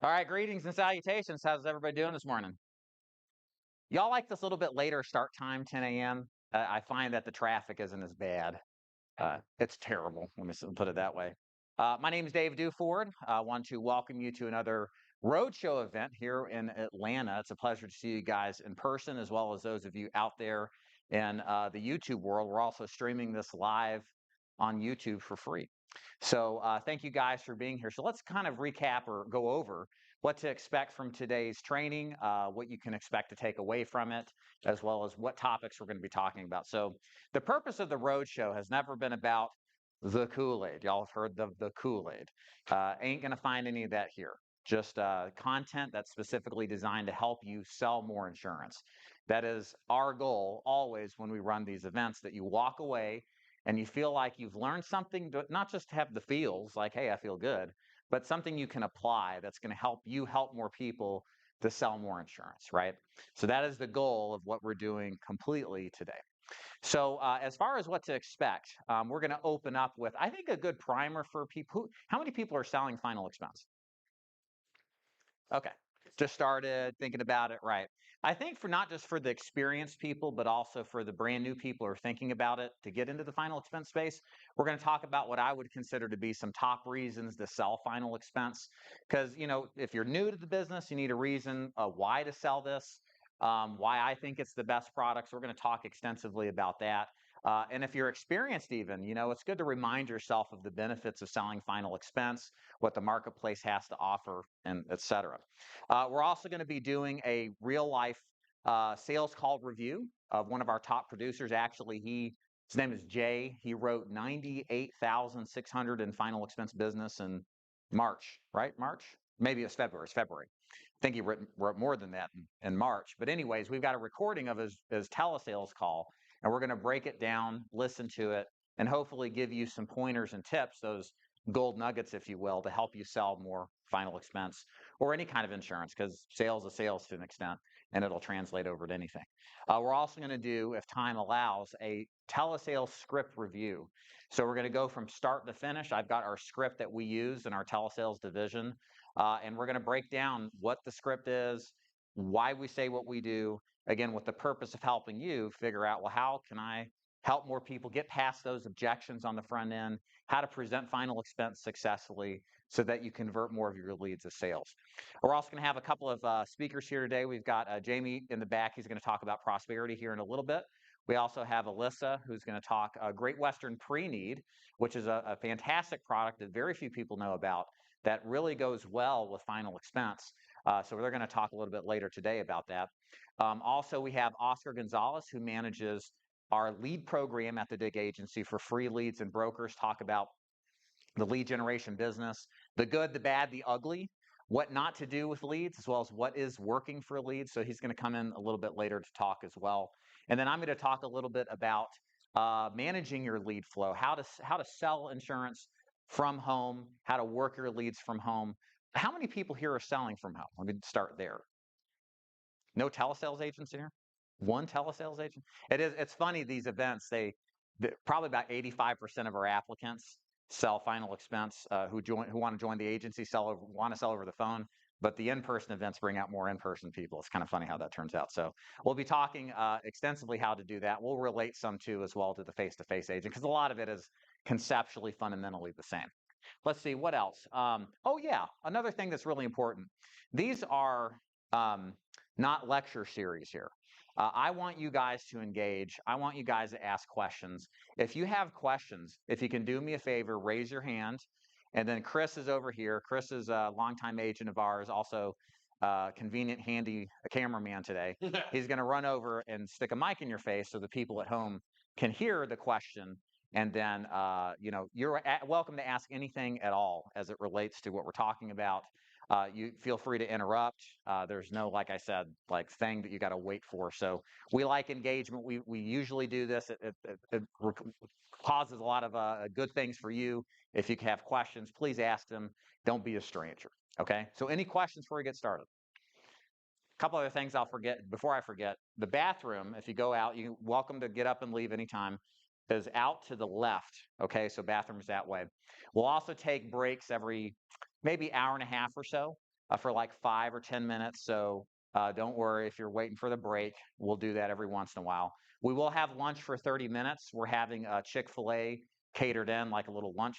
All right, greetings and salutations. How's everybody doing this morning? Y'all like this little bit later start time, 10 a.m.? I find that the traffic isn't as bad. It's terrible. Let me put it that way. My name is Dave Duford. I want to welcome you to another roadshow event here in Atlanta. It's a pleasure to see you guys in person, as well as those of you out there in the YouTube world. We're also streaming this live on YouTube for free. So thank you guys for being here. So let's kind of recap or go over what to expect from today's training, what you can expect to take away from it, as well as what topics we're going to be talking about. So the purpose of the roadshow has never been about the Kool-Aid. Y'all have heard of the Kool-Aid. Ain't going to find any of that here. Just content that's specifically designed to help you sell more insurance. That is our goal always when we run these events, that you walk away and you feel like you've learned something, not just to have the feels like, hey, I feel good, but something you can apply that's going to help you help more people to sell more insurance, right? So that is the goal of what we're doing completely today. So as far as what to expect, we're going to open up with, I think, a good primer for people. How many people are selling final expense? Okay, just started thinking about it, right? I think for not just for the experienced people, but also for the brand new people who are thinking about it to get into the final expense space, we're going to talk about what I would consider to be some top reasons to sell final expense. Because, you know, if you're new to the business, you need a reason why to sell this, why I think it's the best products. We're going to talk extensively about that. And if you're experienced even, you know, it's good to remind yourself of the benefits of selling final expense, what the marketplace has to offer, and et cetera. We're also going to be doing a real life sales call review of one of our top producers. Actually, his name is Jay. He wrote 98,600 in final expense business in March, right? March? Maybe it's February. It's February. I think he wrote more than that in March. But anyways, we've got a recording of his telesales call, and we're going to break it down, listen to it, and hopefully give you some pointers and tips, those gold nuggets, if you will, to help you sell more final expense or any kind of insurance, because sales is sales to an extent, and it'll translate over to anything. We're also going to do, if time allows, a telesales script review. So we're going to go from start to finish. I've got our script that we use in our telesales division, and we're going to break down what the script is, why we say what we do, again, with the purpose of helping you figure out, well, how can I help more people get past those objections on the front end, how to present final expense successfully so that you convert more of your leads to sales. We're also going to have a couple of speakers here today. We've got Jamie in the back. He's going to talk about prosperity here in a little bit. We also have Alyssa, who's going to talk Great Western Pre-Need, which is a fantastic product that very few people know about that really goes well with final expense. So they're going to talk a little bit later today about that. Also, we have Oscar Gonzalez, who manages our lead program at the DIG Agency for free leads and brokers, talk about the lead generation business, the good, the bad, the ugly, what not to do with leads, as well as what is working for leads. So he's going to come in a little bit later to talk as well. And then I'm going to talk a little bit about managing your lead flow, how to sell insurance from home, how to work your leads from home. How many people here are selling from home? Let me start there. No telesales agents here? One telesales agent? It's funny, these events, probably about 85% of our applicants sell final expense who want to join the agency, want to sell over the phone, but the in-person events bring out more in-person people. It's kind of funny how that turns out. So we'll be talking extensively how to do that. We'll relate some too as well to the face-to-face agent, because a lot of it is conceptually fundamentally the same. Let's see, what else? Oh yeah, another thing that's really important. These are not lecture series here. I want you guys to engage. I want you guys to ask questions. If you have questions, if you can do me a favor, raise your hand. And then Chris is over here. Chris is a longtime agent of ours, also convenient, handy cameraman today. He's going to run over and stick a mic in your face so the people at home can hear the question. And then, you know, you're welcome to ask anything at all as it relates to what we're talking about. You feel free to interrupt. There's no, like I said, like thing that you got to wait for. So we like engagement. We usually do this. It causes a lot of good things for you. If you have questions, please ask them. Don't be a stranger. Okay. So any questions before we get started? A couple other things I'll forget before I forget. The bathroom, if you go out, you're welcome to get up and leave anytime, is out to the left. Okay. So bathrooms that way. We'll also take breaks every maybe hour and a half or so. for like 5 or 10 minutes. So don't worry if you're waiting for the break. We'll do that every once in a while. We will have lunch for 30 minutes. We're having Chick-fil-A catered in like a little lunch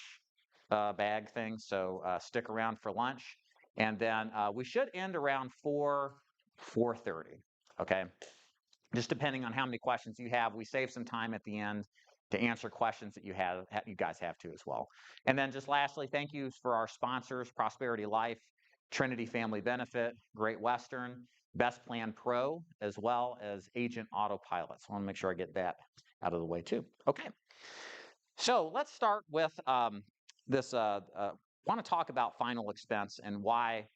bag thing. So stick around for lunch. And then we should end around 4:30. Okay. Just depending on how many questions you have, we save some time at the end to answer questions that you guys have too as well. And then just lastly, thank you for our sponsors, Prosperity Life, Trinity Family Benefit, Great Western, Best Plan Pro, as well as Agent Autopilot. So I want to make sure I get that out of the way too. Okay. So let's start with this. Want to talk about final expense and why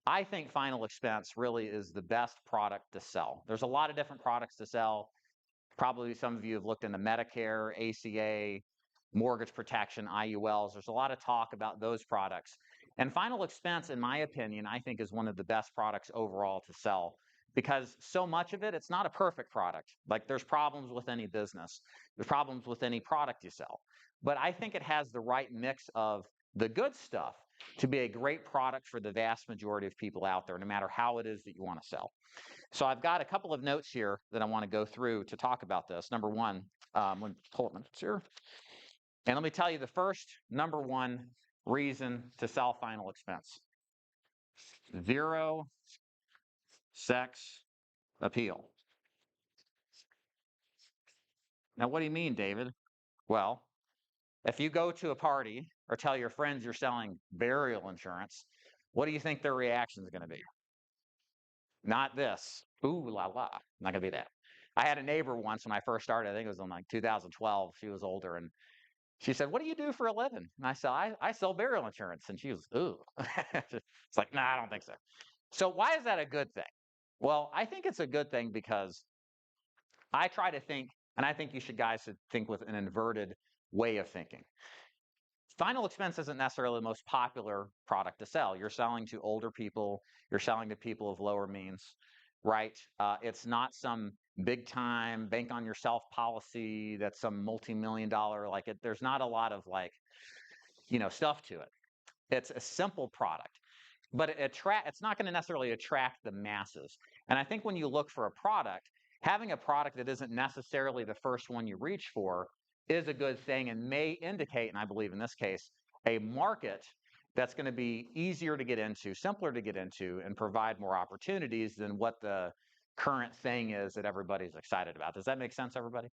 I think final expense really is the best product to sell. There's a lot of different products to sell. Probably some of you have looked into Medicare, ACA, mortgage protection, IULs. There's a lot of talk about those products. And final expense, in my opinion, I think is one of the best products overall to sell because so much of it, it's not a perfect product. Like there's problems with any business. There's problems with any product you sell. But I think it has the right mix of the good stuff to be a great product for the vast majority of people out there, no matter how it is that you want to sell. So I've got a couple of notes here that I want to go through to talk about this. Number one, let me pull up my notes here. And let me tell you the first number one reason to sell final expense. Zero sex appeal. Now, what do you mean, David? Well, if you go to a party or tell your friends you're selling burial insurance, what do you think their reaction is going to be? Not this. Ooh la la. Not going to be that. I had a neighbor once when I first started, I think it was in like 2012. She was older and she said, "What do you do for a living?" And I said, I sell burial insurance. And she was, ooh. It's like, nah, I don't think so. So why is that a good thing? Well, I think it's a good thing because I try to think, and I think you should guys should think with an inverted way of thinking. Final expense isn't necessarily the most popular product to sell. You're selling to older people. You're selling to people of lower means, right? It's not some big time bank on yourself policy that's some multi-million dollar, like it, there's not a lot of like, stuff to it. It's a simple product, but it's not going to necessarily attract the masses. And I think when you look for a product, having a product that isn't necessarily the first one you reach for is a good thing and may indicate, and I believe in this case, a market that's going to be easier to get into, simpler to get into, and provide more opportunities than what the current thing is that everybody's excited about. Does that make sense, everybody?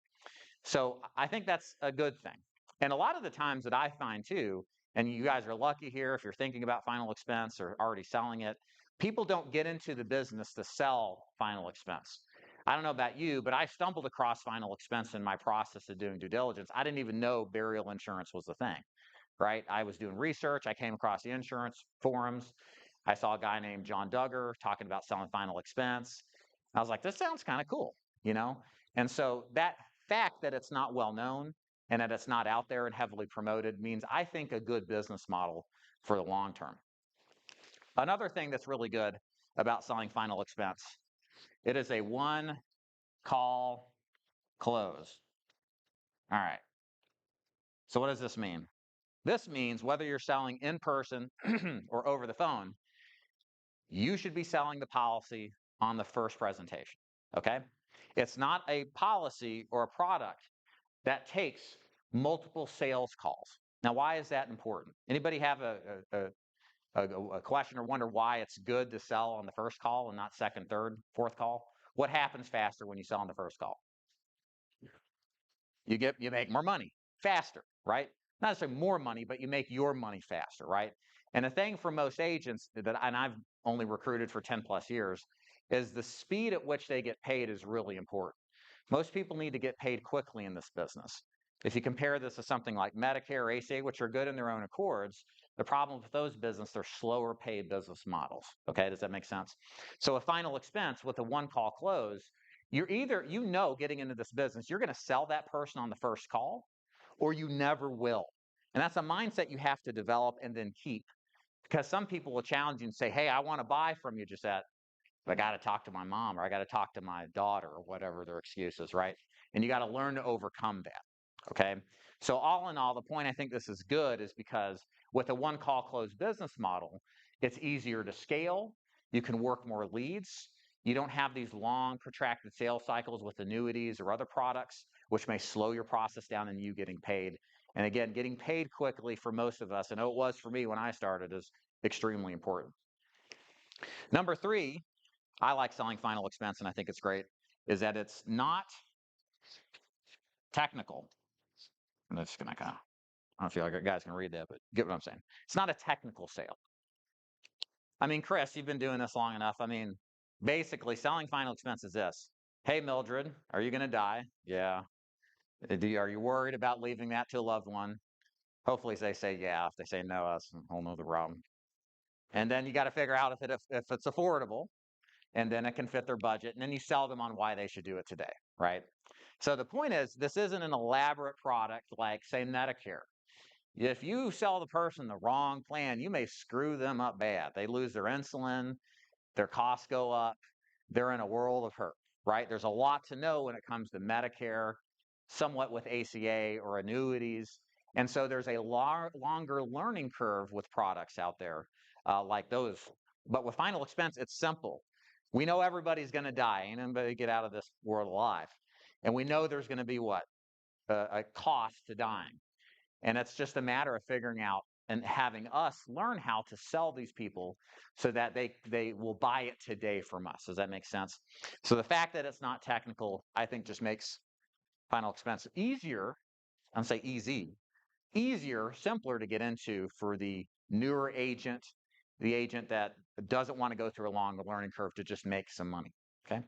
So I think that's a good thing. And a lot of the times that I find too, and you guys are lucky here if you're thinking about final expense or already selling it, people don't get into the business to sell final expense. I don't know about you, but I stumbled across final expense in my process of doing due diligence. I didn't even know burial insurance was a thing, right? I was doing research. I came across the insurance forums. I saw a guy named John Duggar talking about selling final expense. I was like, this sounds kind of cool, you know? And so that fact that it's not well known and that it's not out there and heavily promoted means I think a good business model for the long term. Another thing that's really good about selling final expense, it is a one call close. All right. So what does this mean? This means whether you're selling in person or over the phone, you should be selling the policy on the first presentation. Okay? It's not a policy or a product that takes multiple sales calls. Now, why is that important? Anybody have a question or wonder why it's good to sell on the first call and not second, third, fourth call? What happens faster when you sell on the first call? You make more money faster, right? Not necessarily more money, but you make your money faster, right? And the thing for most agents that, and I've only recruited for 10 plus years, is the speed at which they get paid is really important. Most people need to get paid quickly in this business. If you compare this to something like Medicare or ACA, which are good in their own accords, the problem with those businesses, they're slower paid business models. Okay, does that make sense? So a final expense with a one call close, you're either, getting into this business, you're going to sell that person on the first call or you never will. And that's a mindset you have to develop and then keep. Because some people will challenge you and say, hey, I want to buy from you, Gisette, but I got to talk to my mom or I got to talk to my daughter or whatever their excuse is, right? And you got to learn to overcome that. Okay. So all in all, the point I think this is good is because with a one call close business model, It's easier to scale. You can work more leads. You don't have these long protracted sales cycles with annuities or other products, which may slow your process down and you getting paid. And again, getting paid quickly for most of us, I know it was for me when I started, is extremely important. Number three, I like selling final expense, and I think it's great, is that it's not technical. I'm just gonna kind of, I don't feel like you guys can read that, but get what I'm saying. It's not a technical sale. I mean, Chris, you've been doing this long enough. I mean, basically, selling final expense is this. Hey, Mildred, are you going to die? Yeah. Are you worried about leaving that to a loved one? Hopefully they say yeah. If they say no, that's a whole nother problem. And then you got to figure out if it's affordable, and then it can fit their budget. And then you sell them on why they should do it today, right? So the point is, this isn't an elaborate product like, say, Medicare. If you sell the person the wrong plan, you may screw them up bad. They lose their insulin, their costs go up, they're in a world of hurt, right? There's a lot to know when it comes to Medicare, somewhat with ACA or annuities. And so there's a longer learning curve with products out there like those. But with final expense, it's simple. We know everybody's going to die. Ain't anybody get out of this world alive. And we know there's going to be what? A cost to dying. And it's just a matter of figuring out and having us learn how to sell these people so that they will buy it today from us. Does that make sense? So the fact that it's not technical, I think, just makes final expense easier. I'm say easier, simpler to get into for the newer agent, the agent that doesn't want to go through a long learning curve to just make some money. Okay.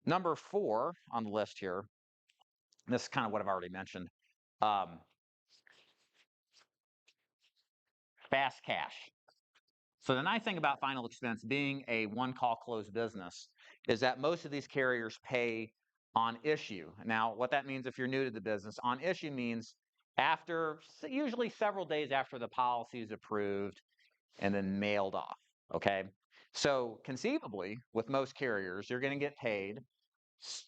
Number 4 on the list here. This is kind of what I've already mentioned. Fast cash. So the nice thing about final expense being a one-call closed business is that most of these carriers pay on issue. Now, what that means if you're new to the business, on issue means after, usually several days after the policy is approved and then mailed off, okay? So conceivably, with most carriers, you're going to get paid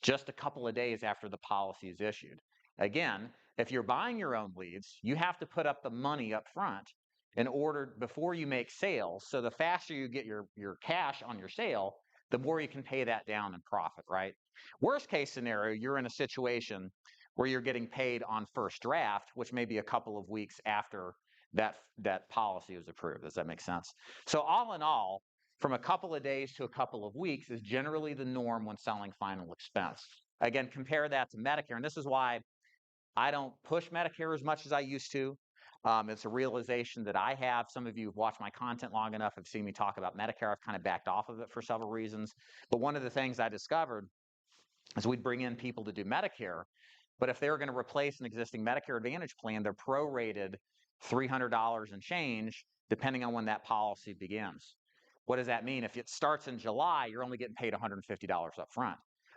just a couple of days after the policy is issued. Again, if you're buying your own leads, you have to put up the money up front in order before you make sales. So the faster you get your cash on your sale, the more you can pay that down in profit, right? Worst case scenario, you're in a situation where you're getting paid on first draft, which may be a couple of weeks after that policy was approved. Does that make sense? So all in all, from a couple of days to a couple of weeks is generally the norm when selling final expense. Again, compare that to Medicare, and this is why I don't push Medicare as much as I used to. It's a realization that I have. Some of you have watched my content long enough, have seen me talk about Medicare. I've kind of backed off of it for several reasons. But one of the things I discovered is we'd bring in people to do Medicare, but if they were going to replace an existing Medicare Advantage plan, they're prorated $300 and change, depending on when that policy begins. What does that mean? If it starts in July, you're only getting paid $150 up front.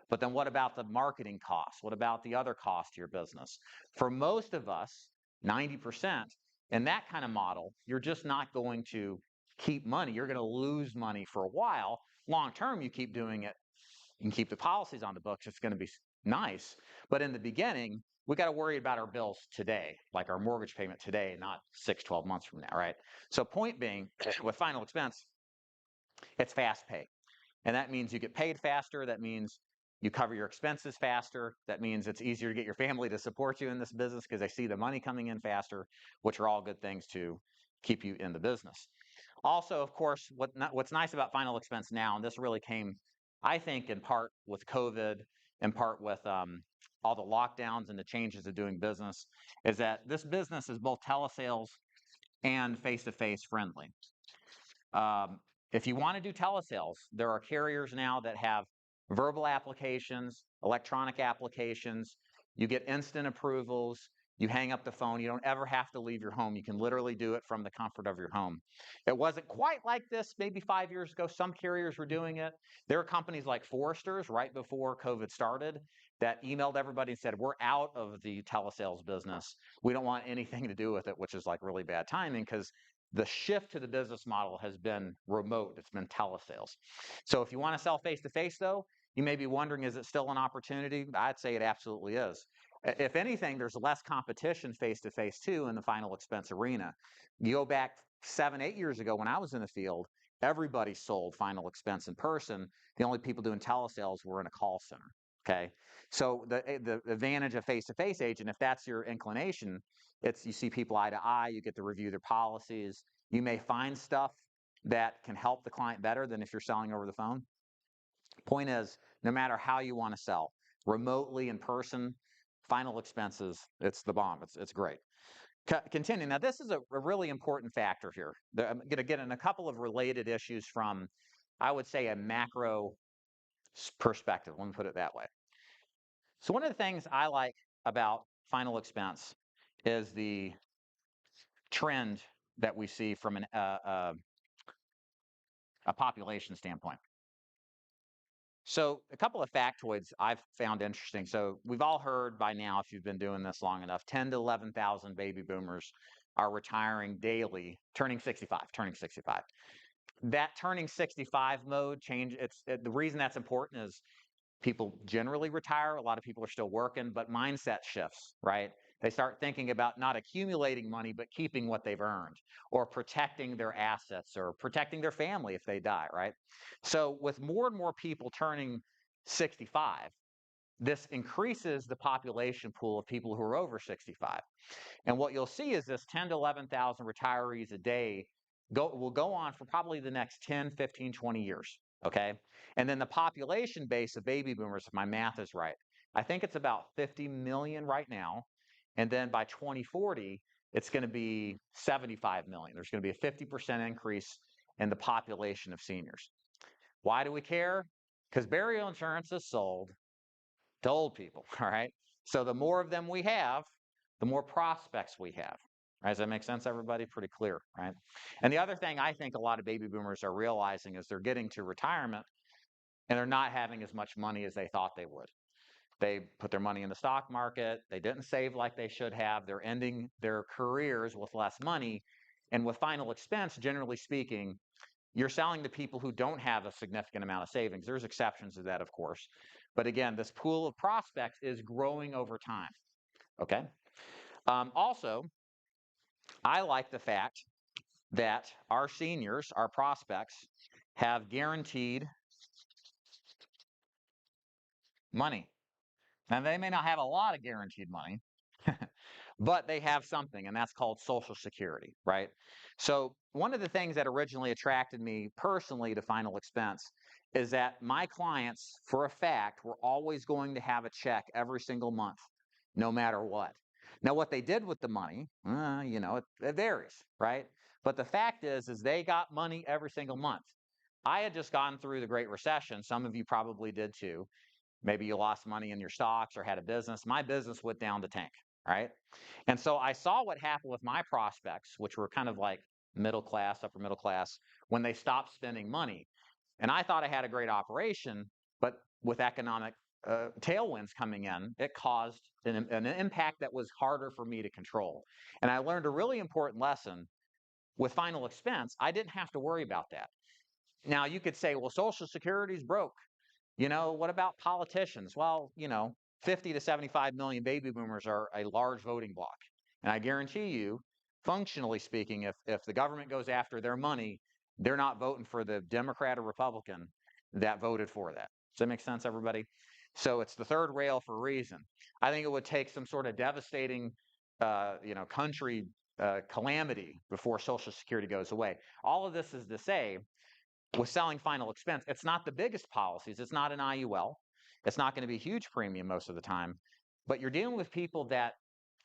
But then what about the marketing costs? What about the other costs to your business? For most of us, 90%, in that kind of model, you're just not going to keep money. You're going to lose money for a while. Long term, you keep doing it. You can keep the policies on the books. It's going to be nice. But in the beginning, we got to worry about our bills today, like our mortgage payment today, not 6, 12 months from now, right? So point being, with final expense, it's fast pay. And that means you get paid faster. That means you cover your expenses faster. That means it's easier to get your family to support you in this business because they see the money coming in faster, which are all good things to keep you in the business. Also, of course, what's nice about final expense now, and this really came, I think, in part with COVID, in part with all the lockdowns and the changes of doing business, is that this business is both telesales and face-to-face friendly. If you want to do telesales, there are carriers now that have verbal applications, electronic applications. You get instant approvals. You hang up the phone. You don't ever have to leave your home. You can literally do it from the comfort of your home. It wasn't quite like this maybe 5 years ago. Some carriers were doing it. There are companies like Forrester's right before COVID started that emailed everybody and said, we're out of the telesales business. We don't want anything to do with it, which is like really bad timing because the shift to the business model has been remote. It's been telesales. So if you want to sell face-to-face, though, you may be wondering, is it still an opportunity? I'd say it absolutely is. If anything, there's less competition face-to-face, too, in the final expense arena. You go back 7, 8 years ago when I was in the field, everybody sold final expense in person. The only people doing telesales were in a call center. Okay, so the advantage of face-to-face agent, if that's your inclination, it's you see people eye to eye, you get to review their policies, you may find stuff that can help the client better than if you're selling over the phone. Point is, no matter how you want to sell, remotely, in person, final expenses, it's the bomb. It's great. Continue. Now, this is a really important factor here. I'm going to get in a couple of related issues from, I would say, a macro perspective. Let me put it that way. So one of the things I like about final expense is the trend that we see from a population standpoint. So a couple of factoids I've found interesting. So we've all heard by now, if you've been doing this long enough, 10 to 11,000 baby boomers are retiring daily, turning 65. That turning 65 mode change. The reason that's important is people generally retire. A lot of people are still working, but mindset shifts, right? They start thinking about not accumulating money, but keeping what they've earned, or protecting their assets, or protecting their family if they die, right? So with more and more people turning 65, this increases the population pool of people who are over 65. And what you'll see is this 10 to 11,000 retirees a day will go on for probably the next 10, 15, 20 years, okay? And then the population base of baby boomers, if my math is right, I think it's about 50 million right now. And then by 2040, it's going to be 75 million. There's going to be a 50% increase in the population of seniors. Why do we care? Because burial insurance is sold to old people, all right? So the more of them we have, the more prospects we have. Right? Does that make sense, everybody? Pretty clear, right? And the other thing I think a lot of baby boomers are realizing is they're getting to retirement and they're not having as much money as they thought they would. They put their money in the stock market. They didn't save like they should have. They're ending their careers with less money. And with final expense, generally speaking, you're selling to people who don't have a significant amount of savings. There's exceptions to that, of course. But again, this pool of prospects is growing over time, okay? Also, I like the fact that our seniors, our prospects, have guaranteed money. Now, they may not have a lot of guaranteed money, but they have something, and that's called Social Security, right? So one of the things that originally attracted me personally to final expense is that my clients, for a fact, were always going to have a check every single month, no matter what. Now, what they did with the money, it varies, right? But the fact is they got money every single month. I had just gone through the Great Recession. Some of you probably did too. Maybe you lost money in your stocks or had a business. My business went down the tank, right? And so I saw what happened with my prospects, which were kind of like middle class, upper middle class, when they stopped spending money. And I thought I had a great operation, but with economic tailwinds coming in, it caused an impact that was harder for me to control. And I learned a really important lesson with final expense. I didn't have to worry about that. Now, you could say, well, Social Security's broke. What about politicians? Well, 50 to 75 million baby boomers are a large voting bloc. And I guarantee you, functionally speaking, if the government goes after their money, they're not voting for the Democrat or Republican that voted for that. Does that make sense, everybody? So it's the third rail for a reason. I think it would take some sort of devastating, country calamity before Social Security goes away. All of this is to say, with selling final expense, it's not the biggest policies. It's not an IUL. It's not going to be a huge premium most of the time. But you're dealing with people that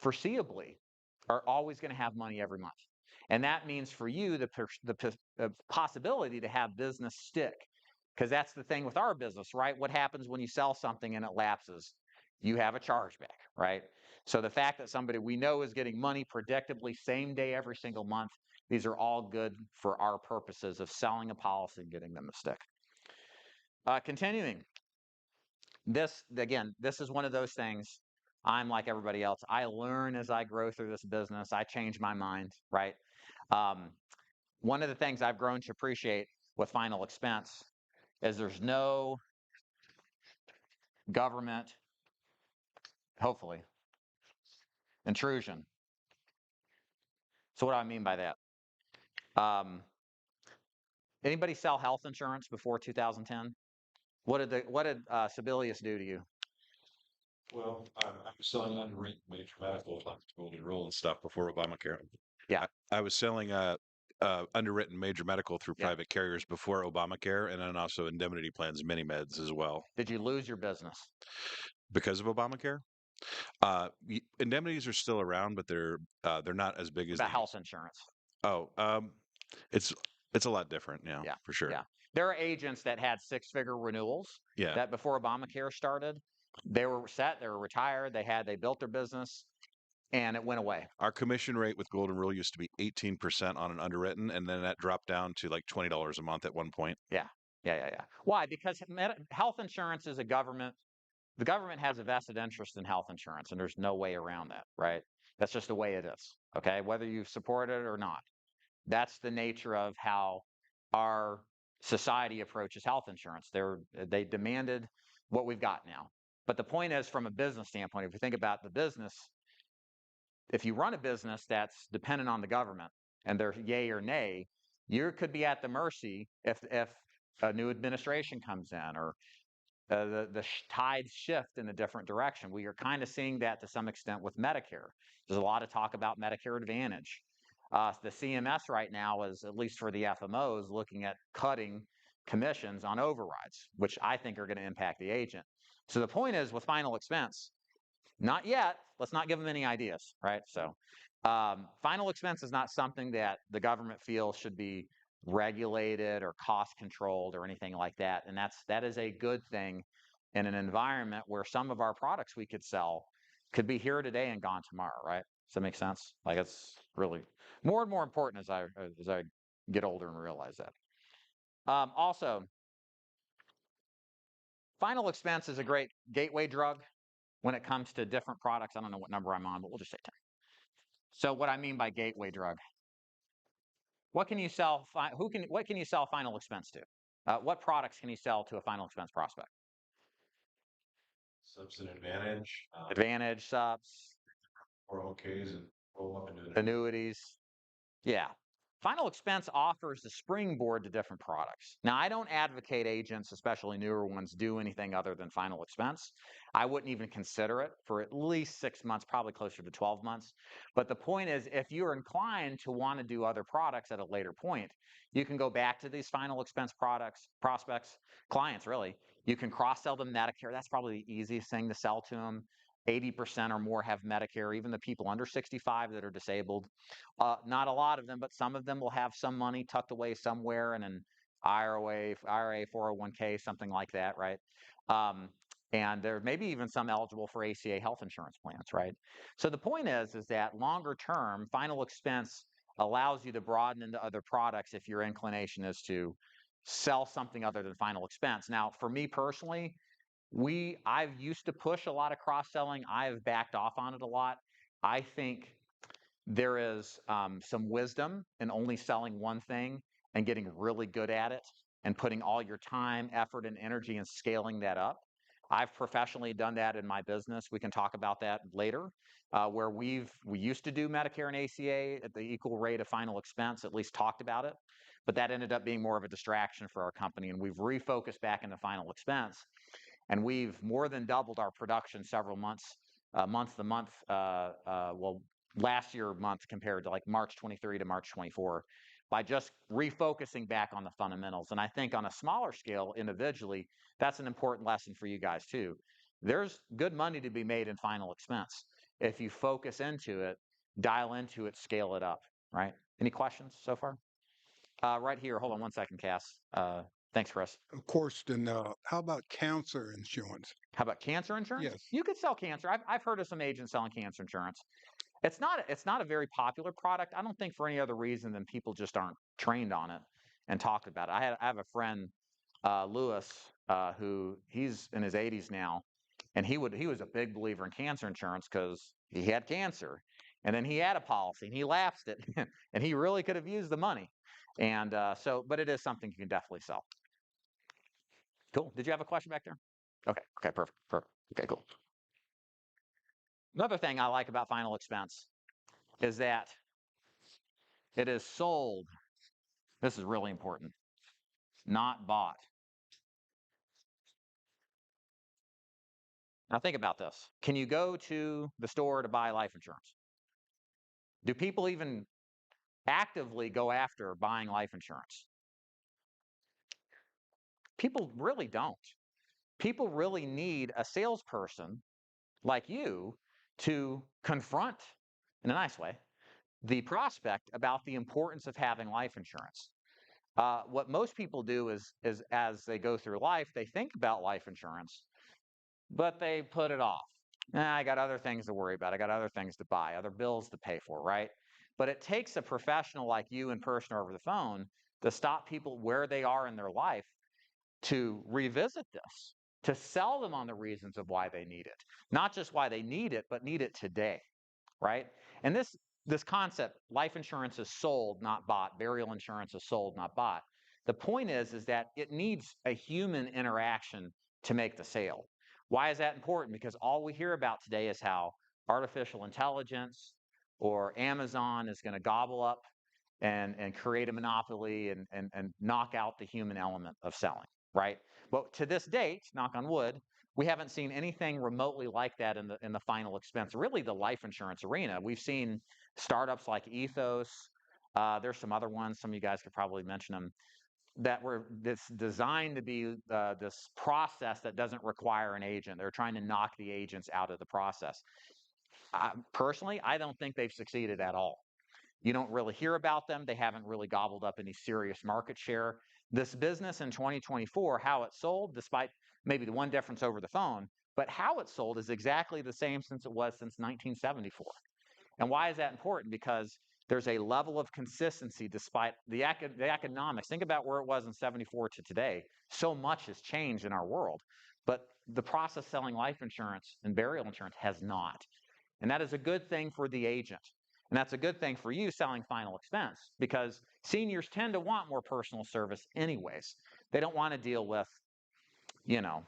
foreseeably are always going to have money every month. And that means for you the possibility to have business stick. Because that's the thing with our business, right? What happens when you sell something and it lapses? You have a chargeback, right? So the fact that somebody we know is getting money predictably same day every single month, these are all good for our purposes of selling a policy and getting them to stick. Continuing, this is one of those things. I'm like everybody else. I learn as I grow through this business. I change my mind, right? One of the things I've grown to appreciate with final expense is there's no government, hopefully, intrusion. So what do I mean by that? Um, Anybody sell health insurance before 2010? What did Sibelius do to you? Well, I was selling underwritten major medical, like Golden Rule and stuff before Obamacare. Yeah, I was selling underwritten major medical through yeah. private carriers before Obamacare, and then also indemnity plans, mini meds as well, Did you lose your business? because of Obamacare. Indemnities are still around, but they're not as big as About they health used. insurance? Oh, it's it's a lot different, yeah, Yeah, for sure. yeah. There are agents that had six-figure renewals Yeah, that before Obamacare started, they were set, they were retired, they built their business, and it went away. our commission rate with Golden Rule used to be 18% on an underwritten, and then that dropped down to like $20 a month at one point. Yeah, yeah, yeah, yeah. Why? Because health insurance is a government. The government has a vested interest in health insurance, and there's no way around that, right? That's just the way it is. Okay, whether you support it or not. That's the nature of how our society approaches health insurance. They demanded what we've got now. But the point is, from a business standpoint, if you think about the business, if you run a business that's dependent on the government and they're yay or nay, you could be at the mercy if a new administration comes in or the tides shift in a different direction. We are kind of seeing that to some extent with Medicare. There's a lot of talk about Medicare Advantage. The CMS right now is, at least for the FMOs, looking at cutting commissions on overrides, which I think are going to impact the agent. So the point is, with final expense, not yet. Let's not give them any ideas, right? So, final expense is not something that the government feels should be regulated or cost controlled or anything like that. And that is a good thing in an environment where some of our products we could sell could be here today and gone tomorrow, right? Does that make sense? Like it's really more and more important as I get older and realize that. Also, final expense is a great gateway drug when it comes to different products. I don't know what number I'm on, but we'll just say 10. So what I mean by gateway drug, what can you sell? What can you sell final expense to? What products can you sell to a final expense prospect? Subs and Advantage, Advantage, subs, 401ks, and roll up into an annuities. Yeah. Final expense offers the springboard to different products. Now, I don't advocate agents, especially newer ones, do anything other than final expense. I wouldn't even consider it for at least 6 months, probably closer to 12 months. But the point is, if you're inclined to want to do other products at a later point, you can go back to these final expense products, prospects, clients, really. You can cross sell them Medicare. That's probably the easiest thing to sell to them. 80% or more have Medicare, even the people under 65 that are disabled. Not a lot of them, but some of them will have some money tucked away somewhere in an IRA, 401k, something like that, right? Um, and there may be even some eligible for ACA health insurance plans, right? So the point is that longer term, final expense allows you to broaden into other products if your inclination is to sell something other than final expense. Now, for me personally, I've used to push a lot of cross selling. I've backed off on it a lot. I think there is some wisdom in only selling one thing and getting really good at it and putting all your time, effort, and energy and scaling that up. I've professionally done that in my business. We can talk about that later, where we used to do Medicare and ACA at the equal rate of final expense, at least talked about it, but that ended up being more of a distraction for our company, and we've refocused back into final expense, and we've more than doubled our production several months, month to month. Well, last year month compared to like March 23 to March 24 by just refocusing back on the fundamentals. And I think on a smaller scale individually, that's an important lesson for you guys too. There's good money to be made in final expense if you focus into it, dial into it, scale it up, right? Any questions so far? Right here. Hold on one second, Cass. Thanks, Chris. Of course, then how about cancer insurance? How about cancer insurance? Yes. You could sell cancer. I've heard of some agents selling cancer insurance. It's not a very popular product. I don't think for any other reason than people just aren't trained on it and talked about it. I have a friend, Lewis, who he's in his 80s now, and he was a big believer in cancer insurance because he had cancer, and then he had a policy and he lapsed it, and he really could have used the money, and but it is something you can definitely sell. Cool. Did you have a question back there? Okay. Okay. Perfect. Perfect. Okay. Cool. Another thing I like about final expense is that it is sold This is really important. Not bought. Now think about this. Can you go to the store to buy life insurance? Do people even actively go after buying life insurance? People really don't. People really need a salesperson like you to confront, in a nice way, the prospect about the importance of having life insurance. What most people do is as they go through life, they think about life insurance, but they put it off. I got other things to worry about. I got other things to buy, other bills to pay for, right? But it takes a professional like you in person or over the phone to stop people where they are in their life to revisit this, to sell them on the reasons of why they need it. Not just why they need it, but need it today, right? And this concept, life insurance is sold, not bought. Burial insurance is sold, not bought. The point is that it needs a human interaction to make the sale. Why is that important? Because all we hear about today is how artificial intelligence or Amazon is going to gobble up and create a monopoly and knock out the human element of selling, right? But to this date, knock on wood, we haven't seen anything remotely like that in the final expense, really the life insurance arena. We've seen startups like Ethos. There's some other ones, some of you guys could probably mention them, that were this designed to be this process that doesn't require an agent. They're trying to knock the agents out of the process. Personally, I don't think they've succeeded at all. You don't really hear about them. They haven't really gobbled up any serious market share. This business in 2024, how it sold, despite maybe the one difference over the phone, but how it sold is exactly the same since it was since 1974. And why is that important? Because there's a level of consistency despite the economics. Think about where it was in 74 to today. So much has changed in our world, but the process selling life insurance and burial insurance has not. And that is a good thing for the agent. And that's a good thing for you selling final expense because seniors tend to want more personal service anyways. They don't want to deal with, you know,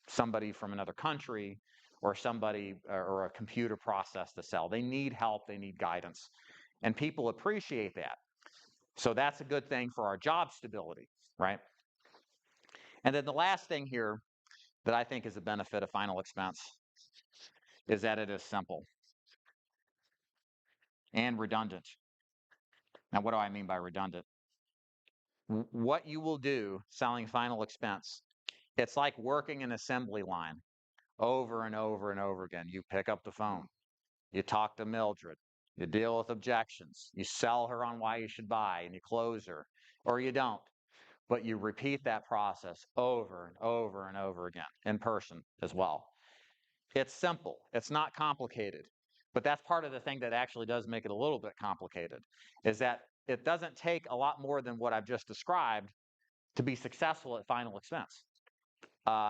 somebody from another country or somebody or a computer process to sell. They need help. They need guidance. And people appreciate that. So that's a good thing for our job stability, right? And then the last thing here that I think is a benefit of final expense is that it is simple and redundant. Now, what do I mean by redundant? What you will do selling final expense, it's like working an assembly line over and over and over again. You pick up the phone, you talk to Mildred, you deal with objections, you sell her on why you should buy, and you close her, or you don't. But you repeat that process over and over and over again in person as well. It's simple. It's not complicated. But that's part of the thing that actually does make it a little bit complicated, is that it doesn't take a lot more than what I've just described to be successful at final expense.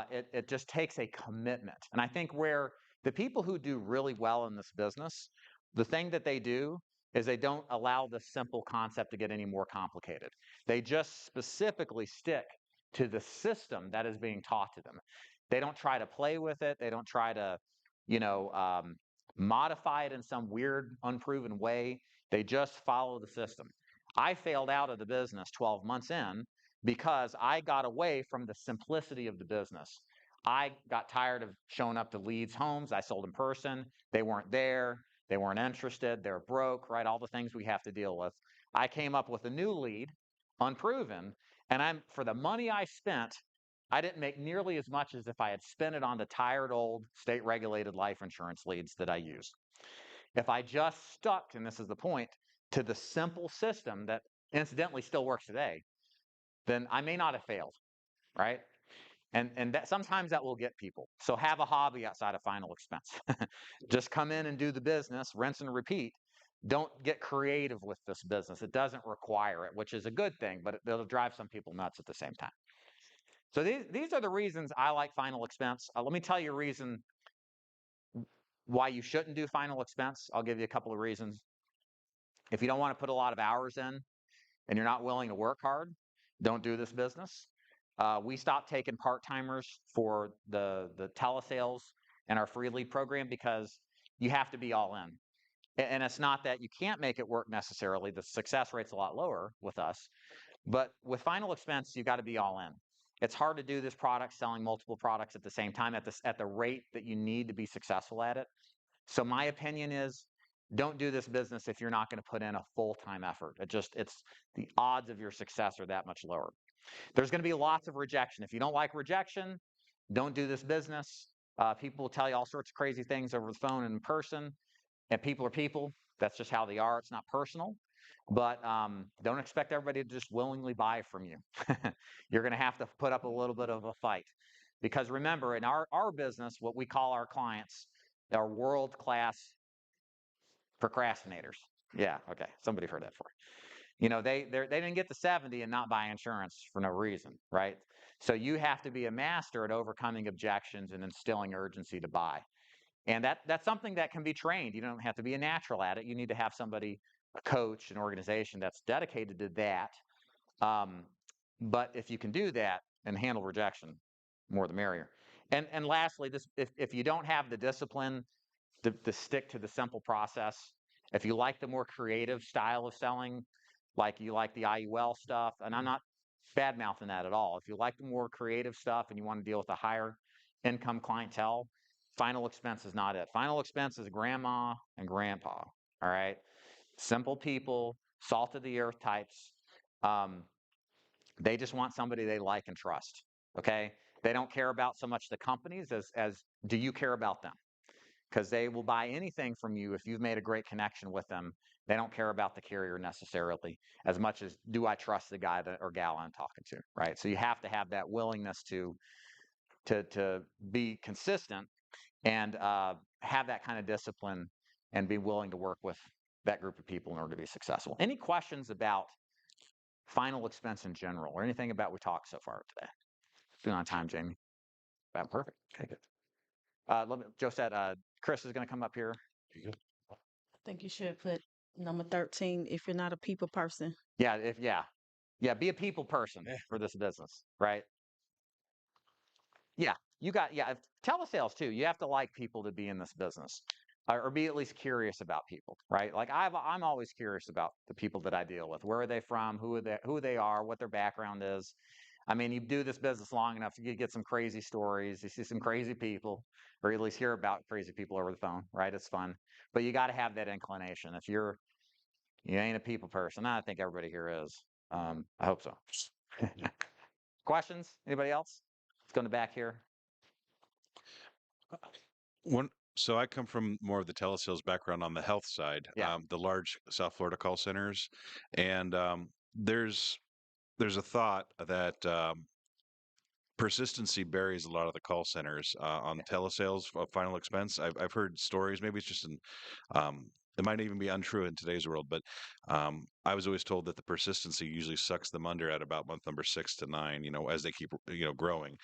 It just takes a commitment. And I think where the people who do really well in this business, the thing that they do is they don't allow the simple concept to get any more complicated. They just specifically stick to the system that is being taught to them. They don't try to play with it. They don't try to, you know, modify it in some weird, unproven way. They just follow the system. I failed out of the business 12 months in because I got away from the simplicity of the business. I got tired of showing up to leads' homes. I sold in person. They weren't there. They weren't interested. They're broke, right? All the things we have to deal with. I came up with a new lead, unproven, and for the money I spent, I didn't make nearly as much as if I had spent it on the tired old state-regulated life insurance leads that I use. If I just stuck, and this is the point, to the simple system that incidentally still works today, then I may not have failed, right? And that sometimes that will get people. So have a hobby outside of final expense. Just come in and do the business, rinse and repeat. Don't get creative with this business. It doesn't require it, which is a good thing, but it'll drive some people nuts at the same time. So these are the reasons I like final expense. Let me tell you a reason why you shouldn't do final expense. I'll give you a couple of reasons. If you don't want to put a lot of hours in and you're not willing to work hard, don't do this business. We stopped taking part-timers for the telesales and our free lead program because you have to be all in. And it's not that you can't make it work necessarily. The success rate's a lot lower with us. But with final expense, you got to be all in. It's hard to do this product selling multiple products at the same time at the rate that you need to be successful at it. So my opinion is don't do this business if you're not going to put in a full-time effort. It's the odds of your success are that much lower. There's going to be lots of rejection. If you don't like rejection, don't do this business. People will tell you all sorts of crazy things over the phone and in person, and people are people. That's just how they are. It's not personal. But don't expect everybody to just willingly buy from you. You're going to have to put up a little bit of a fight. Because remember, in our business, what we call our clients are world-class procrastinators. Yeah, okay. Somebody heard that before. They didn't get to 70 and not buy insurance for no reason, right? So you have to be a master at overcoming objections and instilling urgency to buy. And that's something that can be trained. You don't have to be a natural at it. You need to have somebody, a coach, an organization that's dedicated to that. But if you can do that and handle rejection, more the merrier. And lastly, if you don't have the discipline to stick to the simple process, if you like the more creative style of selling, like you like the IUL stuff, and I'm not bad mouthing that at all. If you like the more creative stuff and you want to deal with a higher income clientele, final expense is not it. Final expense is grandma and grandpa. All right. Simple people, salt of the earth types. Um, they just want somebody they like and trust. Okay. They don't care about so much the companies as do you care about them? Because they will buy anything from you if you've made a great connection with them. They don't care about the carrier necessarily as much as do I trust the guy or gal I'm talking to, right? So you have to have that willingness to be consistent and have that kind of discipline and be willing to work with that group of people in order to be successful. Any questions about final expense in general or anything about we talked so far today? Doing on time, Jamie. About perfect. Okay, good. Joe said Chris is going to come up here. I think you should put number 13 if you're not a people person. Yeah, be a people person for this business, right? Yeah, telesales too. You have to like people to be in this business, or be at least curious about people, right? Like I'm always curious about the people that I deal with. Where are they from? Who they are? What their background is. I mean, you do this business long enough, you get some crazy stories. You see some crazy people, or at least hear about crazy people over the phone, right? It's fun, but you got to have that inclination. If you ain't a people person, I think everybody here is. I hope so. Questions? Anybody else? Let's go in the back here. So I come from more of the telesales background on the health side, Yeah. the large South Florida call centers, and there's a thought that persistency buries a lot of the call centers on telesales final expense. I've heard stories. Maybe it's just it might even be untrue in today's world, but I was always told that the persistency usually sucks them under at about month number 6 to 9. As they keep growing.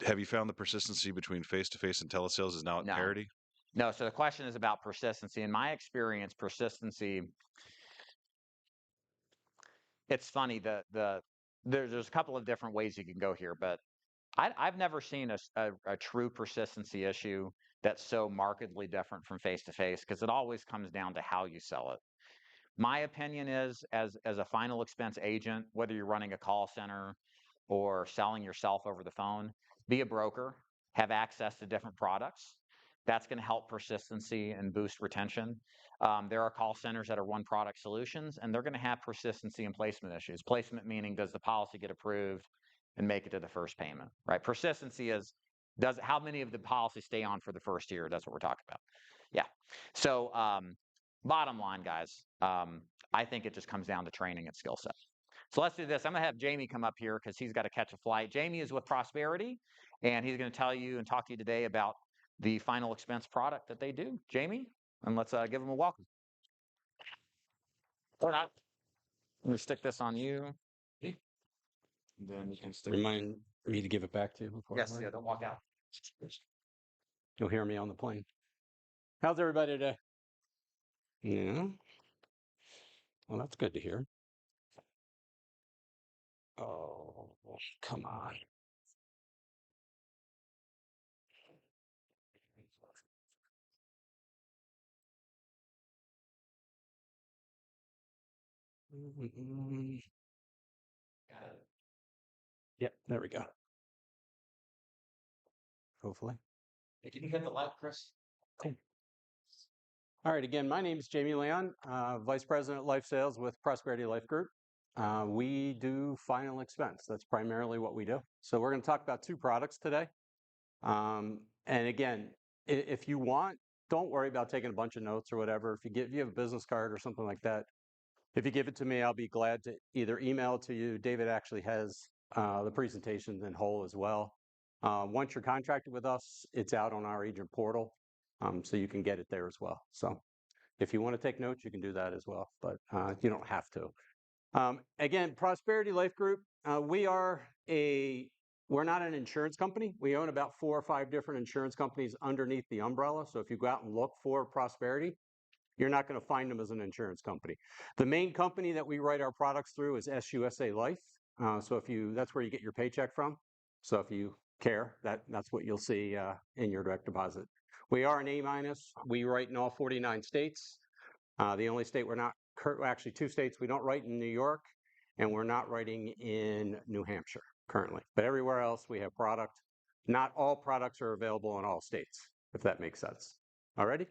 Have you found the persistency between face to face and telesales is now at parity? No. So the question is about persistency. In my experience, persistency. It's funny. There's a couple of different ways you can go here, but I've never seen a true persistency issue that's so markedly different from face to face because it always comes down to how you sell it. My opinion is, as a final expense agent, whether you're running a call center or selling yourself over the phone, be a broker, have access to different products. That's going to help persistency and boost retention. There are call centers that are one product solutions, and they're going to have persistency and placement issues. Placement meaning, does the policy get approved and make it to the first payment, right? Persistency is, how many of the policies stay on for the first year? That's what we're talking about. Yeah. So bottom line, guys, I think it just comes down to training and skill set. So let's do this. I'm going to have Jamie come up here because he's got to catch a flight. Jamie is with Prosperity, and he's going to tell you and talk to you today about the final expense product that they do. Jamie, and let's give him a welcome. Or not. I'm going to stick this on you. Then you can remind me to give it back to you before. Yes, yeah, don't walk out. You'll hear me on the plane. How's everybody today? Yeah. Well, that's good to hear. Oh, come on. Yep, there we go. Hopefully. Can you hit the light, Chris? Cool. All right, again, my name is Jamie Leon, Vice President Life Sales with Prosperity Life Group. We do final expense. That's primarily what we do. So we're going to talk about two products today. And again, if you want, don't worry about taking a bunch of notes or whatever. If you have a business card or something like that, if you give it to me, I'll be glad to either email it to you. David actually has the presentations in whole as well. Once you're contracted with us, it's out on our agent portal, so you can get it there as well. So if you want to take notes, you can do that as well, but you don't have to. Again, Prosperity Life Group, we're not an insurance company. We own about 4 or 5 different insurance companies underneath the umbrella. So if you go out and look for Prosperity, you're not going to find them as an insurance company. The main company that we write our products through is SUSA Life. So that's where you get your paycheck from. So if you care, that's what you'll see in your direct deposit. We are an A-. We write in all 49 states. The only state we're not, actually 2 states we don't write in New York, and we're not writing in New Hampshire currently. But everywhere else we have product. Not all products are available in all states, if that makes sense. Alrighty?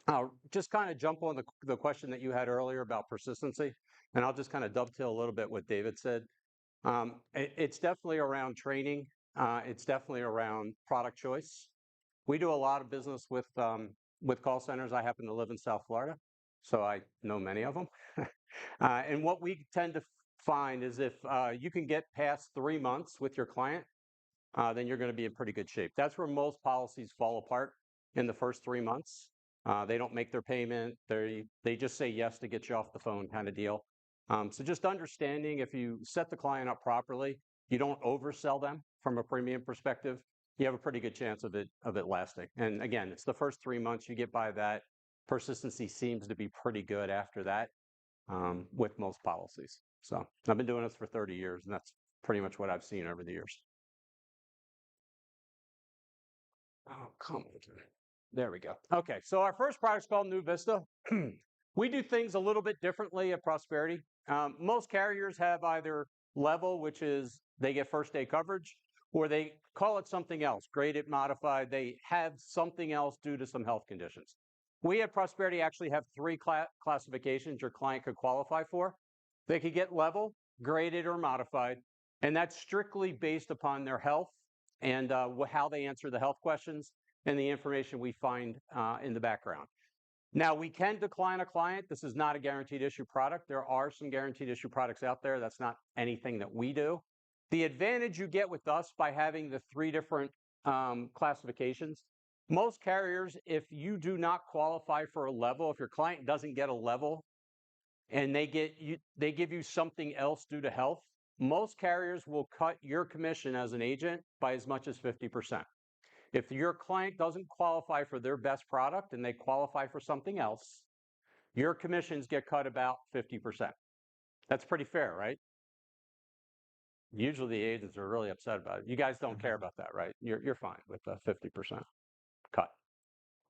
I'll just kind of jump on the question that you had earlier about persistency, and I'll just kind of dovetail a little bit what David said. It's definitely around training. It's definitely around product choice. We do a lot of business with call centers. I happen to live in South Florida, so I know many of them. And what we tend to find is if you can get past 3 months with your client, then you're going to be in pretty good shape. That's where most policies fall apart in the first 3 months. They don't make their payment. They just say yes to get you off the phone kind of deal. So just understanding if you set the client up properly, you don't oversell them from a premium perspective, you have a pretty good chance of it lasting. And again, it's the first 3 months you get by that. Persistency seems to be pretty good after that with most policies. So I've been doing this for 30 years, and that's pretty much what I've seen over the years. Oh, come on. There we go. Okay, so our first product is called New Vista. We do things a little bit differently at Prosperity. Most carriers have either level, which is they get first day coverage, or they call it something else, graded, modified. They have something else due to some health conditions. We at Prosperity actually have 3 classifications your client could qualify for. They could get level, graded, or modified, and that's strictly based upon their health and how they answer the health questions and the information we find in the background. Now, we can decline a client. This is not a guaranteed issue product. There are some guaranteed issue products out there. That's not anything that we do. The advantage you get with us by having the 3 different classifications, most carriers, if you do not qualify for a level, if your client doesn't get a level and they give you something else due to health, most carriers will cut your commission as an agent by as much as 50%. If your client doesn't qualify for their best product and they qualify for something else, your commissions get cut about 50%. That's pretty fair, right? Usually the agents are really upset about it. You guys don't care about that, right? You're fine with the 50% cut.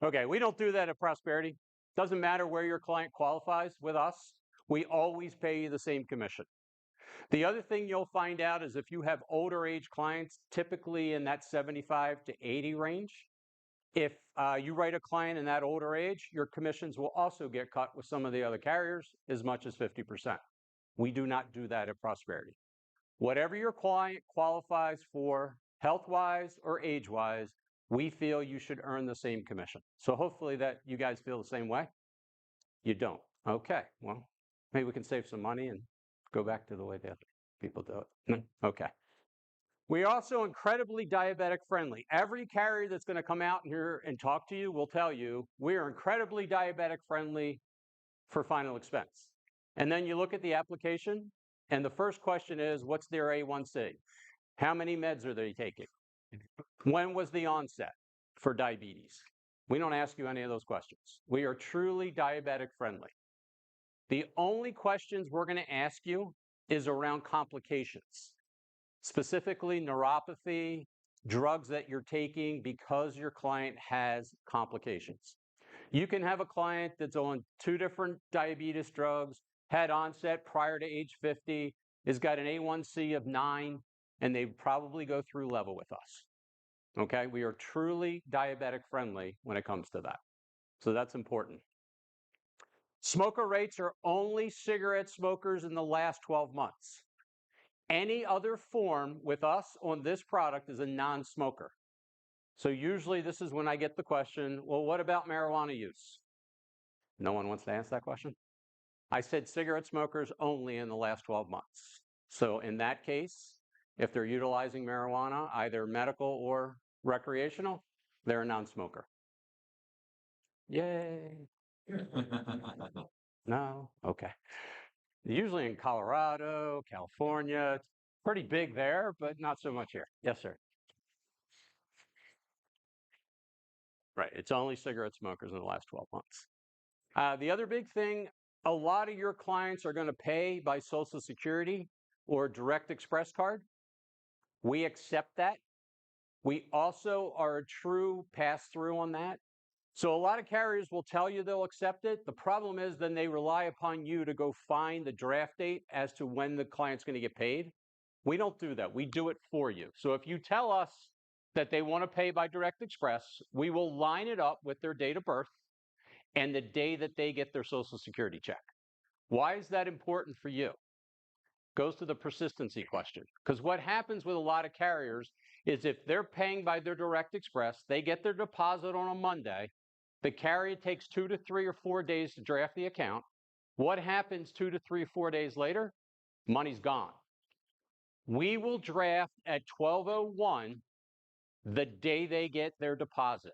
Okay, we don't do that at Prosperity. Doesn't matter where your client qualifies with us. We always pay you the same commission. The other thing you'll find out is if you have older age clients, typically in that 75 to 80 range, if you write a client in that older age, your commissions will also get cut with some of the other carriers as much as 50%. We do not do that at Prosperity. Whatever your client qualifies for, health-wise or age-wise, we feel you should earn the same commission. So hopefully that you guys feel the same way. You don't. Okay, well, maybe we can save some money and go back to the way the other people do it. Okay. We're also incredibly diabetic friendly. Every carrier that's going to come out here and talk to you will tell you we are incredibly diabetic friendly for final expense. And then you look at the application, and the first question is, what's their A1C? How many meds are they taking? When was the onset for diabetes? We don't ask you any of those questions. We are truly diabetic friendly. The only questions we're going to ask you is around complications, specifically neuropathy, drugs that you're taking because your client has complications. You can have a client that's on 2 different diabetes drugs, had onset prior to age 50, has got an A1C of 9, and they probably go through level with us. Okay, we are truly diabetic friendly when it comes to that. So that's important. Smoker rates are only cigarette smokers in the last 12 months. Any other form with us on this product is a non-smoker. So usually this is when I get the question, well, what about marijuana use? No one wants to answer that question? I said cigarette smokers only in the last 12 months. So in that case, if they're utilizing marijuana, either medical or recreational, they're a non-smoker. Yay. No? Okay. Usually in Colorado, California, it's pretty big there, but not so much here. Yes, sir. Right. It's only cigarette smokers in the last 12 months. The other big thing, a lot of your clients are going to pay by Social Security or Direct Express card. We accept that. We also are a true pass-through on that. So a lot of carriers will tell you they'll accept it. The problem is then they rely upon you to go find the draft date as to when the client's going to get paid. We don't do that. We do it for you. So if you tell us that they want to pay by Direct Express, we will line it up with their date of birth and the day that they get their Social Security check. Why is that important for you? Goes to the persistency question. Because what happens with a lot of carriers is if they're paying by their Direct Express, they get their deposit on a Monday. The carrier takes 2 to 3 or 4 days to draft the account. What happens 2 to 3 or 4 days later? Money's gone. We will draft at 12:01 the day they get their deposit.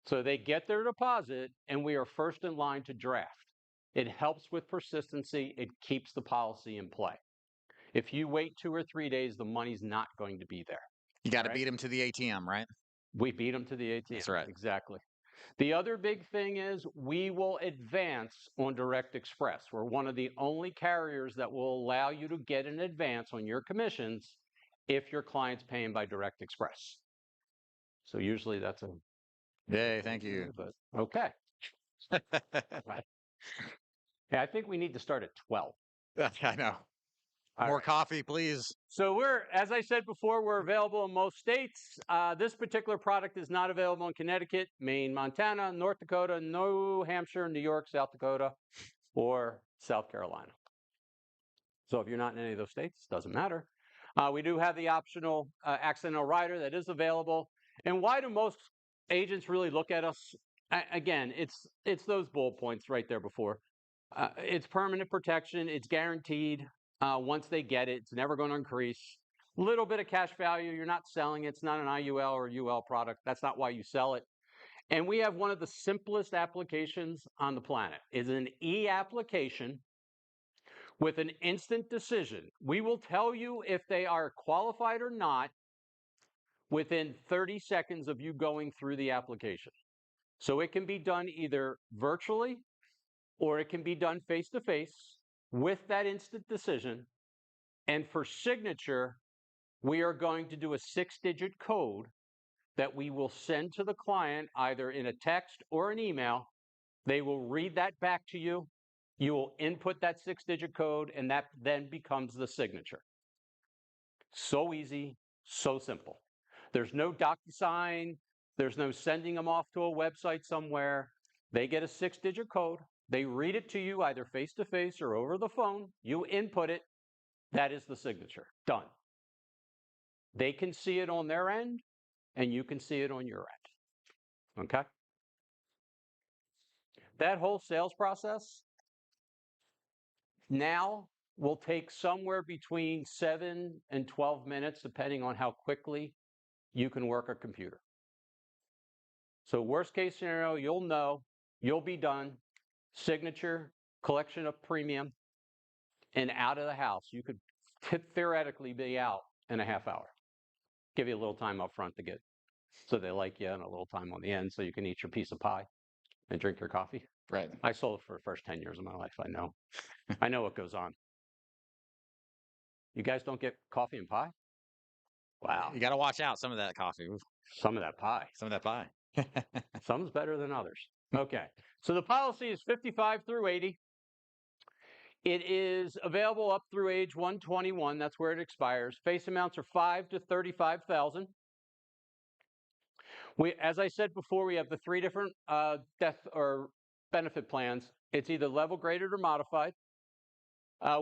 So they get their deposit, and we are first in line to draft. It helps with persistency. It keeps the policy in play. If you wait 2 or 3 days, the money's not going to be there. You got to beat him to the ATM, right? We beat them to the ATM. That's right. Exactly. The other big thing is we will advance on Direct Express. We're one of the only carriers that will allow you to get an advance on your commissions if your client's paying by Direct Express. So usually that's a... Yay, thank you. But okay. Right. Yeah, I think we need to start at 12. I know. All More right. coffee, please. So as I said before, we're available in most states. This particular product is not available in Connecticut, Maine, Montana, North Dakota, New Hampshire, New York, South Dakota, or South Carolina. So if you're not in any of those states, doesn't matter. We do have the optional accidental rider that is available. And why do most agents really look at us? Again, it's those bullet points right there before. It's permanent protection. It's guaranteed. Once they get it, it's never going to increase. Little bit of cash value. You're not selling it. It's not an IUL or UL product. That's not why you sell it. And we have one of the simplest applications on the planet. It's an e-application with an instant decision. We will tell you if they are qualified or not within 30 seconds of you going through the application. So it can be done either virtually or it can be done face-to-face with that instant decision. And for signature, we are going to do a 6-digit code that we will send to the client either in a text or an email. They will read that back to you. You will input that 6-digit code, and that then becomes the signature. So easy, so simple. There's no DocuSign. There's no sending them off to a website somewhere. They get a 6-digit code. They read it to you either face-to-face or over the phone. You input it. That is the signature. Done. They can see it on their end, and you can see it on your end. Okay? That whole sales process now will take somewhere between 7 and 12 minutes, depending on how quickly you can work a computer. So worst case scenario, you'll know, you'll be done, signature, collection of premium, and out of the house. You could theoretically be out in a half hour. Give you a little time up front to get, so they like you, and a little time on the end so you can eat your piece of pie and drink your coffee. Right. I sold it for the first 10 years of my life. I know. I know what goes on. You guys don't get coffee and pie? Wow. You got to watch out. Some of that coffee. Oof. Some of that pie. Some of that pie. Some's better than others. Okay. So the policy is 55 through 80. It is available up through age 121. That's where it expires. Face amounts are 5 to 35,000. As I said before, we have the 3 different death or benefit plans. It's either level graded or modified.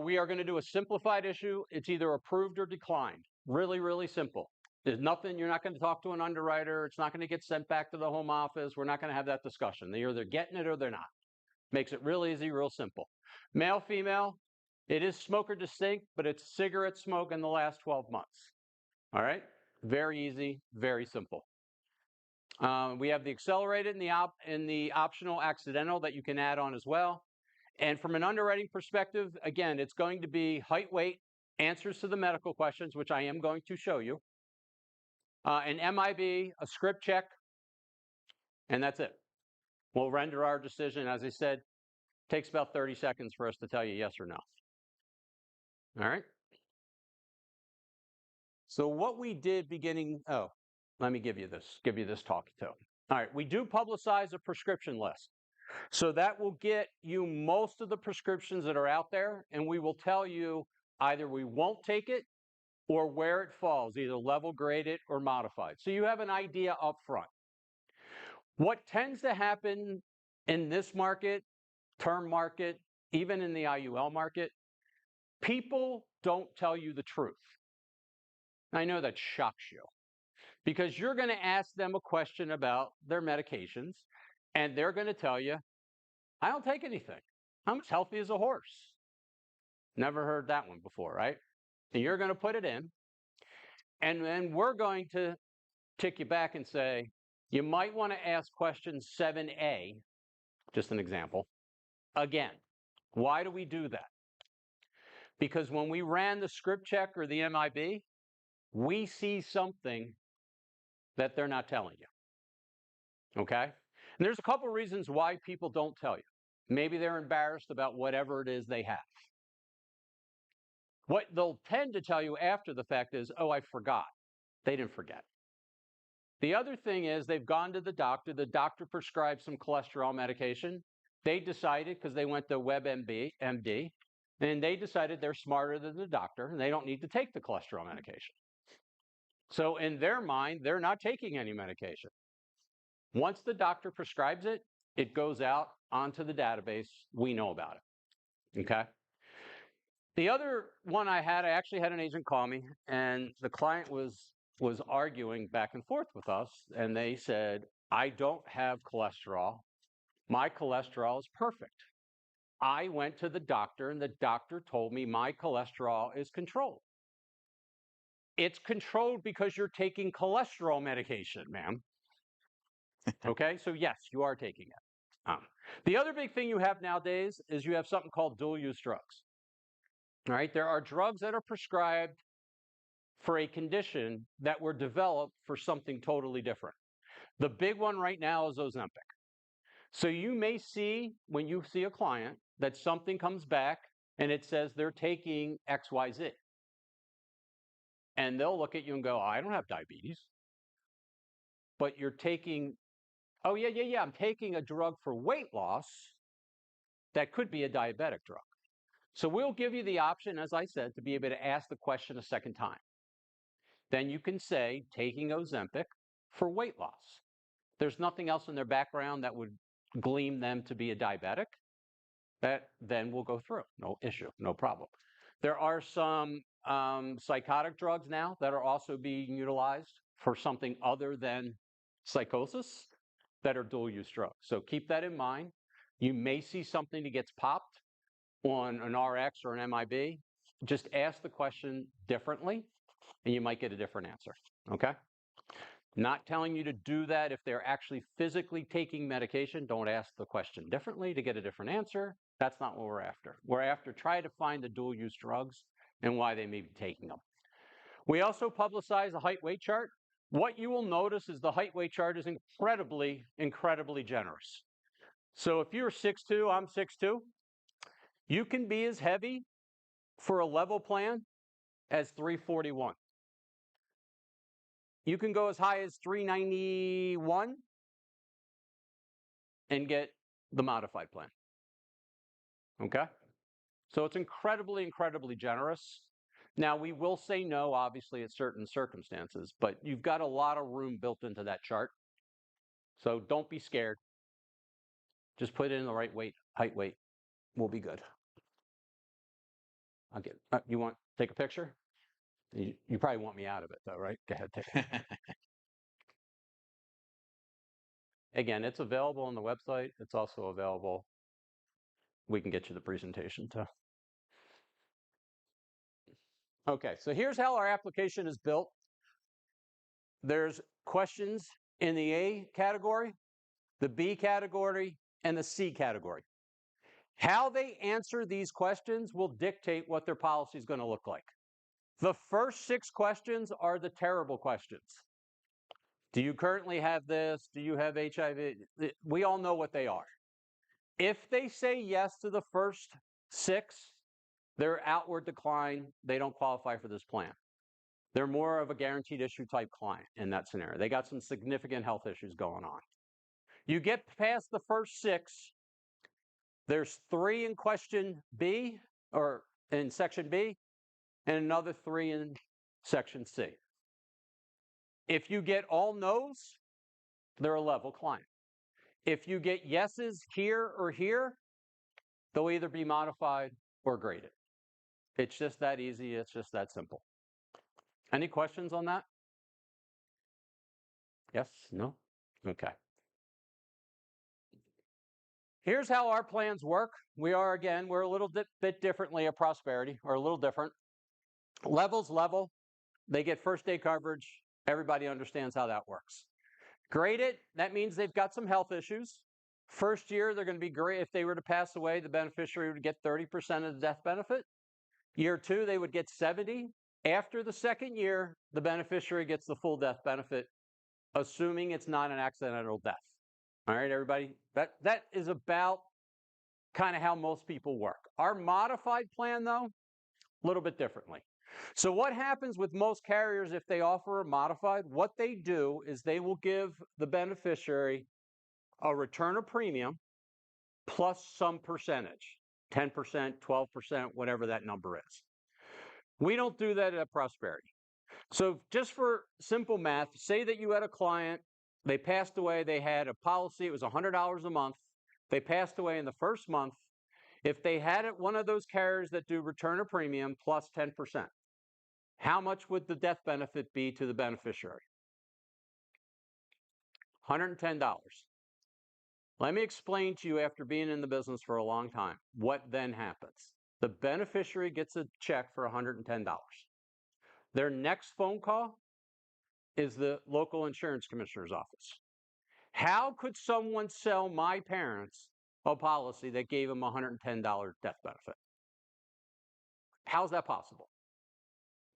We are going to do a simplified issue. It's either approved or declined. Really, really simple. There's nothing, you're not going to talk to an underwriter. It's not going to get sent back to the home office. We're not going to have that discussion. They're either getting it or they're not. Makes it real easy, real simple. Male, female, it is smoker distinct, but it's cigarette smoke in the last 12 months. All right? Very easy, very simple. We have the accelerated and the optional accidental that you can add on as well. And from an underwriting perspective, again, it's going to be height, weight, answers to the medical questions, which I am going to show you, an MIB, a script check, and that's it. We'll render our decision. As I said, takes about 30 seconds for us to tell you yes or no. All right? So what we did let me give you this talk too. All right, we do publicize a prescription list. So that will get you most of the prescriptions that are out there, and we will tell you either we won't take it or where it falls, either level graded or modified. So you have an idea up front. What tends to happen in this market, term market, even in the IUL market, people don't tell you the truth. I know that shocks you because you're going to ask them a question about their medications, and they're going to tell you, I don't take anything. I'm as healthy as a horse. Never heard that one before, right? And you're going to put it in, and then we're going to tick you back and say, you might want to ask question 7A, just an example, again. Why do we do that? Because when we ran the script check or the MIB, we see something that they're not telling you, okay? And there's a couple reasons why people don't tell you. Maybe they're embarrassed about whatever it is they have. What they'll tend to tell you after the fact is, oh, I forgot. They didn't forget. The other thing is they've gone to the doctor prescribed some cholesterol medication. They decided, because they went to WebMD, and they decided they're smarter than the doctor, and they don't need to take the cholesterol medication. So in their mind, they're not taking any medication. Once the doctor prescribes it, it goes out onto the database. We know about it, okay? The other one I actually had an agent call me, and the client was arguing back and forth with us, and they said, I don't have cholesterol. My cholesterol is perfect. I went to the doctor, and the doctor told me my cholesterol is controlled. It's controlled because you're taking cholesterol medication, ma'am. Okay, so yes, you are taking it. The other big thing you have nowadays is you have something called dual-use drugs. All right, there are drugs that are prescribed for a condition that were developed for something totally different. The big one right now is Ozempic. So you may see, when you see a client, that something comes back and it says they're taking XYZ. And they'll look at you and go, I don't have diabetes. But you're taking, oh, yeah, I'm taking a drug for weight loss that could be a diabetic drug. So we'll give you the option, as I said, to be able to ask the question a second time. Then you can say, taking Ozempic for weight loss. There's nothing else in their background that would gleam them to be a diabetic. That then we'll go through. No issue, no problem. There are some psychotic drugs now that are also being utilized for something other than psychosis that are dual-use drugs. So keep that in mind. You may see something that gets popped on an RX or an MIB. Just ask the question differently, and you might get a different answer, okay? Not telling you to do that if they're actually physically taking medication. Don't ask the question differently to get a different answer. That's not what we're after. We're after trying to find the dual-use drugs and why they may be taking them. We also publicize a height-weight chart. What you will notice is the height-weight chart is incredibly, incredibly generous. So if you're 6'2", I'm 6'2", you can be as heavy for a level plan as 341. You can go as high as 391 and get the modified plan. Okay? So it's incredibly, incredibly generous. Now, we will say no, obviously, at certain circumstances, but you've got a lot of room built into that chart. So don't be scared. Just put it in the right weight, height, weight. We'll be good. I'll get, you want take a picture? You probably want me out of it, though, right? Go ahead, take it. Again, it's available on the website. It's also available. We can get you the presentation, too. Okay, so here's how our application is built. There's questions in the A category, the B category, and the C category. How they answer these questions will dictate what their policy is going to look like. The first 6 questions are the terrible questions. Do you currently have this? Do you have HIV? We all know what they are. If they say yes to the first 6, they're outward decline. They don't qualify for this plan. They're more of a guaranteed issue type client in that scenario. They got some significant health issues going on. You get past the first 6, there's 3 in question B, or in section B, and another 3 in section C. If you get all no's, they're a level client. If you get yeses here or here, they'll either be modified or graded. It's just that easy. It's just that simple. Any questions on that? Yes? No? Okay. Here's how our plans work. We're a little bit differently at Prosperity, or a little different. Level's level. They get first day coverage. Everybody understands how that works. Graded, that means they've got some health issues. First year, they're going to be great. If they were to pass away, the beneficiary would get 30% of the death benefit. Year 2, they would get 70. After the second year, the beneficiary gets the full death benefit, assuming it's not an accidental death. All right, everybody? That is about kind of how most people work. Our modified plan, though, a little bit differently. So what happens with most carriers if they offer a modified? What they do is they will give the beneficiary a return of premium plus some percentage, 10%, 12%, whatever that number is. We don't do that at Prosperity. So just for simple math, say that you had a client, they passed away, they had a policy, it was $100 a month, they passed away in the first month. If they had it, one of those carriers that do return of premium plus 10%, how much would the death benefit be to the beneficiary? $110. Let me explain to you, after being in the business for a long time, what then happens. The beneficiary gets a check for $110. Their next phone call is the local insurance commissioner's office. How could someone sell my parents a policy that gave them a $110 death benefit? How's that possible?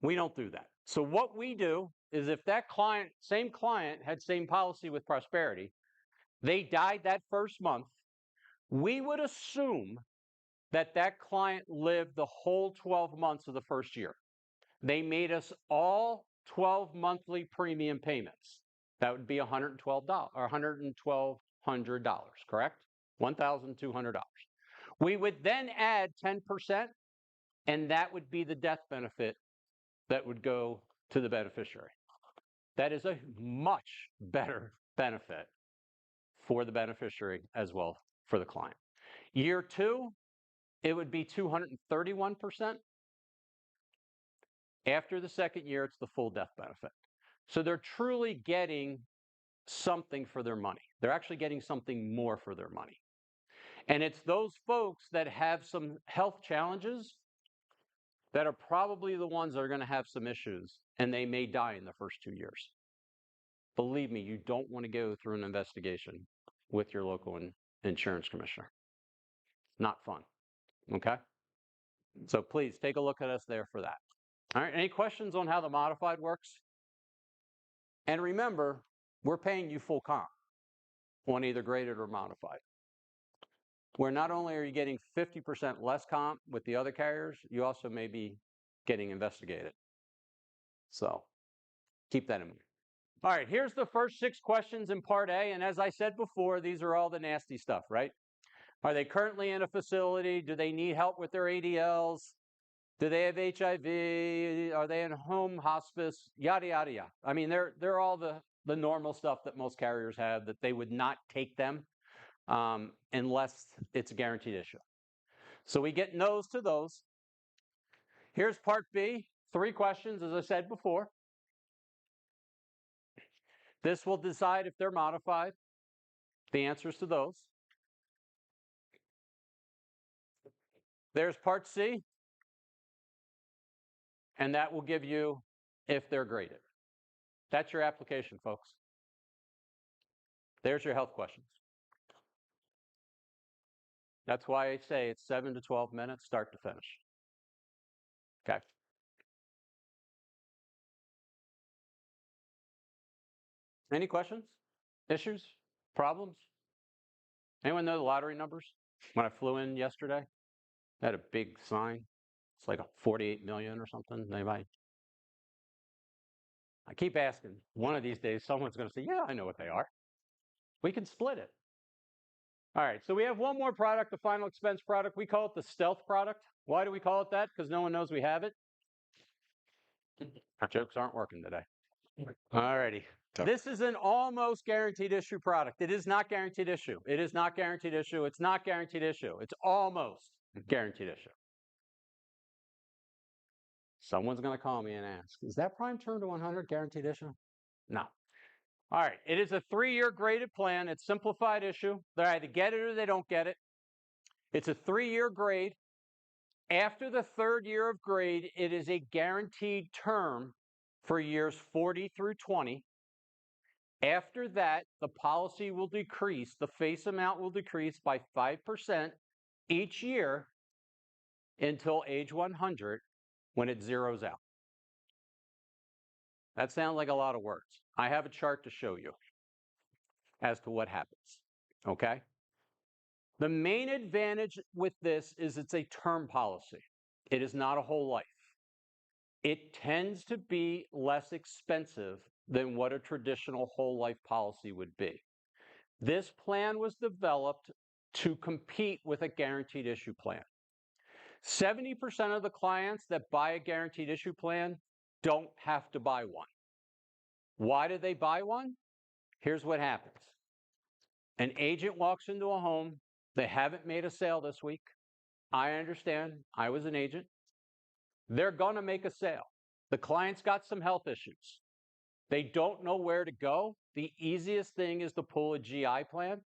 We don't do that. So what we do is, if that client, same client, had same policy with Prosperity, they died that first month, we would assume that that client lived the whole 12 months of the first year. They made us all 12 monthly premium payments. That would be $112 or $1,200, correct? $1,200. We would then add 10%, and that would be the death benefit that would go to the beneficiary. That is a much better benefit for the beneficiary as well for the client. Year 2, it would be 231%. After the second year, it's the full death benefit. So they're truly getting something for their money. They're actually getting something more for their money. And it's those folks that have some health challenges that are probably the ones that are going to have some issues, and they may die in the first 2 years. Believe me, you don't want to go through an investigation with your local insurance commissioner. Not fun, okay? So please take a look at us there for that. All right, any questions on how the modified works? And remember, we're paying you full comp on either graded or modified. Where not only are you getting 50% less comp with the other carriers, you also may be getting investigated. So keep that in mind. All right, here's the first 6 questions in Part A. And as I said before, these are all the nasty stuff, right? Are they currently in a facility? Do they need help with their ADLs? Do they have HIV? Are they in home hospice? Yada, yada, yada. I mean, they're all the normal stuff that most carriers have that they would not take them unless it's a guaranteed issue. So we get no's to those. Here's part B, 3 questions, as I said before. This will decide if they're modified, the answers to those. There's part C, and that will give you if they're graded. That's your application, folks. There's your health questions. That's why I say it's 7 to 12 minutes, start to finish. Okay. Any questions? Issues? Problems? Anyone know the lottery numbers? When I flew in yesterday, I had a big sign. It's like a 48 million or something. Anybody? I keep asking. One of these days, someone's going to say, yeah, I know what they are. We can split it. All right, so we have one more product, the final expense product. We call it the stealth product. Why do we call it that? Because no one knows we have it. Our jokes aren't working today. All righty. This is an almost guaranteed issue product. It is not guaranteed issue. It is not guaranteed issue. It's not guaranteed issue. It's almost guaranteed issue. Someone's going to call me and ask, is that prime term to 100 guaranteed issue? No. All right. It is a 3-year graded plan. It's simplified issue. They either get it or they don't get it. It's a 3-year grade. After the 3rd year of grade, it is a guaranteed term for years 40 through 20. After that, the policy will decrease, the face amount will decrease by 5% each year until age 100 when it zeroes out. That sounds like a lot of words. I have a chart to show you as to what happens, okay? The main advantage with this is it's a term policy. It is not a whole life. It tends to be less expensive than what a traditional whole life policy would be. This plan was developed to compete with a guaranteed issue plan. 70% of the clients that buy a guaranteed issue plan don't have to buy one. Why do they buy one? Here's what happens. An agent walks into a home. They haven't made a sale this week. I understand. I was an agent. They're going to make a sale. The client's got some health issues. They don't know where to go. The easiest thing is to pull a GI plan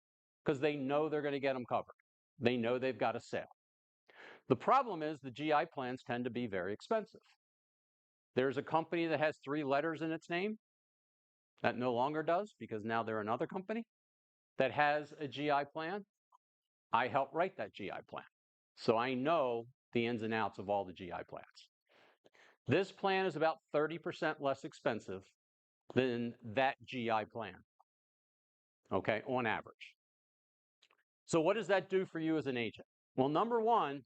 because they know they're going to get them covered. They know they've got a sale. The problem is the GI plans tend to be very expensive. There's a company that has 3 letters in its name that no longer does because now they're another company that has a GI plan. I helped write that GI plan. So I know the ins and outs of all the GI plans. This plan is about 30% less expensive than that GI plan, okay, on average. So what does that do for you as an agent? Well, number one,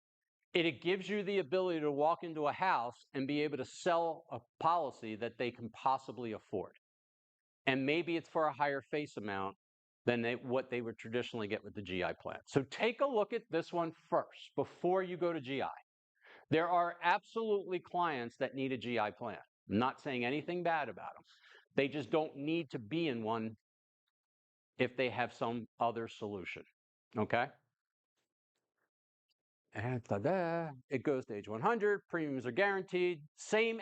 it gives you the ability to walk into a house and be able to sell a policy that they can possibly afford. And maybe it's for a higher face amount than what they would traditionally get with the GI plan. So take a look at this one first before you go to GI. There are absolutely clients that need a GI plan. I'm not saying anything bad about them. They just don't need to be in one if they have some other solution, okay? And it goes to age 100, premiums are guaranteed. Same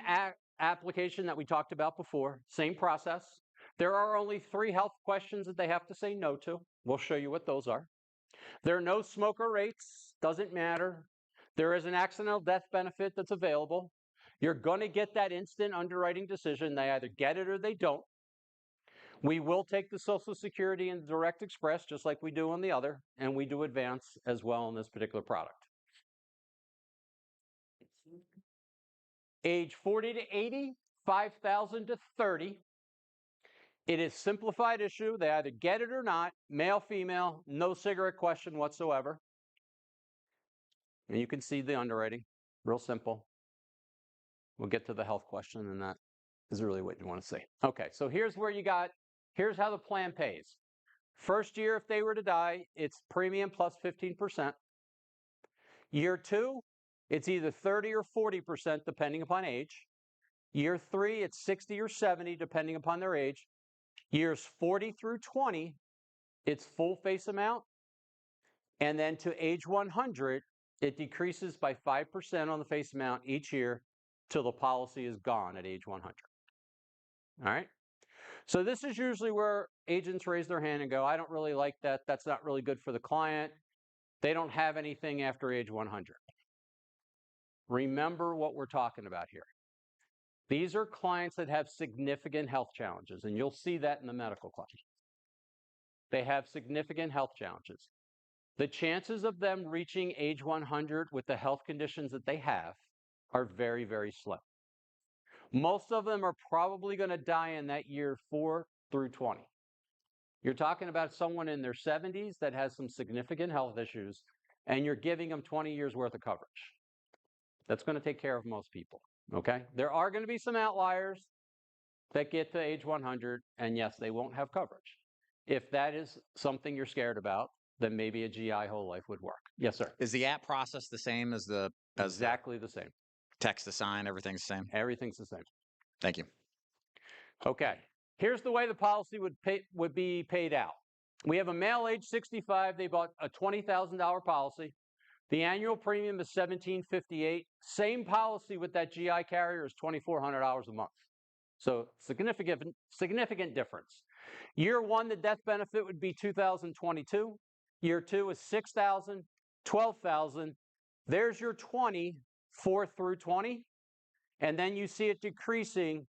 application that we talked about before, same process. There are only 3 health questions that they have to say no to. We'll show you what those are. There are no smoker rates, doesn't matter. There is an accidental death benefit that's available. You're going to get that instant underwriting decision. They either get it or they don't. We will take the Social Security and Direct Express just like we do on the other, and we do advance as well on this particular product. Age 40 to 80, 5,000 to 30. It is simplified issue. They either get it or not. Male, female, no cigarette question whatsoever. And you can see the underwriting. Real simple. We'll get to the health question, and that is really what you want to see. Okay, so here's how the plan pays. First year, if they were to die, it's premium plus 15%. Year 2, it's either 30 or 40% depending upon age. Year 3, it's 60 or 70 depending upon their age. Years 40 through 20, it's full face amount. And then to age 100, it decreases by 5% on the face amount each year till the policy is gone at age 100. All right? So this is usually where agents raise their hand and go, I don't really like that. That's not really good for the client. They don't have anything after age 100. Remember what we're talking about here. These are clients that have significant health challenges, and you'll see that in the medical class. They have significant health challenges. The chances of them reaching age 100 with the health conditions that they have are very, very slim. Most of them are probably going to die in that year 4 through 20. You're talking about someone in their 70s that has some significant health issues, and you're giving them 20 years worth of coverage. That's going to take care of most people, okay? There are going to be some outliers that get to age 100, and yes, they won't have coverage. If that is something you're scared about, then maybe a GI whole life would work. Yes, sir. Is the app process the same as the Exactly the same. text to sign? Everything's the same? Everything's the same. Thank you. Okay. Here's the way the policy would be paid out. We have a male age 65. They bought a $20,000 policy. The annual premium is $1,758. Same policy with that GI carrier is $2,400 a month. So significant difference. Year 1, the death benefit would be $2,022. Year 2 is $6,000, $12,000. There's your 20, 4 through 20. And then you see it decreasing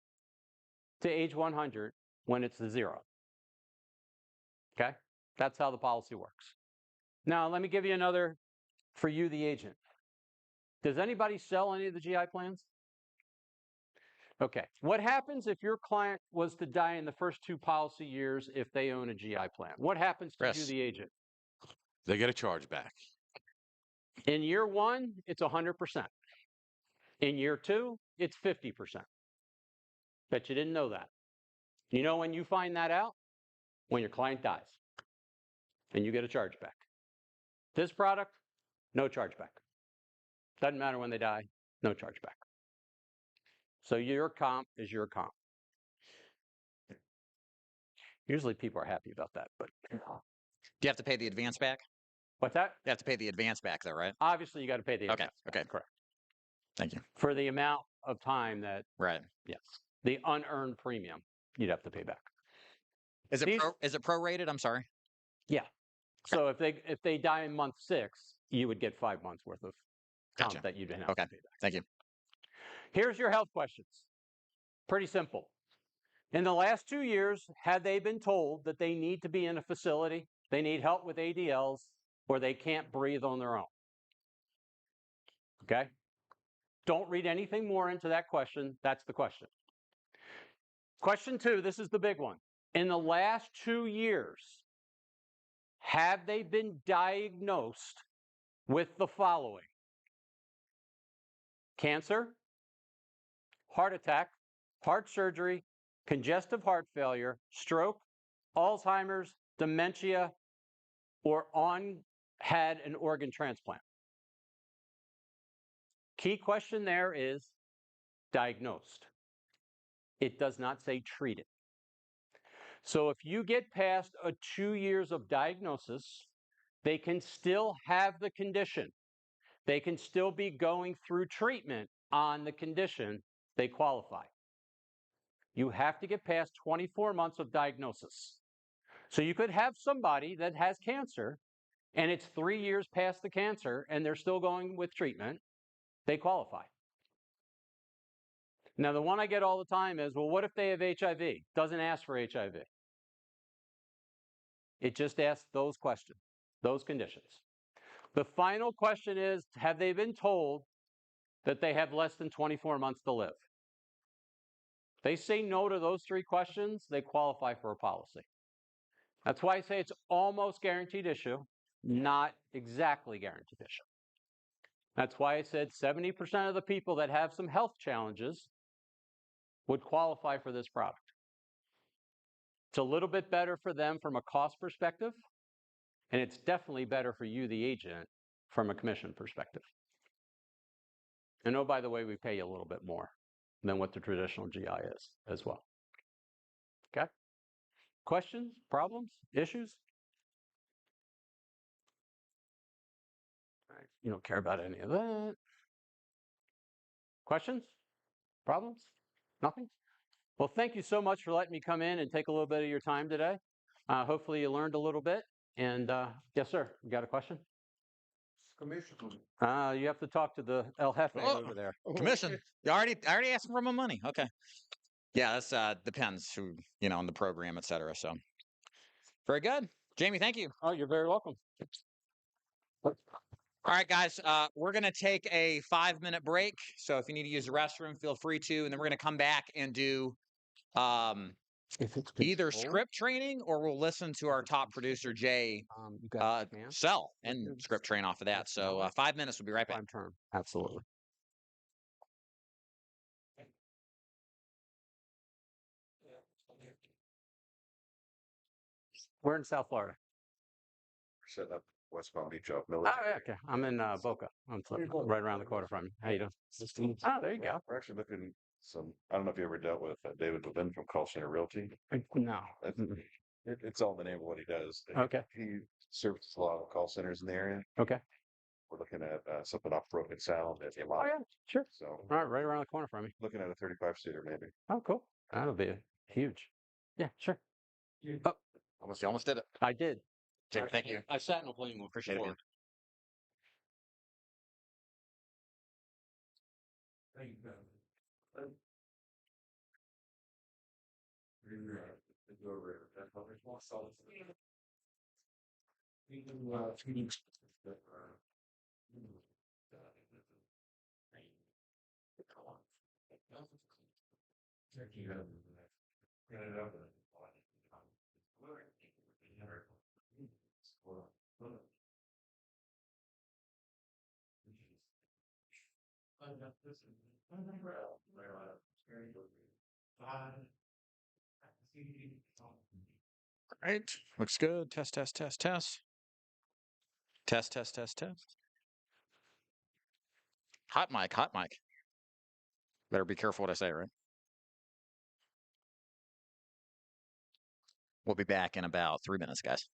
to age 100 when it's 0. Okay? That's how the policy works. Now, let me give you another for you, the agent. Does anybody sell any of the GI plans? Okay. What happens if your client was to die in the first 2 policy years if they own a GI plan? What happens to you, the agent? They get a charge back. In year 1, it's 100%. In year 2, it's 50%. Bet you didn't know that. You know when you find that out? When your client dies. And you get a charge back. This product, no charge back. Doesn't matter when they die, no charge back. So your comp is your comp. Usually people are happy about that, but Do you have to pay the advance back? what's that? You have to pay the advance back, though, right? Obviously, you got to pay the Okay. advance. Okay. Correct. Thank you. For the amount of time that, Right. yes, the unearned premium you'd have to pay back. Is it prorated? I'm sorry. Yeah. So if they die in month 6, you would get 5 months worth of comp Gotcha. that you didn't have Okay. to pay back. Thank you. Here's your health questions. Pretty simple. In the last 2 years, have they been told that they need to be in a facility, they need help with ADLs, or they can't breathe on their own? Okay? Don't read anything more into that question. That's the question. Question 2, this is the big one. In the last 2 years, have they been diagnosed with the following? Cancer, heart attack, heart surgery, congestive heart failure, stroke, Alzheimer's, dementia, or had an organ transplant? Key question there is diagnosed. It does not say treated. So if you get past 2 years of diagnosis, they can still have the condition. They can still be going through treatment on the condition they qualify. You have to get past 24 months of diagnosis. So you could have somebody that has cancer and it's 3 years past the cancer and they're still going with treatment. They qualify. Now, the one I get all the time is, well, what if they have HIV? Doesn't ask for HIV. It just asks those questions, those conditions. The final question is, have they been told that they have less than 24 months to live? They say no to those 3 questions, they qualify for a policy. That's why I say it's almost guaranteed issue, not exactly guaranteed issue. That's why I said 70% of the people that have some health challenges would qualify for this product. It's a little bit better for them from a cost perspective, and it's definitely better for you, the agent, from a commission perspective. And oh, by the way, we pay you a little bit more than what the traditional GI is as well. Okay? Questions, problems, issues? All right. You don't care about any of that. Questions? Problems? Nothing? Well, thank you so much for letting me come in and take a little bit of your time today. Hopefully you learned a little bit. And yes, sir, you got a question? Commission. You have to talk to the El Jefe Oh, over there. commission. I already asked for my money. Okay. Yeah, that's depends who, on the program, et cetera. So very good. Jamie, thank you. Oh, you're very welcome. All right, guys, we're going to take a 5-minute break. So if you need to use the restroom, feel free to. And then we're going to come back and do either script training or we'll listen to our top producer, Jay, sell and script train off of that. So 5 minutes. We'll be right back. Prime term. Absolutely. We're in South Florida. We're setting up West Palm Beach off Oh, military. yeah, okay. I'm in Boca. I'm right around the corner from you. How you doing? Oh, there you go. We're actually looking I don't know if you ever dealt with David Levin from Call Center Realty. No. It's all the name of what he does. Okay. He services a lot of call centers in the area. Okay. We're looking at something off Broken Sound at the Oh, yeah, sure. So All right around the corner from me. looking at a 35-seater maybe. Oh, cool. That'll be huge. Yeah, sure. Oh, you almost did it. I did. Jamie, thank you. I sat in a plane with Appreciate it, man. All right. Looks good. Test, test, test, test. Test, test, test, test. Hot mic, hot mic. Better be careful what I say, right? We'll be back in about 3 minutes, guys.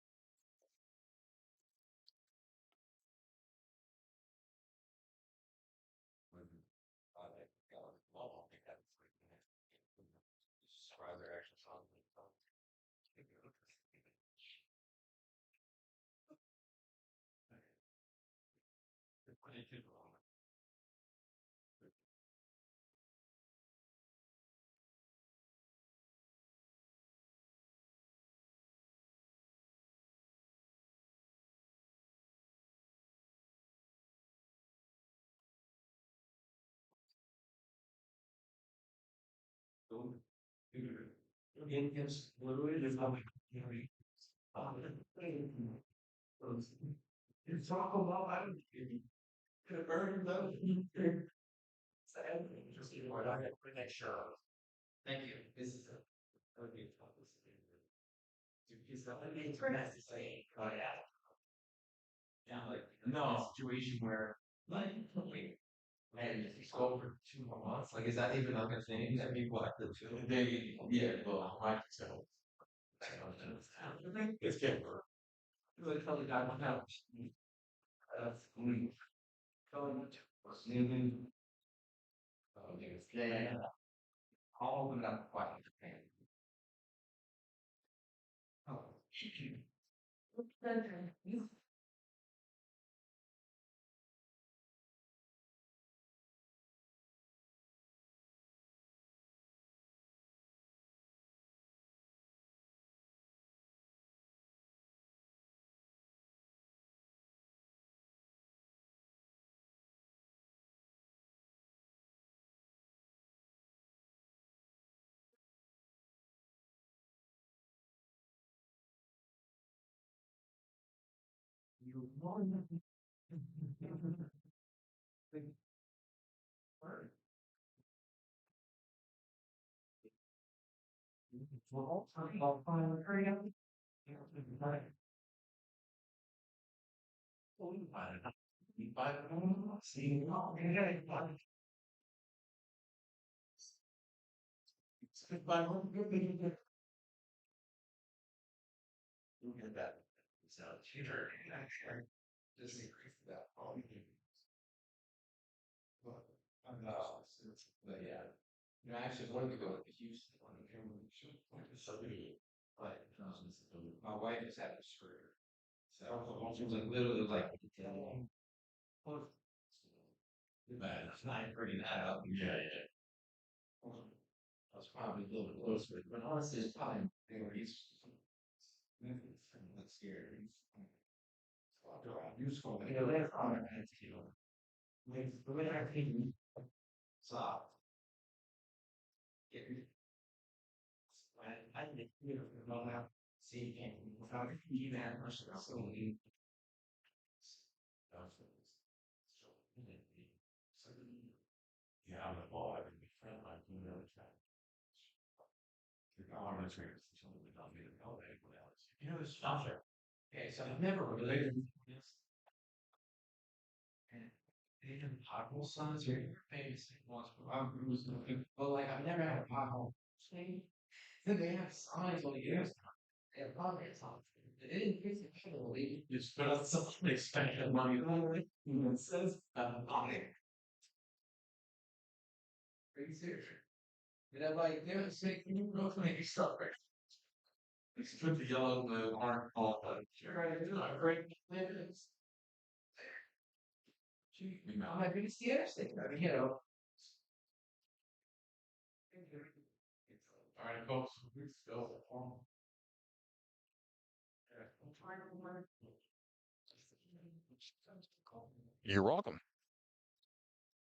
You're welcome.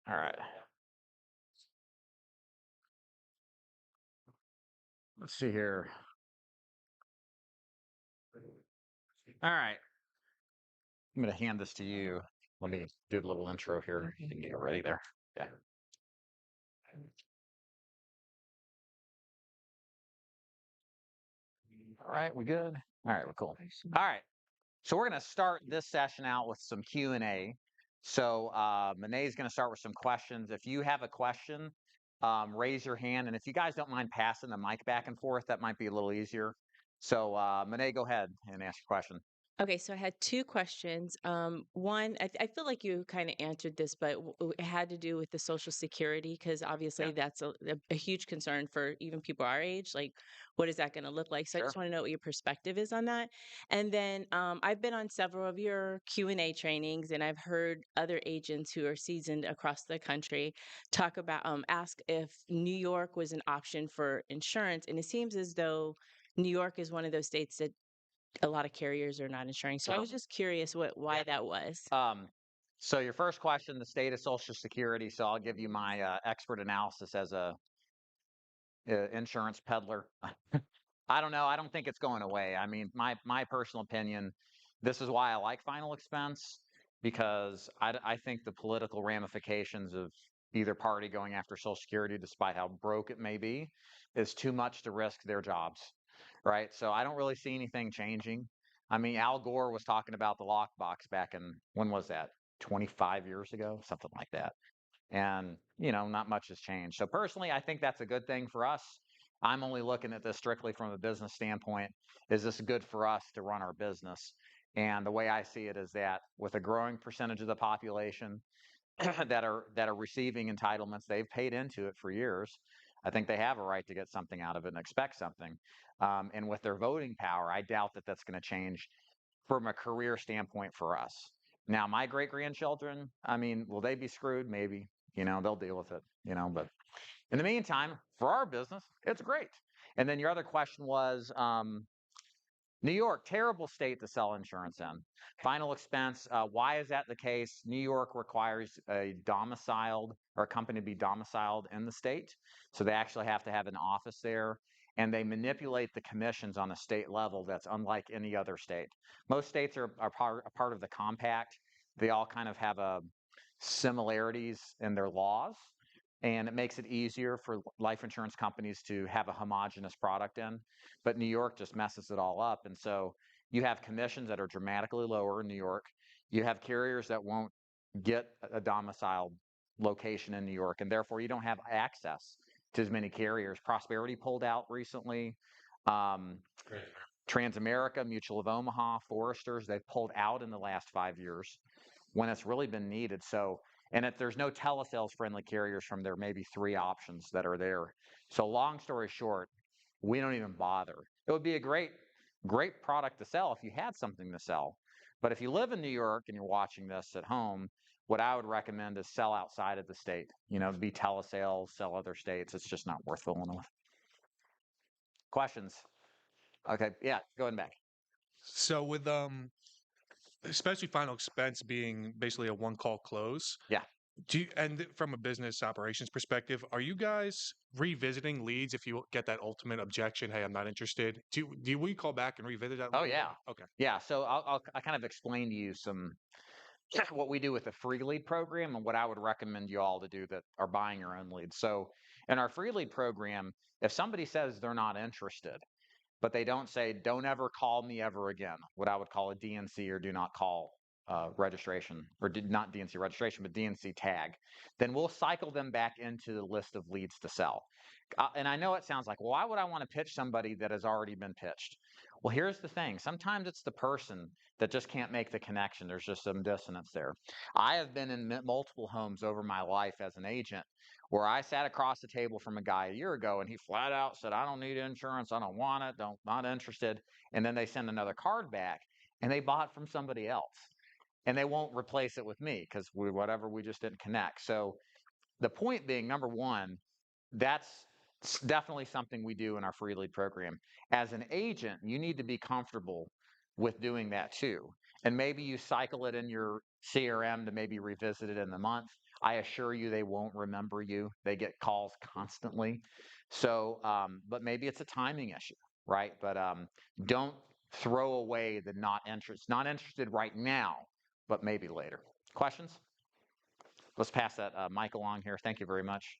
All right. Let's see here. All right. I'm going to hand this to you. Let me do a little intro here. You can get ready there. Yeah. All right, we good? All right, we're cool. All right. So we're going to start this session out with some Q&A. So Monet going to start with some questions. If you have a question, raise your hand. And if you guys don't mind passing the mic back and forth, that might be a little easier. So Monet, go ahead and ask your question. Okay, so I had two questions. One, I feel like you kind of answered this, but it had to do with the Social Security because obviously that's a huge concern for even people our age. Like, what is that going to look like? So I just want to know what your perspective is on that. And then I've been on several of your Q&A trainings, and I've heard other agents who are seasoned across the country talk about ask if New York was an option for insurance, and it seems as though New York is one of those states that a lot of carriers are not insuring. So I was just curious why that was. So your first question, the state of Social Security. So I'll give you my expert analysis as a insurance peddler. I don't know. I don't think it's going away. I mean, my personal opinion, this is why I like final expense, because I think the political ramifications of either party going after Social Security, despite how broke it may be, is too much to risk their jobs, right? So I don't really see anything changing. I mean, Al Gore was talking about the lockbox back in, when was that? 25 years ago, something like that. And, not much has changed. So personally, I think that's a good thing for us. I'm only looking at this strictly from a business standpoint. Is this good for us to run our business? And the way I see it is that with a growing percentage of the population that are receiving entitlements, they've paid into it for years. I think they have a right to get something out of it and expect something. And with their voting power, I doubt that that's going to change from a career standpoint for us. Now, my great grandchildren, I mean, will they be screwed? Maybe. They'll deal with it. But in the meantime, for our business, it's great. And then your other question was, New York, terrible state to sell insurance in. Final expense, why is that the case? New York requires a domiciled or a company to be domiciled in the state. So they actually have to have an office there. And they manipulate the commissions on a state level that's unlike any other state. Most states are part of the compact. They all kind of have similarities in their laws. and it makes it easier for life insurance companies to have a homogenous product in. But New York just messes it all up. And so you have commissions that are dramatically lower in New York. You have carriers that won't get a domiciled location in New York, and therefore you don't have access to as many carriers. Prosperity pulled out recently. Um, Transamerica, Mutual of Omaha, Foresters, they've pulled out in the last 5 years when it's really been needed. So, and if there's no telesales friendly carriers from there, maybe 3 options that are there. So long story short, we don't even bother. It would be a great product to sell if you had something to sell. But if you live in New York and you're watching this at home, what I would recommend is sell outside of the state. Be telesales, sell other states. It's just not worth fooling with. Questions? Okay, yeah, going back. So with especially final expense being basically a one call close. Yeah. From a business operations perspective, are you guys revisiting leads if you get that ultimate objection? Hey, I'm not interested. Do we call back and revisit that? Oh yeah. Okay. Yeah. So I kind of explain to you some what we do with the free lead program and what I would recommend you all to do that are buying your own leads. So in our free lead program, if somebody says they're not interested, but they don't say, don't ever call me ever again, what I would call a DNC or do not call registration, or not DNC registration, but DNC tag, then we'll cycle them back into the list of leads to sell. And I know it sounds like, well, why would I want to pitch somebody that has already been pitched? Well, here's the thing. Sometimes it's the person that just can't make the connection. There's just some dissonance there. I have been in multiple homes over my life as an agent where I sat across the table from a guy a year ago and he flat out said, I don't need insurance. I don't want it. Not interested. And then they send another card back and they bought from somebody else and they won't replace it with me because we just didn't connect. So the point being, number one, that's definitely something we do in our free lead program. As an agent, you need to be comfortable with doing that too. And maybe you cycle it in your CRM to maybe revisit it in the month. I assure you they won't remember you. They get calls constantly. So, but maybe it's a timing issue, right? But don't throw away the not interested right now, but maybe later. Questions? Let's pass that mic along here. Thank you very much.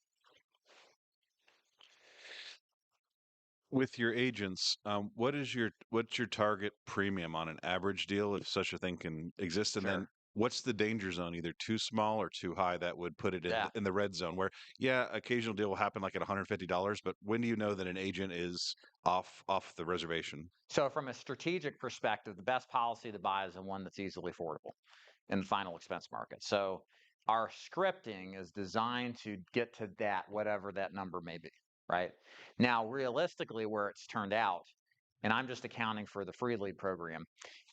With your agents, what's your target premium on an average deal, if such a thing can exist? And then what's the danger zone, either too small or too high, that would put it in the red zone where, yeah, occasional deal will happen like at $150, but when do you know that an agent is off the reservation? So from a strategic perspective, the best policy to buy is the one that's easily affordable in the final expense market. So our scripting is designed to get to that, whatever that number may be, right? Now, realistically, where it's turned out, and I'm just accounting for the free lead program,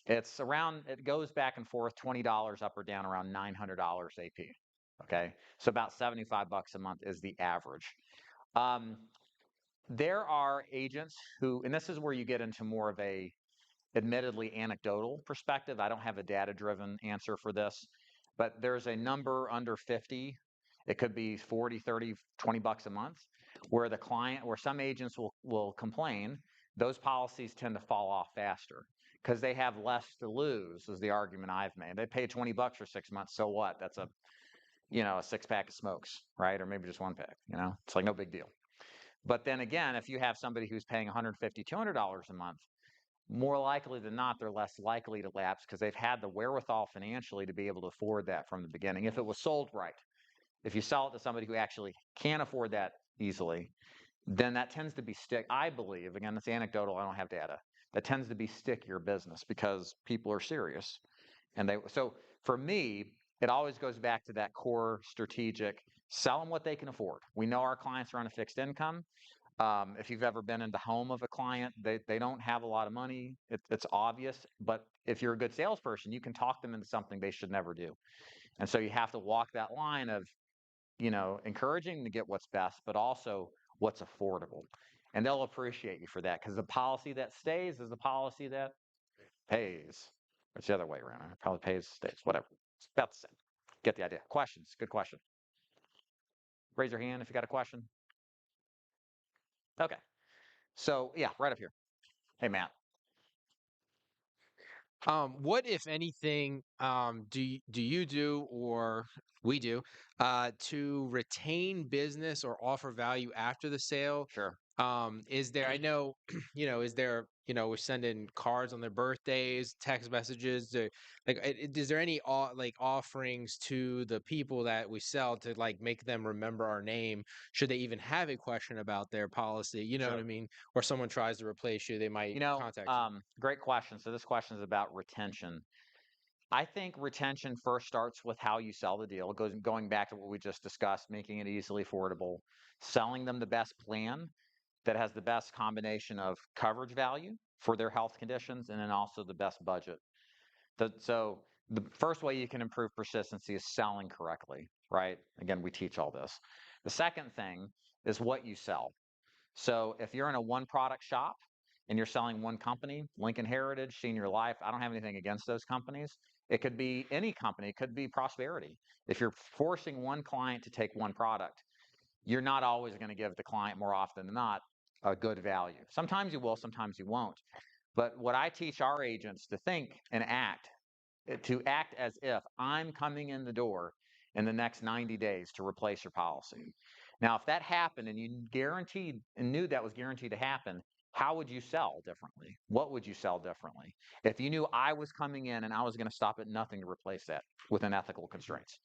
it goes back and forth, $20 up or down, around $900 AP. Okay. So about 75 bucks a month is the average. There are agents who, and this is where you get into more of a admittedly anecdotal perspective. I don't have a data-driven answer for this, but there's a number under 50. It could be 40, 30, 20 bucks a month where some agents will complain. Those policies tend to fall off faster because they have less to lose, is the argument I've made. They pay 20 bucks for 6 months. So what? That's a 6-pack of smokes, right? Or maybe just 1 pack, it's like no big deal. But then again, if you have somebody who's paying $150, $200 a month, more likely than not, they're less likely to lapse because they've had the wherewithal financially to be able to afford that from the beginning. If it was sold right, if you sell it to somebody who actually can't afford that easily, then that tends to be I believe, again, it's anecdotal, I don't have data, that tends to be stickier business because people are serious. So for me, it always goes back to that core strategic, sell them what they can afford. We know our clients are on a fixed income. If you've ever been in the home of a client, they don't have a lot of money. It's obvious, but if you're a good salesperson, you can talk them into something they should never do. And so you have to walk that line of, encouraging to get what's best, but also what's affordable. And they'll appreciate you for that because the policy that stays is the policy that pays. It's the other way around. It probably pays, stays, whatever. It's about the same. Get the idea. Questions? Good question. Raise your hand if you got a question. Okay. So yeah, right up here. Hey, Matt. What, if anything, do you do or we do to retain business or offer value after the sale? Sure. Is there, I know, is there, we're sending cards on their birthdays, text messages, like, is there any like offerings to the people that we sell to like make them remember our name? Should they even have a question about their policy? You know what I Sure. mean? Or someone tries to replace you, they might contact you. Great question. So this question is about retention. I think retention first starts with how you sell the deal. It goes going back to what we just discussed, making it easily affordable, selling them the best plan that has the best combination of coverage value for their health conditions and then also the best budget. So the first way you can improve persistency is selling correctly, right? Again, we teach all this. The second thing is what you sell. So if you're in a one product shop and you're selling one company, Lincoln Heritage, Senior Life, I don't have anything against those companies. It could be any company, it could be Prosperity. If you're forcing one client to take one product, you're not always going to give the client more often than not a good value. Sometimes you will, sometimes you won't. But what I teach our agents to think and act, to act as if I'm coming in the door in the next 90 days to replace your policy. Now, if that happened and you guaranteed and knew that was guaranteed to happen, how would you sell differently? What would you sell differently? If you knew I was coming in and I was going to stop at nothing to replace that within ethical constraints.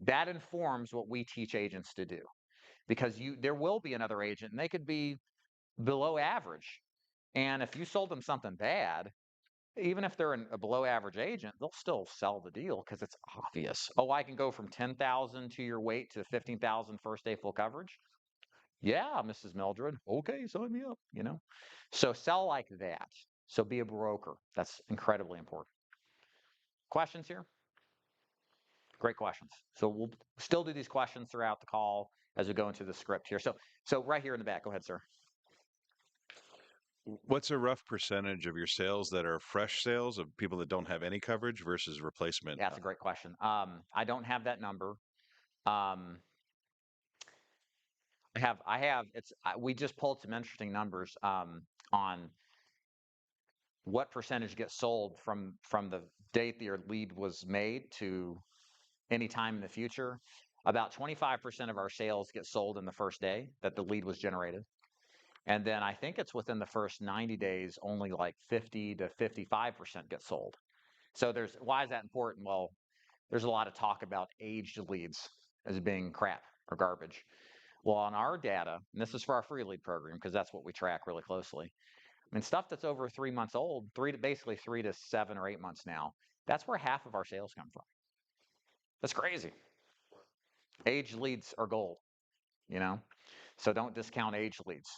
That informs what we teach agents to do because there will be another agent and they could be below average. And if you sold them something bad, even if they're a below average agent, they'll still sell the deal because it's obvious. Oh, I can go from 10,000 to your weight to 15,000 first day full coverage. Yeah, Mrs. Mildred. Okay, sign me up, So sell like that. So be a broker. That's incredibly important. Questions here? Great questions. So we'll still do these questions throughout the call as we go into the script here. So right here in the back, go ahead, sir. What's a rough percentage of your sales that are fresh sales of people that don't have any coverage versus replacement? Yeah, that's a great question. I don't have that number. Um, we just pulled some interesting numbers on what percentage gets sold from the date your lead was made to any time in the future. About 25% of our sales get sold in the first day that the lead was generated. And then I think it's within the first 90 days, only like 50 to 55% get sold. So why is that important? Well, there's a lot of talk about aged leads as being crap or garbage. Well, on our data, and this is for our free lead program because that's what we track really closely. I mean, stuff that's over 3 months old, basically 3 to 7 or 8 months now, that's where half of our sales come from. That's crazy. Aged leads are gold, So don't discount aged leads.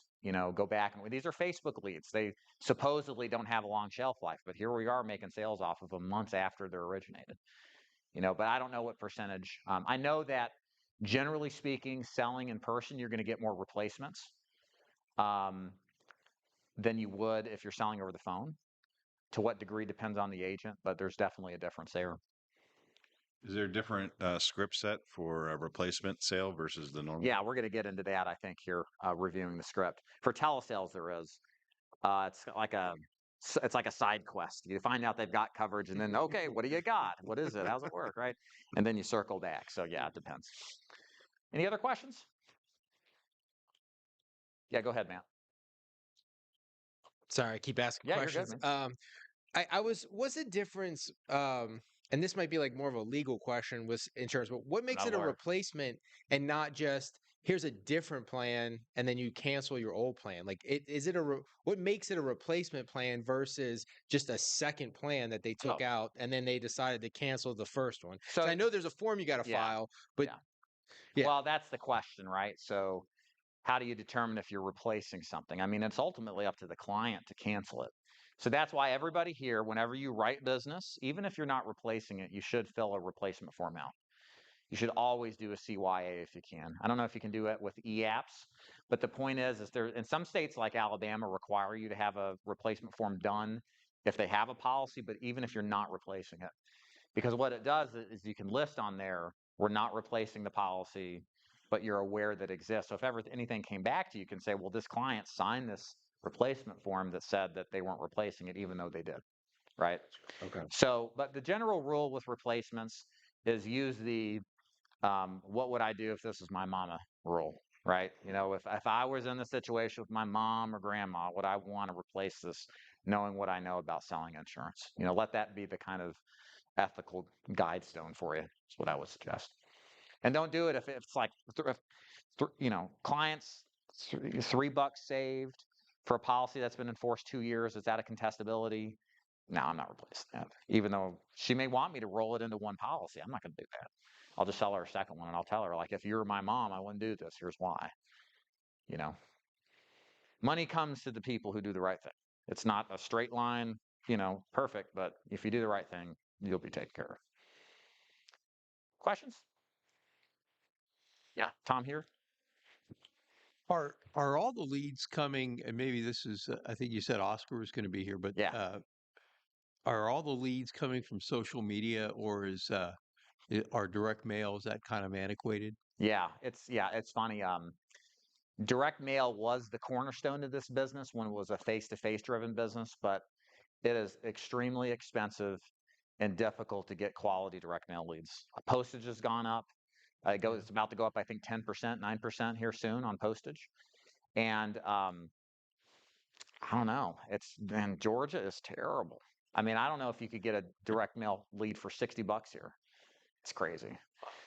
Go back and these are Facebook leads. They supposedly don't have a long shelf life, but here we are making sales off of them months after they're originated. But I don't know what percentage. I know that generally speaking, selling in person, you're going to get more replacements than you would if you're selling over the phone. To what degree depends on the agent, but there's definitely a difference there. Is there a different script set for a replacement sale versus the normal? Yeah, we're going to get into that, I think, here reviewing the script. For telesales, there is. It's like a side quest. You find out they've got coverage, and then okay, what do you got? What is it? How's it work, right? And then you circle back. So yeah, it depends. Any other questions? Yeah, go ahead, Matt. Sorry, I keep asking Yeah, you're good, questions. man. What's the difference? And this might be like more of a legal question with insurance, but what makes Not it a a lawyer. replacement and not just here's a different plan and then you cancel your old plan? Like, what makes it a replacement plan versus just a second plan that they took out and then they decided to cancel the first one? So I know there's a form you got to file, but yeah. Well, that's the question, right? So how do you determine if you're replacing something? I mean, it's ultimately up to the client to cancel it. So that's why everybody here, whenever you write business, even if you're not replacing it, you should fill a replacement form out. You should always do a CYA if you can. I don't know if you can do it with e-apps, but the point is there in some states like Alabama require you to have a replacement form done if they have a policy, but even if you're not replacing it. Because what it does is you can list on there, we're not replacing the policy, but you're aware that it exists. So if ever anything came back to you, you can say, well, this client signed this replacement form that said that they weren't replacing it, even though they did. right? Okay. So, but the general rule with replacements is use the what would I do if this was my mama rule, right? You know, if I was in the situation with my mom or grandma, would I want to replace this knowing what I know about selling insurance? You know, let that be the kind of ethical guide stone for you. That's what I would suggest. And don't do it if it's like, you know, clients, $3 saved for a policy that's been enforced 2 years. Is that a contestability? No, I'm not replacing that. Even though she may want me to roll it into one policy, I'm not going to do that. I'll just sell her a second one and I'll tell her, like, if you're my mom, I wouldn't do this. Here's why. You know, money comes to the people who do the right thing. It's not a straight line, you know, perfect, but if you do the right thing, you'll be taken care of. Questions? Yeah, Tom here. Are all the leads coming? And maybe this is, I think you said Oscar was going to be here, but Yeah. are all the leads coming from social media, or are direct mail, is that kind of antiquated? Yeah, it's funny. Direct mail was the cornerstone of this business when it was a face-to-face driven business, but it is extremely expensive and difficult to get quality direct mail leads. Postage has gone up. It's about to go up, I think, 10%, 9% here soon on postage. And I don't know. And Georgia is terrible. I mean, I don't know if you could get a direct mail lead for $60 here. It's crazy.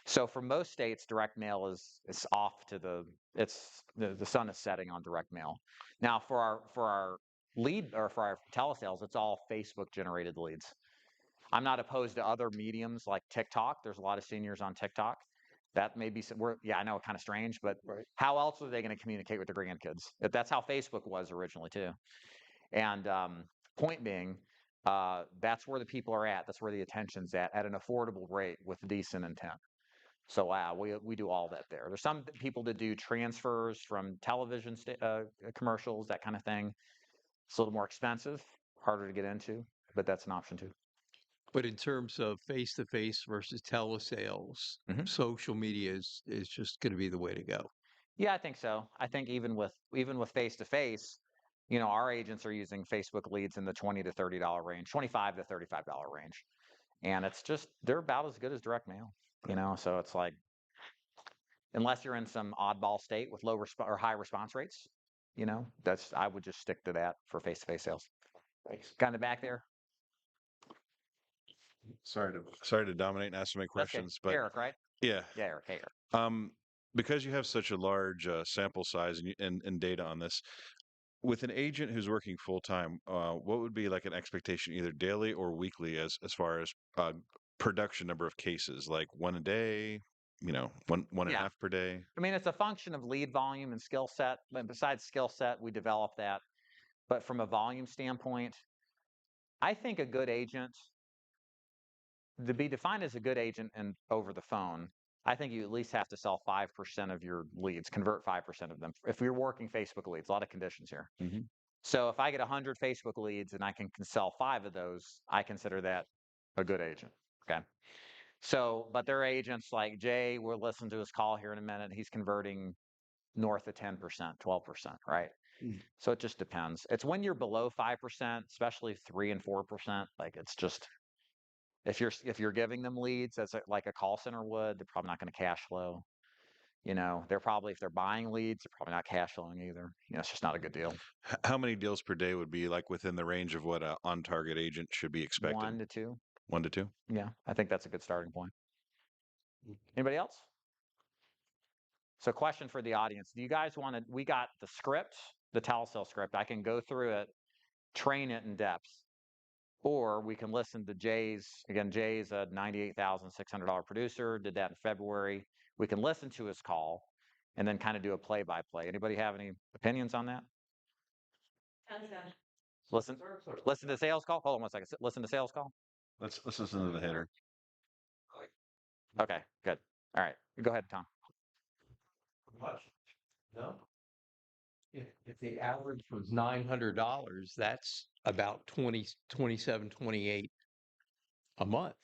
So for most states, direct mail is off to the sun is setting on direct mail. Now for our lead or for our telesales, it's all Facebook generated leads. I'm not opposed to other mediums like TikTok. There's a lot of seniors on TikTok. That may be I know, kind of strange, but how else are they going to communicate with their grandkids? That's how Facebook was originally too. And point being, that's where the people are at. That's where the attention's at an affordable rate with decent intent. So wow, we do all that there. There's some people that do transfers from television commercials, that kind of thing. It's a little more expensive, harder to get into, but that's an option too. But in terms of face-to-face versus telesales, social media is just going to be the way to go. Yeah, I think so. I think even with face-to-face, you know, our agents are using Facebook leads in the $20 to $30 range, $25 to $35 range. And it's just, they're about as good as direct mail, you know? So it's like, unless you're in some oddball state with low or high response rates, you know, I would just stick to that for face-to-face sales. Thanks. Guy in the back there. Sorry to dominate and ask so many questions, but Eric, right? yeah, Eric. Hey, Eric. Because you have such a large sample size and data on this, with an agent who's working full time, what would be like an expectation, either daily or weekly, as far as production number of cases, like one a day, you know, one and a half per day? I mean, it's a function of lead volume and skill set. But besides skill set, we develop that. But from a volume standpoint, I think a good agent, to be defined as a good agent and over the phone, I think you at least have to sell 5% of your leads, convert 5% of them. If you're working Facebook leads, a lot of conditions here. So if I get 100 Facebook leads and I can sell 5 of those, I consider that a good agent. Okay. So, but there are agents like Jay, we'll listen to his call here in a minute. He's converting north of 10%, 12%, right? So it just depends. It's when you're below 5%, especially 3 and 4%, like it's just, if you're giving them leads as like a call center would, they're probably not going to cash flow. You know, they're probably, if they're buying leads, they're probably not cash flowing either. You know, it's just not a good deal. How many deals per day would be like within the range of what an on-target agent should be expecting? 1 to 2. 1 to 2? Yeah, I think that's a good starting point. Anybody else? So question for the audience. Do you guys want to, we got the script, the telesale script. I can go through it, train it in depth. Or we can listen to Jay's, again, Jay's a $98,600 producer, did that in February. We can listen to his call and then kind of do a play-by-play. Anybody have any opinions on that? Listen to sales call. Hold on 1 second. Listen to sales call. Let's listen to the hitter. Okay, good. All right, go ahead, Tom. No. If the average was $900, that's about 27, 28 a month.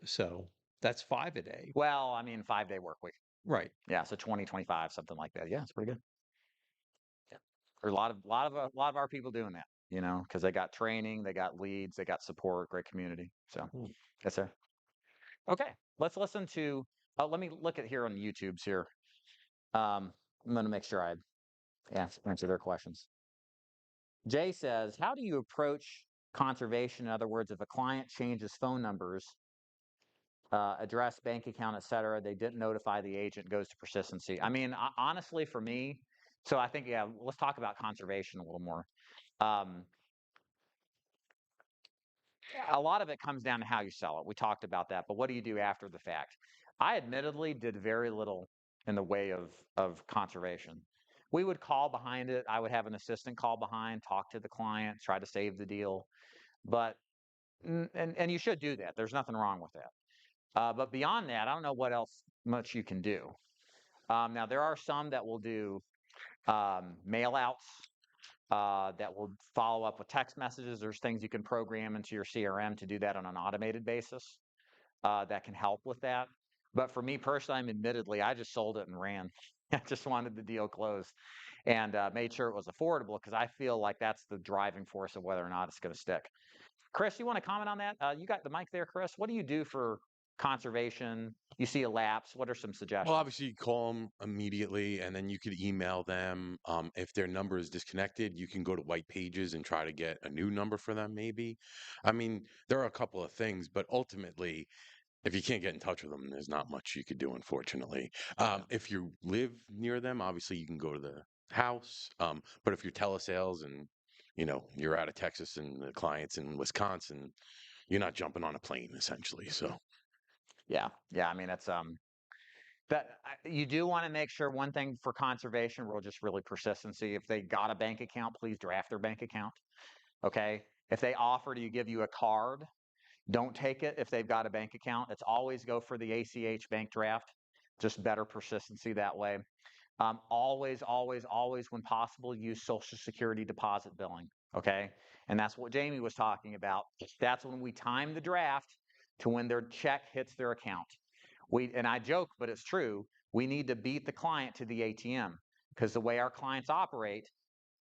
So that's 5 a day. Well, I mean, 5-day work week. Right. Yeah, so 20, 25, something like that. Yeah, it's pretty good. Yeah. There's a lot of our people doing that, you know, because they got training, they got leads, they got support, great community. So, yes, sir. Okay, let's listen to. Let me look at here on YouTube's here. I'm going to make sure I answer their questions. Jay says, how do you approach conservation? In other words, if a client changes phone numbers, address, bank account, et cetera, they didn't notify the agent, goes to persistency. I mean, honestly, for me, so I think, yeah, let's talk about conservation a little more. Um, a lot of it comes down to how you sell it. We talked about that, but what do you do after the fact? I admittedly did very little in the way of conservation. We would call behind it. I would have an assistant call behind, talk to the client, try to save the deal. But and you should do that. There's nothing wrong with that. But beyond that, I don't know what else much you can do. Now there are some that will do mail outs that will follow up with text messages. There's things you can program into your CRM to do that on an automated basis that can help with that. But for me personally, admittedly, I just sold it and ran. I just wanted the deal closed and made sure it was affordable because I feel like that's the driving force of whether or not it's going to stick. Chris, you want to comment on that? You got the mic there, Chris. What do you do for conservation? You see a lapse. What are some suggestions? Well, obviously, you call them immediately, and then you could email them. If their number is disconnected, you can go to white pages and try to get a new number for them, maybe. I mean, there are a couple of things, but ultimately, if you can't get in touch with them, there's not much you could do, unfortunately. If you live near them, obviously, you can go to the house. But if you're telesales and you're out of Texas and the client's in Wisconsin, you're not jumping on a plane, essentially. So. Yeah, I mean, it's that you do want to make sure one thing for conservation, real just really persistency. If they got a bank account, please draft their bank account. Okay. If they offer to give you a card, don't take it if they've got a bank account. It's always go for the ACH bank draft. Just better persistency that way. Always, always, always, when possible, use Social Security deposit billing. Okay. And that's what Jamie was talking about. That's when we time the draft to when their check hits their account. And I joke, but it's true. We need to beat the client to the ATM because the way our clients operate,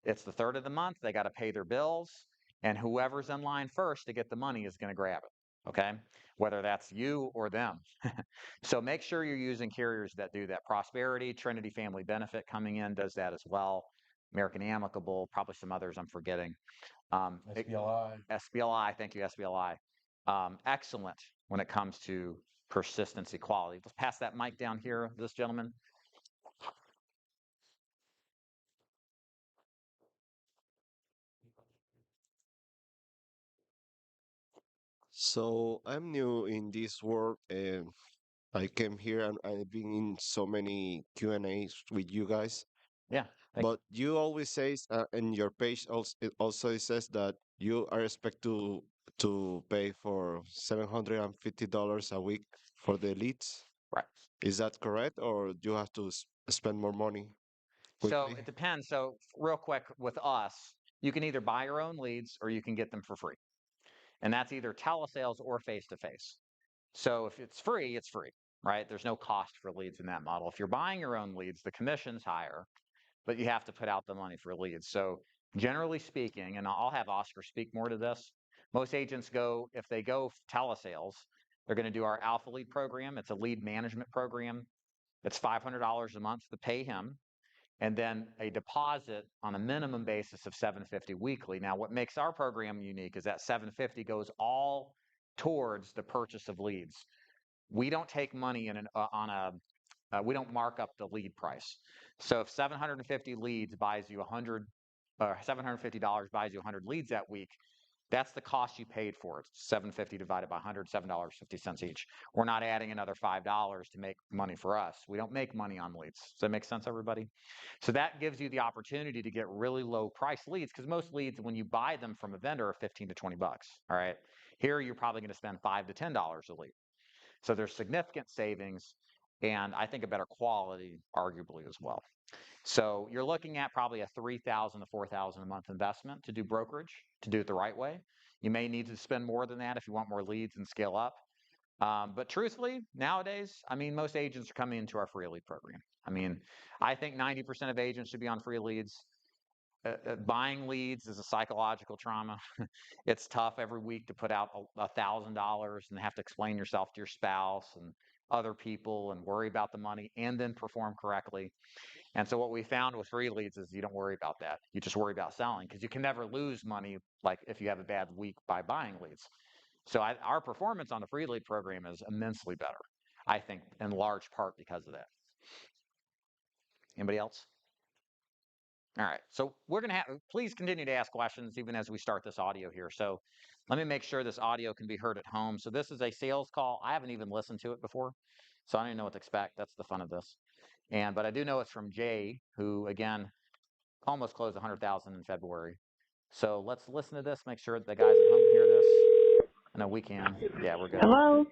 it's the third of the month. They got to pay their bills, and whoever's in line first to get the money is going to grab it. Okay, whether that's you or them. So make sure you're using carriers that do that. Prosperity, Trinity Family Benefit coming in does that as well. American Amicable, probably some others I'm forgetting. SBLI, thank you, SBLI. Excellent when it comes to persistency quality. Let's pass that mic down here, this gentleman. So I'm new in this world and I came here and I've been in so many Q&As with you guys. Yeah. But you always says in your page also it says that you are expect to pay for $750 a week for the leads. Right. Is that correct, or do you have to spend more money So quickly? it depends. So real quick with us, you can either buy your own leads or you can get them for free. And that's either telesales or face-to-face. So if it's free, right? There's no cost for leads in that model. If you're buying your own leads, the commission's higher, but you have to put out the money for leads. So generally speaking, and I'll have Oscar speak more to this, most agents go, if they go telesales, they're going to do our Alpha Lead program. It's a lead management program. It's $500 a month to pay him, and then a deposit on a minimum basis of $750 weekly. Now, what makes our program unique is that $750 goes all towards the purchase of leads. We don't take money we don't mark up the lead price. So if 750 leads buys you 100, or $750 buys you 100 leads that week, that's the cost you paid for it. 750 divided by 100, $7.50 each. We're not adding another $5 to make money for us. We don't make money on leads. Does that make sense, everybody? So that gives you the opportunity to get really low price leads, because most leads, when you buy them from a vendor, are 15 to 20 bucks. All right. Here, you're probably going to spend $5 to $10 a lead. So there's significant savings, and I think a better quality, arguably, as well. So you're looking at probably a $3,000 to $4,000 a month investment to do brokerage, to do it the right way. You may need to spend more than that if you want more leads and scale up. But truthfully, nowadays, most agents are coming into our free lead program. I think 90% of agents should be on free leads. buying leads is a psychological trauma. It's tough every week to put out $1,000 and have to explain yourself to your spouse and other people and worry about the money and then perform correctly. And so what we found with free leads is you don't worry about that. You just worry about selling because you can never lose money like if you have a bad week by buying leads. So our performance on the free lead program is immensely better, I think, in large part because of that. Anybody else? All right, so we're going to have, please continue to ask questions even as we start this audio here. So let me make sure this audio can be heard at home. So this is a sales call. I haven't even listened to it before, so I don't even know what to expect. That's the fun of this. But I do know it's from Jay, who, again, almost closed 100,000 in February. So let's listen to this, make sure the guys at home hear this. I know we can. Yeah, we're good. Hello?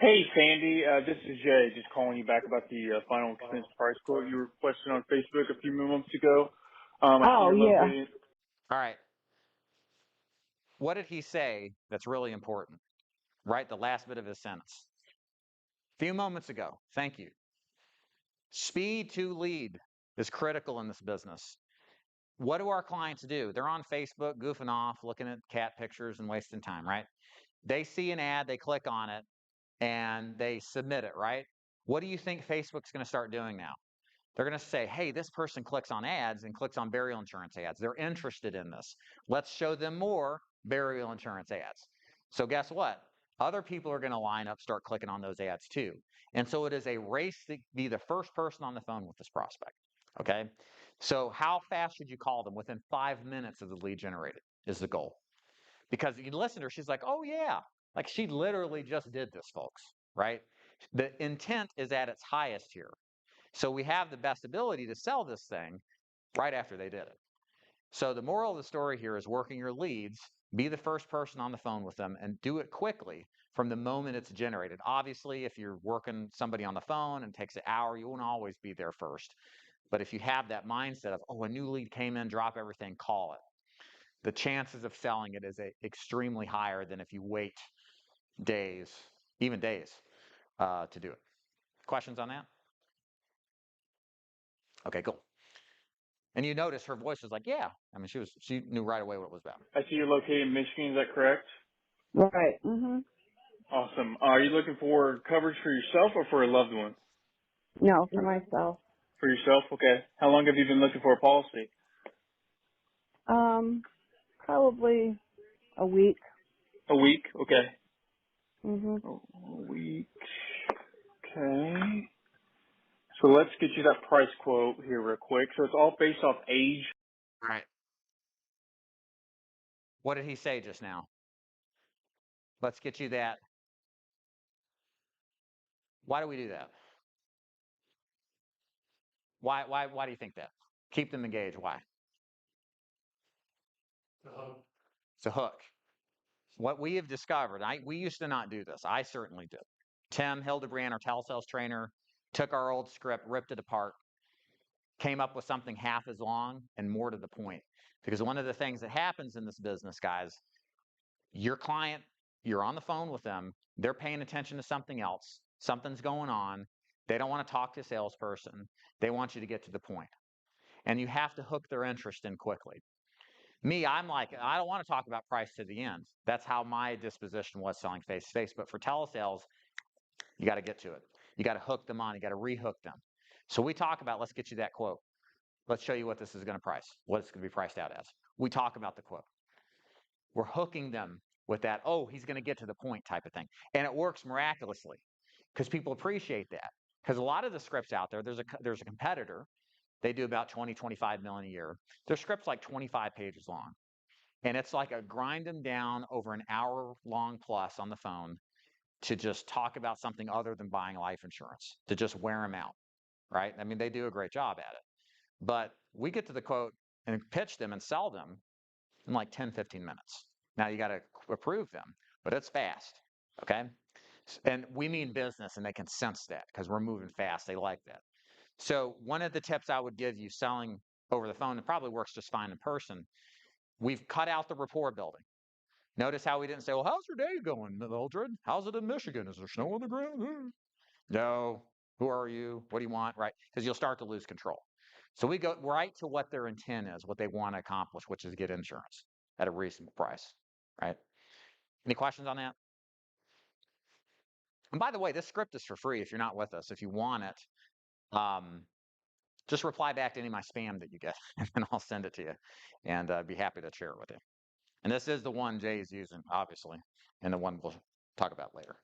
Hey, Sandy. This is Jay, just calling you back about the final expense price quote you requested on Facebook a few months ago. Oh, yeah. All right. What did he say that's really important? Right, the last bit of his sentence. A few moments ago. Thank you. Speed to lead is critical in this business. What do our clients do? They're on Facebook goofing off, looking at cat pictures and wasting time, right? They see an ad, they click on it, and they submit it, right? What do you think Facebook's going to start doing now? They're going to say, hey, this person clicks on ads and clicks on burial insurance ads. They're interested in this. Let's show them more burial insurance ads. So guess what? Other people are going to line up, start clicking on those ads too. And so it is a race to be the first person on the phone with this prospect. Okay? So how fast should you call them? Within 5 minutes of the lead generated is the goal. Because you listen to her, she's like, oh yeah. Like she literally just did this, folks, right? The intent is at its highest here. So we have the best ability to sell this thing right after they did it. So the moral of the story here is working your leads, be the first person on the phone with them, and do it quickly from the moment it's generated. Obviously, if you're working somebody on the phone and it takes an hour, you won't always be there first. But if you have that mindset of, oh, a new lead came in, drop everything, call it, the chances of selling it is extremely higher than if you wait days, even days, to do it. Questions on that? Okay, cool. And you notice her voice was like, yeah. I mean, she knew right away what it was about. I see you're located in Michigan. Is that correct? Right. Mhm. Awesome. Are you looking for coverage for yourself or for a loved one? No, for myself. For yourself? Okay. How long have you been looking for a policy? Probably a week. A week? Okay. Mhm. A week. Okay. So let's get you that price quote here real quick. So it's all based off age. All right. What did he say just now? Let's get you that. Why do we do that? Why do you think that? Keep them engaged. Why? It's a hook. What we have discovered, we used to not do this. I certainly did. Tim Hildebrand, our telesales trainer, took our old script, ripped it apart, came up with something half as long and more to the point. Because one of the things that happens in this business, guys, your client, you're on the phone with them, they're paying attention to something else, something's going on, they don't want to talk to a salesperson, they want you to get to the point. And you have to hook their interest in quickly. Me, I'm like, I don't want to talk about price to the end. That's how my disposition was selling face-to-face. But for telesales, you got to get to it. You got to hook them on. You got to rehook them. So we talk about, let's get you that quote. Let's show you what this is going to price, what it's going to be priced out as. We talk about the quote. We're hooking them with that, oh, he's going to get to the point type of thing. And it works miraculously because people appreciate that. Because a lot of the scripts out there, there's a competitor. They do about 20, 25 million a year. Their script's like 25 pages long. And it's like a grind them down over an hour long plus on the phone to just talk about something other than buying life insurance, to just wear them out, right? I mean, they do a great job at it. But we get to the quote and pitch them and sell them in like 10, 15 minutes. Now you got to approve them, but it's fast, okay? And we mean business, and they can sense that because we're moving fast. They like that. So one of the tips I would give you selling over the phone, it probably works just fine in person, we've cut out the rapport building. Notice how we didn't say, well, how's your day going, Mildred? How's it in Michigan? Is there snow on the ground? No. Who are you? What do you want? Right? Because you'll start to lose control. So we go right to what their intent is, what they want to accomplish, which is get insurance at a reasonable price, right? Any questions on that? And by the way, this script is for free if you're not with us. If you want it, just reply back to any of my spam that you get, and then I'll send it to you, and be happy to share it with you. And this is the one Jay is using, obviously, and the one we'll talk about later.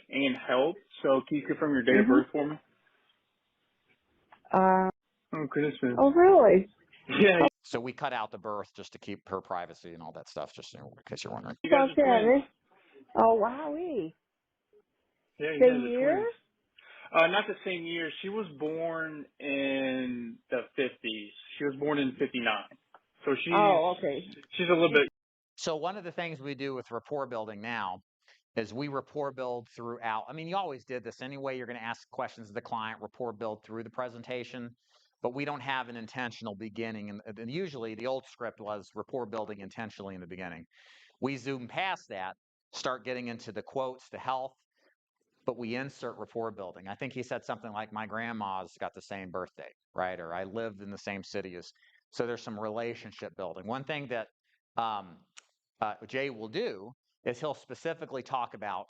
And health. So can you confirm your date of birth for me? Oh, Christmas. Oh, really? Yeah. So we cut out the birth just to keep her privacy and all that stuff, just in case you're wondering. You guys are twins. Oh, wowee. Yeah, you Same guys are year? twins. Not the same year. She was born in the 50s. She was born in 59. So she's a little bit. So one of the things we do with rapport building now is we rapport build throughout. I mean, you always did this anyway. You're going to ask questions of the client, rapport build through the presentation, but we don't have an intentional beginning. And usually the old script was rapport building intentionally in the beginning. We zoom past that, start getting into the quotes, the health, but we insert rapport building. I think he said something like, my grandma's got the same birthday, right? Or I lived in the same city as, so there's some relationship building. One thing that Jay will do is he'll specifically talk about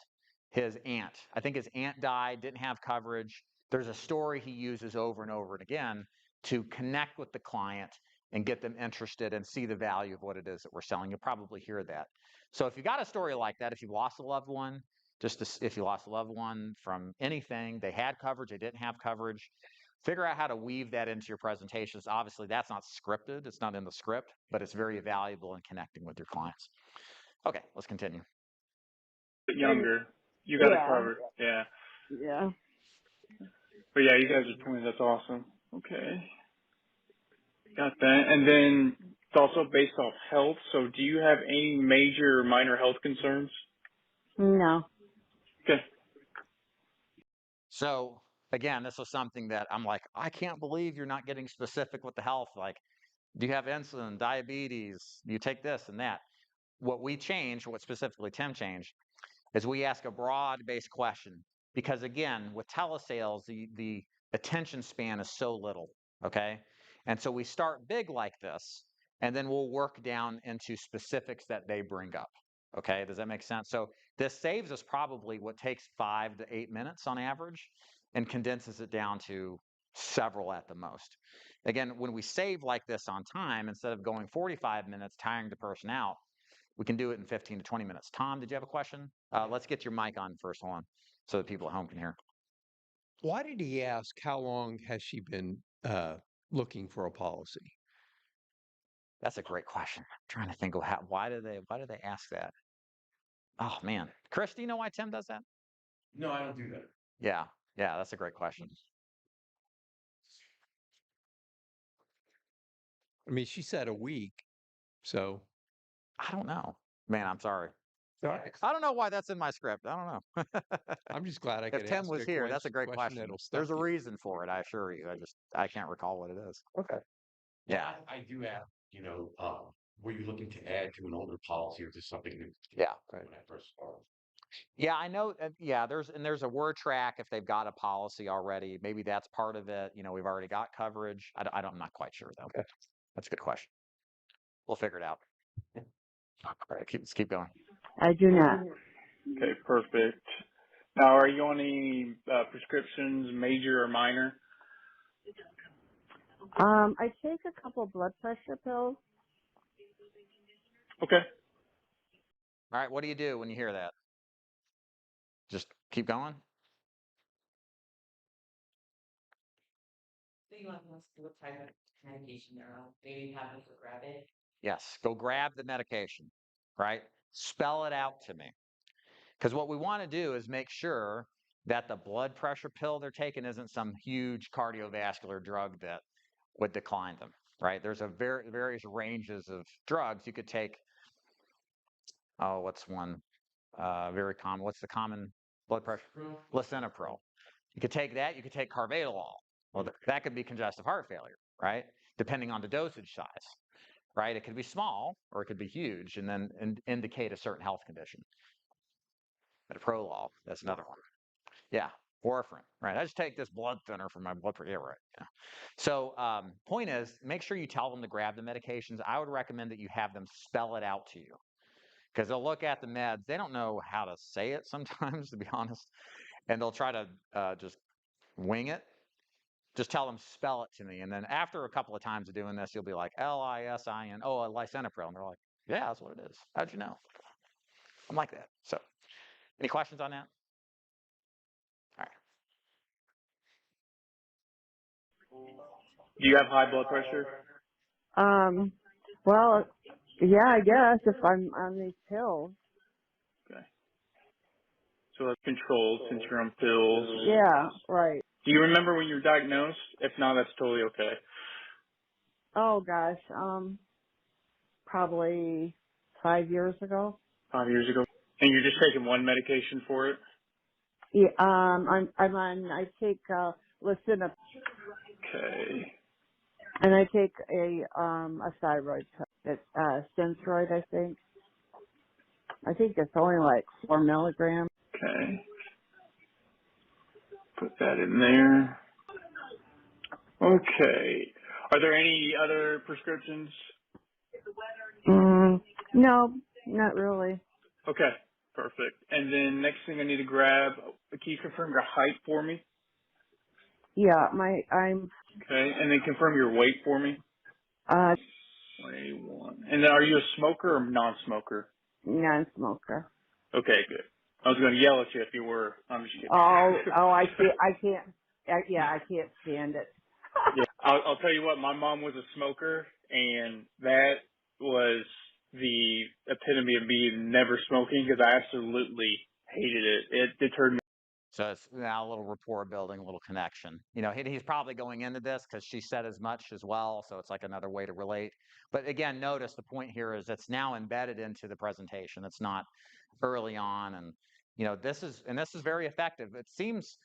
his aunt. I think his aunt died, didn't have coverage. There's a story he uses over and over and again to connect with the client and get them interested and see the value of what it is that we're selling. You'll probably hear that. So if you got a story like that, if you lost a loved one, if you lost a loved one from anything, they had coverage, they didn't have coverage, figure out how to weave that into your presentations. Obviously, that's not scripted. It's not in the script, but it's very valuable in connecting with your clients. Okay, let's continue. Younger. You got it covered. Yeah. Yeah. But yeah, you guys are twins. That's awesome. Okay. Got that. And then it's also based off health. So do you have any major or minor health concerns? No. Okay. So again, this was something that I'm like, I can't believe you're not getting specific with the health. Like, do you have insulin, diabetes? Do you take this and that? What we changed, what specifically Tim changed, is we ask a broad-based question. Because again, with telesales, the attention span is so little, okay? And so we start big like this, and then we'll work down into specifics that they bring up, okay? Does that make sense? So this saves us probably what takes 5 to 8 minutes on average and condenses it down to several at the most. Again, when we save like this on time, instead of going 45 minutes, tiring the person out, we can do it in 15 to 20 minutes. Tom, did you have a question? Let's get your mic on first, hold on, so that people at home can hear. Why did he ask how long has she been looking for a policy? That's a great question. I'm trying to think of why do they ask that? Oh man, Chris, do you know why Tim does that? No, I don't do that. Yeah, that's a great question. I mean, she said a week, so I don't know, man. I'm sorry. sorry. I don't know why that's in my script. I don't know. I'm just glad I could If Tim ask was a here, that's a great question. that'll stuck There's a you. reason for it, I assure you. I can't recall what it is. Okay. Yeah. I do ask, were you looking to add to an older policy or just something new? Yeah. When I first started. Yeah, I know. Yeah, there's a word track if they've got a policy already. Maybe that's part of it. We've already got coverage. I'm not quite sure though. Okay. That's a good question. We'll figure it out. All right, let's keep going. I do not. Okay, perfect. Now, are you on any prescriptions, major or minor? I take a couple blood pressure pills. Okay. All right, what do you do when you hear that? Just keep going? So you want to ask what type of medication they're on? Maybe have them go grab it. Yes, go grab the medication, right? Spell it out to me. Because what we want to do is make sure that the blood pressure pill they're taking isn't some huge cardiovascular drug that would decline them, right? There's a various ranges of drugs you could take. Oh, what's one very common? What's the common blood pressure? Lisinopril. You could take that. You could take carvedilol. Well, that could be congestive heart failure, right? Depending on the dosage size, right? It could be small or it could be huge and then indicate a certain health condition. Metoprolol, that's another one. Yeah. warfarin, right? I just take this blood thinner for my blood pressure. Yeah, right. Yeah. So point is, make sure you tell them to grab the medications. I would recommend that you have them spell it out to you because they'll look at the meds. They don't know how to say it sometimes, to be honest, and they'll try to just wing it. Just tell them, spell it to me. And then after a couple of times of doing this, you'll be like, L-I-S-I-N, oh, lisinopril. And they're like, yeah, that's what it is. How'd you know? I'm like that. So any questions on that? All right. Do you have high blood pressure? Well, yeah, I guess if I'm on these pills. Okay. So that's controlled since you're on pills. Yeah, right. Do you remember when you were diagnosed? If not, that's totally okay. Oh gosh, probably 5 years ago. 5 years ago. And you're just taking one medication for it? Yeah, I take lisinopril. Okay. And I take a thyroid pill. It's Synthroid, I think. I think it's only like 4 milligrams. Okay. Put that in there. Okay. Are there any other prescriptions? No, not really. Okay. Perfect. And then next thing I need to grab, can you confirm your height for me? Yeah, I'm Okay. And then confirm your weight for me? 21. And then are you a smoker or non-smoker? non-smoker. Okay, good. I was going to yell at you if you were. I'm just kidding. I can't. I can't stand it. Yeah, I'll tell you what. My mom was a smoker, and that was the epitome of me never smoking because I absolutely hated it. It deterred me. So it's now a little rapport building, a little connection. You know, he's probably going into this because she said as much as well. So it's like another way to relate. But again, notice the point here is it's now embedded into the presentation. It's not early on. And, you know, this is very effective. It seems,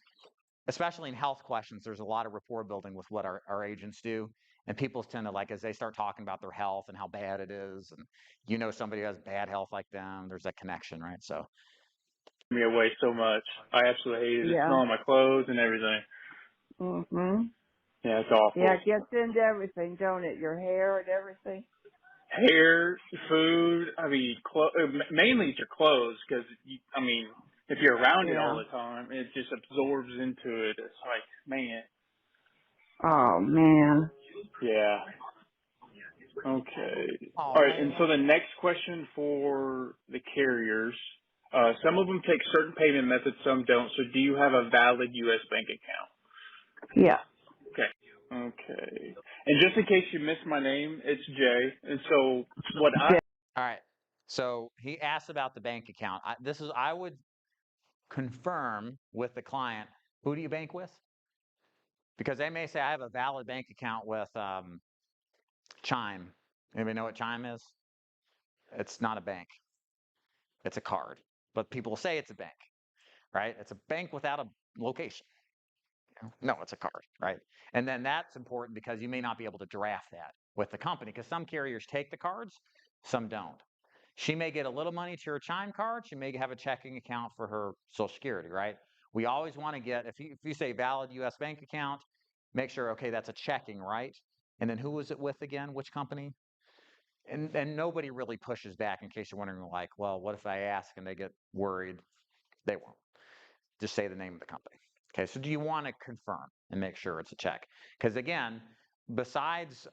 especially in health questions, there's a lot of rapport building with what our agents do. And people tend to, like, as they start talking about their health and how bad it is, and you know somebody who has bad health like them, there's that connection, right? So Me away so much. I absolutely hated it. Yeah. Smelling my clothes and everything. Yeah, it's awful. Yeah, it gets into everything, don't it? Your hair and everything. Hair, food. I mean, mainly it's your clothes because I mean, if you're around it all the time, it just absorbs into it. It's like, man. Oh man. Yeah. Okay. oh, All right. And so the next question for the carriers. Some of them take certain payment methods, some don't. So do you have a valid U.S. bank account? Yeah. Okay. Okay. And just in case you missed my name, it's Jay. And so what I... All right. So he asked about the bank account. I would confirm with the client, who do you bank with? Because they may say, I have a valid bank account with Chime. Anybody know what Chime is? It's not a bank. It's a card. But people say it's a bank, right? It's a bank without a location. No, it's a card, right? And then that's important because you may not be able to draft that with the company because some carriers take the cards, some don't. She may get a little money to her Chime card. She may have a checking account for her Social Security, right? We always want to get, if you say valid U.S. bank account, make sure, okay, that's a checking, right? And then who was it with again? Which company? And nobody really pushes back in case you're wondering, like, well, what if I ask and they get worried? They won't. Just say the name of the company. Okay, so do you want to confirm and make sure it's a check? Because again, besides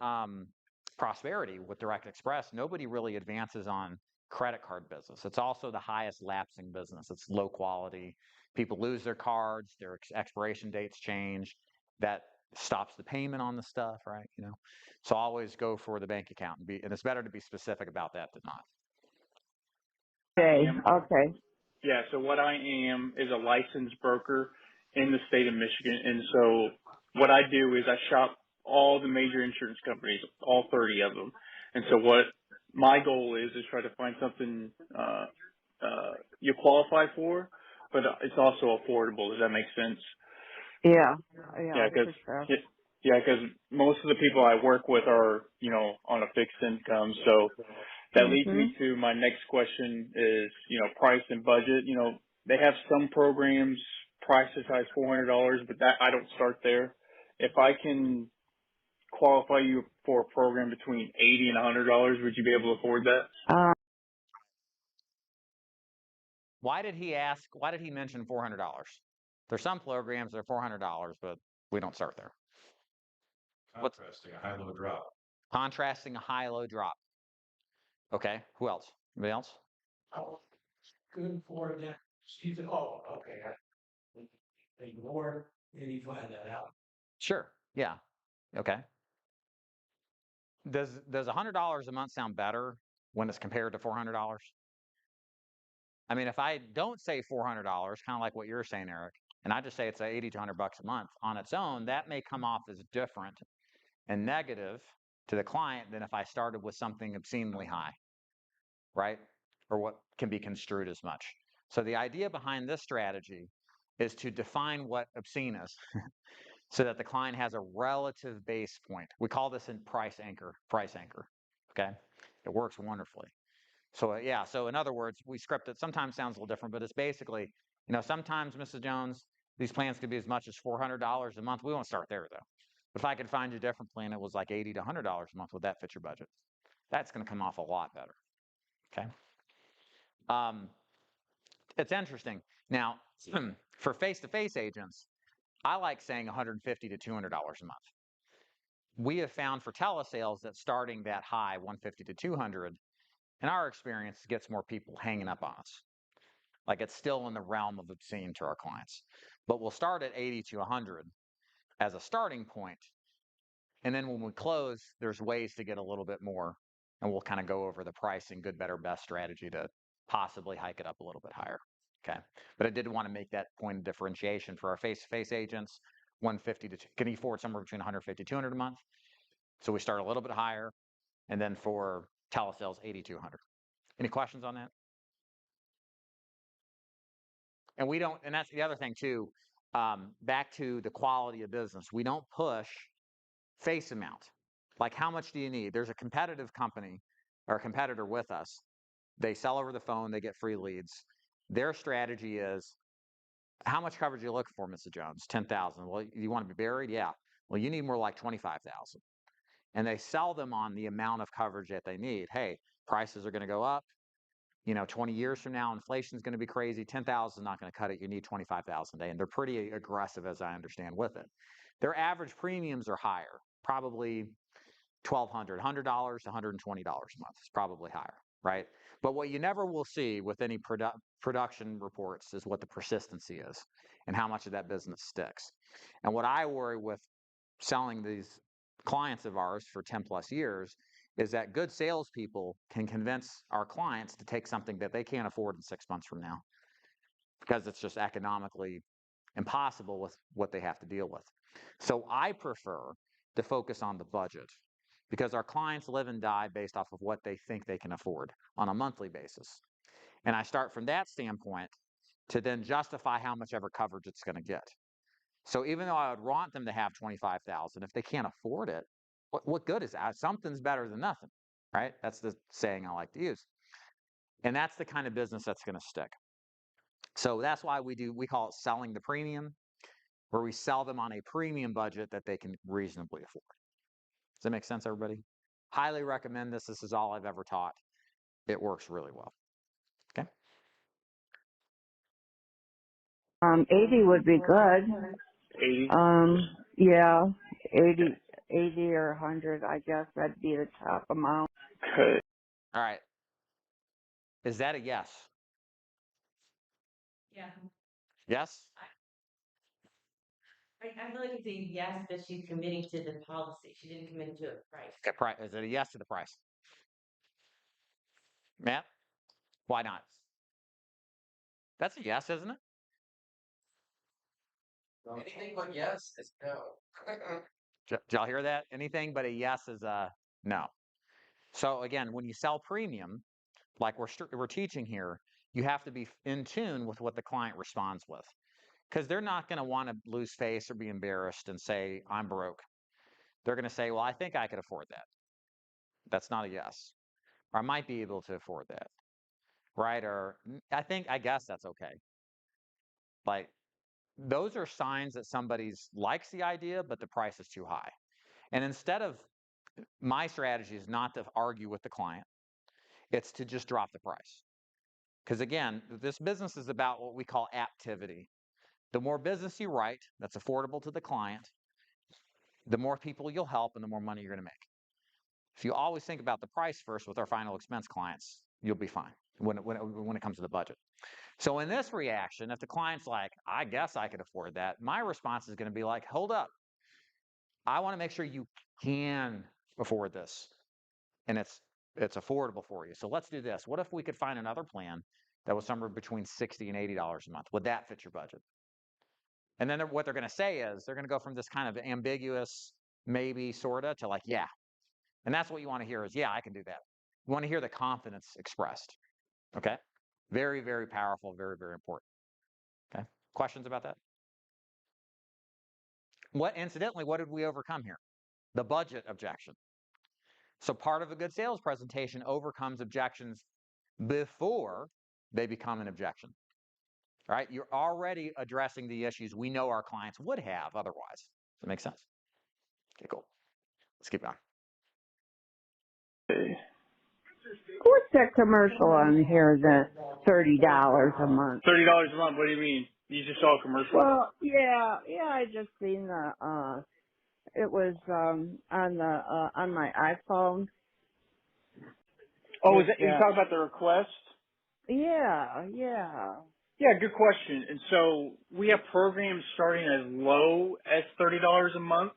Prosperity with Direct Express, nobody really advances on credit card business. It's also the highest lapsing business. It's low quality. People lose their cards, their expiration dates change. That stops the payment on the stuff, right? You know, so always go for the bank account and it's better to be specific about that than not. Okay. Yeah, so what I am is a licensed broker in the state of Michigan. And so what I do is I shop all the major insurance companies, all 30 of them. And so what my goal is try to find something you qualify for, but it's also affordable. Does that make sense? Yeah. Yeah, because most of the people I work with are, you know, on a fixed income. So that leads me to my next question is, you know, price and budget. You know, they have some programs price as high as $400, but that I don't start there. If I can qualify you for a program between $80 and $100, would you be able to afford that? Why did he mention $400? There's some programs that are $400, but we don't start there. Contrasting a high-low drop. Contrasting a high-low drop. Okay, who else? Anybody else? Oh, good for that. She said, oh, okay. Ignore, and you find that out. Sure. Yeah. Okay. Does $100 a month sound better when it's compared to $400? I mean, if I don't say $400, kind of like what you're saying, Eric, and I just say it's $80 to $100 a month on its own, that may come off as different and negative to the client than if I started with something obscenely high, right? Or what can be construed as much. So the idea behind this strategy is to define what obscene is so that the client has a relative base point. We call this in price anchor, okay? It works wonderfully. So yeah, so in other words, we script it, sometimes sounds a little different, but it's basically, sometimes, Mrs. Jones, these plans could be as much as $400 a month. We won't start there though. If I could find you a different plan that was like $80 to $100 a month, would that fit your budget? That's going to come off a lot better, okay? It's interesting. Now, for face-to-face agents, I like saying $150 to $200 a month. We have found for telesales that starting that high, 150 to 200, in our experience, gets more people hanging up on us. Like it's still in the realm of obscene to our clients. But we'll start at 80 to 100 as a starting point. And then when we close, there's ways to get a little bit more. And we'll kind of go over the pricing, good, better, best strategy to possibly hike it up a little bit higher. Okay. But I did want to make that point of differentiation for our face-to-face agents. 150 to, can you afford somewhere between 150 to 200 a month? So we start a little bit higher. And then for telesales, 80 to 100. Any questions on that? And we don't, and that's the other thing too, back to the quality of business. We don't push face amount. Like how much do you need? There's a competitive company or a competitor with us. They sell over the phone, they get free leads. Their strategy is, how much coverage are you looking for, Mrs. Jones? 10,000. Well, you want to be buried? Yeah. Well, you need more like 25,000. And they sell them on the amount of coverage that they need. Hey, prices are going to go up. 20 years from now, inflation is going to be crazy. 10,000 is not going to cut it. You need 25,000 a day. And they're pretty aggressive, as I understand, with it. Their average premiums are higher, probably $1,200, $100 to $120 a month is probably higher, right? But what you never will see with any production reports is what the persistency is and how much of that business sticks. And what I worry with selling these clients of ours for 10 plus years is that good salespeople can convince our clients to take something that they can't afford in 6 months from now because it's just economically impossible with what they have to deal with. So I prefer to focus on the budget because our clients live and die based off of what they think they can afford on a monthly basis. And I start from that standpoint to then justify how much ever coverage it's going to get. So even though I would want them to have 25,000, if they can't afford it, what good is that? Something's better than nothing, right? That's the saying I like to use. And that's the kind of business that's going to stick. So that's why we call it selling the premium, where we sell them on a premium budget that they can reasonably afford. Does that make sense, everybody? Highly recommend this. This is all I've ever taught. It works really well. Okay. 80 would be good. 80. Yeah, 80 or 100, I guess that'd be the top amount. Okay. All right. Is that a yes? Yeah. Yes? I feel like it's a yes, but she's committing to the policy. She didn't commit to a price. Okay, is it a yes to the price? Matt? Why not? That's a yes, isn't it? Anything but yes is no. Did y'all hear that? Anything but a yes is a no. So again, when you sell premium, like we're teaching here, you have to be in tune with what the client responds with. Because they're not going to want to lose face or be embarrassed and say, I'm broke. They're going to say, well, I think I could afford that. That's not a yes. Or I might be able to afford that. Right? Or I guess that's okay. Like, those are signs that somebody's likes the idea, but the price is too high. And instead of, my strategy is not to argue with the client, it's to just drop the price. Because again, this business is about what we call activity. The more business you write that's affordable to the client, the more people you'll help and the more money you're going to make. If you always think about the price first with our final expense clients, you'll be fine when it comes to the budget. So in this reaction, if the client's like, I guess I could afford that, my response is going to be like, hold up. I want to make sure you can afford this and it's affordable for you. So let's do this. What if we could find another plan that was somewhere between $60 and $80 a month? Would that fit your budget? And then what they're going to say is they're going to go from this kind of ambiguous, maybe, sorta, to like, yeah. And that's what you want to hear is, yeah, I can do that. You want to hear the confidence expressed. Okay? Very, very powerful, very, very important. Okay? Questions about that? Incidentally, what did we overcome here? The budget objection. So part of a good sales presentation overcomes objections before they become an objection. All right? You're already addressing the issues we know our clients would have otherwise. Does that make sense? Okay, cool. Let's keep going. What's that commercial on here that's $30 a month? $30 a month. What do you mean? You just saw a commercial? Well, yeah, I just seen it was on my iPhone. Oh, is that, you talking about the request? Yeah. Yeah, good question. And so we have programs starting as low as $30 a month.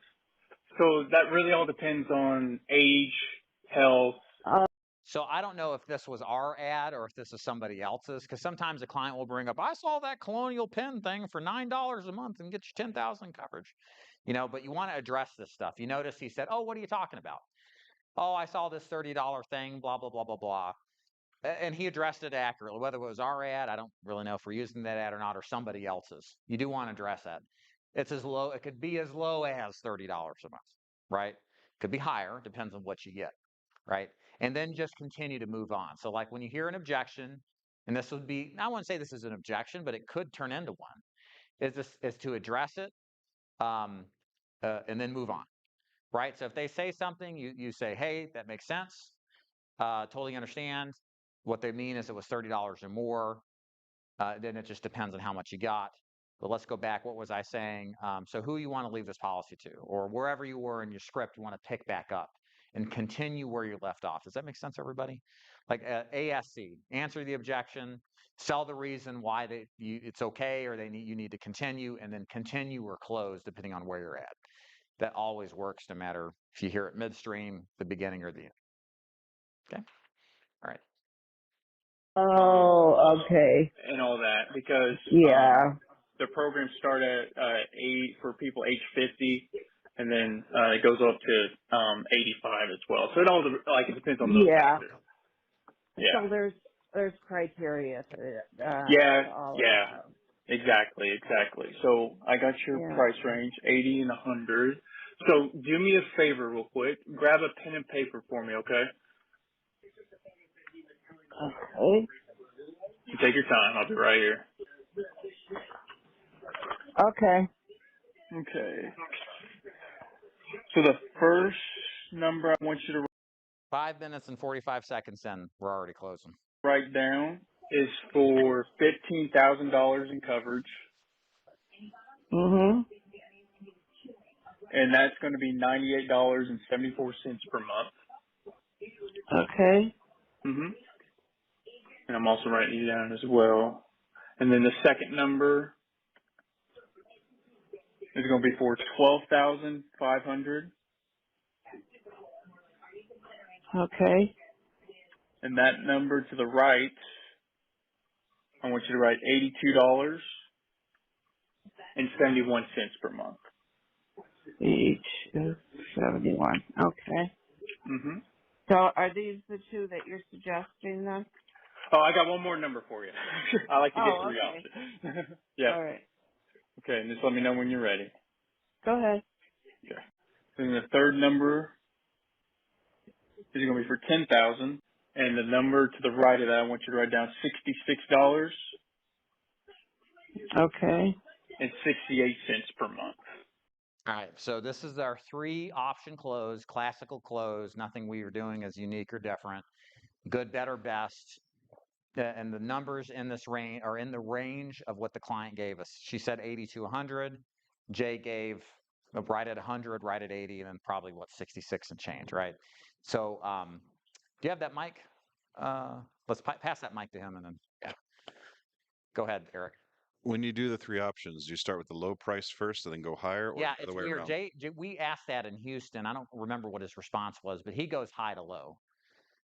So that really all depends on age, health. So I don't know if this was our ad or if this is somebody else's, because sometimes a client will bring up, I saw that Colonial Penn thing for $9 a month and get you 10,000 coverage. You know, but you want to address this stuff. You notice he said, oh, what are you talking about? Oh, I saw this $30 thing, blah, blah, blah, blah, blah. And he addressed it accurately. Whether it was our ad, I don't really know if we're using that ad or not, or somebody else's. You do want to address that. It's as low, it could be as low as $30 a month, right? Could be higher, depends on what you get, right? And then just continue to move on. So like when you hear an objection, and this would be, I wouldn't say this is an objection, but it could turn into one, is to address it and then move on, right? So if they say something, you say, hey, that makes sense. Totally understand. What they mean is it was $30 or more. Then it just depends on how much you got. But let's go back. What was I saying? So who you want to leave this policy to, or wherever you were in your script, you want to pick back up and continue where you left off. Does that make sense, everybody? Like ASC, answer the objection, sell the reason why it's okay or you need to continue, and then continue or close depending on where you're at. That always works, no matter if you hear it midstream, the beginning, or the end. Okay. All right. Oh, okay. And all that, because the programs start at 8 for people age 50, and then it goes up to 85 as well. So it all it depends on those factors. Yeah. So there's criteria for that. Yeah. Exactly. So I got your price range, 80 and 100. So do me a favor real quick. Grab a pen and paper for me, okay? Okay. You take your time. I'll be right here. Okay. So the first number I want you to 5 minutes and 45 seconds in. We're already closing. Write down is for $15,000 in coverage. Mhm. And that's going to be $98.74 per month. Okay. Mhm. And I'm also writing you down as well. And then the second number is going to be for $12,500. Okay. And that number to the right, I want you to write $82.71 per month. $72.71. Okay. Mhm. So are these the two that you're suggesting then? Oh, I got one more number for you. I like to get 3 okay. options. Yeah. All right. Okay, and just let me know when you're ready. Go ahead. Okay. And the third number is going to be for $10,000, and the number to the right of that, I want you to write down $66. Okay. per month. All right, so this is our 3 option close, classical close. Nothing we are doing is unique or different. Good, better, best. And the numbers in this range are in the range of what the client gave us. She said 80 to 100. Jay gave right at 100, right at 80, and then probably 66 and change, right? So do you have that mic? Let's pass that mic to him, and then go ahead, Eric. When you do the 3 options, you start with the low price first and then go higher, or Yeah, the it's other way weird. around? Jay, we asked that in Houston. I don't remember what his response was, but he goes high to low.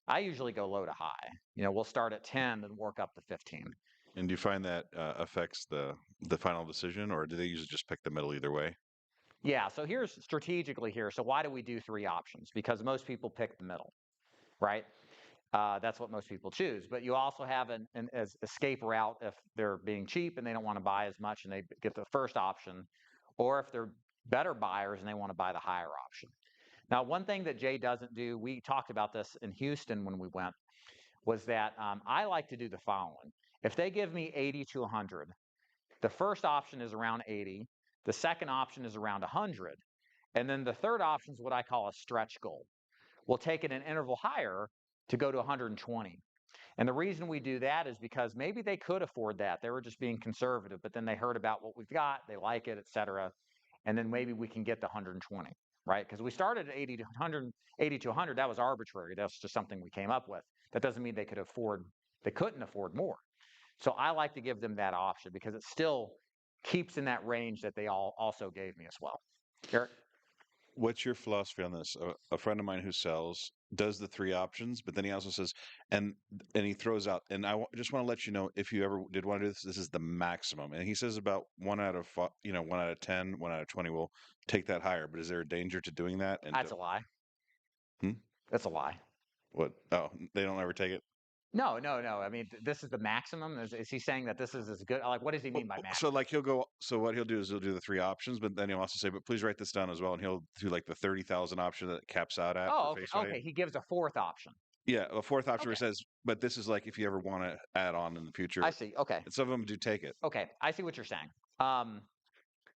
I usually go low to high. We'll start at 10 and work up to 15. And do you find that affects the final decision, or do they usually just pick the middle either way? Yeah, so here's strategically here. So why do we do 3 options? Because most people pick the middle, right? That's what most people choose. But you also have an escape route if they're being cheap and they don't want to buy as much and they get the first option, or if they're better buyers and they want to buy the higher option. Now, one thing that Jay doesn't do, we talked about this in Houston when we went, was that I like to do the following. If they give me 80 to 100, the first option is around 80, the second option is around 100, and then the third option is what I call a stretch goal. We'll take it an interval higher to go to 120. And the reason we do that is because maybe they could afford that. They were just being conservative, but then they heard about what we've got, they like it, et cetera, and then maybe we can get to 120, right? Because we started at 80 to 100, that was arbitrary. That's just something we came up with. That doesn't mean they couldn't afford more. So I like to give them that option because it still keeps in that range that they also gave me as well. Eric? What's your philosophy on this? A friend of mine who sells does the 3 options, but then he also says, and he throws out, and just want to let you know, if you ever did want to do this, this is the maximum. And he says about 1 out of 1 out of 10, 1 out of 20 will take that higher. But is there a danger to doing that? And That's a lie. That's a lie. What? Oh, they don't ever take it? No. I mean, this is the maximum. Is he saying that this is as good? Like, what does he mean by maximum? So like so what he'll do is he'll do the 3 options, but then he'll also say, but please write this down as well. And he'll do like the 30,000 option that it caps out at. Oh, for face okay. value. He gives a 4th option. Yeah, a 4th option where it Okay. says, but this is like if you ever want to add on in the future. I see. Okay. And some of them do take it. Okay. I see what you're saying.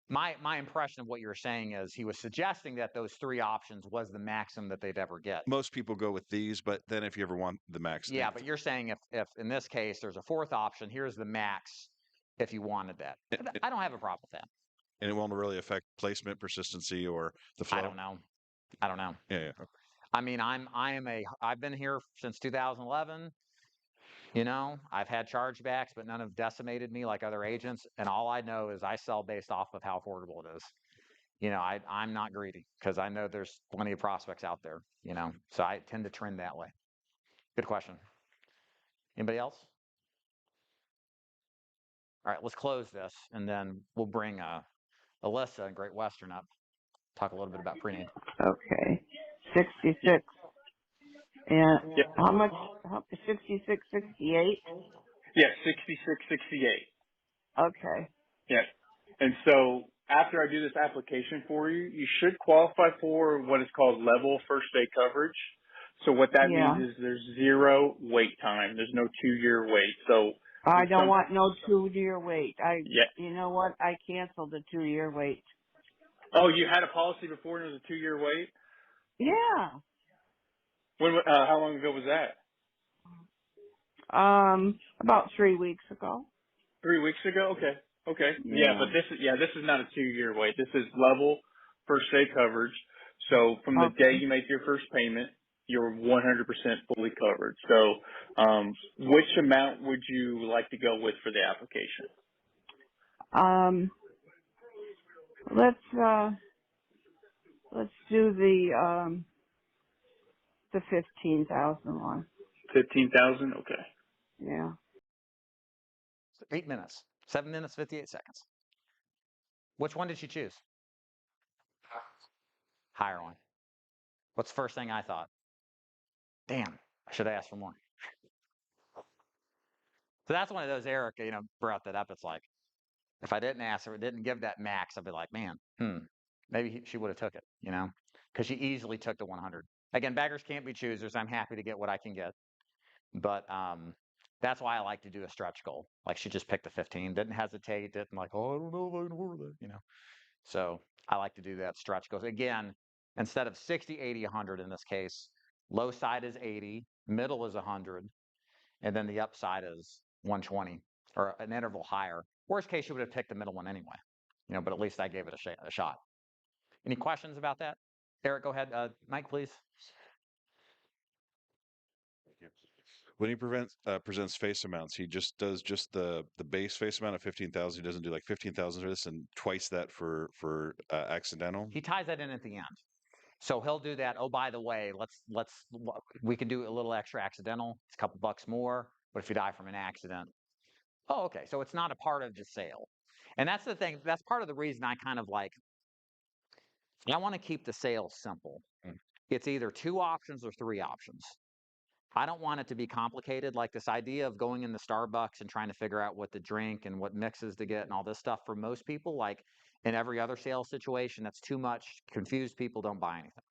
My impression of what you're saying is he was suggesting that those 3 options was the maximum that they'd ever get. Most people go with these, but then if you ever want the max. Yeah, but you're saying if in this case there's a 4th option, here's the max if you wanted that. I don't have a problem with that. And it won't really affect placement, persistency, or the flow? I don't know. Yeah. I mean, I've been here since 2011. I've had chargebacks, but none have decimated me like other agents. And all I know is I sell based off of how affordable it is. I'm not greedy because I know there's plenty of prospects out there, so I tend to trend that way. Good question. Anybody else? All right, let's close this and then we'll bring Alyssa and Great Western up, talk a little bit about pre-need. Okay. 66. And Yep. how much? 66, 68? Yeah, 6668. Okay. Yeah. And so after I do this application for you, you should qualify for what is called level first day coverage. So what that means is there's 0 wait time. There's no 2-year wait. So I don't want no 2-year wait. Yeah. You know what? I canceled the 2-year wait. Oh, you had a policy before and it was a 2-year wait? Yeah. How long ago was that? About 3 weeks ago. 3 weeks ago? Okay. Yeah, but this is not a 2-year wait. This is level first day coverage. So from the day you make your first payment, you're 100% fully covered. So, which amount would you like to go with for the application? Let's do the 15,000 one. 15,000? Okay. Yeah. 8 minutes, 7 minutes, 58 seconds. Which one did you choose? Higher one. What's the first thing I thought? Damn, I should have asked for more. So that's one of those, Eric, brought that up. It's like, if I didn't ask her, it didn't give that max, I'd be like, man, maybe she would have took it, because she easily took the 100. Again, beggars can't be choosers. I'm happy to get what I can get. But That's why I like to do a stretch goal. Like she just picked a 15, didn't hesitate, didn't like, oh, I don't know if I can order that, you know. So I like to do that stretch goals. Again, instead of 60, 80, 100 in this case, low side is 80, middle is 100, and then the upside is 120 or an interval higher. Worst case, you would have picked the middle one anyway, you know, but at least I gave it a shot. Any questions about that? Eric, go ahead. Mike, please. When he presents face amounts, he just does just the base face amount of 15,000. He doesn't do like 15,000 for this and twice that for accidental. He ties that in at the end. So he'll do that. Oh, by the way, we can do a little extra accidental. It's a couple bucks more. But if you die from an accident, oh, okay. So it's not a part of the sale. And that's the thing. That's part of the reason I kind of like, I want to keep the sale simple. It's either 2 options or 3 options. I don't want it to be complicated, like this idea of going in the Starbucks and trying to figure out what to drink and what mixes to get and all this stuff. For most people, like in every other sales situation, that's too much. Confused people don't buy anything.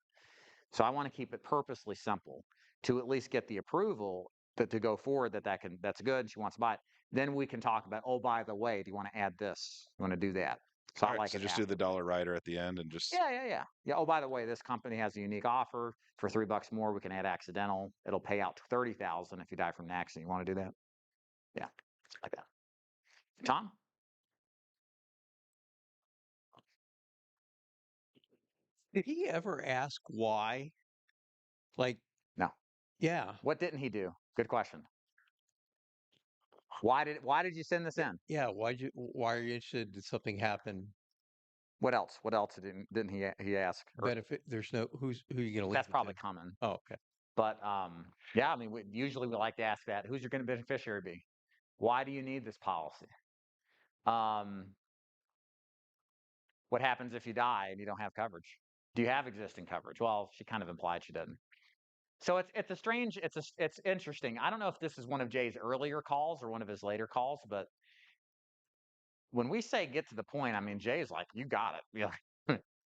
So I want to keep it purposely simple to at least get the approval to go forward that's good. She wants to buy it. Then we can talk about, oh, by the way, do you want to add this? You want to do that? So I like so it. Just do the dollar rider at the end and just Yeah. Oh, by the way, this company has a unique offer for $3 more. We can add accidental. It'll pay out to 30,000 if you die from an accident. You want to do that? Yeah, like that. Tom? Did he ever ask why? Like, No. yeah. What didn't he do? Good question. Why did you send this in? Yeah. Why are you interested? Did something happen? What else? What else didn't he ask? Benefit? There's no who are you going to leave? That's it probably to? coming. Oh, okay. But yeah, I mean, usually we like to ask that. Who's your beneficiary be? Why do you need this policy? What happens if you die and you don't have coverage? Do you have existing coverage? Well, she kind of implied she didn't. So it's interesting. I don't know if this is one of Jay's earlier calls or one of his later calls, but when we say get to the point, I mean, Jay's like, you got it.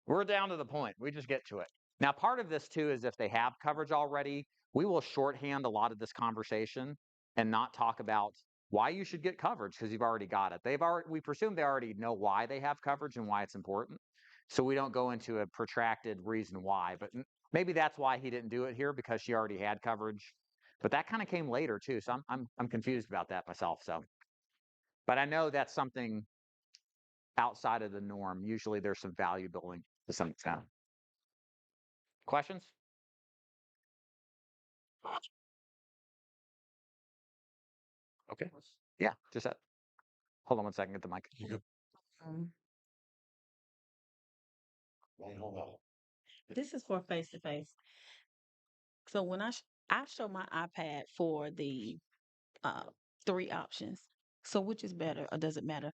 We're down to the point. We just get to it. Now, part of this too is if they have coverage already, we will shorthand a lot of this conversation and not talk about why you should get coverage because you've already got it. We presume they already know why they have coverage and why it's important. So we don't go into a protracted reason why, but maybe that's why he didn't do it here because she already had coverage. But that kind of came later too. So I'm confused about that myself. So, but I know that's something outside of the norm. Usually there's some value building to some extent. Questions? Okay. Yeah, just that. Hold on one second, get the mic. Um, this is for face to face. So when I show my iPad for the 3 options. So which is better, or does it matter?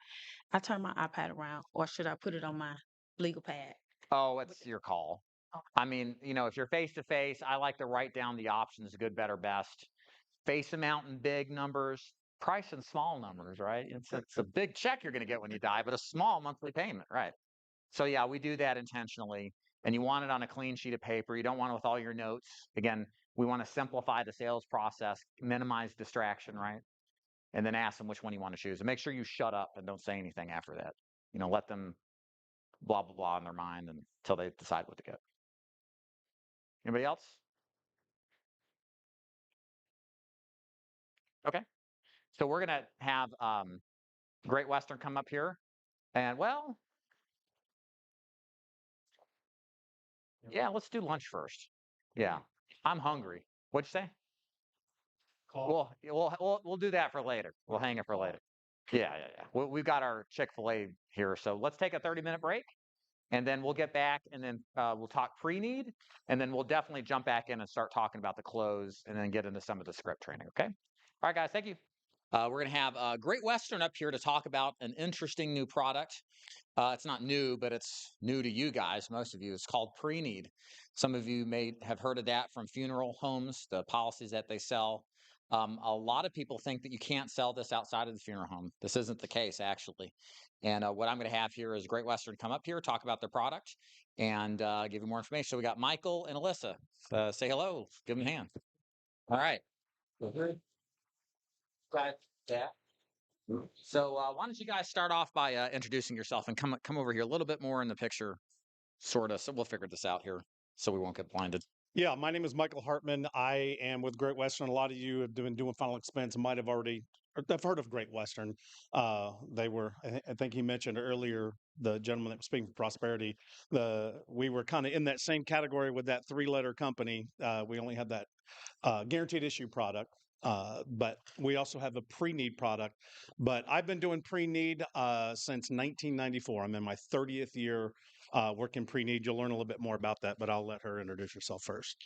I turn my iPad around, or should I put it on my legal pad? Oh, it's your call. I mean, you know, if you're face to face, I like to write down the options, good, better, best. Face amount in big numbers, price in small numbers, right? It's a big check you're going to get when you die, but a small monthly payment, right? So yeah, we do that intentionally. And you want it on a clean sheet of paper. You don't want it with all your notes. Again, we want to simplify the sales process, minimize distraction, right? And then ask them which one you want to choose. And make sure you shut up and don't say anything after that. You know, let them blah, blah, blah in their mind until they decide what to get. Anybody else? Okay. So we're going to have Great Western come up here. And well, yeah, let's do lunch first. Yeah, I'm hungry. What'd you say? We'll do that for later. We'll hang it for later. Yeah. We've got our Chick-fil-A here, so let's take a 30-minute break, and then we'll get back, and then we'll talk pre-need, and then we'll definitely jump back in and start talking about the close, and then get into some of the script training. Okay. All right, guys. Thank you. We're going to have Great Western up here to talk about an interesting new product. It's not new, but it's new to you guys, most of you. It's called pre-need. Some of you may have heard of that from funeral homes, the policies that they sell. A lot of people think that you can't sell this outside of the funeral home. This isn't the case, actually. And what I'm going to have here is Great Western come up here, talk about their product, and give you more information. So we got Michael and Alyssa. Say hello. Give them a hand. All right. Okay. Yeah. So why don't you guys start off by introducing yourself and come over here a little bit more in the picture, sort of. So we'll figure this out here, so we won't get blinded. Yeah, my name is Michael Hartman. I am with Great Western. A lot of you have been doing Final Expense and might have already or have heard of Great Western. They were, I think he mentioned earlier, the gentleman that was speaking for Prosperity. We were kind of in that same category with that three-letter company. We only have that guaranteed issue product. But we also have a pre-need product. But I've been doing pre-need since 1994. I'm in my 30th year working pre-need. You'll learn a little bit more about that, but I'll let her introduce herself first.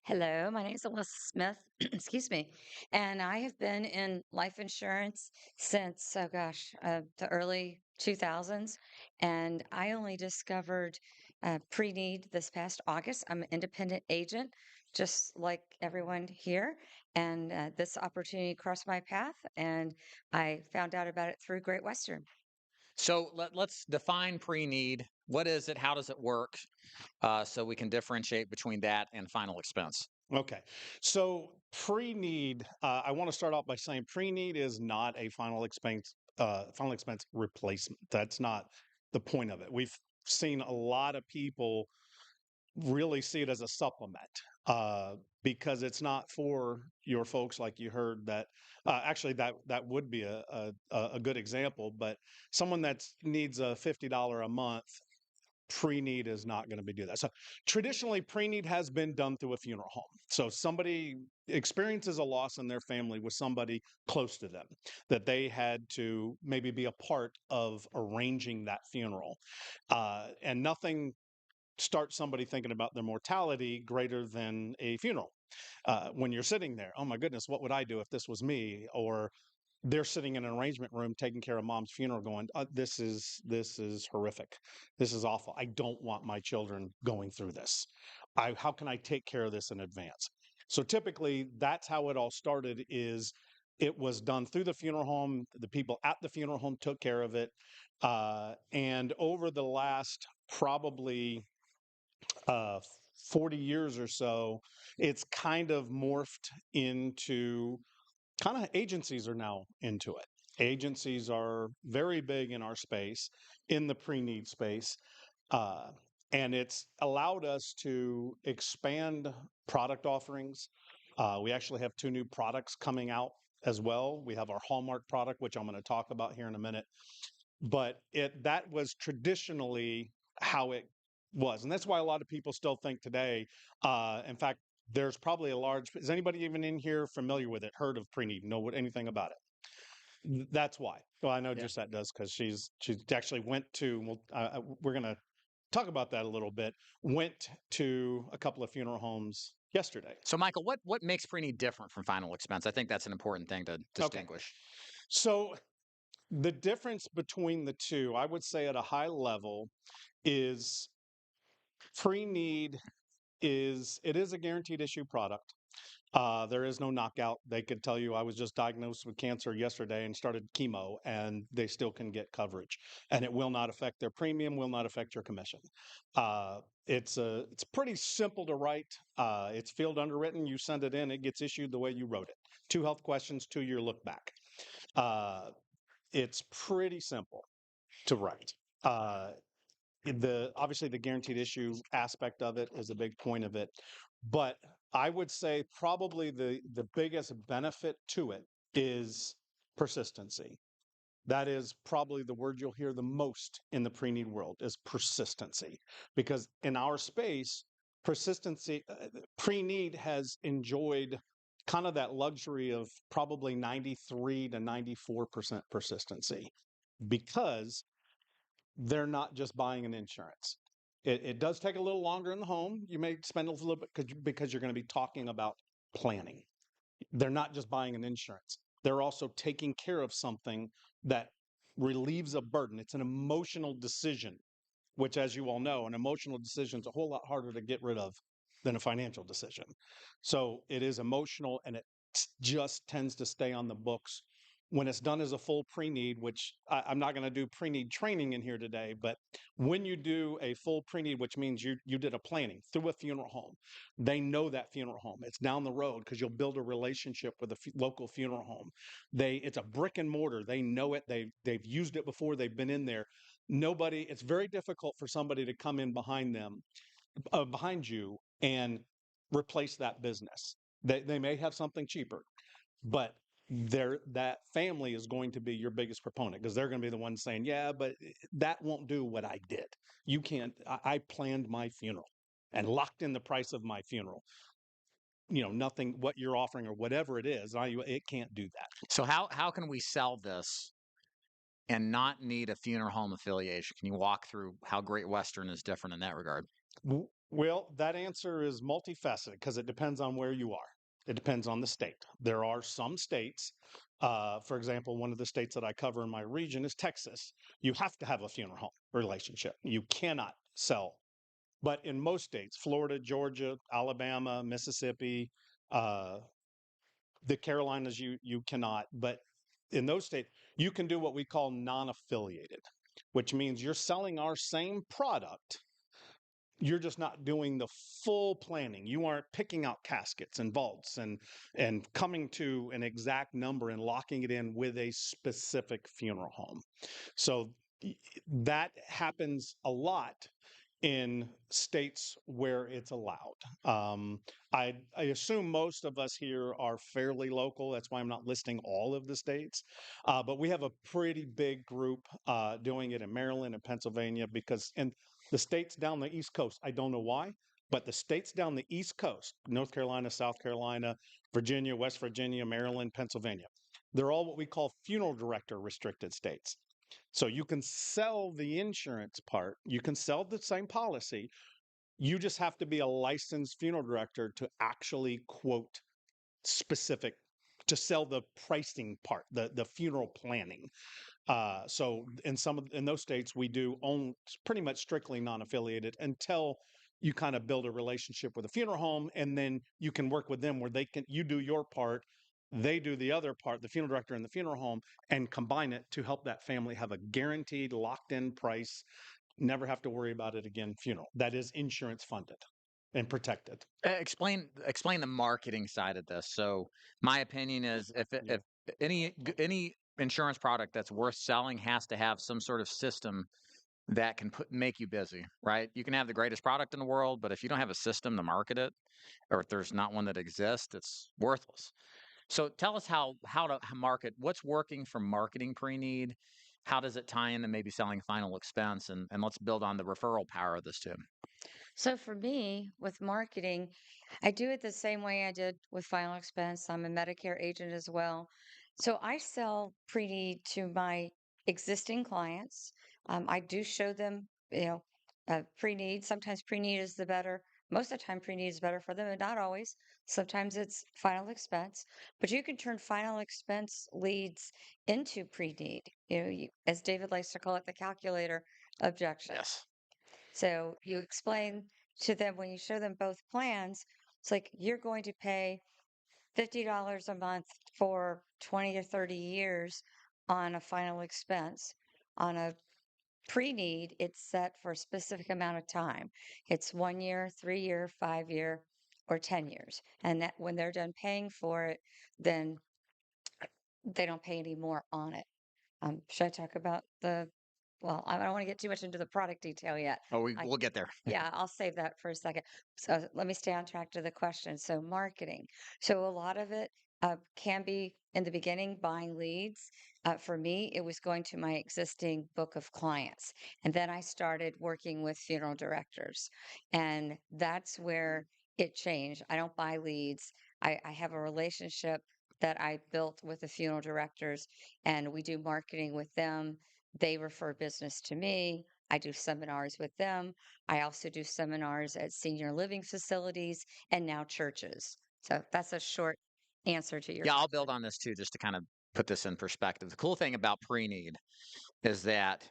Hello, my name is Alyssa Smith, excuse me, and I have been in life insurance since, oh gosh, the early 2000s. And I only discovered pre-need this past August. I'm an independent agent, just like everyone here. And this opportunity crossed my path, and I found out about it through Great Western. So let's define pre-need. What is it? How does it work? So we can differentiate between that and final expense. Okay, so pre-need. I want to start off by saying pre-need is not a final expense replacement. That's not the point of it. We've seen a lot of people really see it as a supplement because it's not for your folks like you heard that actually that would be a good example, but someone that needs a $50 a month pre-need is not going to be do that. So traditionally pre-need has been done through a funeral home. So somebody experiences a loss in their family with somebody close to them that they had to maybe be a part of arranging that funeral. And nothing starts somebody thinking about their mortality greater than a funeral. When you're sitting there, oh my goodness, what would I do if this was me? Or they're sitting in an arrangement room taking care of mom's funeral going, this is horrific. This is awful. I don't want my children going through this. How can I take care of this in advance? So typically that's how it all started is it was done through the funeral home. The people at the funeral home took care of it. And over the last probably uh, 40 years or so, it's kind of morphed into kind of agencies are now into it. Agencies are very big in our space, in the pre-need space. Uh, and it's allowed us to expand product offerings. We actually have 2 new products coming out as well. We have our Hallmark product, which I'm going to talk about here in a minute. But that was traditionally how it was. And that's why a lot of people still think today, in fact, there's probably a large, is anybody even in here familiar with it, heard of pre-need, know anything about it? That's why. Well, I know Yeah. Gisette does because she actually went to, we're going to talk about that a little bit, went to a couple of funeral homes yesterday. So Michael, what makes pre-need different from final expense? I think that's an important thing to distinguish. So the difference between the two, I would say at a high level, is pre-need it is a guaranteed issue product. There is no knockout. They could tell you I was just diagnosed with cancer yesterday and started chemo, and they still can get coverage, and it will not affect their premium, will not affect your commission. It's pretty simple to write. It's field underwritten. You send it in, it gets issued the way you wrote it. 2 health questions, 2-year look back. It's pretty simple to write. Obviously the guaranteed issue aspect of it is a big point of it, but I would say probably the biggest benefit to it is persistency. That is probably the word you'll hear the most in the pre-need world is persistency, because in our space, persistency pre-need has enjoyed kind of that luxury of probably 93 to 94% persistency because they're not just buying an insurance. It does take a little longer in the home. You may spend a little bit because you're going to be talking about planning. They're not just buying an insurance. They're also taking care of something that relieves a burden. It's an emotional decision, which, as you all know, an emotional decision is a whole lot harder to get rid of than a financial decision. So it is emotional, and it just tends to stay on the books when it's done as a full pre-need, which I'm not going to do pre-need training in here today, but when you do a full pre-need, which means you did a planning through a funeral home, they know that funeral home. It's down the road because you'll build a relationship with a local funeral home. It's a brick and mortar. They know it. They've used it before. They've been in there. It's very difficult for somebody to come in behind you and replace that business. They may have something cheaper, but that family is going to be your biggest proponent because they're going to be the ones saying, yeah, but that won't do what I did. You can't. I planned my funeral and locked in the price of my funeral. Nothing what you're offering or whatever it is, it can't do that. So how can we sell this and not need a funeral home affiliation? Can you walk through how Great Western is different in that regard? Well, that answer is multifaceted because it depends on where you are. It depends on the state. There are some states, for example, one of the states that I cover in my region is Texas. You have to have a funeral home relationship. You cannot sell. But in most states, Florida, Georgia, Alabama, Mississippi, the Carolinas, you cannot. But in those states, you can do what we call non-affiliated, which means you're selling our same product. You're just not doing the full planning. You aren't picking out caskets and vaults and coming to an exact number and locking it in with a specific funeral home. So that happens a lot in states where it's allowed. I assume most of us here are fairly local. That's why I'm not listing all of the states. But we have a pretty big group doing it in Maryland and Pennsylvania and the states down the East Coast, I don't know why, but the states down the East Coast, North Carolina, South Carolina, Virginia, West Virginia, Maryland, Pennsylvania, they're all what we call funeral director restricted states. So you can sell the insurance part, you can sell the same policy. You just have to be a licensed funeral director to actually quote specific, to sell the pricing part, the funeral planning. So in those states, we do own pretty much strictly non-affiliated until you kind of build a relationship with a funeral home, and then you can work with them where you do your part, they do the other part, the funeral director and the funeral home, and combine it to help that family have a guaranteed locked-in price, never have to worry about it again funeral. That is insurance funded and protected. Explain the marketing side of this. So my opinion is if any insurance product that's worth selling has to have some sort of system that can make you busy, right? You can have the greatest product in the world, but if you don't have a system to market it, or if there's not one that exists, it's worthless. So tell us how to market, what's working for marketing pre-need, how does it tie into maybe selling final expense, and let's build on the referral power of this too. So for me, with marketing, I do it the same way I did with final expense. I'm a Medicare agent as well. So I sell pre-need to my existing clients. I do show them, pre-need. Sometimes pre-need is the better. Most of the time, pre-need is better for them, but not always. Sometimes it's final expense. But you can turn final expense leads into pre-need. As David likes to call it, the calculator objection. Yes. So you explain to them when you show them both plans, it's like you're going to pay $50 a month for 20 or 30 years on a final expense. On a pre-need, it's set for a specific amount of time. It's 1 year, 3 year, 5 year, or 10 years. And that when they're done paying for it, then they don't pay any more on it. Should I talk about well, I don't want to get too much into the product detail yet. Oh, we'll get there. Yeah, I'll save that for a second. So let me stay on track to the question. So marketing. So a lot of it can be in the beginning buying leads. For me, it was going to my existing book of clients. And then I started working with funeral directors. And that's where it changed. I don't buy leads. I have a relationship that I built with the funeral directors, and we do marketing with them. They refer business to me. I do seminars with them. I also do seminars at senior living facilities and now churches. So that's a short answer to your Yeah, question. I'll build on this too, just to kind of put this in perspective. The cool thing about pre-need is that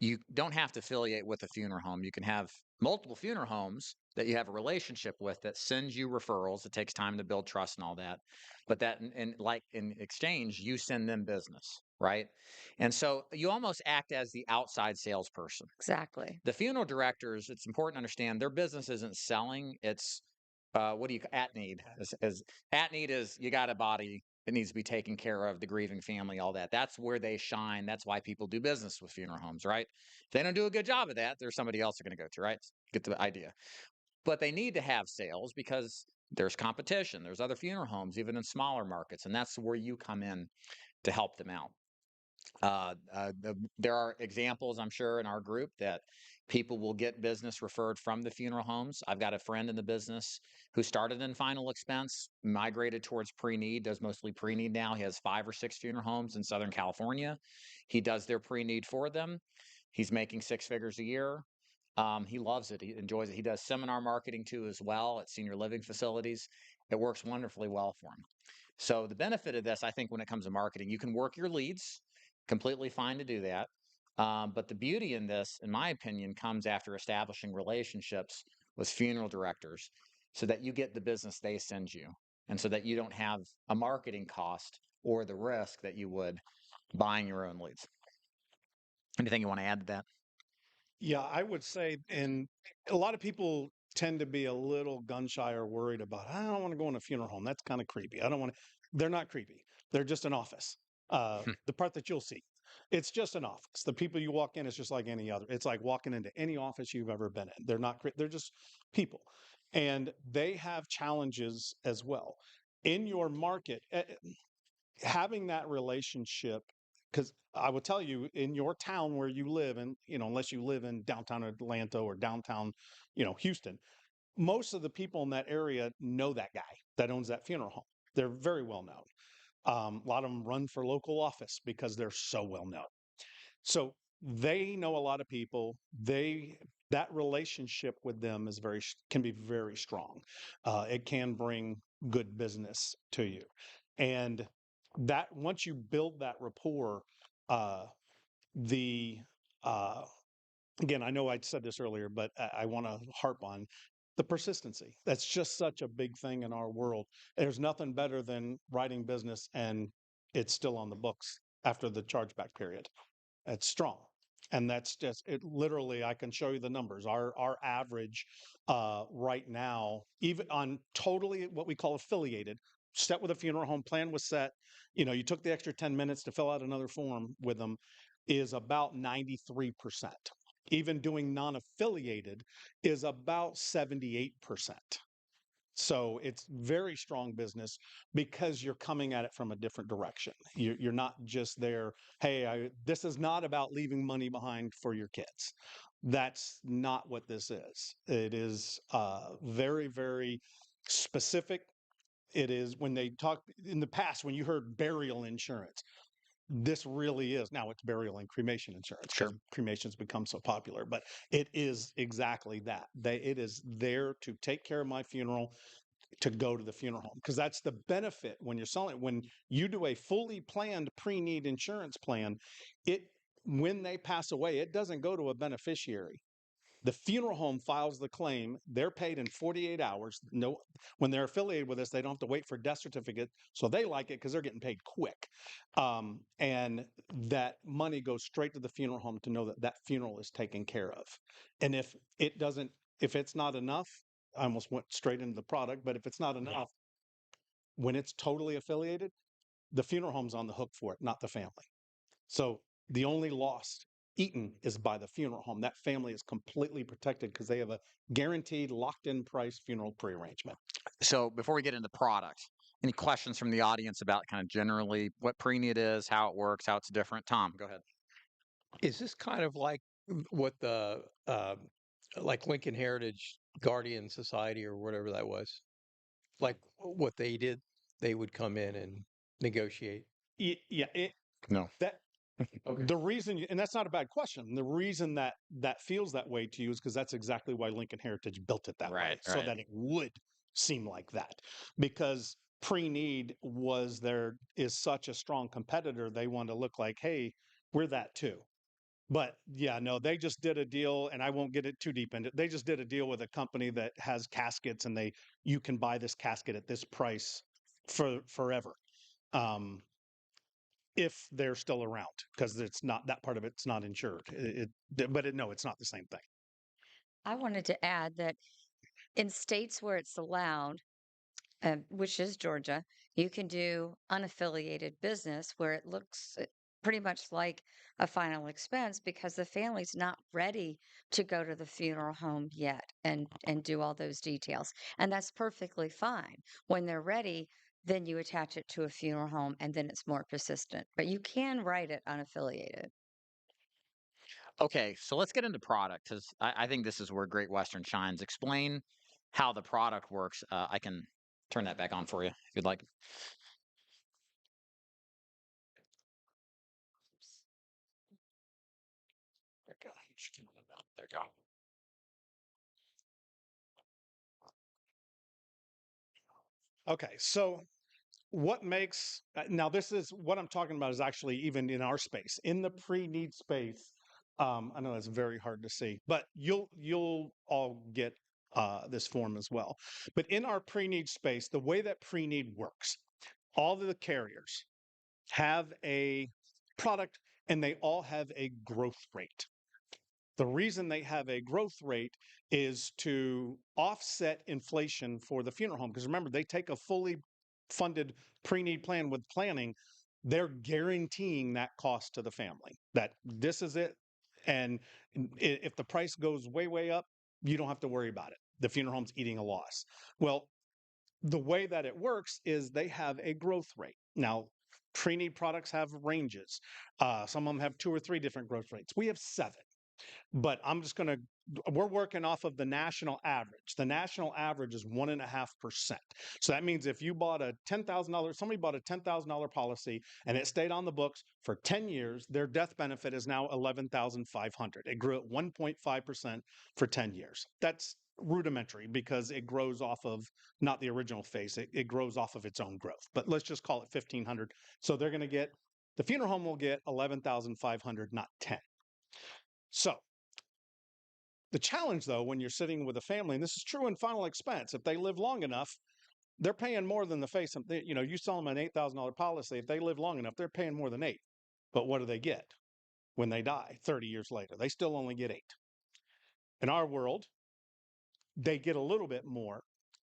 you don't have to affiliate with a funeral home. You can have multiple funeral homes that you have a relationship with that sends you referrals. It takes time to build trust and all that, but that like in exchange, you send them business, right? And so you almost act as the outside salesperson. Exactly. The funeral directors, it's important to understand their business isn't selling. It's what do you at need? At need is you got a body. It needs to be taken care of, the grieving family, all that. That's where they shine. That's why people do business with funeral homes, right? If they don't do a good job of that, there's somebody else they're going to go to, right? Get the idea. But they need to have sales because there's competition. There's other funeral homes, even in smaller markets. And that's where you come in to help them out. There are examples, I'm sure, in our group that people will get business referred from the funeral homes. I've got a friend in the business who started in final expense, migrated towards pre-need, does mostly pre-need now. He has 5 or 6 funeral homes in Southern California. He does their pre-need for them. He's making 6 figures a year. He loves it. He enjoys it. He does seminar marketing too as well at senior living facilities. It works wonderfully well for him. So the benefit of this, I think, when it comes to marketing, you can work your leads, completely fine to do that. But the beauty in this, in my opinion, comes after establishing relationships with funeral directors so that you get the business they send you and so that you don't have a marketing cost or the risk that you would buying your own leads. Anything you want to add to that? Yeah, I would say, and a lot of people tend to be a little gun shy or worried about, I don't want to go in a funeral home. That's kind of creepy. I don't want to. They're not creepy. They're just an office. The part that you'll see, it's just an office. The people you walk in, it's just like any other. It's like walking into any office you've ever been in. They're not. They're just people, and they have challenges as well. In your market, having that relationship, because I will tell you, in your town where you live, and unless you live in downtown Atlanta or downtown, Houston, most of the people in that area know that guy that owns that funeral home. They're very well known. A lot of them run for local office because they're so well known. So they know a lot of people. That relationship with them is can be very strong. It can bring good business to you, and that once you build that rapport, uh, the again, I know I said this earlier, but I want to harp on the persistency. That's just such a big thing in our world. There's nothing better than writing business and it's still on the books after the chargeback period. It's strong. And that's just it. Literally, I can show you the numbers. Our average right now, even on totally what we call affiliated, set with a funeral home, plan was set. You took the extra 10 minutes to fill out another form with them, is about 93%. Even doing non-affiliated is about 78%. So it's very strong business because you're coming at it from a different direction. You're not just there, hey, this is not about leaving money behind for your kids. That's not what this is. It is very, very specific. It is when they talk in the past, when you heard burial insurance, this really is. Now it's burial and cremation insurance because cremation's become so popular, but it is exactly that. It is there to take care of my funeral, to go to the funeral home, because that's the benefit when you're selling. When you do a fully planned pre-need insurance plan, when they pass away, it doesn't go to a beneficiary. The funeral home files the claim. They're paid in 48 hours. No, when they're affiliated with us, they don't have to wait for a death certificate. So they like it because they're getting paid quick. And that money goes straight to the funeral home to know that that funeral is taken care of. And if it's not enough, I almost went straight into the product, but if it's not enough, when it's totally affiliated, the funeral home's on the hook for it, not the family. So the only loss eaten is by the funeral home. That family is completely protected because they have a guaranteed locked-in price funeral prearrangement. So before we get into product, any questions from the audience about kind of generally what pre-need is, how it works, how it's different? Tom, go ahead. Is this kind of like what the like Lincoln Heritage Guardian Society or whatever that was? Like what they did? They would come in and negotiate. Yeah. No. Okay. The reason, and that's not a bad question. The reason that feels that way to you is because that's exactly why Lincoln Heritage built it that way, so that it would seem like that. Because pre-need is such a strong competitor, they want to look like, hey, we're that too. But yeah, no, they just did a deal, and I won't get it too deep into it. They just did a deal with a company that has caskets, and you can buy this casket at this price for forever. Um, if they're still around, because it's not that part of it's not insured. No, it's not the same thing. I wanted to add that in states where it's allowed, which is Georgia, you can do unaffiliated business where it looks pretty much like a final expense because the family's not ready to go to the funeral home yet and do all those details. And that's perfectly fine. When they're ready, then you attach it to a funeral home and then it's more persistent. But you can write it unaffiliated. Okay, so let's get into product because I think this is where Great Western shines. Explain how the product works. I can turn that back on for you if you'd like. There you go. There you go. Okay, so what makes now this is what I'm talking about is actually even in our space, in the pre-need space. I know it's very hard to see, but you'll all get this form as well. But in our pre-need space, the way that pre-need works, all of the carriers have a product and they all have a growth rate. The reason they have a growth rate is to offset inflation for the funeral home. Because remember, they take a fully funded pre-need plan with planning. They're guaranteeing that cost to the family, that this is it. And if the price goes way, way up, you don't have to worry about it. The funeral home's eating a loss. Well, the way that it works is they have a growth rate. Now, pre-need products have ranges. Some of them have 2 or 3 different growth rates. We have 7. But we're working off of the national average. The national average is 1.5%. So that means if you bought somebody bought a $10,000 policy and it stayed on the books for 10 years, their death benefit is now $11,500. It grew at 1.5% for 10 years. That's rudimentary because it grows off of not the original face. It grows off of its own growth. But let's just call it 1,500. So the funeral home will get 11,500, not 10. So the challenge, though, when you're sitting with a family, and this is true in final expense, if they live long enough, they're paying more than the face. You sell them an $8,000 policy. If they live long enough, they're paying more than 8. But what do they get when they die 30 years later? They still only get 8. In our world, they get a little bit more,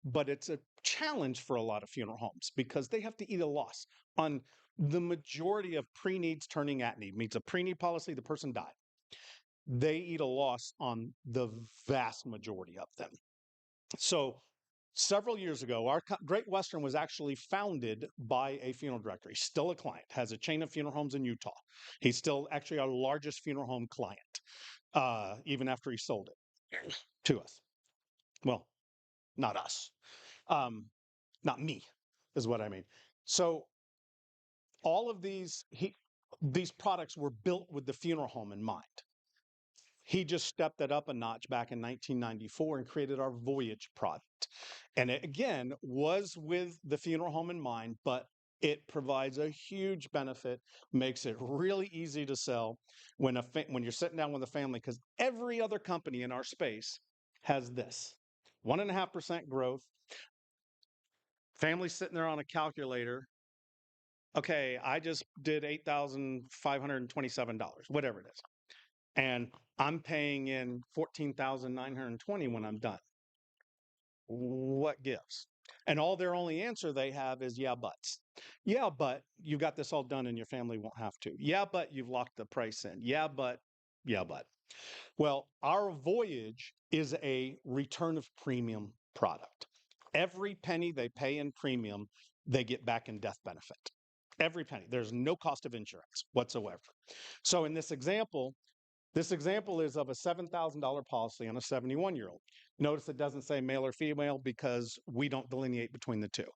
but it's a challenge for a lot of funeral homes because they have to eat a loss on the majority of pre-needs turning at need. Means a pre-need policy, the person died. They eat a loss on the vast majority of them. So several years ago, Great Western was actually founded by a funeral director. He's still a client, has a chain of funeral homes in Utah. He's still actually our largest funeral home client, even after he sold it to us. Well, not us. Not me, is what I mean. So all of these products were built with the funeral home in mind. He just stepped it up a notch back in 1994 and created our Voyage product. And it, again, was with the funeral home in mind, but it provides a huge benefit, makes it really easy to sell when you're sitting down with a family, because every other company in our space has this 1.5% growth. Family sitting there on a calculator. Okay, I just did $8,527, whatever it is. And I'm paying in $14,920 when I'm done. What gives? And all their only answer they have is, yeah, buts. Yeah, but you got this all done and your family won't have to. Yeah, but you've locked the price in. Yeah, but. Well, our Voyage is a return of premium product. Every penny they pay in premium, they get back in death benefit. Every penny. There's no cost of insurance whatsoever. So in this example is of a $7,000 policy on a 71-year-old. Notice it doesn't say male or female because we don't delineate between the two.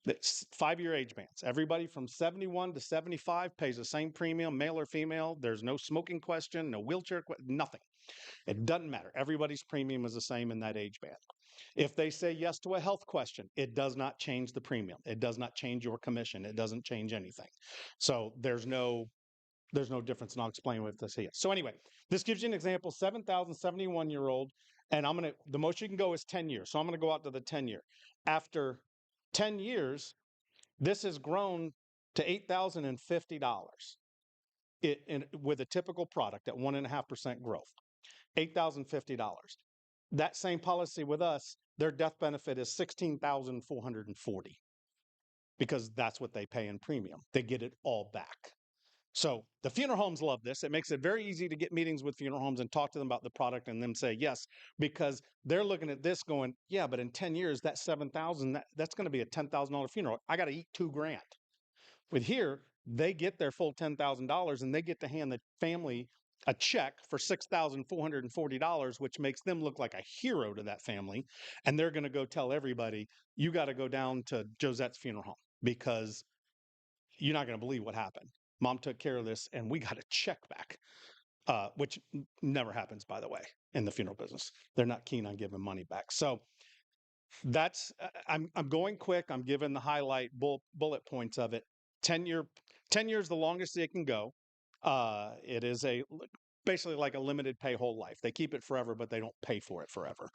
It's 5-year age bands. Everybody from 71 to 75 pays the same premium, male or female. There's no smoking question, no wheelchair, nothing. It doesn't matter. Everybody's premium is the same in that age band. If they say yes to a health question, it does not change the premium. It does not change your commission. It doesn't change anything. So there's no there's no difference, and I'll explain what this is. So anyway, this gives you an example, 7,071-year-old, and the most you can go is 10 years. So I'm going to go out to the 10-year. After 10 years, this has grown to $8,050 with a typical product at 1.5% growth, $8,050. That same policy with us, their death benefit is $16,440 because that's what they pay in premium. They get it all back. So the funeral homes love this. It makes it very easy to get meetings with funeral homes and talk to them about the product and them say yes, because they're looking at this going, yeah, but in 10 years, that 7,000, that's going to be a $10,000 funeral. I got to eat $2,000. With here, they get their full $10,000 and they get to hand the family a check for $6,440, which makes them look like a hero to that family. And they're going to go tell everybody, you got to go down to Josette's funeral home because you're not going to believe what happened. Mom took care of this and we got a check back, which never happens, by the way, in the funeral business. They're not keen on giving money back. So that's, I'm going quick. I'm giving the highlight bullet points of it. 10 years, the longest they can go. It is basically like a limited pay whole life. They keep it forever, but they don't pay for it forever.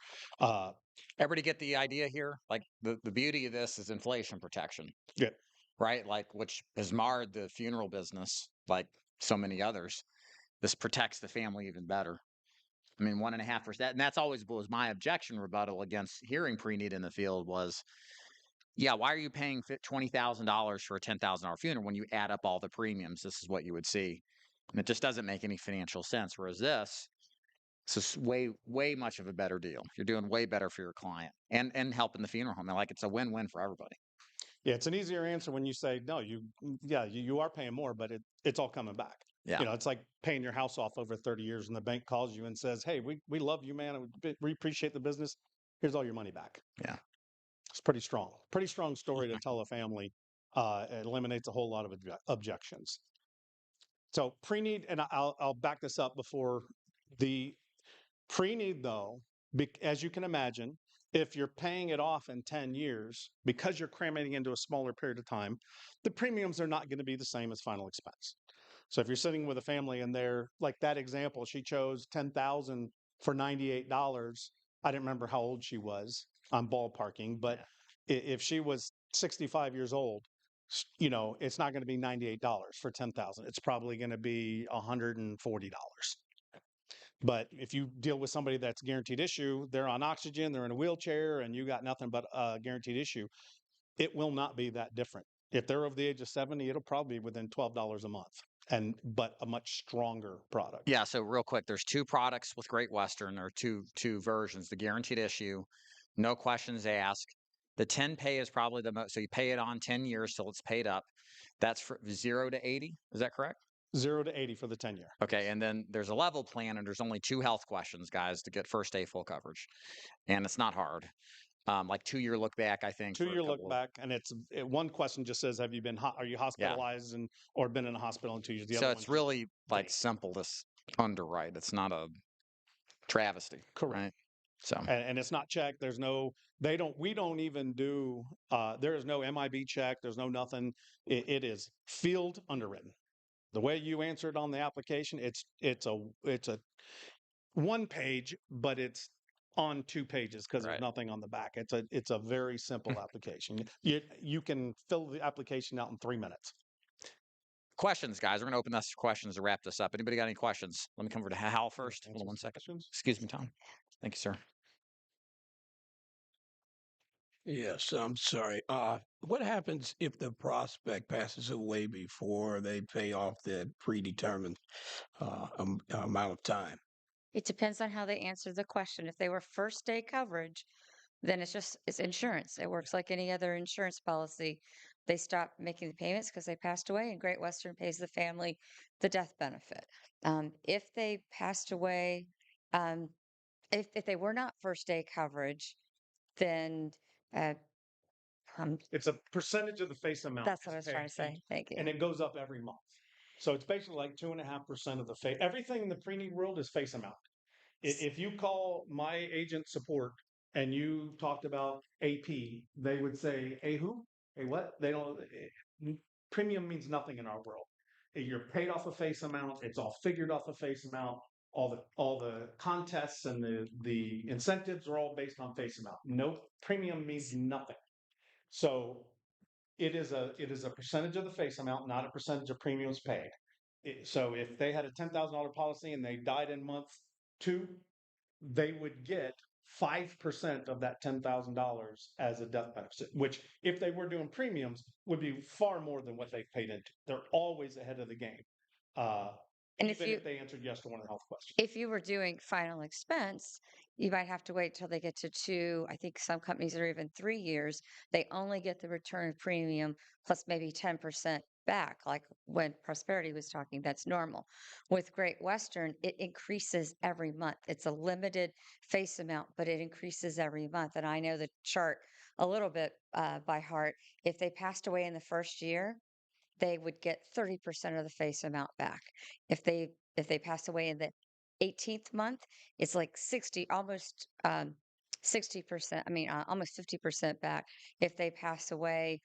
Everybody get the idea here? Like the beauty of this is inflation protection. Yeah. Right? Like, which has marred the funeral business like so many others. This protects the family even better. I mean, 1.5%, and that's always was my objection rebuttal against hearing pre-need in the field was, yeah, why are you paying $20,000 for a $10,000 funeral when you add up all the premiums? This is what you would see. And it just doesn't make any financial sense. Whereas this is way much of a better deal. You're doing way better for your client and helping the funeral home. And like, it's a win-win for everybody. Yeah, it's an easier answer when you say, no, you are paying more, but it's all coming back. Yeah. You know, it's like paying your house off over 30 years and the bank calls you and says, hey, we love you, man. We appreciate the business. Here's all your money back. Yeah. It's pretty strong story to tell a family. It eliminates a whole lot of objections. So pre-need, and I'll back this up before the pre-need though, as you can imagine, if you're paying it off in 10 years, because you're cramming it into a smaller period of time, the premiums are not going to be the same as final expense. So if you're sitting with a family and they're like that example, she chose $10,000 for $98. I didn't remember how old she was. I'm ballparking, but if she was 65 years old, you know, it's not going to be $98 for 10,000. It's probably going to be $140. But if you deal with somebody that's guaranteed issue, they're on oxygen, they're in a wheelchair, and you got nothing but a guaranteed issue, it will not be that different. If they're over the age of 70, it'll probably be within $12 a month, but a much stronger product. Yeah. So real quick, there's two products with Great Western. There are two versions: the guaranteed issue, no questions asked. The 10 pay is probably the most. So you pay it on 10 years till it's paid up. That's for 0 to 80. Is that correct? 0 to 80 for the 10-year. Okay, and then there's a level plan, and there's only 2 health questions, guys, to get first day full coverage, and it's not hard. Like 2-year look back, I think. 2-year look back, and one question just says, "Have you been? Are you hospitalized or been in a hospital in 2 years?" So it's really like simple to underwrite. It's not a travesty, correct? Right? So and it's not checked. There's no. We don't even do. There is no MIB check. There's no nothing. It is field underwritten. The way you answer it on the application, it's a one page, but it's on 2 pages because there's nothing on the back. It's a very simple application. You can fill the application out in 3 minutes. Questions, guys. We're going to open this for questions to wrap this up. Anybody got any questions? Let me come over to Hal first. Hold on one second. Excuse me, Tom. Thank you, sir. Yes, I'm sorry. What happens if the prospect passes away before they pay off the predetermined amount of time? It depends on how they answer the question. If they were first day coverage, then it's insurance. It works like any other insurance policy. They stop making the payments because they passed away, and Great Western pays the family the death benefit. If they passed away, if they were not first day coverage, then it's a percentage of the face amount. That's what I was trying to say. Thank you. And it goes up every month. So it's basically like 2.5% of the face. Everything in the pre-need world is face amount. If you call my agent support and you talked about AP, they would say, "A who? A what?" They don't. Premium means nothing in our world. you're paid off a face amount. It's all figured off a face amount. All the contests and the incentives are all based on face amount. No premium means nothing. So it is a percentage of the face amount, not a percentage of premiums paid. So if they had a $10,000 policy and they died in month 2, they would get 5% of that $10,000 as a death benefit, which if they were doing premiums would be far more than what they've paid into. They're always ahead of the game. And Even if they answered yes to one of the health questions. if you were doing final expense, you might have to wait till they get to 2. I think some companies are even 3 years. They only get the return of premium plus maybe 10% back, like when Prosperity was talking, that's normal. With Great Western, it increases every month. It's a limited face amount, but it increases every month. And I know the chart a little bit by heart. If they passed away in the first year, they would get 30% of the face amount back. If they pass away in the 18th month, it's like 60, almost 60%. I mean, almost 50% back. If they pass away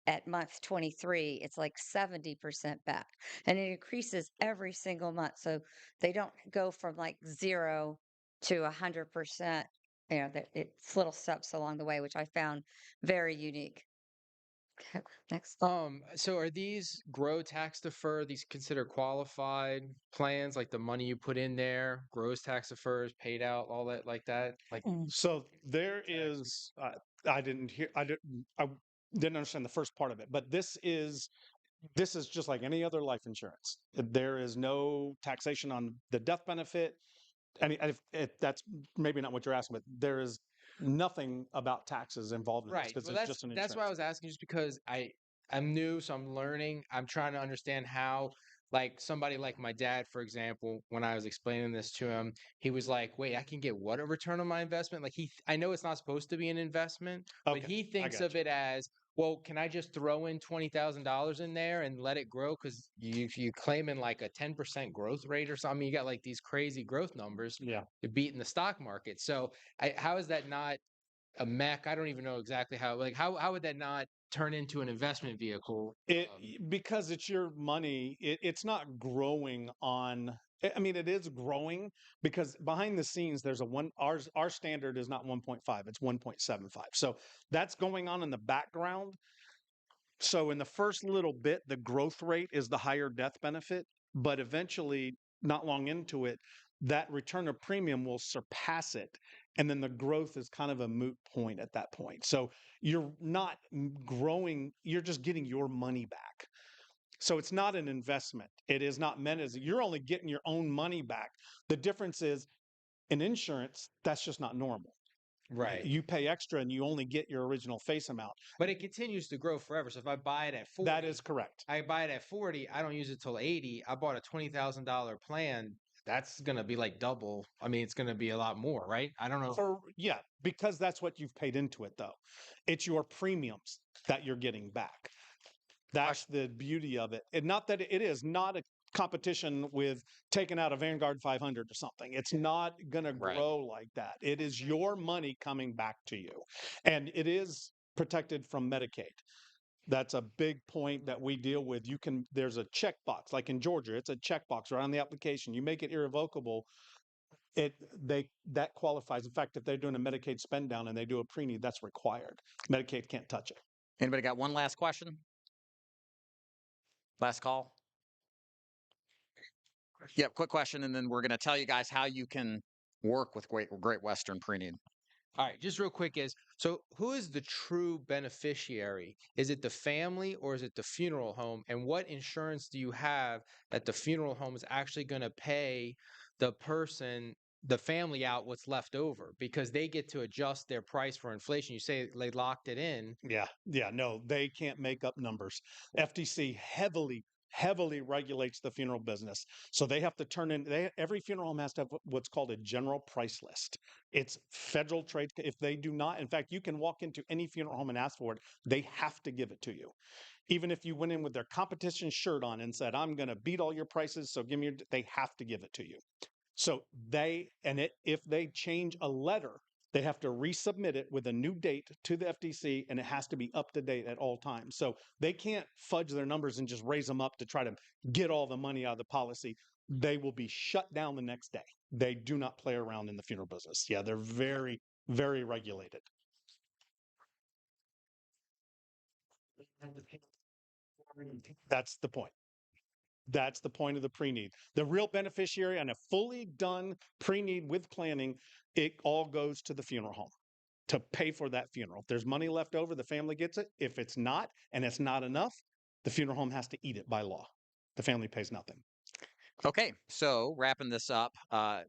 at month 23, it's like 70% back, and it increases every single month. So they don't go from like 0 to 100%. You know, it's little steps along the way, which I found very unique. Okay, next. So are these grow tax defer, these considered qualified plans, like the money you put in there, grows tax defers, paid out, all that like that? Like So there is, I didn't understand the first part of it, but this is just like any other life insurance. There is no taxation on the death benefit. And if that's maybe not what you're asking, but there is nothing about taxes involved in this right. because Well, it's just an that's why I insurance. was asking, just because I'm new, so I'm learning. I'm trying to understand how, like somebody like my dad, for example, when I was explaining this to him, he was like, "Wait, I can get what, a return on my investment?" Like I know it's not supposed to be an investment, but Okay, he I thinks got of you. it as, well, can I just throw in $20,000 in there and let it grow? Because you claiming like a 10% growth rate or something. You got like these crazy growth numbers. Yeah. You're beating the stock market. So how is that not a mech? I don't even know exactly how. Like how would that not turn into an investment vehicle? Because it's your money, it's not growing on. I mean, it is growing because behind the scenes, there's our standard is not 1.5, it's 1.75. So that's going on in the background. So in the first little bit, the growth rate is the higher death benefit, but eventually, not long into it, that return of premium will surpass it. And then the growth is kind of a moot point at that point. So you're not growing, you're just getting your money back. So it's not an investment. It is not meant as you're only getting your own money back. The difference is in insurance, that's just not normal. Right. You pay extra and you only get your original face amount. But it continues to grow forever. So if I buy it at 40, that is correct. I buy it at 40, I don't use it till 80. I bought a $20,000 plan. That's going to be like double. I mean, it's going to be a lot more, right? I don't know. Yeah, because that's what you've paid into it, though. It's your premiums that you're getting back. That's the beauty of it. And not that it is not a competition with taking out a Vanguard 500 or something. It's not going to grow like that. It is your money coming back to you. And it is protected from Medicaid. That's a big point that we deal with. There's a checkbox, like in Georgia, it's a checkbox right on the application. You make it irrevocable, that qualifies. In fact, if they're doing a Medicaid spend down and they do a pre-need, that's required. Medicaid can't touch it. Anybody got one last question? Last call? Yep, quick question, and then we're going to tell you guys how you can work with Great Western Pre-need. All right, just real quick so who is the true beneficiary? Is it the family or is it the funeral home? And what insurance do you have that the funeral home is actually going to pay the person, the family, out what's left over? Because they get to adjust their price for inflation. You say they locked it in. Yeah, no, they can't make up numbers. FTC heavily regulates the funeral business. So they have to turn in, every funeral home has to have what's called a general price list. It's federal trade. If they do not, in fact, you can walk into any funeral home and ask for it. They have to give it to you. Even if you went in with their competition shirt on and said, I'm going to beat all your prices, so give me they have to give it to you. So if they change a letter They have to resubmit it with a new date to the FTC, and it has to be up to date at all times. So they can't fudge their numbers and just raise them up to try to get all the money out of the policy. They will be shut down the next day. They do not play around in the funeral business. Yeah, they're very, very regulated. That's the point. That's the point of the pre-need. The real beneficiary on a fully done pre-need with planning, it all goes to the funeral home to pay for that funeral. If there's money left over, the family gets it. If it's not, and it's not enough, the funeral home has to eat it by law. The family pays nothing. Okay, so wrapping this up,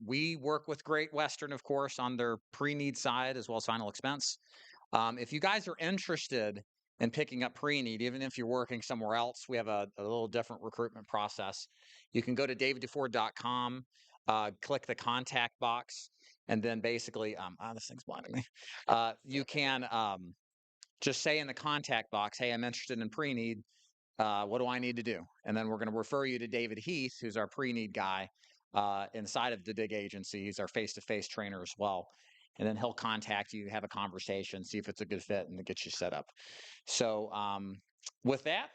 we work with Great Western, of course, on their pre-need side as well as final expense. If you guys are interested in picking up pre-need, even if you're working somewhere else, we have a little different recruitment process. You can go to davidduford.com, click the contact box, and then basically, this thing's blinding me. You can just say in the contact box, hey, I'm interested in pre-need. What do I need to do? And then we're going to refer you to David Heath, who's our pre-need guy inside of the DIG Agency. He's our face-to-face trainer as well. And then he'll contact you, have a conversation, see if it's a good fit, and to get you set up. So with that,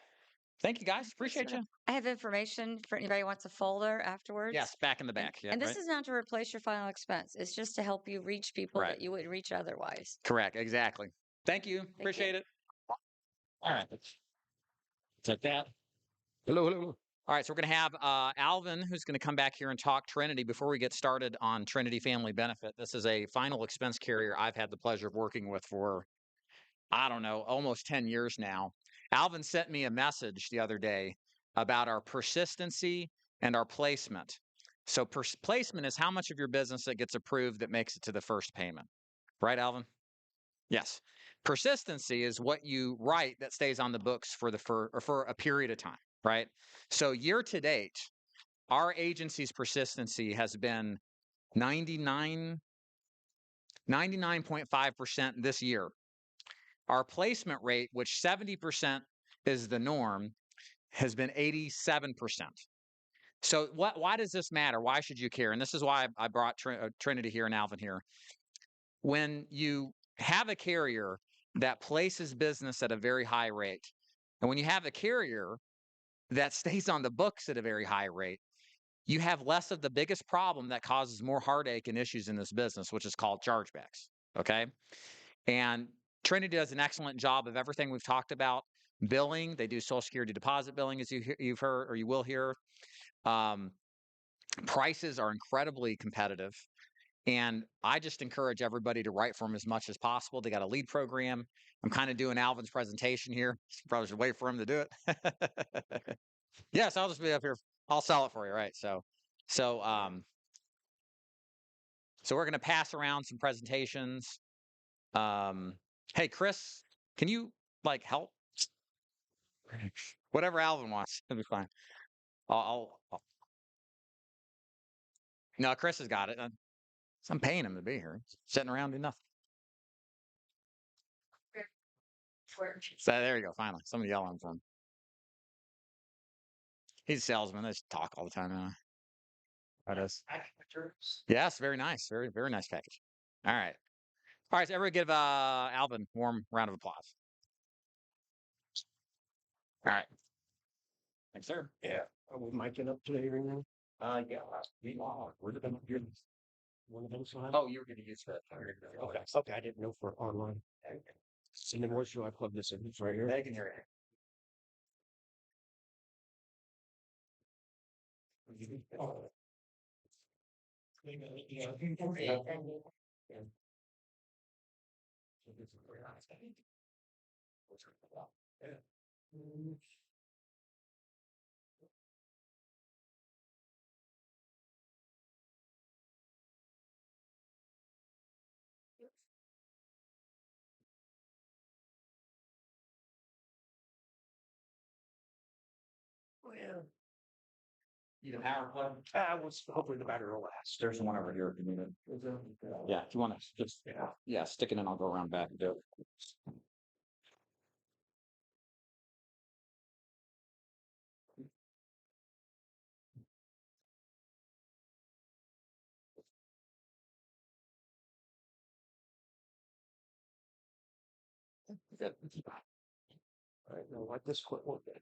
thank you guys. Appreciate you. I have information for anybody who wants a folder afterwards. Yes, back in the back. And this is not to replace your final expense. It's just to help you reach people that you wouldn't reach otherwise. Correct. Exactly. Thank you. Appreciate it. All right. Take that. Hello. All right, so we're going to have Alvin, who's going to come back here and talk Trinity before we get started on Trinity Family Benefit. This is a final expense carrier I've had the pleasure of working with for, I don't know, almost 10 years now. Alvin sent me a message the other day about our persistency and our placement. So placement is how much of your business that gets approved that makes it to the first payment. Right, Alvin? Yes. Persistency is what you write that stays on the books for a period of time, right? So year to date, our agency's persistency has been 99.5% this year. Our placement rate, which 70% is the norm, has been 87%. So why does this matter? Why should you care? And this is why I brought Trinity here and Alvin here. When you have a carrier that places business at a very high rate, and when you have a carrier that stays on the books at a very high rate, you have less of the biggest problem that causes more heartache and issues in this business, which is called chargebacks. Okay. And Trinity does an excellent job of everything we've talked about. Billing, they do Social Security deposit billing, as you've heard or you will hear. Prices are incredibly competitive. And I just encourage everybody to write for them as much as possible. They got a lead program. I'm kind of doing Alvin's presentation here. Probably should wait for him to do it. Yes, I'll just be up here. I'll sell it for you, right? So we're going to pass around some presentations. Hey, Chris, can you help? Whatever Alvin wants, it'll be fine. I'll No, Chris has got it. I'm paying him to be here. He's sitting around doing nothing. So there you go. Finally, somebody yell on him. He's a salesman. They just talk all the time now. That is. Yes, very nice. Very, very nice package. All right. All right. So everybody give Alvin a warm round of applause. All right. Thanks, sir. Yeah. Are we miking up today or anything? Yeah. We are. We're going to do one of those lines. Oh, you were going to use that. Okay. Okay. I didn't know for online. And then where should I plug this in? It's right here. They can hear it. Well, You know, power plug? was hopefully the battery will last. There's one over here if you need it. Yeah, if you want to just stick it in, I'll go around back and do it. All right, now let this quit working.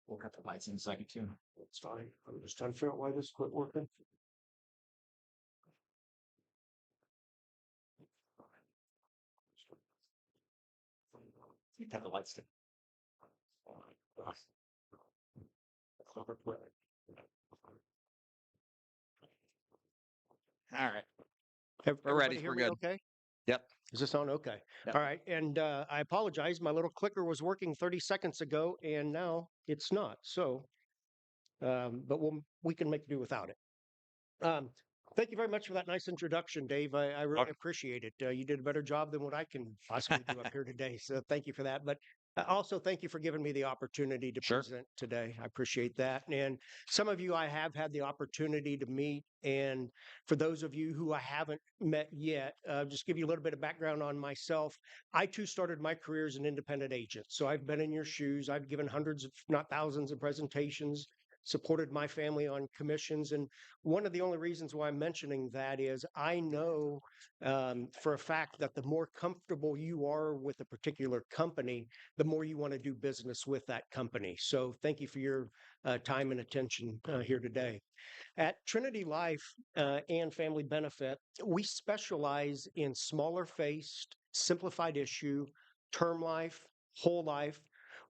We'll cut the lights in a second too. It's fine. I'm just trying to figure out why this quit working. Cut the lights down. All right. We're Everybody ready. hear We're me good. okay? Yep. Is this on? Okay. Yep. All right. And I apologize. My little clicker was working 30 seconds ago, and now it's not. So, but we can make do without it. Thank you very much for that nice introduction, Dave. I really appreciate it. You did a better job than what I can possibly do up here today. So thank you for that. But also thank you for giving me the opportunity to present today. I appreciate that. And some of you I have had the opportunity to meet. And for those of you who I haven't met yet, just give you a little bit of background on myself. I too started my career as an independent agent. So I've been in your shoes. I've given hundreds, if not thousands, of presentations, supported my family on commissions. And one of the only reasons why I'm mentioning that is I know for a fact that the more comfortable you are with a particular company, the more you want to do business with that company. So thank you for your time and attention here today. At Trinity Life and Family Benefit, we specialize in smaller faced, simplified issue, term life, whole life.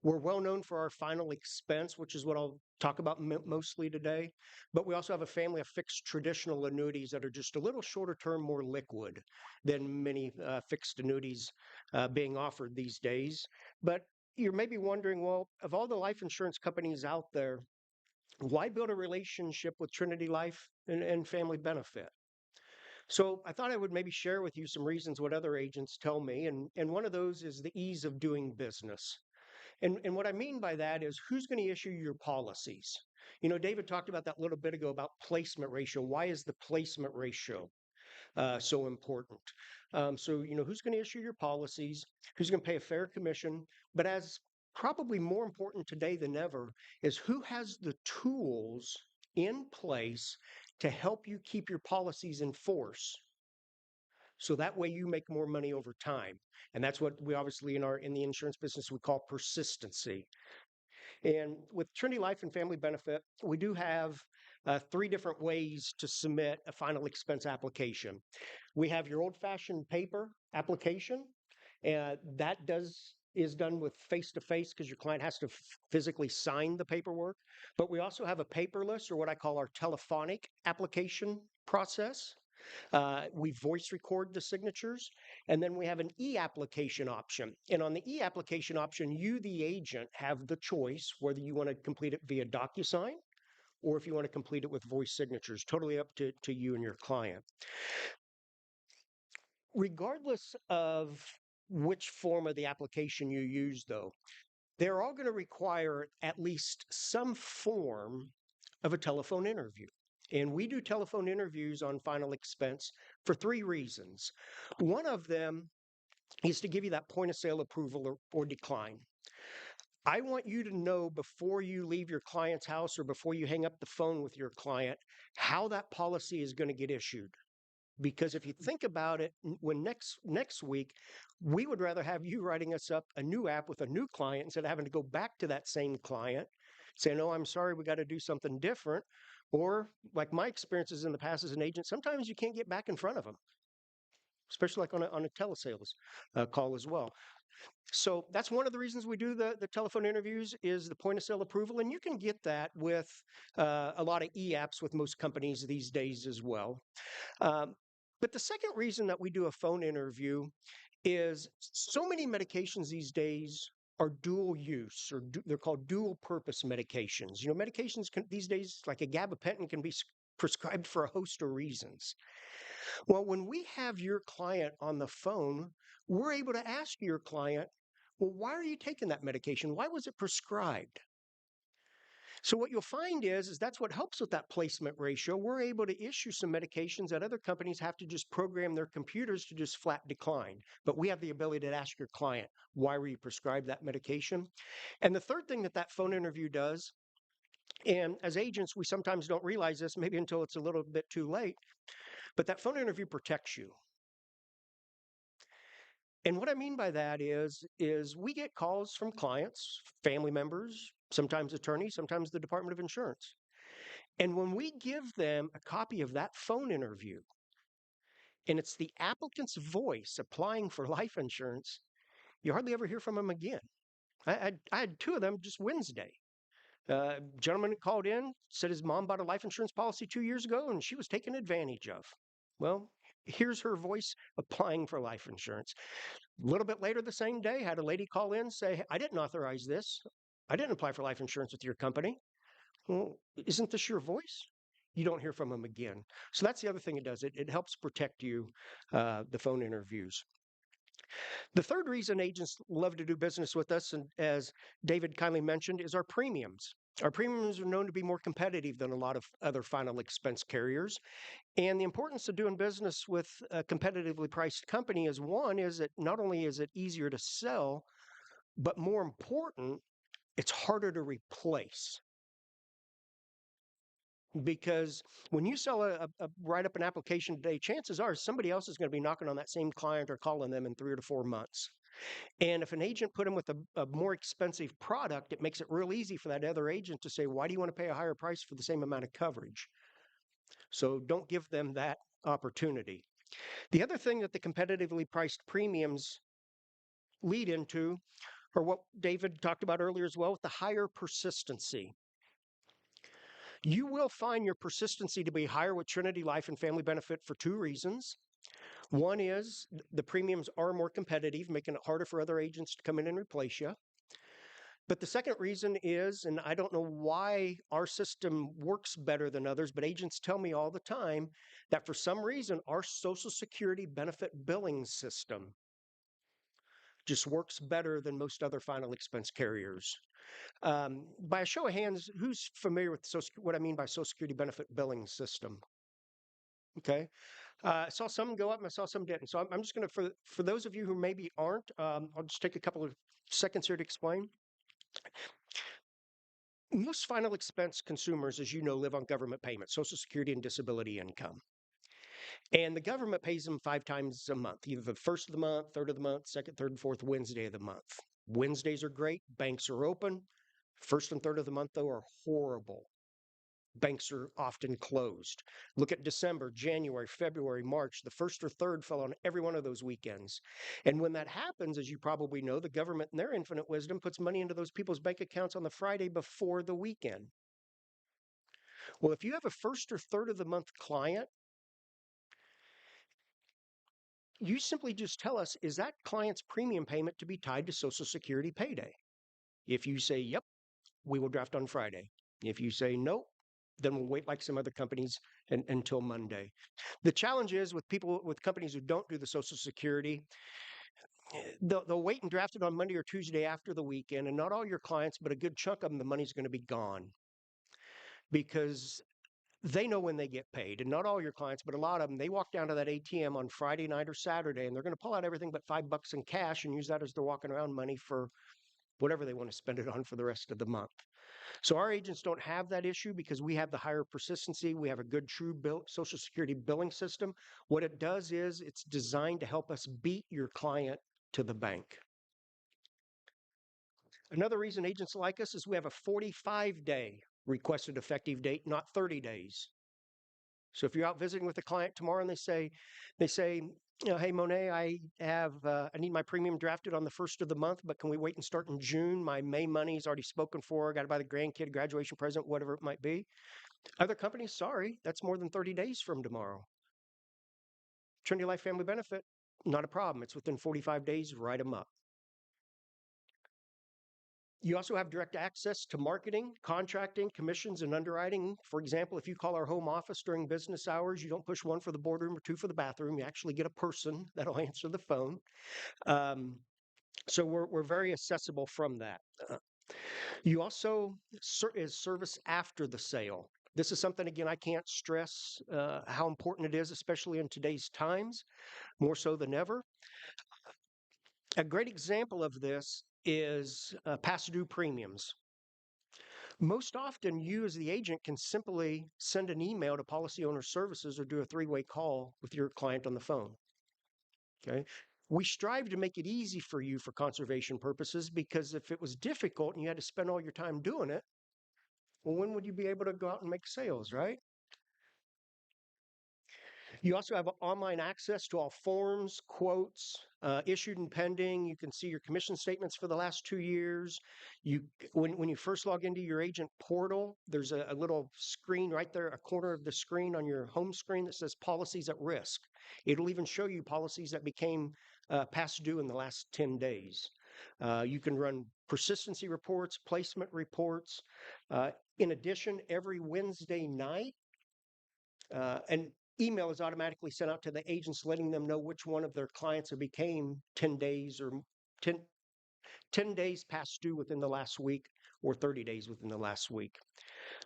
We're well known for our final expense, which is what I'll talk about mostly today. But we also have a family of fixed traditional annuities that are just a little shorter term, more liquid than many fixed annuities being offered these days. But you're maybe wondering, well, of all the life insurance companies out there, why build a relationship with Trinity Life and Family Benefit? So I thought I would maybe share with you some reasons what other agents tell me. And one of those is the ease of doing business. And what I mean by that is who's going to issue your policies? You know, David talked about that a little bit ago about placement ratio. Why is the placement ratio so important? So, you know, who's going to issue your policies? Who's going to pay a fair commission? But as probably more important today than ever is who has the tools in place to help you keep your policies in force so that way you make more money over time. And that's what we obviously in the insurance business we call persistency. And with Trinity Life and Family Benefit, we do have 3 different ways to submit a final expense application. We have your old-fashioned paper application, and that is done with face-to-face because your client has to physically sign the paperwork. But we also have a paperless, or what I call our telephonic application process. We voice record the signatures, and then we have an e-application option. And on the e-application option, you, the agent, have the choice whether you want to complete it via DocuSign or if you want to complete it with voice signatures, totally up to you and your client. Regardless of which form of the application you use, though, they're all going to require at least some form of a telephone interview. And we do telephone interviews on final expense for 3 reasons. One of them is to give you that point of sale approval or decline. I want you to know before you leave your client's house or before you hang up the phone with your client how that policy is going to get issued. Because if you think about it, when next week, we would rather have you writing us up a new app with a new client instead of having to go back to that same client, say, no, I'm sorry, we got to do something different. Or like my experiences in the past as an agent, sometimes you can't get back in front of them, especially like on a telesales call as well. So that's one of the reasons we do the telephone interviews is the point of sale approval. And you can get that with a lot of e-apps with most companies these days as well. But the second reason that we do a phone interview is so many medications these days are dual use, or they're called dual purpose medications. You know, medications these days, like a gabapentin, can be prescribed for a host of reasons. Well, when we have your client on the phone, we're able to ask your client, well, why are you taking that medication? Why was it prescribed? So what you'll find is that's what helps with that placement ratio. We're able to issue some medications that other companies have to just program their computers to just flat decline. But we have the ability to ask your client, why were you prescribed that medication? And the third thing that phone interview does, and as agents, we sometimes don't realize this, maybe until it's a little bit too late, but that phone interview protects you. And what I mean by that is we get calls from clients, family members, sometimes attorneys, sometimes the Department of Insurance. And when we give them a copy of that phone interview, and it's the applicant's voice applying for life insurance, you hardly ever hear from them again. I had two of them just Wednesday. Gentleman called in, said his mom bought a life insurance policy 2 years ago and she was taken advantage of. Well, here's her voice applying for life insurance. A little bit later the same day, had a lady call in, say, I didn't authorize this. I didn't apply for life insurance with your company. Well, isn't this your voice? You don't hear from them again. So that's the other thing it does. It helps protect you, the phone interviews. The third reason agents love to do business with us, and as David kindly mentioned, is our premiums. Our premiums are known to be more competitive than a lot of other final expense carriers. And the importance of doing business with a competitively priced company is one, is that not only is it easier to sell, but more important, it's harder to replace. Because when you sell write up an application today, chances are somebody else is going to be knocking on that same client or calling them in 3 to 4 months. And if an agent put them with a more expensive product, it makes it real easy for that other agent to say, why do you want to pay a higher price for the same amount of coverage? So don't give them that opportunity. The other thing that the competitively priced premiums lead into, or what David talked about earlier as well, with the higher persistency. You will find your persistency to be higher with Trinity Life and Family Benefit for two reasons. One is the premiums are more competitive, making it harder for other agents to come in and replace you. But the second reason is, and I don't know why our system works better than others, but agents tell me all the time that for some reason our Social Security benefit billing system just works better than most other final expense carriers. By a show of hands, who's familiar with what I mean by Social Security benefit billing system? Okay. I saw some go up and I saw some didn't. So I'm just going to, for those of you who maybe aren't, I'll just take a couple of seconds here to explain. Most final expense consumers, as you know, live on government payments, Social Security and disability income. And the government pays them 5 times a month, either the first of the month, third of the month, second, third, and fourth Wednesday of the month. Wednesdays are great. Banks are open. First and third of the month, though, are horrible. Banks are often closed. Look at December, January, February, March. The first or third fell on every one of those weekends. And when that happens, as you probably know, the government in their infinite wisdom puts money into those people's bank accounts on the Friday before the weekend. Well, if you have a first or third of the month client, you simply just tell us, is that client's premium payment to be tied to Social Security payday? If you say, yep, we will draft on Friday. If you say, nope, then we'll wait like some other companies until Monday. The challenge is with companies who don't do the Social Security, they'll wait and draft it on Monday or Tuesday after the weekend, and not all your clients, but a good chunk of them, the money's going to be gone because they know when they get paid. And not all your clients, but a lot of them, they walk down to that ATM on Friday night or Saturday, and they're going to pull out everything but $5 in cash and use that as their walking around money for whatever they want to spend it on for the rest of the month. So our agents don't have that issue because we have the higher persistency. We have a good true Social Security billing system. What it does is it's designed to help us beat your client to the bank. Another reason agents like us is we have a 45-day requested effective date, not 30 days. So if you're out visiting with a client tomorrow and they say, you know, hey, Monet, I need my premium drafted on the first of the month, but can we wait and start in June? My May money's already spoken for. Got to buy the grandkid graduation present, whatever it might be. Other companies, sorry, that's more than 30 days from tomorrow. Trinity Life Family Benefit, not a problem. It's within 45 days, write them up. You also have direct access to marketing, contracting, commissions, and underwriting. For example, if you call our home office during business hours, you don't push 1 for the boardroom or 2 for the bathroom. You actually get a person that'll answer the phone. So we're very accessible from that. You also is service after the sale. This is something, again, I can't stress how important it is, especially in today's times, more so than ever. A great example of this is past due premiums. Most often, you as the agent can simply send an email to Policy Owner Services or do a 3-way call with your client on the phone. Okay. We strive to make it easy for you for conservation purposes, because if it was difficult and you had to spend all your time doing it, well, when would you be able to go out and make sales, right? You also have online access to all forms, quotes, issued and pending. You can see your commission statements for the last 2 years. When you first log into your agent portal, there's a little screen right there, a corner of the screen on your home screen that says policies at risk. It'll even show you policies that became past due in the last 10 days. You can run persistency reports, placement reports. In addition, every Wednesday night, an email is automatically sent out to the agents letting them know which one of their clients have became 10 days or 10 days past due within the last week, or 30 days within the last week.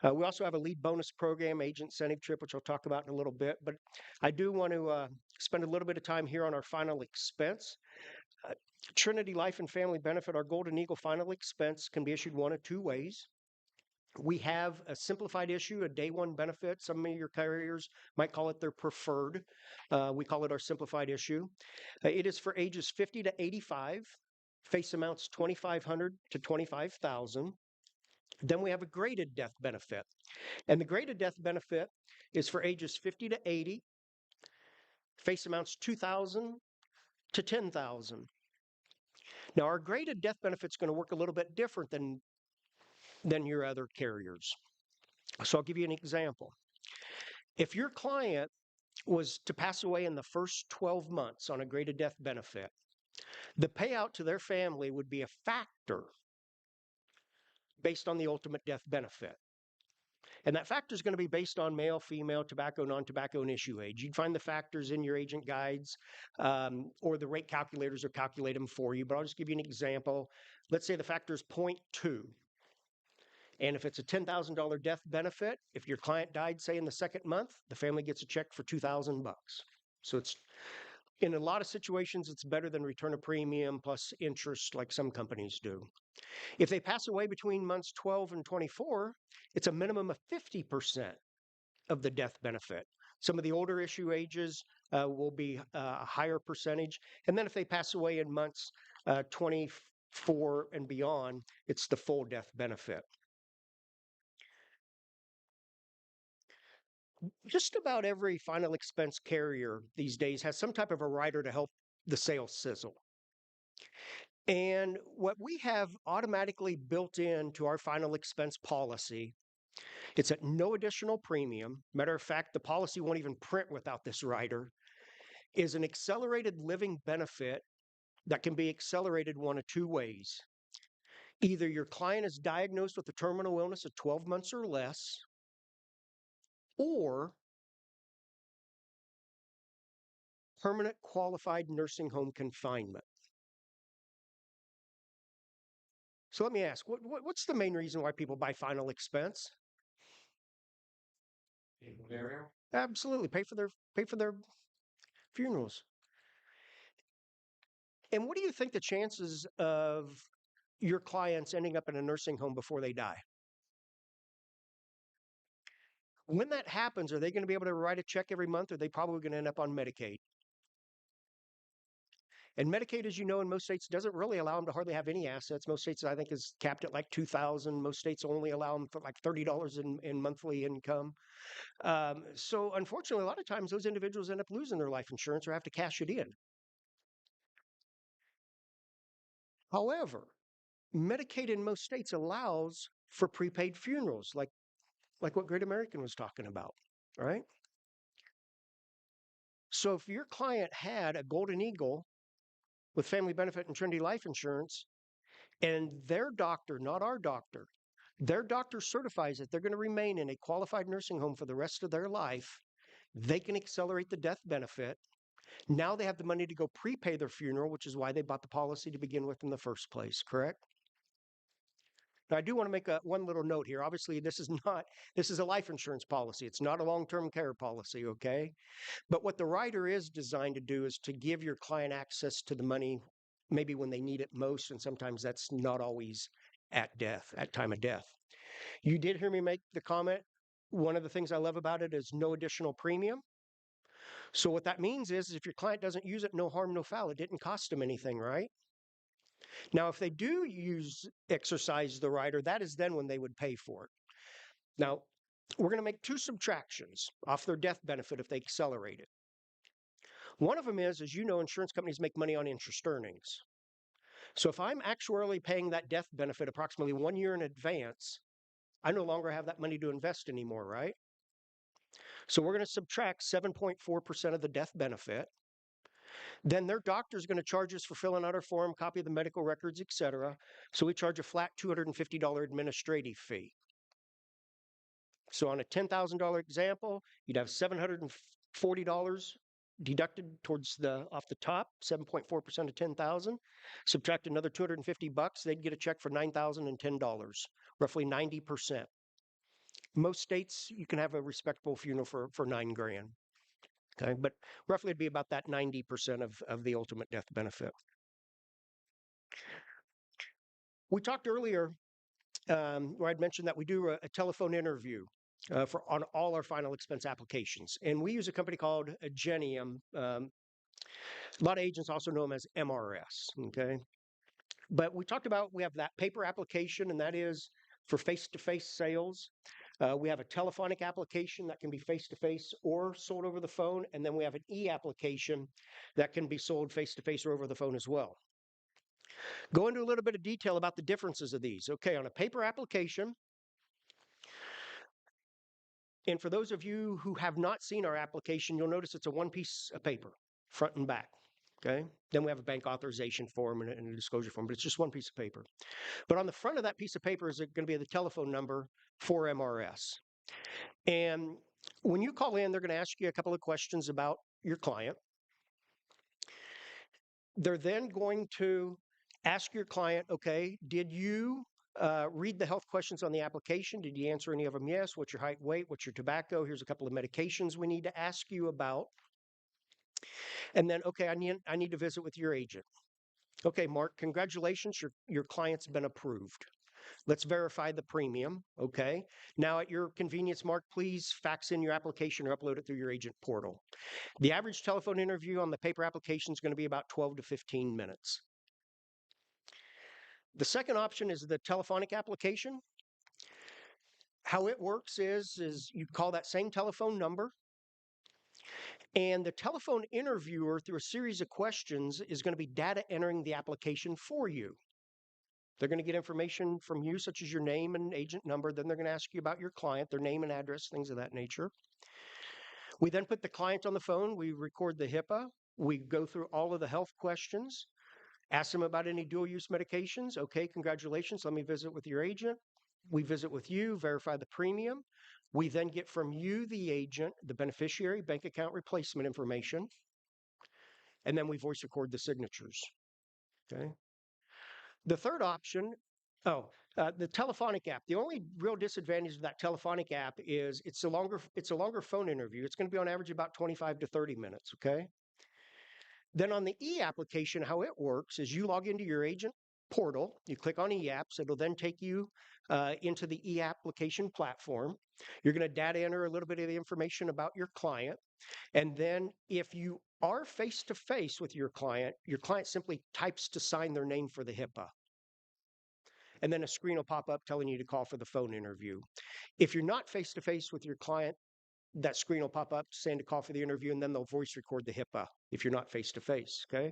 We also have a lead bonus program, agent incentive trip, which I'll talk about in a little bit. But I do want to spend a little bit of time here on our final expense. Trinity Life and Family Benefit, our Golden Eagle final expense, can be issued one of two ways. We have a simplified issue, a day one benefit. Some of your carriers might call it their preferred. We call it our simplified issue. It is for ages 50 to 85. Face amounts $2,500 to $25,000. Then we have a graded death benefit. And the graded death benefit is for ages 50 to 80. Face amounts $2,000 to $10,000. Now, our graded death benefit is going to work a little bit different than your other carriers. So I'll give you an example. If your client was to pass away in the first 12 months on a graded death benefit, the payout to their family would be a factor based on the ultimate death benefit. And that factor is going to be based on male, female, tobacco, non-tobacco, and issue age. You'd find the factors in your agent guides, or the rate calculators will calculate them for you. But I'll just give you an example. Let's say the factor is 0.2. And if it's a $10,000 death benefit, if your client died, say, in the second month, the family gets a check for $2,000. So it's, in a lot of situations, it's better than return of premium plus interest like some companies do. If they pass away between months 12 and 24, it's a minimum of 50% of the death benefit. Some of the older issue ages will be a higher percentage. And then if they pass away in months 24 and beyond, it's the full death benefit. Just about every final expense carrier these days has some type of a rider to help the sales sizzle. And what we have automatically built into our final expense policy, it's at no additional premium. Matter of fact, the policy won't even print without this rider, is an accelerated living benefit that can be accelerated one of two ways. Either your client is diagnosed with a terminal illness of 12 months or less, or permanent qualified nursing home confinement. So let me ask, what's the main reason why people buy final expense? Absolutely, pay for their funerals. And what do you think the chances of your clients ending up in a nursing home before they die? When that happens, are they going to be able to write a check every month, or are they probably going to end up on Medicaid? And Medicaid, as you know, in most states doesn't really allow them to hardly have any assets. Most states, I think, is capped at like $2,000. Most states only allow them for like $30 in monthly income. So unfortunately, a lot of times those individuals end up losing their life insurance or have to cash it in. However, Medicaid in most states allows for prepaid funerals, like what Great American was talking about, all right? So if your client had a Golden Eagle with Family Benefit and Trinity Life Insurance, and their doctor, not our doctor, their doctor certifies that they're going to remain in a qualified nursing home for the rest of their life, they can accelerate the death benefit. Now they have the money to go prepay their funeral, which is why they bought the policy to begin with in the first place, correct? Now, I do want to make one little note here. Obviously, this is a life insurance policy. It's not a long-term care policy, okay? But what the rider is designed to do is to give your client access to the money maybe when they need it most, and sometimes that's not always at time of death. You did hear me make the comment. One of the things I love about it is no additional premium. So what that means is if your client doesn't use it, no harm, no foul. It didn't cost them anything, right? Now, if they do exercise the rider, that is then when they would pay for it. Now, we're going to make two subtractions off their death benefit if they accelerate it. One of them is, as you know, insurance companies make money on interest earnings. So if I'm actuarially paying that death benefit approximately 1 year in advance, I no longer have that money to invest anymore, right? So we're going to subtract 7.4% of the death benefit. Then their doctor is going to charge us for filling out our form, copy of the medical records, etc. So we charge a flat $250 administrative fee. So on a $10,000 example, you'd have $740 deducted towards off the top, 7.4% of 10,000. Subtract another $250, they'd get a check for $9,010, roughly 90%. Most states, you can have a respectable funeral for $9,000. Okay, but roughly it'd be about that 90% of the ultimate death benefit. We talked earlier where I'd mentioned that we do a telephone interview on all our final expense applications. And we use a company called Agenecy. A lot of agents also know them as MRS, okay? But we talked about, we have that paper application, and that is for face-to-face sales. We have a telephonic application that can be face-to-face or sold over the phone. And then we have an e-application that can be sold face-to-face or over the phone as well. Go into a little bit of detail about the differences of these. Okay, on a paper application, and for those of you who have not seen our application, you'll notice it's a one piece of paper, front and back. Okay. Then we have a bank authorization form and a disclosure form, but it's just one piece of paper. But on the front of that piece of paper is going to be the telephone number for MRS. And when you call in, they're going to ask you a couple of questions about your client. They're then going to ask your client, okay, did you read the health questions on the application? Did you answer any of them? Yes. What's your height, weight? What's your tobacco? Here's a couple of medications we need to ask you about. And then, okay, I need to visit with your agent. Okay, Mark, congratulations. Your client's been approved. Let's verify the premium. Okay. Now, at your convenience, Mark, please fax in your application or upload it through your agent portal. The average telephone interview on the paper application is going to be about 12 to 15 minutes. The second option is the telephonic application. How it works is you call that same telephone number, and the telephone interviewer, through a series of questions, is going to be data entering the application for you. They're going to get information from you, such as your name and agent number. Then they're going to ask you about your client, their name and address, things of that nature. We then put the client on the phone. We record the HIPAA. We go through all of the health questions, ask them about any dual-use medications. Okay, congratulations. Let me visit with your agent. We visit with you, verify the premium. We then get from you, the agent, the beneficiary bank account replacement information. And then we voice record the signatures. Okay. The third option, the telephonic app. The only real disadvantage of that telephonic app is it's a longer phone interview. It's going to be on average about 25 to 30 minutes. Okay. Then on the e-application, how it works is you log into your agent portal, you click on e-apps, it'll then take you into the e-application platform. You're going to data enter a little bit of the information about your client. And then if you are face-to-face with your client simply types to sign their name for the HIPAA. And then a screen will pop up telling you to call for the phone interview. If you're not face-to-face with your client, that screen will pop up saying to call for the interview, and then they'll voice record the HIPAA if you're not face-to-face, okay?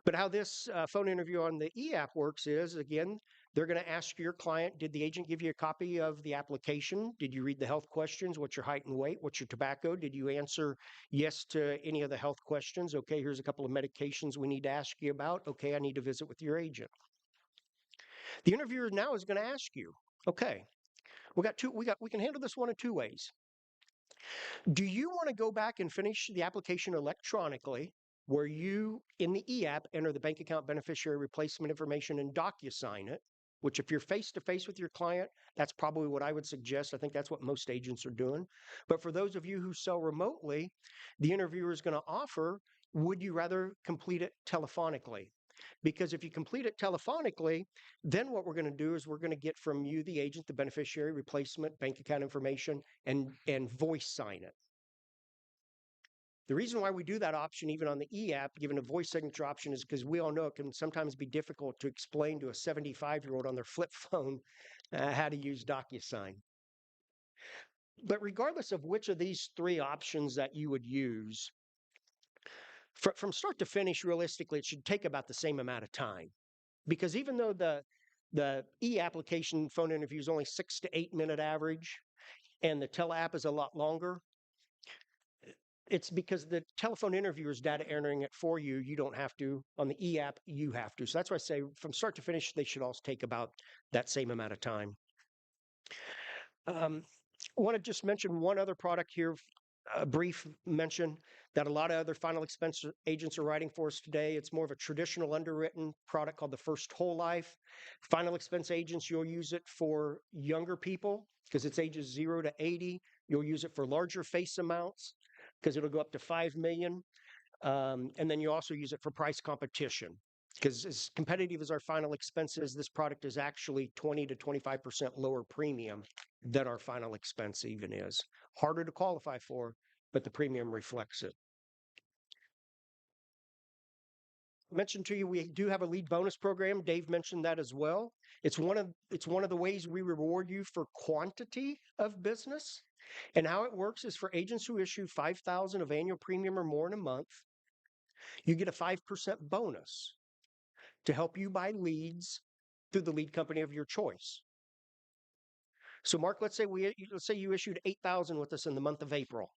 But how this phone interview on the e-app works is, again, they're going to ask your client, did the agent give you a copy of the application? Did you read the health questions? What's your height and weight? What's your tobacco? Did you answer yes to any of the health questions? Okay, here's a couple of medications we need to ask you about. Okay, I need to visit with your agent. The interviewer now is going to ask you, okay, we can handle this one of two ways. Do you want to go back and finish the application electronically, where you, in the e-app, enter the bank account beneficiary replacement information and DocuSign it, which if you're face-to-face with your client, that's probably what I would suggest. I think that's what most agents are doing. But for those of you who sell remotely, the interviewer is going to offer, would you rather complete it telephonically? Because if you complete it telephonically, then what we're going to do is we're going to get from you, the agent, the beneficiary replacement bank account information and voice sign it. The reason why we do that option, even on the e-app, given a voice signature option, is because we all know it can sometimes be difficult to explain to a 75-year-old on their flip phone how to use DocuSign. But regardless of which of these three options that you would use, from start to finish, realistically, it should take about the same amount of time. Because even though the e-application phone interview is only 6 to 8 minute average, and the tele app is a lot longer, it's because the telephone interviewer is data entering it for you. You don't have to. On the e-app, you have to. So that's why I say from start to finish, they should all take about that same amount of time. I want to just mention one other product here, a brief mention that a lot of other final expense agents are writing for us today. It's more of a traditional underwritten product called the First Whole Life. Final expense agents, you'll use it for younger people because it's ages 0 to 80. You'll use it for larger face amounts because it'll go up to 5 million. And then you also use it for price competition because as competitive as our final expenses, this product is actually 20 to 25% lower premium than our final expense even is. Harder to qualify for, but the premium reflects it. I mentioned to you, we do have a lead bonus program. Dave mentioned that as well. It's one of the ways we reward you for quantity of business. And how it works is for agents who issue $5,000 of annual premium or more in a month, you get a 5% bonus to help you buy leads through the lead company of your choice. So Mark, let's say you issued 8,000 with us in the month of April.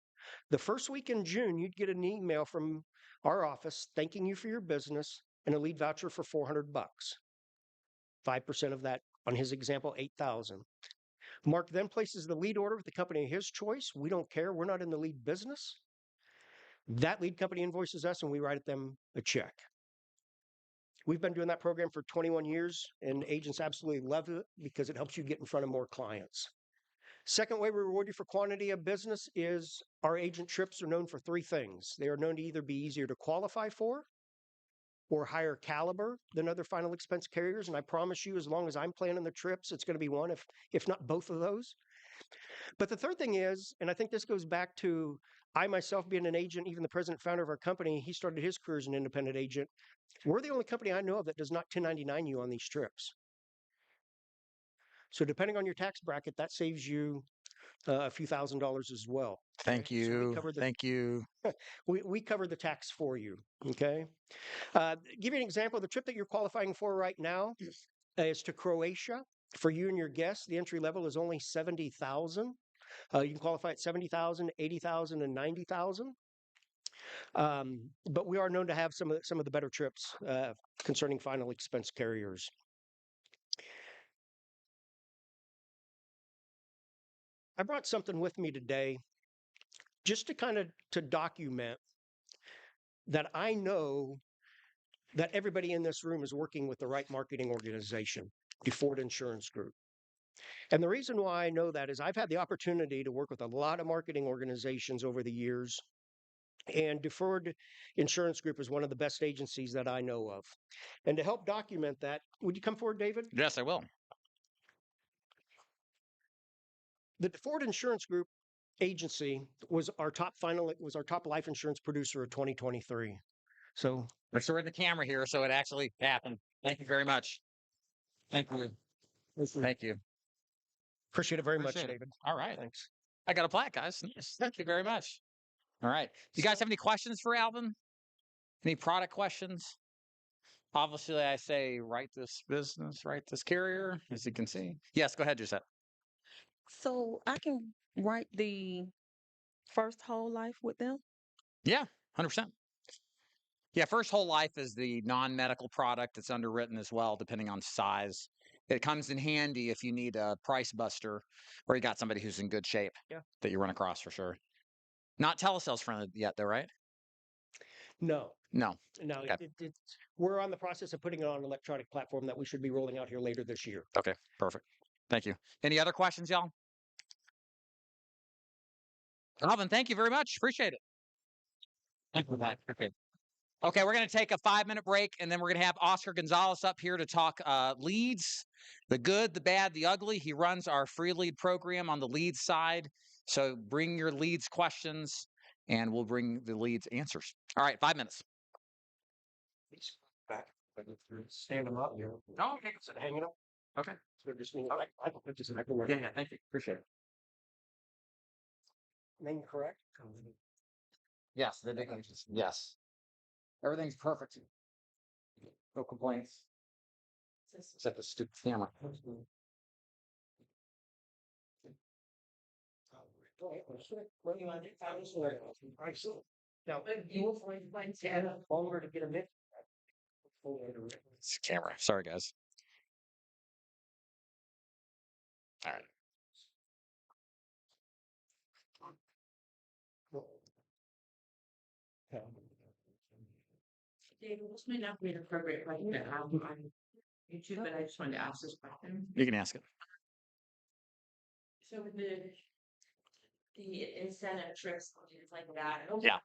The first week in June, you'd get an email from our office thanking you for your business and a lead voucher for $400. 5% of that, on his example, 8,000. Mark then places the lead order with the company of his choice. We don't care. We're not in the lead business. That lead company invoices us and we write them a check. We've been doing that program for 21 years and agents absolutely love it because it helps you get in front of more clients. Second way we reward you for quantity of business is our agent trips are known for three things. They are known to either be easier to qualify for or higher caliber than other final expense carriers. And I promise you, as long as I'm planning the trips, it's going to be one, if not both of those. But the third thing is, and I think this goes back to I myself being an agent, even the president founder of our company, he started his career as an independent agent. We're the only company I know of that does not 1099 you on these trips. So depending on your tax bracket, that saves you a few $1,000s as well. Thank you. Thank you. We cover the tax for you. Okay. Give you an example. The trip that you're qualifying for right now is to Croatia. For you and your guests, the entry level is only $70,000. You can qualify at $70,000, $80,000, and $90,000. But we are known to have some of the better trips concerning final expense carriers. I brought something with me today just to document that I know that everybody in this room is working with the right marketing organization, Deforred Insurance Group. And the reason why I know that is I've had the opportunity to work with a lot of marketing organizations over the years. And Deferred Insurance Group is one of the best agencies that I know of. And to help document that, would you come forward, David? Yes, I will. The Deforred Insurance Group agency was our top life insurance producer of 2023. So we're in the camera here, so it actually happened. Thank you very much. Thank you. Thank you. Appreciate it very much, David. All right. Thanks. I got a plaque, guys. Yes. Thank you very much. All right. You guys have any questions for Alvin? Any product questions? Obviously, I say write this business, write this carrier, as you can see. Yes, go ahead, Giuseppe. So I can write the First Whole Life with them? Yeah, 100%. Yeah, First Whole Life is the non-medical product. It's underwritten as well, depending on size. It comes in handy if you need a price buster or you got somebody who's in good shape that you run across for sure. Not telesales friendly yet, though, right? No. Okay. We're on the process of putting it on an electronic platform that we should be rolling out here later this year. Okay, perfect. Thank you. Any other questions, y'all? Alvin, thank you very much. Appreciate it. Thank you for that. Okay, we're going to take a 5-minute break, and then we're going to have Oscar Gonzalez up here to talk leads, the good, the bad, the ugly. He runs our free lead program on the leads side. So bring your leads questions and we'll bring the leads answers. All right, 5 minutes. Back. Stand them up. No, okay. So hang it up. Okay. So just all right. I can just I can work. Yeah, thank you. Appreciate it. Name correct? Yes, the DIG Agenecy. Yes. Everything's perfect. No complaints. Except the stupid camera. What do you want to do? Now, you will find longer to get a mix. It's camera. Sorry, guys. All right. David, this may not be an appropriate question to ask on YouTube, but I just wanted to ask this question. You can ask it. So with the incentive trips and things like that. Yeah.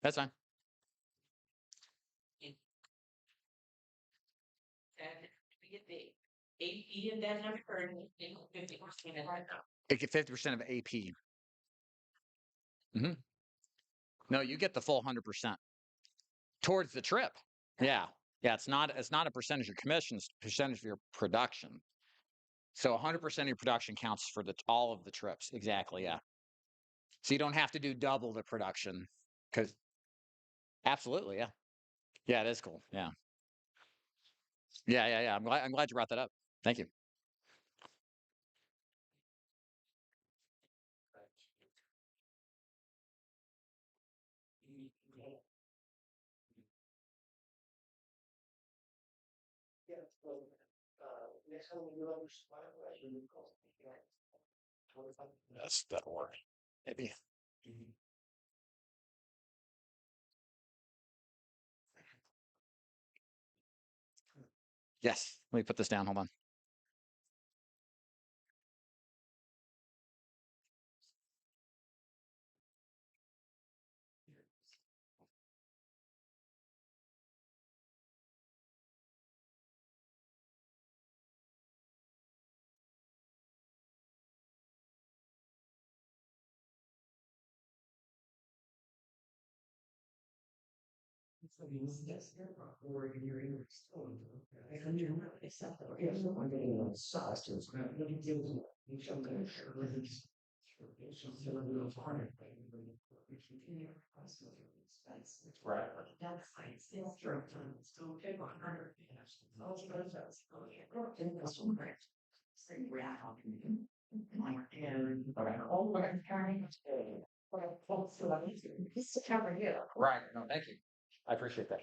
That's fine. And we get the AP in that number or 50% of that? It get 50% of AP. No, you get the full 100% towards the trip. Yeah. Yeah, it's not a percentage of commission, it's a percentage of your production. So 100% of your production counts for all of the trips. Exactly, yeah. So you don't have to do double the production because absolutely, yeah. Yeah, it is cool. Yeah. Yeah. I'm glad you brought that up. Thank you. That'll work. Maybe. Yes. Let me put this down. Hold on. Right. No, thank you. I appreciate that.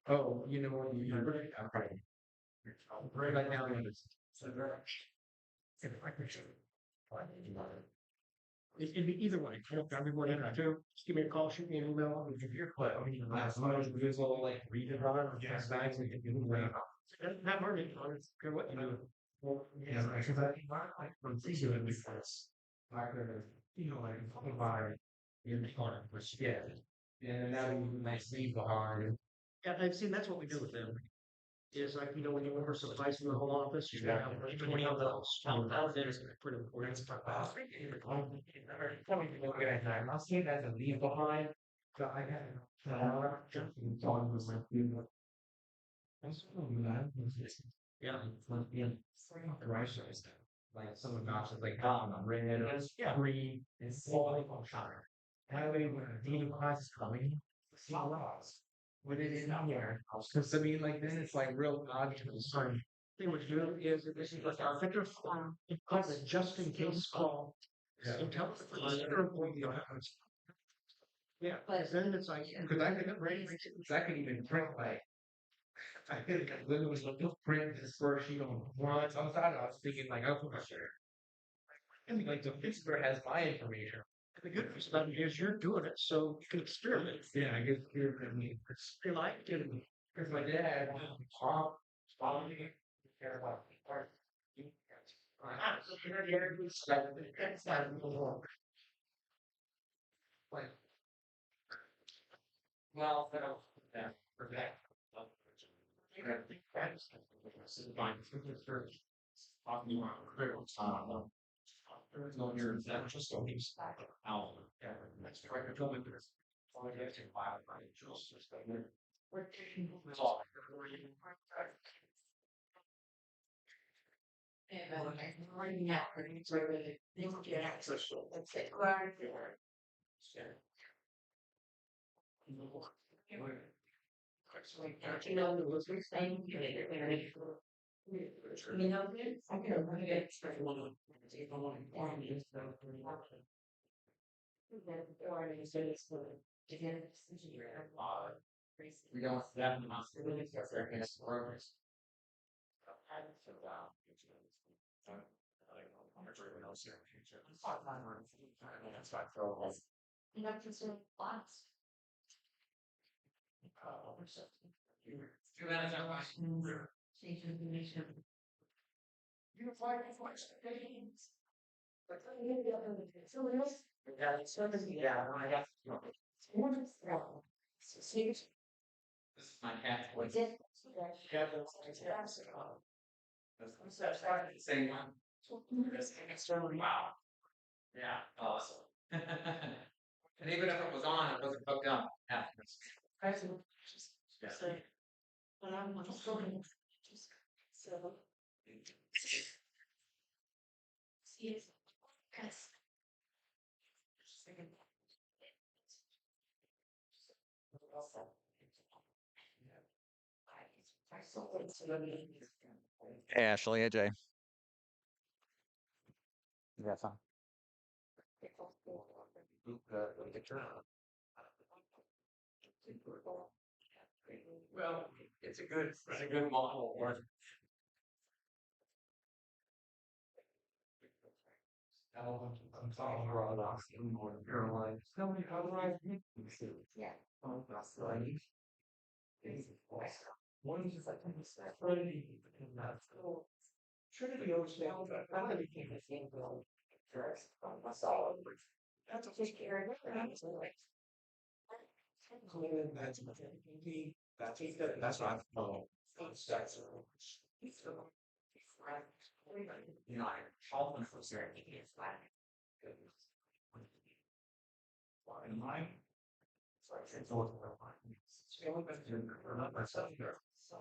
Oh, you know what? Right now, it'd be either way. Everyone in too. Just give me a call, shoot me an email. I'll give you a play. Like read it on or jazz bags and get you away. Not marketing on it. Care what you do. Well, yeah, because I'm thinking of this. You know, like by in the corner, which yeah. And now you nice leave behind. Yeah, I've seen that's what we do with them. Is like, you know, when you order supplies from the home office, you gotta have like 20 of those. That is pretty important. I'll see that as a leave behind. So I had jumping on with my food. Yeah, the rice is like some of gosh is like red, green, and falling on shire. That way when a daily class is coming, it's not lost. When it is not there, because I mean, like then it's like real logical concern. Thing what you do is this is like our filter form. It calls it just in case call. So tell us the consider point the happens. Yeah, then it's like because I could raise I could even print like I could literally print this spreadsheet on one. I was thinking like I'll put my share. I mean, like, the Pittsburgh has my information. And the good news about it is you're doing it, so you can experiment. Yeah, I guess I mean, it's like getting, because my dad, Tom, following me, care about the part. Well, yeah, for that. There's no here, that just so he's out. That's right. I told him this. So I get to buy it, right? Just like there. We're taking this off. And then I'm running out, and it's really, you can get access to it. That's it. Right there. You know, the listeners saying, you know, I'm gonna run it for one. If I want to find it, so we don't have enough really for their next programs. This is my cat voice. Same one. Wow. Yeah, awesome. And even if it was on, it wasn't hooked up. Yeah. Hey, Ashley, AJ. You got some? Well, it's a good model. I'm talking about North Carolina. Tell me how do I make this? Yeah. One is like Trinity, and that's cool. Trinity always found that I don't think the same bill. Solid. That's a fish carry. That's what I follow. You know, I often for certain it's like in my so I said, so it's only been to myself here. So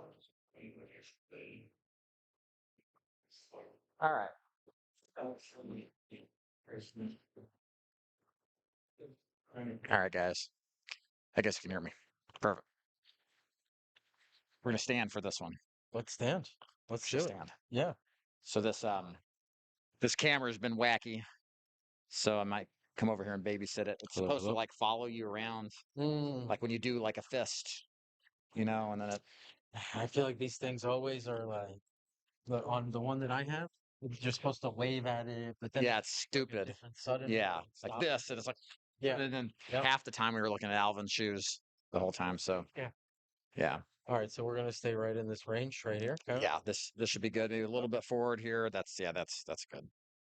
All right. All right, guys. I guess you can hear me. Perfect. We're gonna stand for this one. Let's stand. Let's Just do it. stand. Yeah. So this camera's been wacky. So I might come over here and babysit it. It's supposed to like follow you around, like when you do like a fist, you know, and then it. I feel like these things always are like on the one that I have. You're supposed to wave at it, but then Yeah, it's stupid. different sudden. Yeah, like this, and it's like, Yeah. and then half the time we were looking at Alvin's shoes the whole time. So yeah. All right, so we're gonna stay right in this range right here. Okay. Yeah, this should be good. Maybe a little bit forward here. That's good.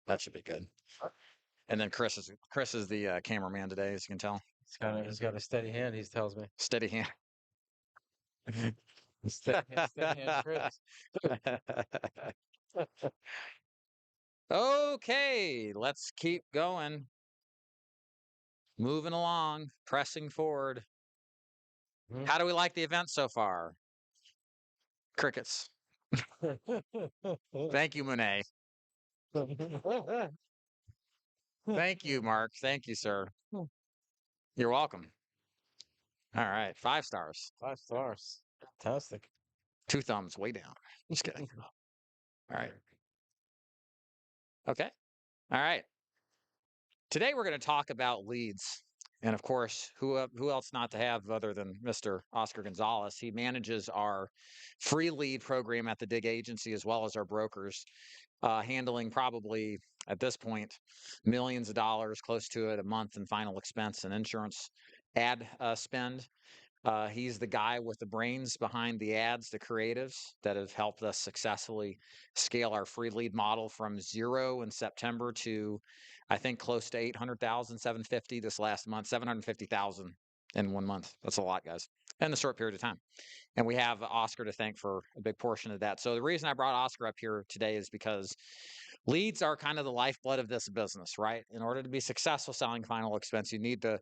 That should be good. And then Chris is the cameraman today, as you can tell. He's got a steady hand. He tells me. Steady hand. steady hand, Chris. Okay, let's keep going. Moving along, pressing forward. How do we like the event so far? Crickets. Thank you, Monet. Thank you, Mark. Thank you, sir. You're welcome. All right, 5 stars. 5 stars. Fantastic. 2 thumbs way down. Just kidding. All right. Okay. All right. Today we're going to talk about leads. And of course, who else not to have other than Mr. Oscar Gonzalez? He manages our free lead program at the DIG Agency as well as our brokers, handling probably at this point millions of dollars, close to it, a month in final expense and insurance ad spend. He's the guy with the brains behind the ads, the creatives that have helped us successfully scale our free lead model from 0 in September to, I think, close to 800,000, 750 this last month, 750,000 in 1 month. That's a lot, guys, in a short period of time. And we have Oscar to thank for a big portion of that. So the reason I brought Oscar up here today is because leads are kind of the lifeblood of this business, right? In order to be successful selling final expense, you need to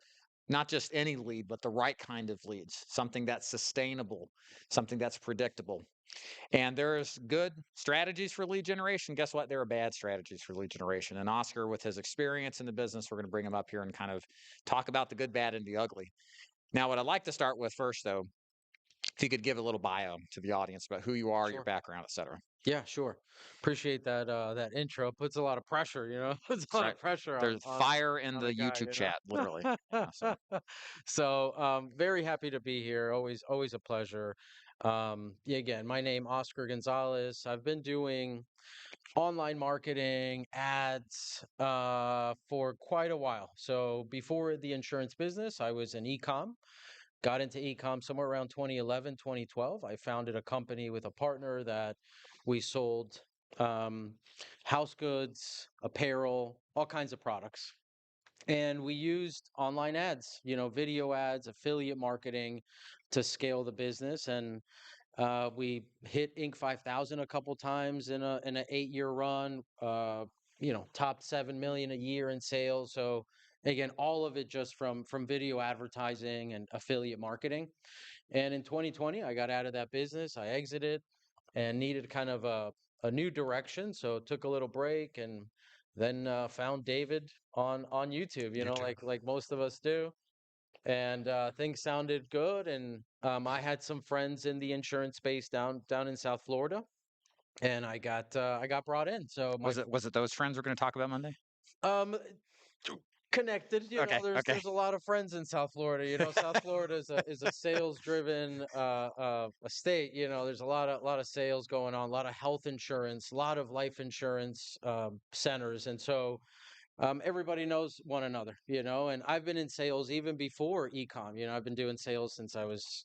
not just any lead, but the right kind of leads, something that's sustainable, something that's predictable. And there's good strategies for lead generation. Guess what? There are bad strategies for lead generation. And Oscar, with his experience in the business, we're going to bring him up here and kind of talk about the good, bad, and the ugly. Now, what I'd like to start with first, though, if you could give a little bio to the audience about who you are, your Sure. background, et cetera. Yeah, sure. Appreciate that that intro. Puts a lot of pressure, puts a That's lot right. of pressure There's on fire in on the a guy, YouTube chat, literally. Yeah, so. So very happy to be here. Always a pleasure. Yeah, again, my name Oscar Gonzalez. I've been doing online marketing, ads for quite a while. So before the insurance business, I was in e-com. Got into e-com somewhere around 2011, 2012. I founded a company with a partner that we sold um, house goods, apparel, all kinds of products. And we used online ads, video ads, affiliate marketing to scale the business. And we hit Inc. 5000 a couple times in an 8-year run. Top 7 million a year in sales. So again, all of it just from video advertising and affiliate marketing. And in 2020, I got out of that business. I exited and needed kind of a new direction. So took a little break and then found David on YouTube. Like most of us do, and things sounded good. And I had some friends in the insurance space down in South Florida, and I got brought in. So Was it those friends we're going to talk about Monday? um connected. Okay. There's a lot of friends in South Florida. South Florida is a sales driven a state. There's a lot of sales going on, a lot of health insurance, a lot of life insurance centers, and so everybody knows one another, and I've been in sales even before ecom. I've been doing sales since I was,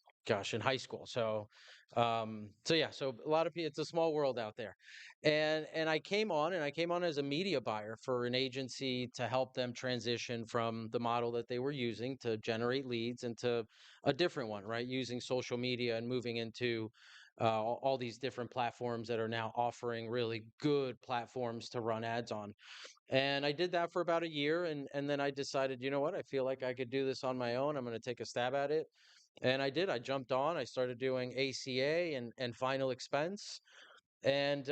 in high school. So a lot of people, it's a small world out there. And I came on as a media buyer for an agency to help them transition from the model that they were using to generate leads into a different one, right? Using social media and moving into all these different platforms that are now offering really good platforms to run ads on. And I did that for about a year, and then I decided, you know what, I feel like I could do this on my own. I'm going to take a stab at it. And I did. I jumped on. I started doing ACA and final expense, and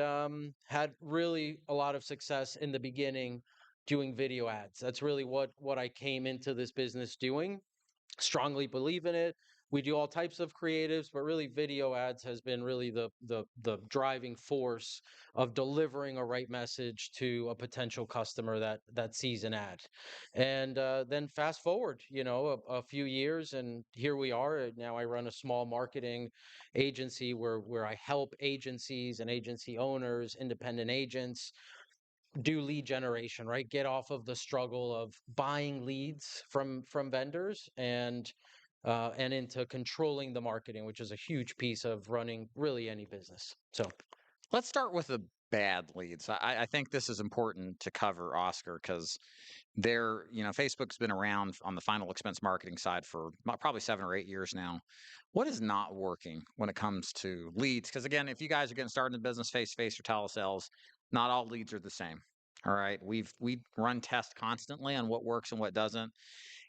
had really a lot of success in the beginning doing video ads. That's really what I came into this business doing. Strongly believe in it. We do all types of creatives, but really video ads has been really the driving force of delivering a right message to a potential customer that sees an ad. And then fast forward, a few years, and here we are. Now I run a small marketing agency where I help agencies and agency owners, independent agents do lead generation, right? Get off of the struggle of buying leads from vendors and into controlling the marketing, which is a huge piece of running really any business. So Let's start with the bad leads. I think this is important to cover, Oscar, because Facebook's been around on the final expense marketing side for probably 7 or 8 years now. What is not working when it comes to leads? Because again, if you guys are getting started in the business, face-to-face or telesales, not all leads are the same. All right. We run tests constantly on what works and what doesn't.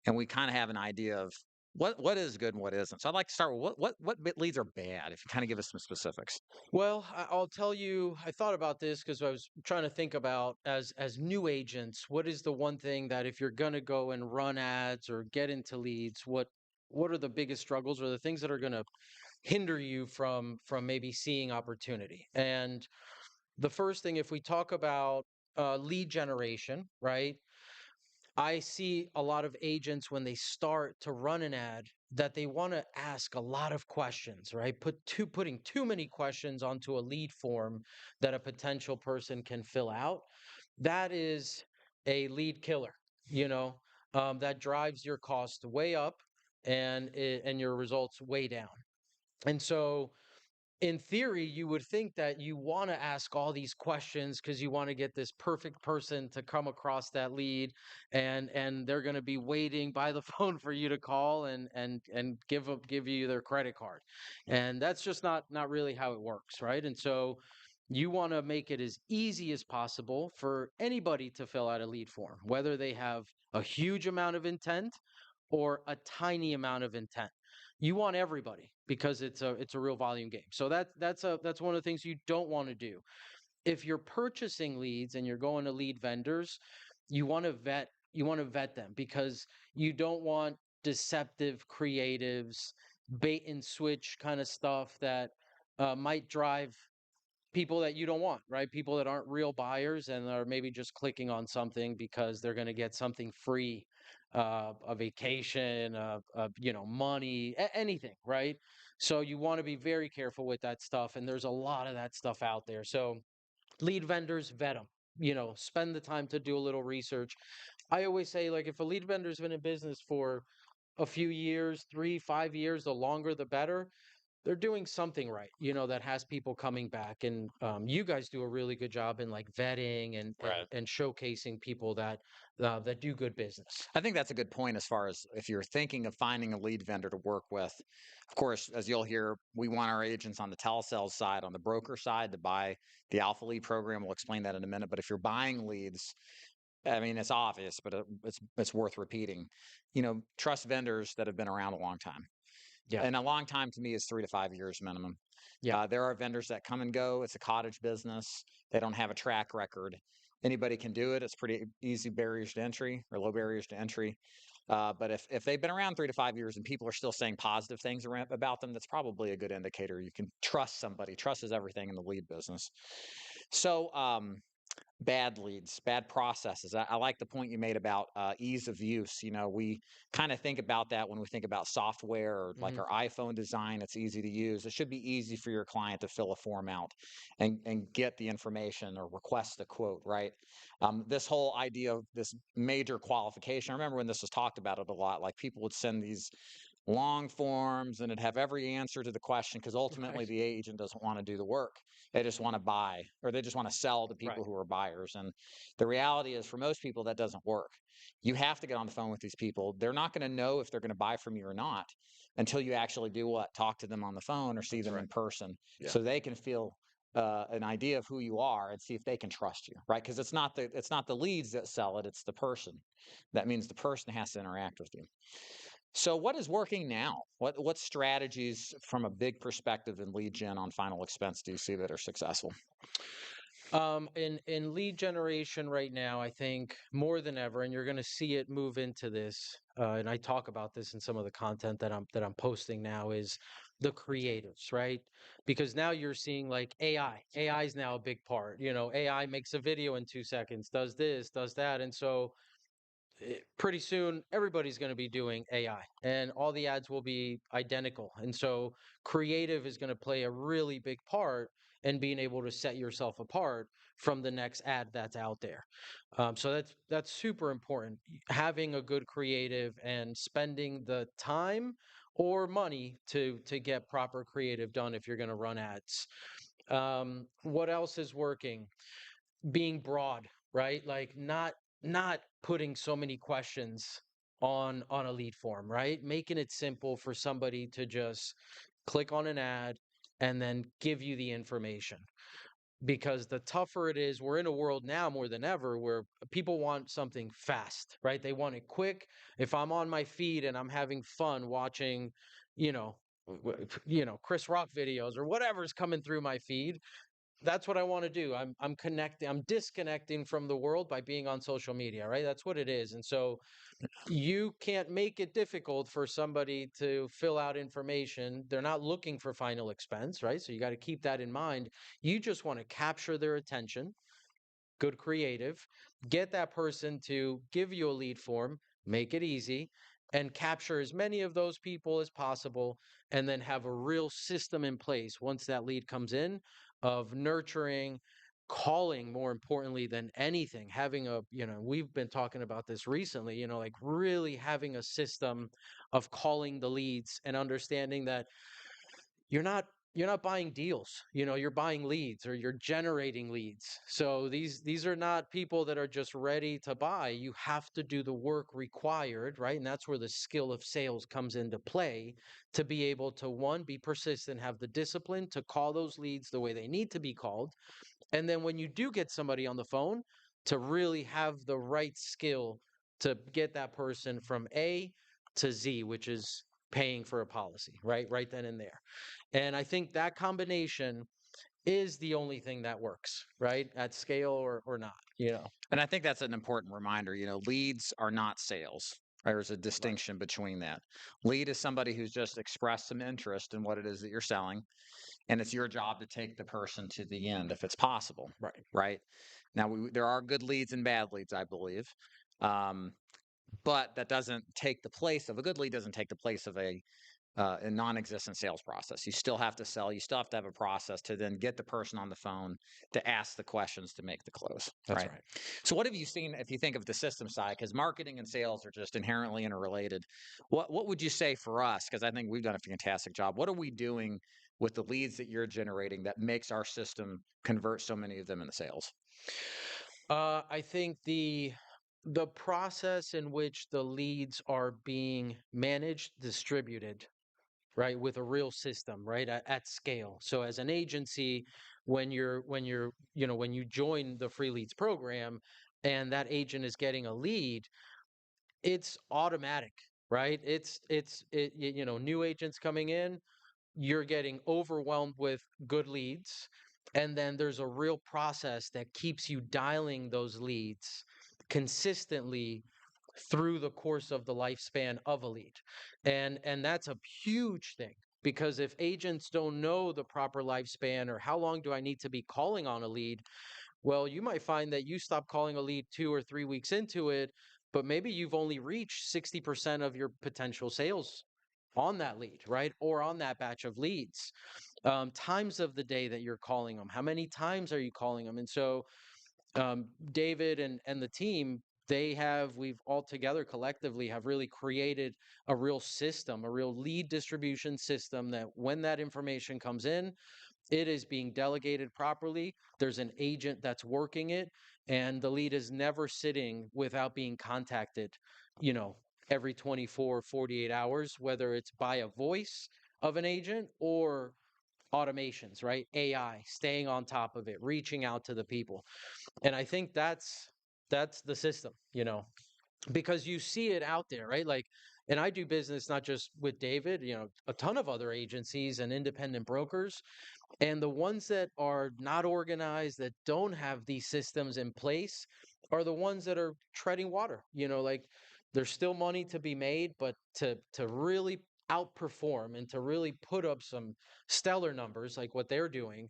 And we kind of have an idea of what is good and what isn't. So I'd like to start with what leads are bad, if you kind of give us some specifics. Well, I'll tell you, I thought about this because I was trying to think about as new agents, what is the one thing that if you're gonna go and run ads or get into leads, what are the biggest struggles or the things that are gonna hinder you from maybe seeing opportunity? And the first thing, if we talk about lead generation, right? I see a lot of agents when they start to run an ad that they want to ask a lot of questions, right? Putting too many questions onto a lead form that a potential person can fill out. That is a lead killer, you know, that drives your cost way up and your results way down. And so in theory, you would think that you want to ask all these questions because you want to get this perfect person to come across that lead, and they're going to be waiting by the phone for you to call and give you their credit card, and that's just not really how it works, right? And so you want to make it as easy as possible for anybody to fill out a lead form, whether they have a huge amount of intent or a tiny amount of intent. You want everybody because it's a real volume game. So that's one of the things you don't want to do. If you're purchasing leads and you're going to lead vendors, you want to vet them because you don't want deceptive creatives, bait and switch kind of stuff that might drive people that you don't want, right? People that aren't real buyers and are maybe just clicking on something because they're going to get something free, a vacation, money, anything, right? So you want to be very careful with that stuff. And there's a lot of that stuff out there. So lead vendors, vet them. Spend the time to do a little research. I always say, like, if a lead vendor's been in business for a few years, 3, 5 years, the longer the better, they're doing something right, that has people coming back. And you guys do a really good job in like vetting and showcasing people that do good business. I think that's a good point as far as if you're thinking of finding a lead vendor to work with. Of course, as you'll hear, we want our agents on the telesales side, on the broker side, to buy the Alpha Lead program. We'll explain that in a minute. But if you're buying leads, I mean, it's obvious, but it's worth repeating. Trust vendors that have been around a long time. Yeah. And a long time to me is 3 to 5 years minimum. Yeah. There are vendors that come and go. It's a cottage business. They don't have a track record. Anybody can do it. It's pretty easy barriers to entry or low barriers to entry. But if they've been around 3 to 5 years and people are still saying positive things about them, that's probably a good indicator. You can trust somebody. Trust is everything in the lead business. So, bad leads, bad processes. I like the point you made about ease of use. We kind of think about that when we think about software or like our iPhone design. It's easy to use. It should be easy for your client to fill a form out and get the information or request a quote, right? This whole idea of this major qualification, I remember when this was talked about it a lot, like people would send these long forms and it'd have every answer to the question because ultimately the agent doesn't want to do the work. They just want to buy or they just want to sell to people who are buyers. And the reality is for most people, that doesn't work. You have to get on the phone with these people. They're not going to know if they're going to buy from you or not until you actually do what? Talk to them on the phone or see them in person so they can feel an idea of who you are and see if they can trust you, right? Because it's not the leads that sell it, it's the person. That means the person has to interact with you. So what is working now? What strategies from a big perspective in lead gen on final expense do you see that are successful? In lead generation right now, I think more than ever, and you're going to see it move into this, and I talk about this in some of the content that I'm posting now, is the creatives, right? Because now you're seeing like AI. AI is now a big part. AI makes a video in 2 seconds, does this, does that, and so pretty soon everybody's going to be doing AI and all the ads will be identical. And so creative is going to play a really big part in being able to set yourself apart from the next ad that's out there. So that's super important. Having a good creative and spending the time or money to get proper creative done if you're going to run ads. What else is working? Being broad, right? Like not putting so many questions on a lead form, right? Making it simple for somebody to just click on an ad and then give you the information. Because the tougher it is, we're in a world now more than ever where people want something fast, right? They want it quick. If I'm on my feed and I'm having fun watching, Chris Rock videos or whatever's coming through my feed, that's what I want to do. I'm disconnecting from the world by being on social media, right? That's what it is. And so you can't make it difficult for somebody to fill out information. They're not looking for final expense, right? So you got to keep that in mind. You just want to capture their attention, good creative, get that person to give you a lead form, make it easy, and capture as many of those people as possible, and then have a real system in place once that lead comes in of nurturing, calling, more importantly than anything, having a, we've been talking about this recently, like really having a system of calling the leads and understanding that you're not buying deals, you're buying leads, or you're generating leads. So these are not people that are just ready to buy. You have to do the work required, right? And that's where the skill of sales comes into play, to be able to, one, be persistent, have the discipline to call those leads the way they need to be called, and then when you do get somebody on the phone, to really have the right skill to get that person from A to Z, which is paying for a policy, right then and there. And I think that combination is the only thing that works, right? At scale or not. And I think that's an important reminder. Leads are not sales. There's a distinction between that. Lead is somebody who's just expressed some interest in what it is that you're selling, and it's your job to take the person to the end if it's possible. Right. Now, there are good leads and bad leads, I believe. But that doesn't take the place of a good lead, doesn't take the place of a non-existent sales process. You still have to sell. You still have to have a process to then get the person on the phone to ask the questions to make the close. That's right. So what have you seen if you think of the system side? Because marketing and sales are just inherently interrelated. What would you say for us? Because I think we've done a fantastic job. What are we doing with the leads that you're generating that makes our system convert so many of them into sales? I think the process in which the leads are being managed, distributed, right, with a real system, right, at scale. So as an agency, when you join the free leads program and that agent is getting a lead, it's automatic, right? New agents coming in, you're getting overwhelmed with good leads. And then there's a real process that keeps you dialing those leads consistently through the course of the lifespan of a lead. And that's a huge thing, because if agents don't know the proper lifespan, or how long do I need to be calling on a lead, well, you might find that you stop calling a lead 2 or 3 weeks into it, but maybe you've only reached 60% of your potential sales on that lead, right? Or on that batch of leads. Times of the day that you're calling them, how many times are you calling them? And so David and the team, we've all together collectively have really created a real system, a real lead distribution system, that when that information comes in, it is being delegated properly. There's an agent that's working it, and the lead is never sitting without being contacted, every 24, 48 hours, whether it's by a voice of an agent or automations, right? AI, staying on top of it, reaching out to the people. And I think that's the system, because you see it out there, right? Like, and I do business not just with David, a ton of other agencies and independent brokers. And the ones that are not organized, that don't have these systems in place, are the ones that are treading water. Like, there's still money to be made, but to really outperform and to really put up some stellar numbers like what they're doing,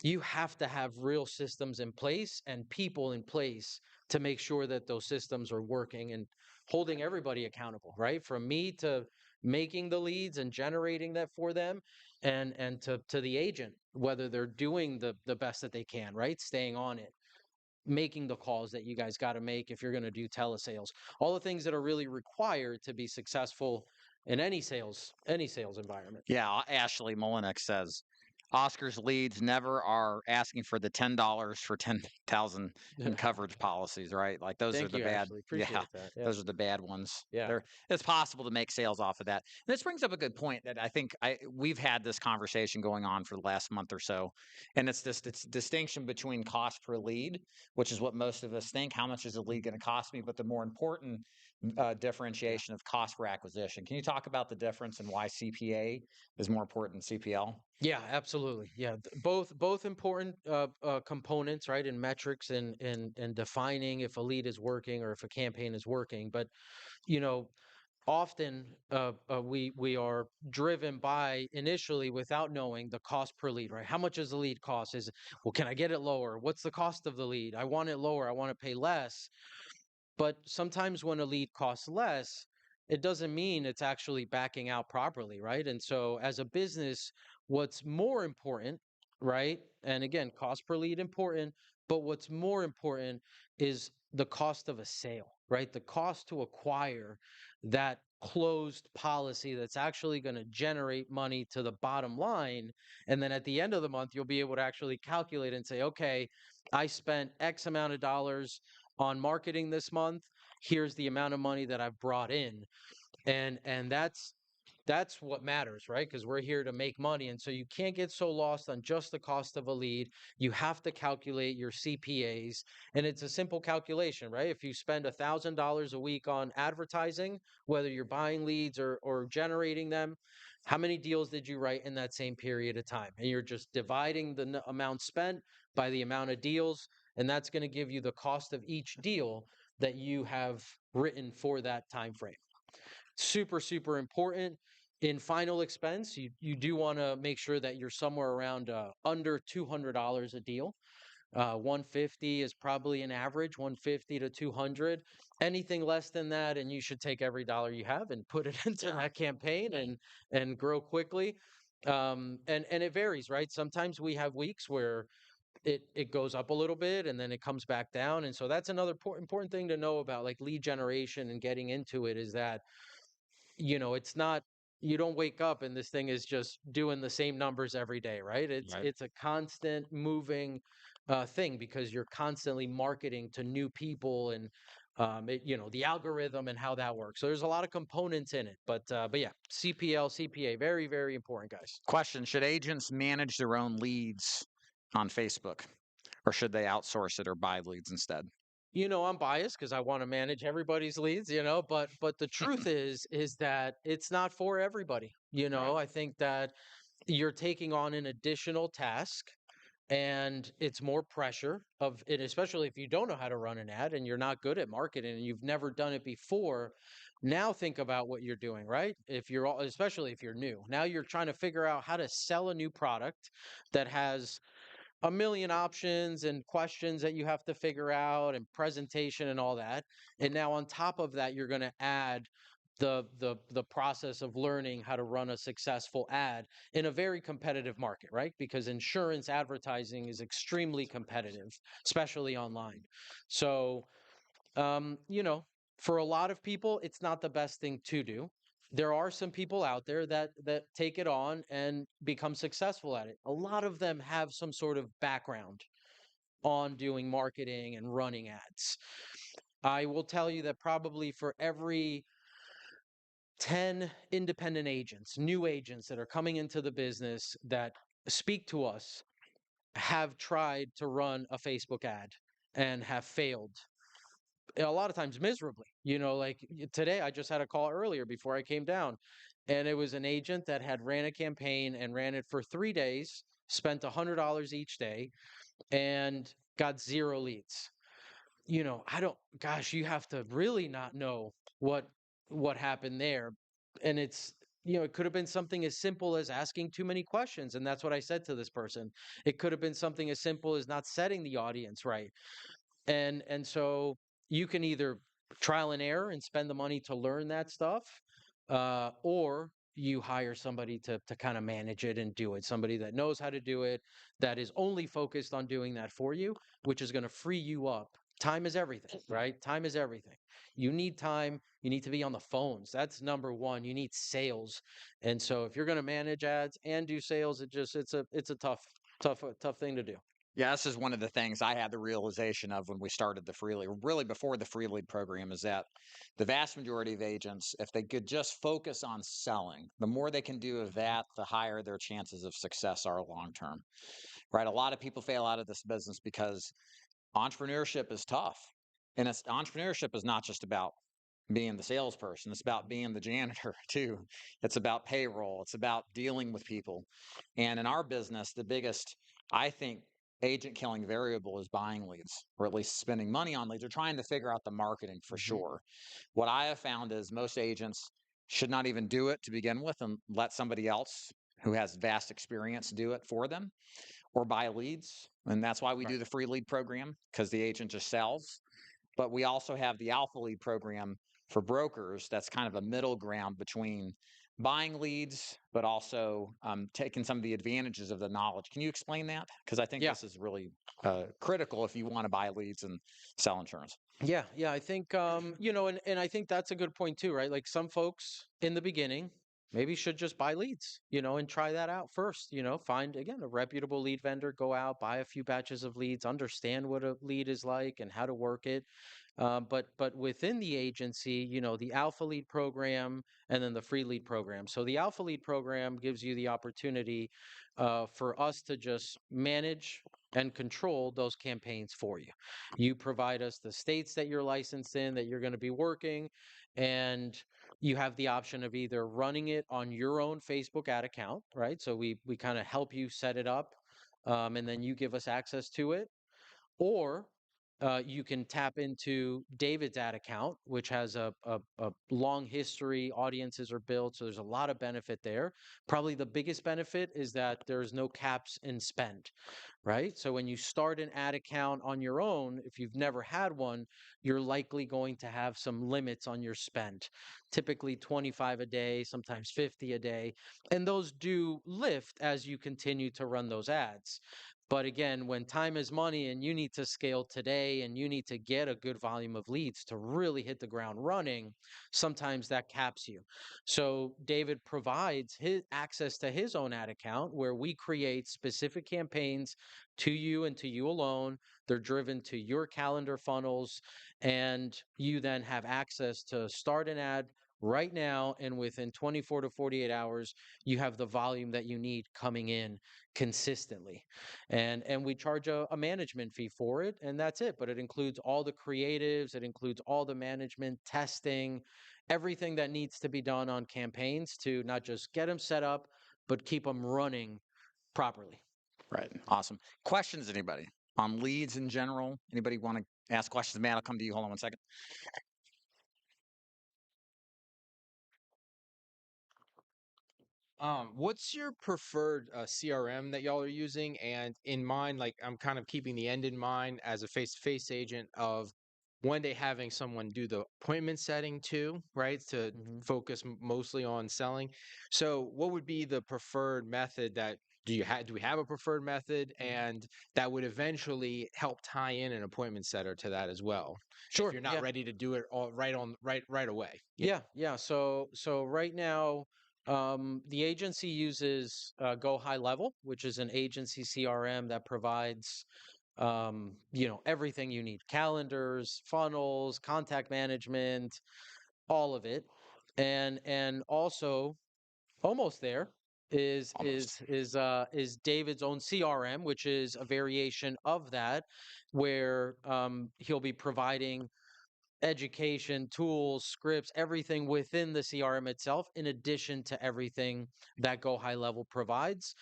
you have to have real systems in place and people in place to make sure that those systems are working and holding everybody accountable, right? From me to making the leads and generating that for them, and to the agent, whether they're doing the best that they can, right? Staying on it, making the calls that you guys got to make if you're going to do telesales, all the things that are really required to be successful in any sales environment. Yeah, Ashley Molinek says Oscar's leads never are asking for the $10 for 10,000 in coverage policies, right? Like those are the bad. Ashley. Appreciate that. Yeah. Those are the bad ones. Yeah. It's possible to make sales off of that. And this brings up a good point that I think we've had this conversation going on for the last month or so, and it's this distinction between cost per lead, which is what most of us think. How much is a lead going to cost me? But the more important differentiation of cost per acquisition. Can you talk about the difference and why CPA is more important than CPL? Yeah, absolutely. Yeah, both important components, right, in metrics and defining if a lead is working or if a campaign is working. But often we are driven by initially without knowing the cost per lead, right? How much does the lead cost? Is, well, can I get it lower? What's the cost of the lead? I want it lower. I want to pay less. But sometimes when a lead costs less, it doesn't mean it's actually backing out properly, right? And so as a business, what's more important, right? And again, cost per lead important, but what's more important is the cost of a sale, right? The cost to acquire that closed policy that's actually going to generate money to the bottom line. And then at the end of the month, you'll be able to actually calculate and say, okay, I spent X amount of dollars on marketing this month. Here's the amount of money that I've brought in. And that's what matters, right? Because we're here to make money. And so you can't get so lost on just the cost of a lead. You have to calculate your CPAs. And it's a simple calculation, right? If you spend $1,000 a week on advertising, whether you're buying leads or generating them, how many deals did you write in that same period of time? And you're just dividing the amount spent by the amount of deals. And that's going to give you the cost of each deal that you have written for that time frame. Super, super important. In final expense, you do want to make sure that you're somewhere around under $200 a deal. 150 is probably an average, 150 to 200. Anything less than that, and you should take every dollar you have and put it into that campaign and grow quickly. And it varies, right? Sometimes we have weeks where it goes up a little bit and then it comes back down. And so that's another important thing to know about like lead generation and getting into it is that it's not, you don't wake up and this thing is just doing the same numbers every day, right? It's a constant moving thing because you're constantly marketing to new people and the algorithm and how that works. So there's a lot of components in it, but yeah, CPA, very, very important, guys. Question: should agents manage their own leads on Facebook, or should they outsource it or buy leads instead? I'm biased because I want to manage everybody's leads, but the truth is that it's not for everybody. I think that you're taking on an additional task and it's more pressure of it, especially if you don't know how to run an ad and you're not good at marketing and you've never done it before. Now think about what you're doing, right? Especially if you're new, now you're trying to figure out how to sell a new product that has a million options and questions that you have to figure out and presentation and all that. And now on top of that, you're going to add the process of learning how to run a successful ad in a very competitive market, right? Because insurance advertising is extremely competitive, especially online. So, for a lot of people, it's not the best thing to do. There are some people out there that take it on and become successful at it. A lot of them have some sort of background on doing marketing and running ads. I will tell you that probably for every 10 independent agents, new agents that are coming into the business that speak to us, have tried to run a Facebook ad and have failed a lot of times miserably. Like today, I just had a call earlier before I came down, and it was an agent that had ran a campaign and ran it for 3 days, spent $100 each day, and got 0 leads. I don't, gosh, you have to really not know what happened there. And it could have been something as simple as asking too many questions. And that's what I said to this person. It could have been something as simple as not setting the audience right. And so you can either trial and error and spend the money to learn that stuff, or you hire somebody to kind of manage it and do it. Somebody that knows how to do it, that is only focused on doing that for you, which is going to free you up. Time is everything, right? Time is everything. You need time. You need to be on the phones. That's number one. You need sales. And so if you're going to manage ads and do sales, it's a tough thing to do. Yeah, this is one of the things I had the realization of when we started the free lead, really before the free lead program, is that the vast majority of agents, if they could just focus on selling, the more they can do of that, the higher their chances of success are long term, right? A lot of people fail out of this business because entrepreneurship is tough. And entrepreneurship is not just about being the salesperson. It's about being the janitor too. It's about payroll. It's about dealing with people. And in our business, the biggest, I think, agent killing variable is buying leads, or at least spending money on leads, or trying to figure out the marketing for sure. What I have found is most agents should not even do it to begin with and let somebody else who has vast experience do it for them or buy leads. And that's why we do the free lead program, because the agent just sells. But we also have the Alpha Lead program for brokers. That's kind of a middle ground between buying leads, but also taking some of the advantages of the knowledge. Can you explain that? Because I think this is really critical if you want to buy leads and sell insurance. Yeah, yeah, I think and I think that's a good point too, right? Like some folks in the beginning maybe should just buy leads, and try that out first, find again a reputable lead vendor, go out, buy a few batches of leads, understand what a lead is like and how to work it. But within the agency, the Alpha Lead program and then the Free Lead program. So the Alpha Lead program gives you the opportunity for us to just manage and control those campaigns for you. You provide us the states that you're licensed in, that you're going to be working, and you have the option of either running it on your own Facebook ad account, right? So we kind of help you set it up, and then you give us access to it, or you can tap into David's ad account, which has a long history. Audiences are built, so there's a lot of benefit there. Probably the biggest benefit is that there's no caps in spend, right? So when you start an ad account on your own, if you've never had one, you're likely going to have some limits on your spend, typically 25 a day, sometimes 50 a day. And those do lift as you continue to run those ads. But again, when time is money and you need to scale today and you need to get a good volume of leads to really hit the ground running, sometimes that caps you. So David provides his access to his own ad account where we create specific campaigns to you and to you alone. They're driven to your calendar funnels, and you then have access to start an ad right now, and within 24 to 48 hours you have the volume that you need coming in consistently. And we charge a management fee for it, and that's it. But it includes all the creatives, it includes all the management, testing, everything that needs to be done on campaigns to not just get them set up, but keep them running properly. Right. Awesome. Questions, anybody on leads in general? Anybody want to ask questions? Matt, I'll come to you. Hold on one second. What's your preferred CRM that y'all are using? And in mind, like I'm kind of keeping the end in mind as a face-to-face agent of one day having someone do the appointment setting too, right? To focus mostly on selling. So what would be the preferred method that do we have a preferred method, and that would eventually help tie in an appointment setter to that as well? Sure. If you're not ready to do it all right away. Yeah. So right now, the agency uses Go High Level, which is an agency CRM that provides everything you need: calendars, funnels, contact management, all of it. And also almost there is David's own CRM, which is a variation of that, where he'll be providing education, tools, scripts, everything within the CRM itself, in addition to everything that Go High Level provides.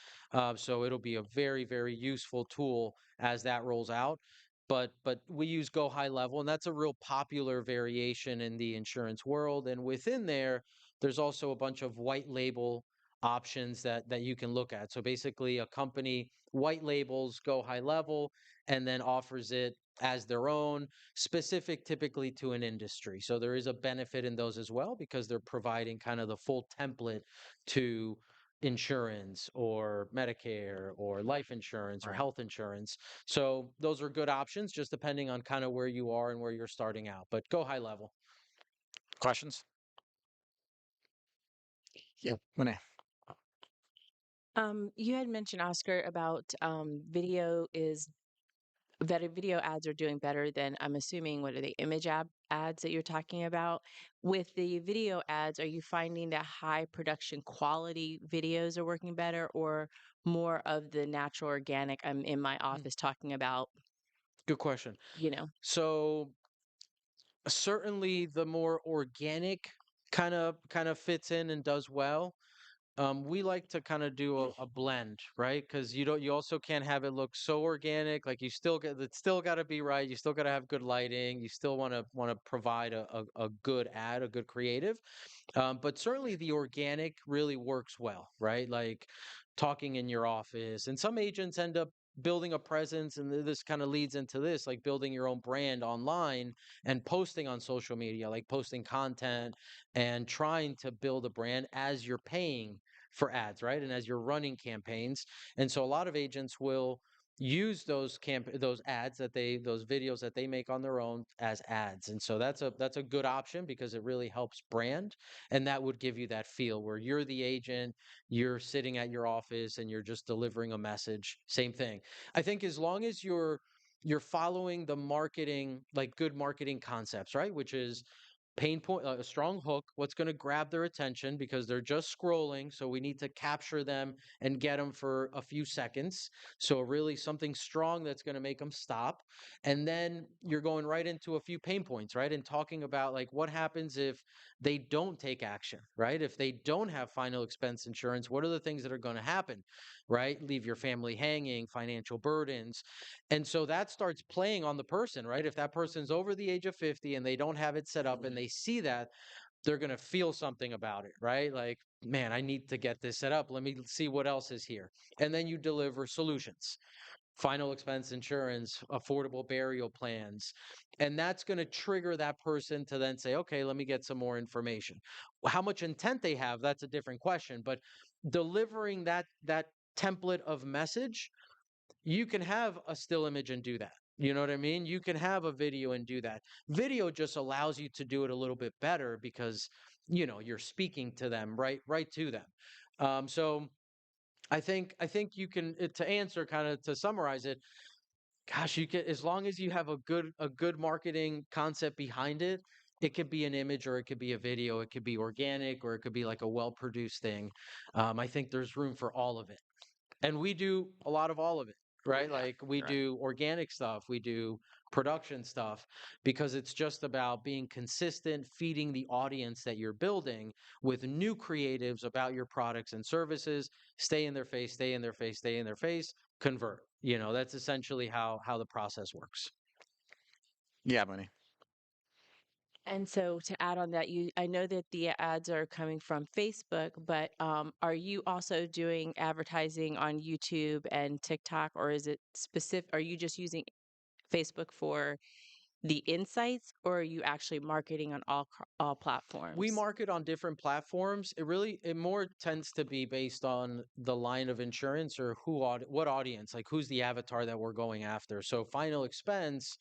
So it'll be a very, very useful tool as that rolls out. But we use Go High Level, and that's a real popular variation in the insurance world. And within there, there's also a bunch of white label options that you can look at. So basically, a company white labels Go High Level and then offers it as their own, specific typically to an industry. So there is a benefit in those as well, because they're providing kind of the full template to insurance or Medicare or life insurance or health insurance. So those are good options, just depending on kind of where you are and where you're starting out. But Go High Level. Questions? Yeah, Renee. You had mentioned, Oscar, about video ads are doing better than, I'm assuming, what are the image ads that you're talking about? With the video ads, are you finding that high production quality videos are working better, or more of the natural organic? I'm in my office talking about, Good question. So certainly the more organic kind of fits in and does well. we like to kind of do a blend, right? Because you also can't have it look so organic. Like it's still got to be right. You still got to have good lighting. You still want to provide a good ad, a good creative. But certainly the organic really works well, right? Like talking in your office. And some agents end up building a presence, and this kind of leads into this, like building your own brand online and posting on social media, like posting content and trying to build a brand as you're paying for ads, right? And as you're running campaigns. And so a lot of agents will use those ads those videos that they make on their own as ads. And so that's a good option because it really helps brand, and that would give you that feel where you're the agent, you're sitting at your office and you're just delivering a message. Same thing. I think as long as you're following the marketing, like good marketing concepts, right? Which is pain point, a strong hook, what's going to grab their attention because they're just scrolling. So we need to capture them and get them for a few seconds. So really something strong that's going to make them stop. And then you're going right into a few pain points, right? And talking about like what happens if they don't take action, right? If they don't have final expense insurance, what are the things that are going to happen, right? Leave your family hanging, financial burdens. And so that starts playing on the person, right? If that person's over the age of 50 and they don't have it set up and they see that, they're going to feel something about it, right? Like, man, I need to get this set up. Let me see what else is here. And then you deliver solutions, final expense insurance, affordable burial plans. And that's going to trigger that person to then say, okay, let me get some more information. How much intent they have, that's a different question. But delivering that template of message, you can have a still image and do that. You know what I mean? You can have a video and do that. Video just allows you to do it a little bit better because you're speaking to them, right to them. So I think you can, to answer, kind of to summarize it. Gosh, you can, as long as you have a good marketing concept behind it. It could be an image or it could be a video. It could be organic or it could be like a well produced thing. I think there's room for all of it. And we do a lot of all of it, right? Like we do organic stuff, we do production stuff, because it's just about being consistent, feeding the audience that you're building with new creatives about your products and services. Stay in their face, stay in their face, stay in their face, convert. That's essentially how the process works. Yeah, Mooney. And so to add on that, I know that the ads are coming from Facebook, but are you also doing advertising on YouTube and TikTok, or is it specific? Are you just using Facebook for the insights, or are you actually marketing on all We platforms? market on different platforms. It more tends to be based on the line of insurance or what audience, like who's the avatar that we're going after. So final expense,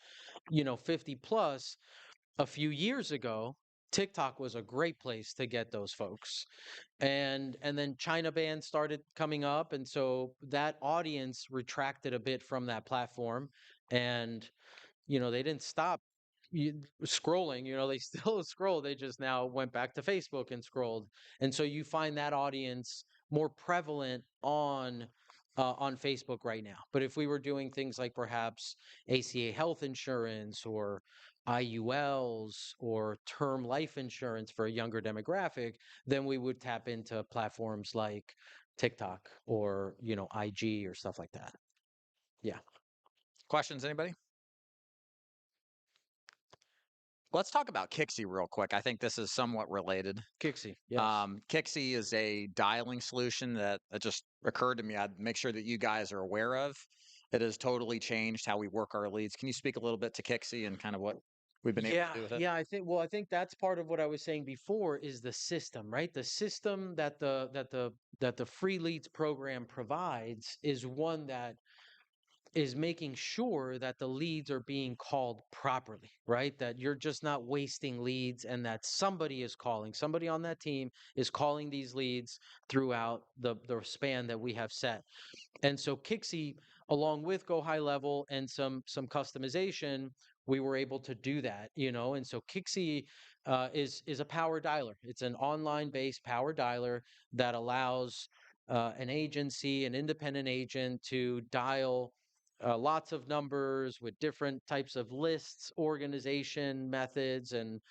50 plus. A few years ago, TikTok was a great place to get those folks. And then China band started coming up, and so that audience retracted a bit from that platform. And they didn't stop scrolling. They still scroll. They just now went back to Facebook and scrolled. And so you find that audience more prevalent on Facebook right now. But if we were doing things like perhaps ACA health insurance or IULs or term life insurance for a younger demographic, then we would tap into platforms like TikTok or IG or stuff like that. Yeah. Questions, anybody? Let's talk about Kixie real quick. I think this is somewhat related. Kixie, yes. Kixie is a dialing solution that just occurred to me. I'd make sure that you guys are aware of. It has totally changed how we work our leads. Can you speak a little bit to Kixie and kind of what we've been able to do with it? Yeah, I think that's part of what I was saying before is the system, right? The system that the free leads program provides is one that is making sure that the leads are being called properly, right? That you're just not wasting leads and that somebody on that team is calling these leads throughout the span that we have set. And so Kixie, along with Go High Level and some customization, we were able to do that, And so Kixie is a power dialer. It's an online-based power dialer that allows an agency, an independent agent, to dial lots of numbers with different types of lists, organization methods, and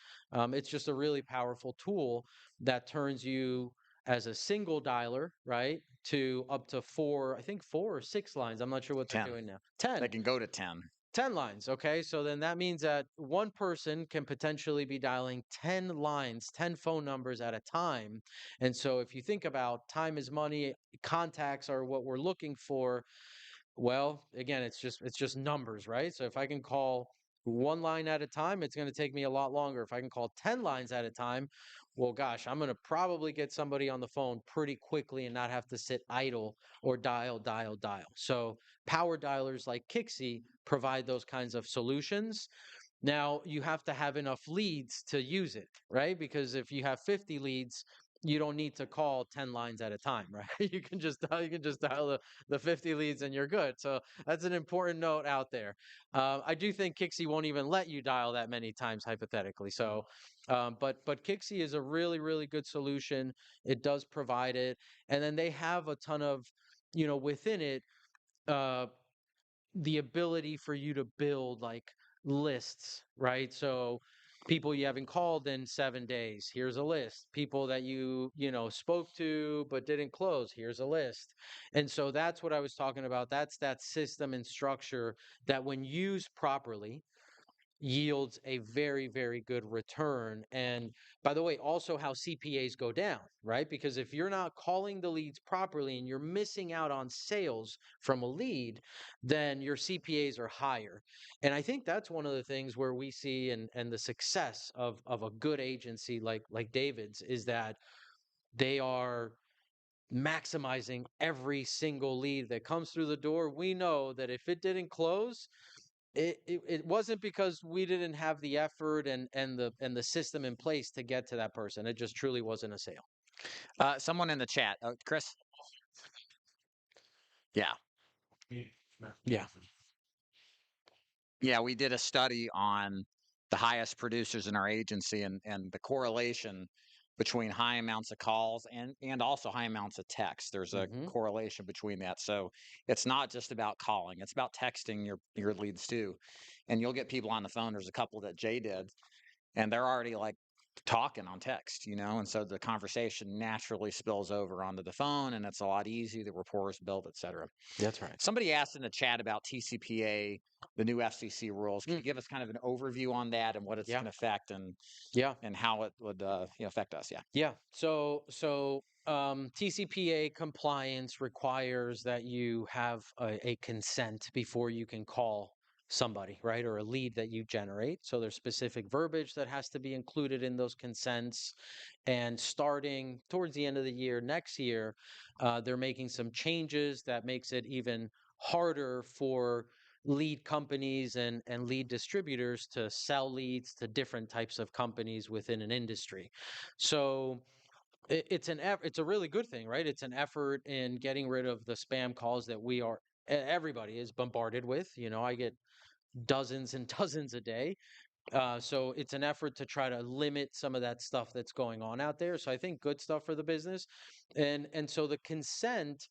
it's just a really powerful tool that turns you as a single dialer, right, to up to 4, I think 4 or 6 lines. I'm not sure what they're 10. doing now. 10. They can go to 10. 10 lines. Okay. So then that means that one person can potentially be dialing 10 lines, 10 phone numbers at a time. And so if you think about time is money, contacts are what we're looking for. Well, again, it's just numbers, right? So if I can call one line at a time, it's going to take me a lot longer. If I can call 10 lines at a time, well, gosh, I'm going to probably get somebody on the phone pretty quickly and not have to sit idle or dial, dial, dial. So power dialers like Kixie provide those kinds of solutions. Now, you have to have enough leads to use it, right? Because if you have 50 leads, you don't need to call 10 lines at a time, right? You can just dial the 50 leads and you're good. So that's an important note out there. I do think Kixie won't even let you dial that many times hypothetically. So, but Kixie is a really, really good solution. It does provide it. And then they have a ton of, within it, uh, the ability for you to build like lists, right? So people you haven't called in 7 days, here's a list. People that you spoke to but didn't close, here's a list. And so that's what I was talking about. That's that system and structure that when used properly yields a very, very good return. And by the way, also how CPAs go down, right? Because if you're not calling the leads properly and you're missing out on sales from a lead, then your CPAs are higher. And I think that's one of the things where we see and the success of a good agency like David's is that they are maximizing every single lead that comes through the door. We know that if it didn't close, it wasn't because we didn't have the effort and the system in place to get to that person. It just truly wasn't a sale. Someone in the chat, Chris. Yeah. Yeah. Yeah, we did a study on the highest producers in our agency and the correlation between high amounts of calls and also high amounts of text. There's a correlation between that. So it's not just about calling, it's about texting your leads too. And you'll get people on the phone. There's a couple that Jay did, and they're already like talking on text, and so the conversation naturally spills over onto the phone, and it's a lot easier. The rapport is built, etc. That's right. Somebody asked in the chat about TCPA, the new FCC rules. Can you give us kind of an overview on that and what it's going to affect and how it would affect us? Yeah. So TCPA compliance requires that you have a consent before you can call somebody, right? Or a lead that you generate. So there's specific verbiage that has to be included in those consents. And starting towards the end of the year, next year, they're making some changes that makes it even harder for lead companies and lead distributors to sell leads to different types of companies within an industry. So it's a really good thing, right? It's an effort in getting rid of the spam calls that everybody is bombarded with. I get dozens and dozens a day. So it's an effort to try to limit some of that stuff that's going on out there. So I think good stuff for the business. And so the consent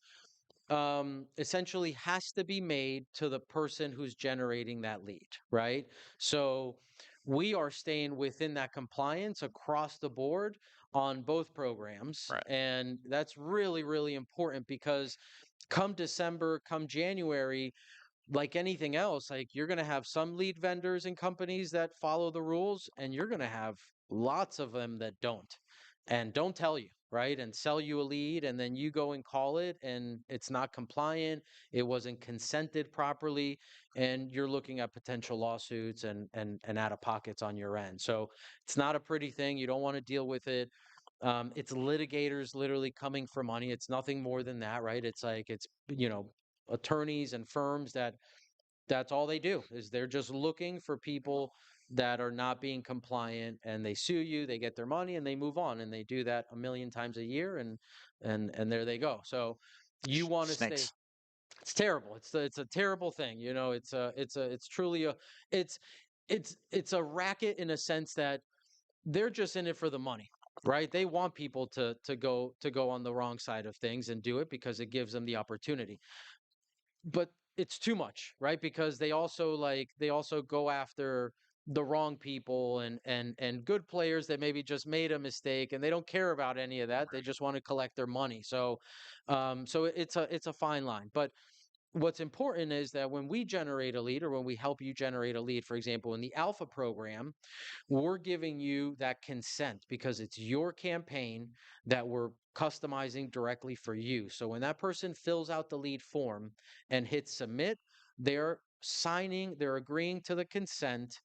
essentially has to be made to the person who's generating that lead, right? So we are staying within that compliance across the board on both programs. Right. And that's really, really important because come December, come January, like anything else, like you're going to have some lead vendors and companies that follow the rules, and you're going to have lots of them that don't and don't tell you, right? And sell you a lead, and then you go and call it, and it's not compliant. It wasn't consented properly, and you're looking at potential lawsuits and out of pockets on your end. So it's not a pretty thing. You don't want to deal with it. It's litigators literally coming for money. It's nothing more than that, right? It's like it's attorneys and firms that's all they do is they're just looking for people that are not being compliant, and they sue you, they get their money, and they move on, and they do that a million times a year, and there they go. So you want to stay. It's terrible. It's a terrible thing. It's truly it's a racket in a sense that they're just in it for the money, right? They want people to go on the wrong side of things and do it because it gives them the opportunity. But it's too much, right? Because they also go after the wrong people and good players that maybe just made a mistake and they don't care about any of that. They just want to collect their money. So it's a fine line. But what's important is that when we generate a lead or when we help you generate a lead, for example, in the Alpha program, we're giving you that consent because it's your campaign that we're customizing directly for you. So when that person fills out the lead form and hits submit, they're agreeing to the consent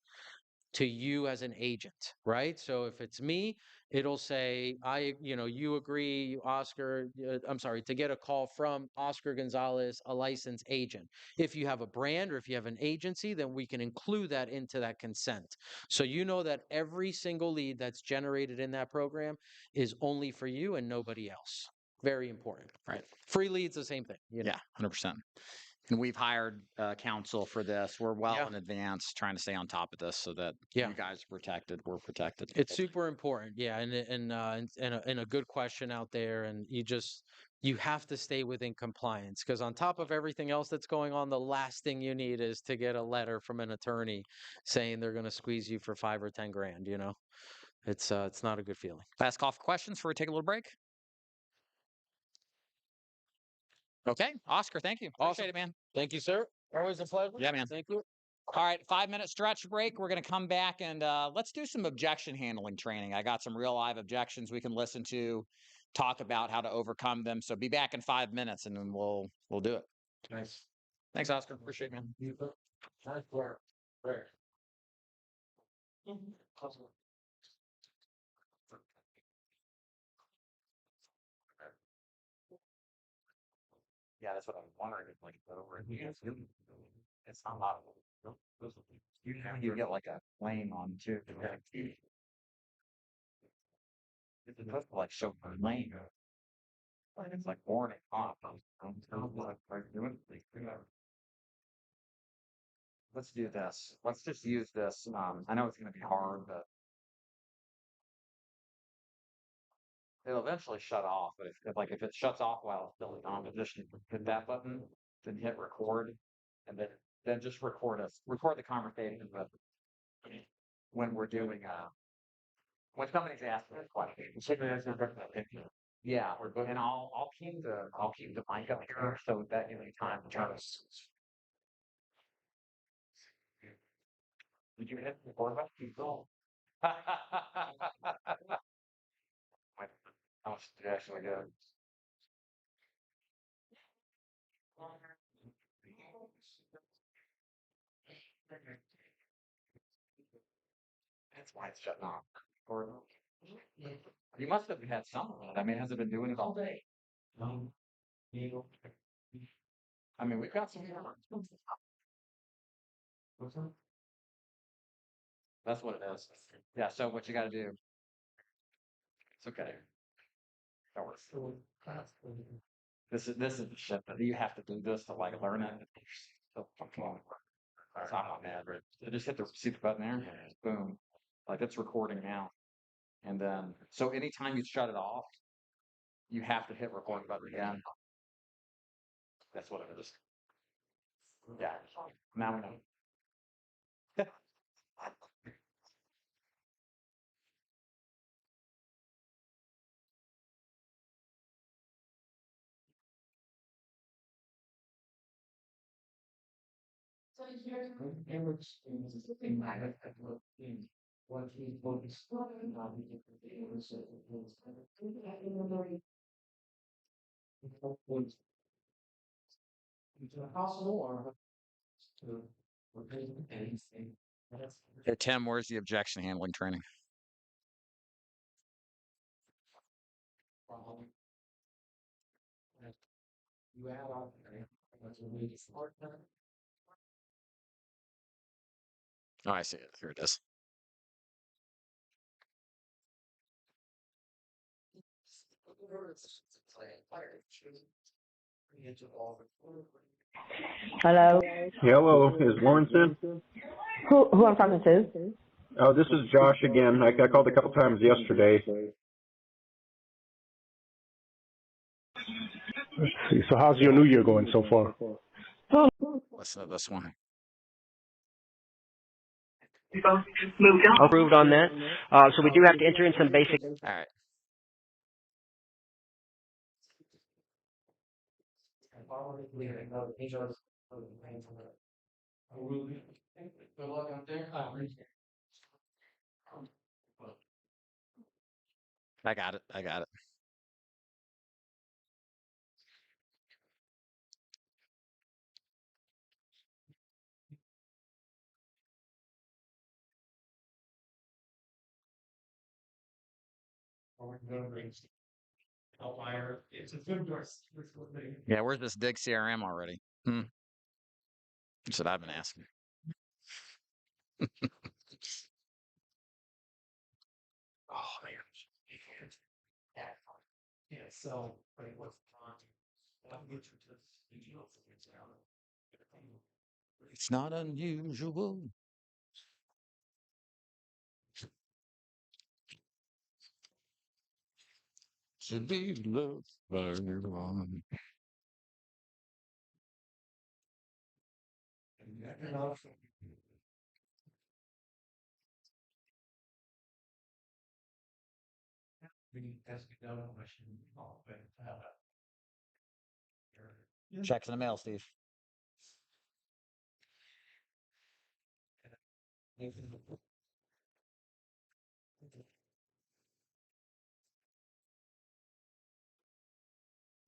to you as an agent, right? So if it's me, it'll say, you agree, Oscar, I'm sorry, to get a call from Oscar Gonzalez, a licensed agent. If you have a brand or if you have an agency, then we can include that into that consent. So you know that every single lead that's generated in that program is only for you and nobody else. Very important. Right. Free leads, the same thing. Yeah, 100%. And we've hired counsel for this. We're well in advance trying to stay on top of this so that you guys are protected. We're protected. It's super important. Yeah. And a good question out there. And you have to stay within compliance because on top of everything else that's going on, the last thing you need is to get a letter from an attorney saying they're going to squeeze you for $5 or $10 grand. It's not a good feeling. Last call for questions before we take a little break. Okay, Oscar, thank you. Appreciate it, man. Thank you, sir. Always a pleasure. Yeah, man. Thank you. All right, 5-minute stretch break. We're going to come back and let's do some objection handling training. I got some real live objections we can listen to, talk about how to overcome them. So be back in 5 minutes and then we'll do it. Nice. Thanks, Oscar. Appreciate it, man. Nice work. Great. Yeah, that's what I'm wondering. If, like, over here, it's not a lot of you get like a flame on too. It's supposed to like show the flame. Like it's like burning off. Let's do this. Let's just use this. I know it's going to be hard, but it'll eventually shut off. But if it shuts off while it's still on, just hit that button, then hit record, and then just record the conversation. But when we're doing when somebody's asking a question, yeah, and I'll keep the mic up here so that gives me time to try to. Did you hit record button? Keep going. How much did you actually go? That's why it's shutting off. Or you must have had some of it. I mean, has it been doing it all day? I mean, we've got some. That's what it is. Yeah. So what you got to do? It's okay. That works. This is the shit that you have to do this to like learn it. So fucking that's not bad, but so just hit the receipt button there. Boom. Like it's recording now. And then so anytime you shut it off, you have to hit record button again. That's what it is. Yeah. Now we know. Hey, Tim, where's the objection handling training? Oh, I see it. Here it is. Hello. Hello, is Lawrenson? Who I'm talking to? Oh, this is Josh again. I called a couple times yesterday. Let's see. So how's your new year going so far? Listen to this one. Approved on that. So we do have to enter in some basic. All right. I got it. I got it. Yeah, where's this DIG CRM already? That's what I've been asking. Oh man. Yeah, so what's It's not unusual. To be loved by everyone. Checks in the mail, Steve.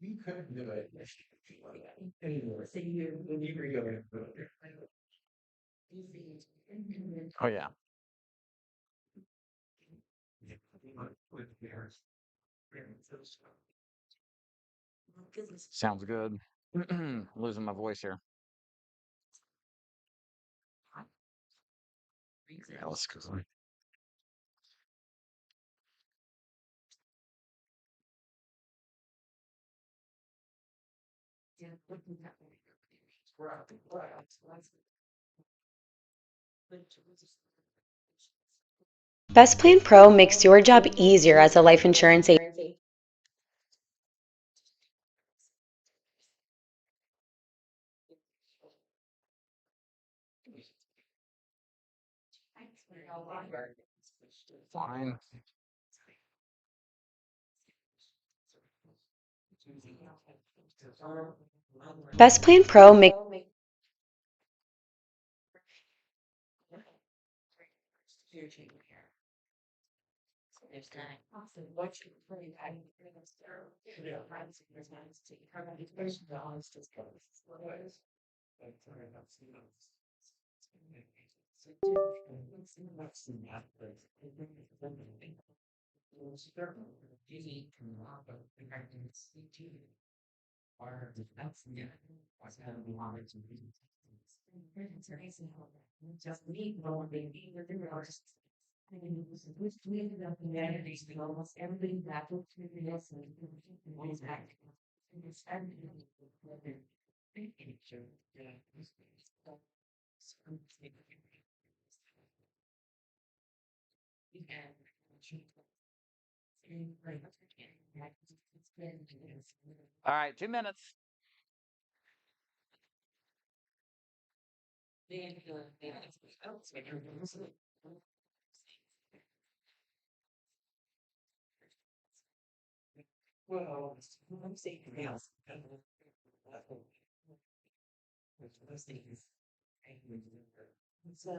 You could do it. Oh yeah. Sounds good. Losing my voice here. Yeah, let's go. Best Plan Pro makes your job easier as a life insurance agent. Fine. Best Plan Pro makes All right, 2 minutes. Well, I'm saying else. So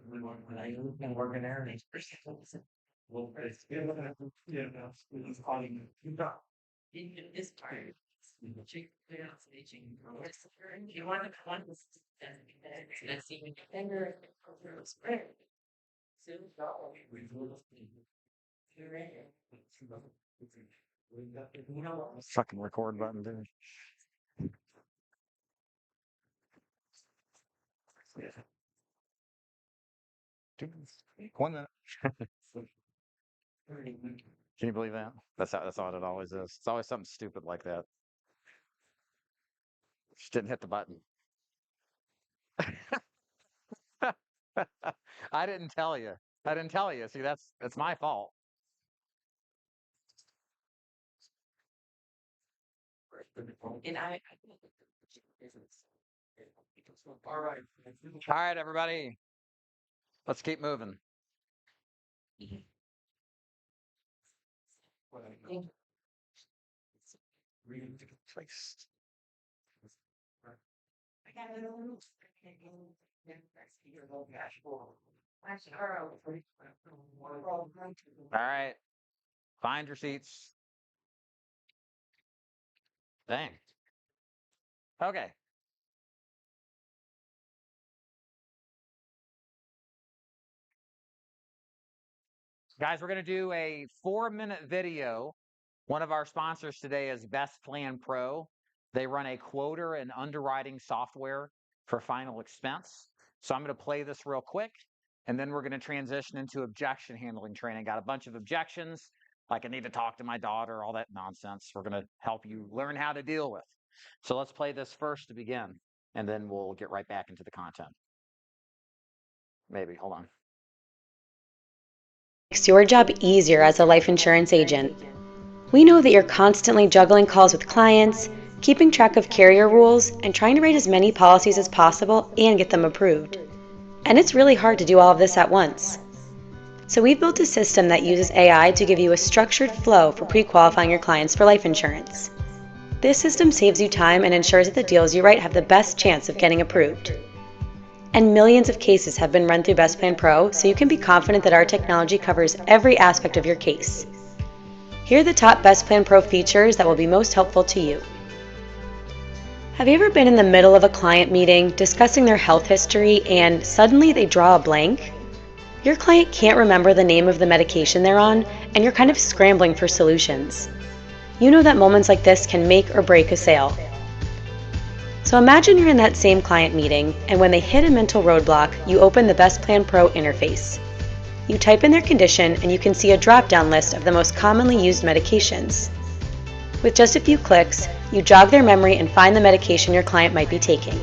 when I been working there, and well, it's good. It's calling you got in this part. You want to come and see when finger spread. Fucking record button, dude. Yeah. 1 minute. Can you believe that? That's how it always is. It's always something stupid like that. Just didn't hit the button. I didn't tell you. I didn't tell you. See, that's my fault. And All right, everybody. Let's keep moving. All right. Find your seats. Dang. Okay. Guys, we're going to do a 4-minute video. One of our sponsors today is Best Plan Pro. They run a quoter and underwriting software for final expense. So I'm going to play this real quick, and then we're going to transition into objection handling training. Got a bunch of objections, like I need to talk to my daughter, all that nonsense. We're going to help you learn how to deal with. So let's play this first to begin, and then we'll get right back into the content. Maybe, hold on. Makes your job easier as a life insurance agent. We know that you're constantly juggling calls with clients, keeping track of carrier rules, and trying to write as many policies as possible and get them approved. And it's really hard to do all of this at once. So we've built a system that uses AI to give you a structured flow for pre-qualifying your clients for life insurance. This system saves you time and ensures that the deals you write have the best chance of getting approved. And millions of cases have been run through Best Plan Pro, so you can be confident that our technology covers every aspect of your case. Here are the top Best Plan Pro features that will be most helpful to you. Have you ever been in the middle of a client meeting discussing their health history and suddenly they draw a blank? Your client can't remember the name of the medication they're on, and you're kind of scrambling for solutions. You know that moments like this can make or break a sale. So imagine you're in that same client meeting, and when they hit a mental roadblock, you open the Best Plan Pro interface. You type in their condition, and you can see a drop-down list of the most commonly used medications. With just a few clicks, you jog their memory and find the medication your client might be taking.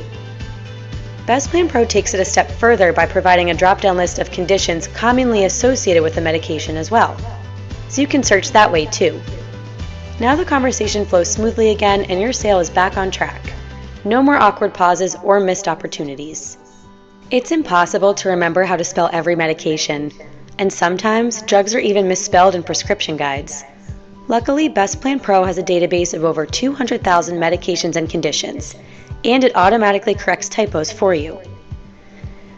Best Plan Pro takes it a step further by providing a drop-down list of conditions commonly associated with the medication as well. So you can search that way too. Now the conversation flows smoothly again, and your sale is back on track. No more awkward pauses or missed opportunities. It's impossible to remember how to spell every medication, and sometimes drugs are even misspelled in prescription guides. Luckily, Best Plan Pro has a database of over 200,000 medications and conditions, and it automatically corrects typos for you.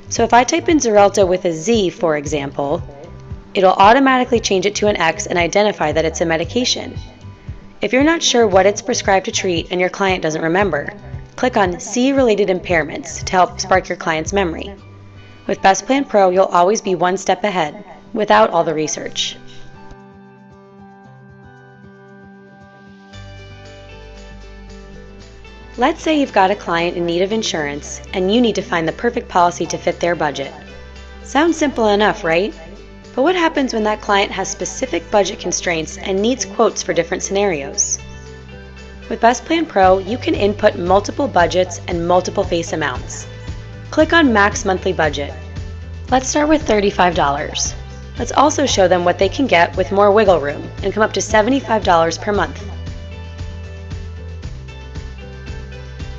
So if I type in Xarelto with a Z, for example, it'll automatically change it to an X and identify that it's a medication. If you're not sure what it's prescribed to treat and your client doesn't remember, click on See Related Impairments to help spark your client's memory. With Best Plan Pro, you'll always be one step ahead, without all the research. Let's say you've got a client in need of insurance, and you need to find the perfect policy to fit their budget. Sounds simple enough, right? But what happens when that client has specific budget constraints and needs quotes for different scenarios? With Best Plan Pro, you can input multiple budgets and multiple face amounts. Click on Max Monthly Budget. Let's start with $35. Let's also show them what they can get with more wiggle room and come up to $75 per month.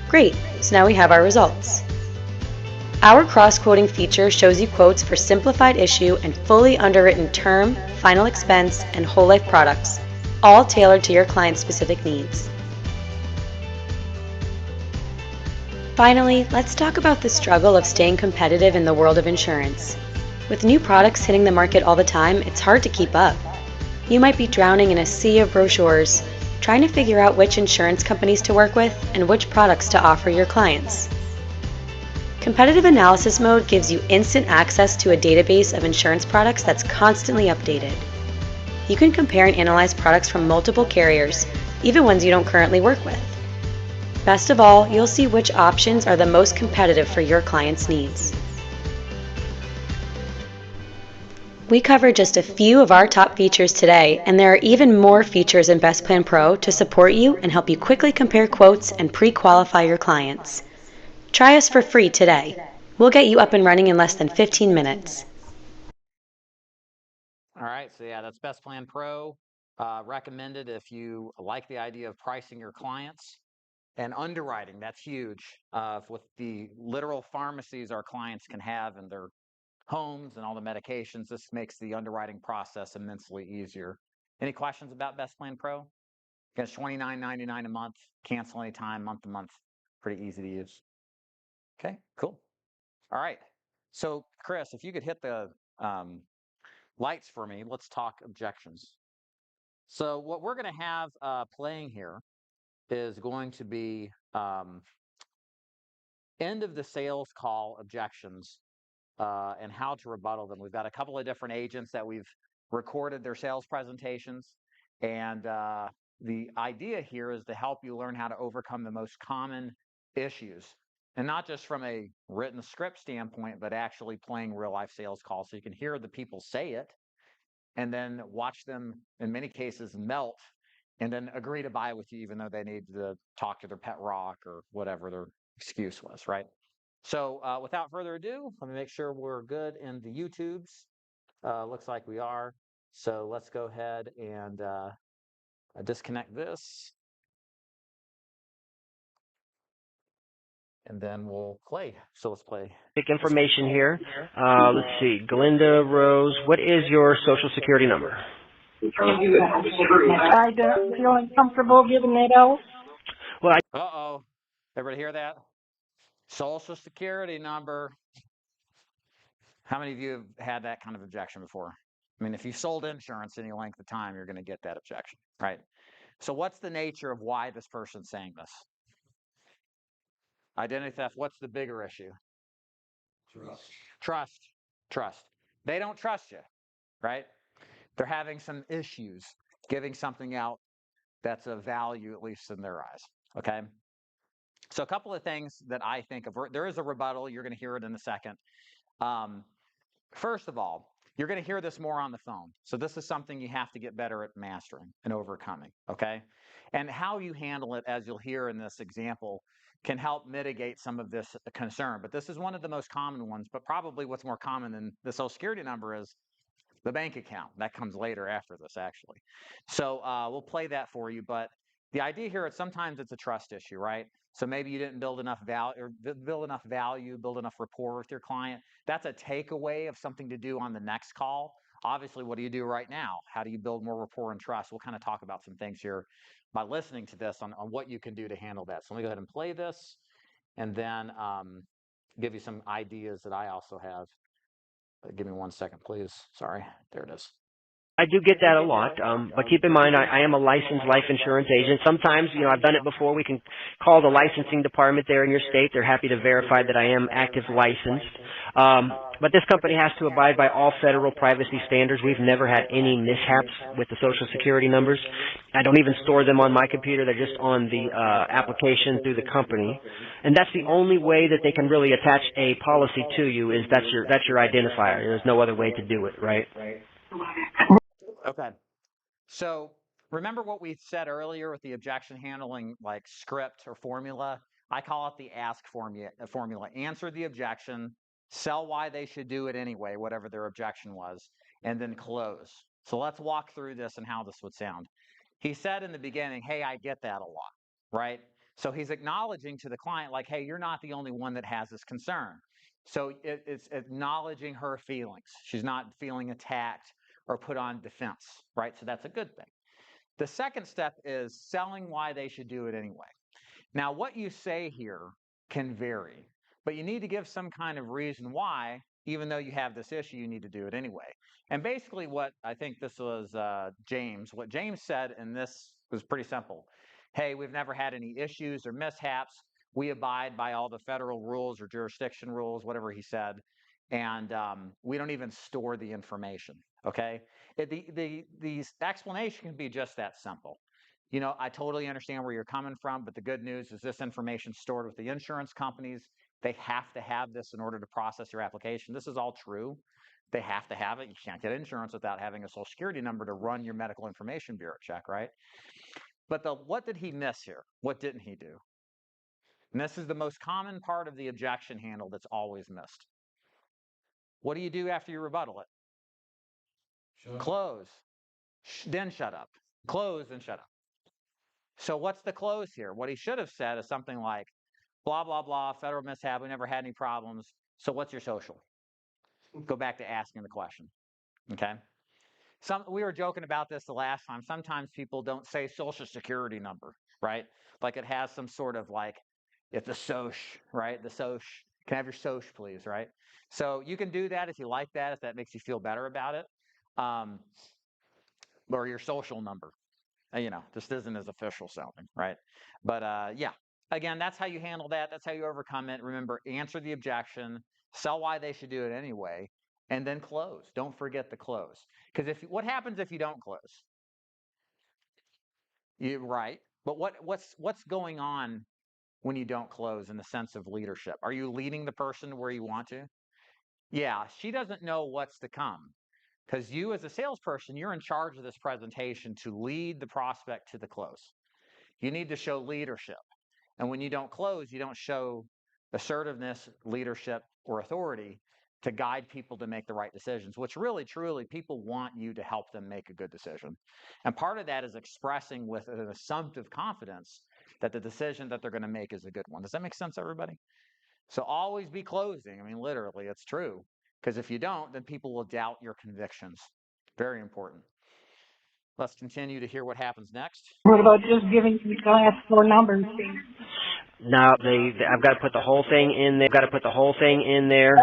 Great, so now we have our results. Our cross-quoting feature shows you quotes for simplified issue and fully underwritten term, final expense, and whole life products, all tailored to your client's specific needs. Finally, let's talk about the struggle of staying competitive in the world of insurance. With new products hitting the market all the time, it's hard to keep up. You might be drowning in a sea of brochures, trying to figure out which insurance companies to work with and which products to offer your clients. Competitive Analysis Mode gives you instant access to a database of insurance products that's constantly updated. You can compare and analyze products from multiple carriers, even ones you don't currently work with. Best of all, you'll see which options are the most competitive for your client's needs. We covered just a few of our top features today, and there are even more features in Best Plan Pro to support you and help you quickly compare quotes and pre-qualify your clients. Try us for free today. We'll get you up and running in less than 15 minutes. All right, so yeah, that's Best Plan Pro. Recommended if you like the idea of pricing your clients. And underwriting, that's huge. With the literal pharmacies our clients can have in their homes and all the medications, this makes the underwriting process immensely easier. Any questions about Best Plan Pro? It's $29.99 a month, cancel anytime, month to month. Pretty easy to use. Okay, cool. All right. So, Chris, if you could hit the lights for me, let's talk objections. So what we're going to have playing here is going to be end of the sales call objections and how to rebuttal them. We've got a couple of different agents that we've recorded their sales presentations, and the idea here is to help you learn how to overcome the most common issues, and not just from a written script standpoint, but actually playing real life sales calls so you can hear the people say it and then watch them in many cases melt and then agree to buy with you even though they need to talk to their pet rock or whatever their excuse was, right? So without further ado, let me make sure we're good in the YouTubes. Looks like we are. So let's go ahead and disconnect this. And then we'll play. So let's play. Information here. Let's see. Glinda Rose, what is your social security number? I don't feel uncomfortable giving that out. Well, Uh-oh. Everybody hear that? Social security number. How many of you have had that kind of objection before? I mean, if you sold insurance any length of time, you're going to get that objection, right? So what's the nature of why this person's saying this? Identity theft. What's the bigger issue? Trust. They don't trust you, right? They're having some issues giving something out that's of value, at least in their eyes, okay? So a couple of things that I think of. There is a rebuttal. You're going to hear it in a second. First of all, you're going to hear this more on the phone. So this is something you have to get better at mastering and overcoming, okay? And how you handle it, as you'll hear in this example, can help mitigate some of this concern. But this is one of the most common ones, but probably what's more common than the Social Security number is the bank account. That comes later after this, actually. So we'll play that for you. But the idea here is sometimes it's a trust issue, right? So maybe you didn't build enough value, build enough rapport with your client. That's a takeaway of something to do on the next call. Obviously, what do you do right now? How do you build more rapport and trust? We'll kind of talk about some things here by listening to this on what you can do to handle that. So let me go ahead and play this and then give you some ideas that I also have. Give me 1 second, please. Sorry. There it is. I do get that a lot, but keep in mind I am a licensed life insurance agent. Sometimes, I've done it before. We can call the licensing department there in your state. They're happy to verify that I am active licensed. But this company has to abide by all federal privacy standards. We've never had any mishaps with the Social Security numbers. I don't even store them on my computer. They're just on the application through the company. And that's the only way that they can really attach a policy to you is that's your identifier. There's no other way to do it, right? Okay. So remember what we said earlier with the objection handling like script or formula? I call it the ask formula. Answer the objection, sell why they should do it anyway, whatever their objection was, and then close. So let's walk through this and how this would sound. He said in the beginning, hey, I get that a lot, right? So he's acknowledging to the client like, hey, you're not the only one that has this concern. So it's acknowledging her feelings. She's not feeling attacked or put on defense, right? So that's a good thing. The second step is selling why they should do it anyway. Now, what you say here can vary, but you need to give some kind of reason why, even though you have this issue, you need to do it anyway. And basically what I think this was James, what James said in this was pretty simple. Hey, we've never had any issues or mishaps. We abide by all the federal rules or jurisdiction rules, whatever he said. And we don't even store the information, okay? The explanation can be just that simple. I totally understand where you're coming from, but the good news is this information stored with the insurance companies. They have to have this in order to process your application. This is all true, They have to have it. You can't get insurance without having a Social Security number to run your medical information bureau check, right? But what did he miss here? What didn't he do? And this is the most common part of the objection handle that's always missed. What do you do after you rebuttal it? Close. Then shut up. Close and shut up. So what's the close here? What he should have said is something like, blah, blah, blah, federal mishap, we never had any problems. So what's your social? Go back to asking the question, okay? We were joking about this the last time. Sometimes people don't say Social Security number, right? Like it has some sort of like, it's a SOCH, right? The SOCH. Can I have your SOCH, please, right? So you can do that if you like that, if that makes you feel better about it. Or your social number. You know, this isn't as official sounding, right? But yeah, again, that's how you handle that. That's how you overcome it. Remember, answer the objection, sell why they should do it anyway, and then close. Don't forget to close. Because what happens if you don't close? Right. But what's going on when you don't close in the sense of leadership? Are you leading the person where you want to? Yeah, she doesn't know what's to come. Because you as a salesperson, you're in charge of this presentation to lead the prospect to the close. You need to show leadership. And when you don't close, you don't show assertiveness, leadership, or authority to guide people to make the right decisions, which really, truly, people want you to help them make a good decision. And part of that is expressing with an assumptive confidence that the decision that they're going to make is a good one. Does that make sense, everybody? So always be closing. I mean, literally, it's true. Because if you don't, then people will doubt your convictions. Very important. Let's continue to hear what happens next. What about just giving the last four numbers? Now I've got to put the whole thing in there. I've got to put the whole thing in there.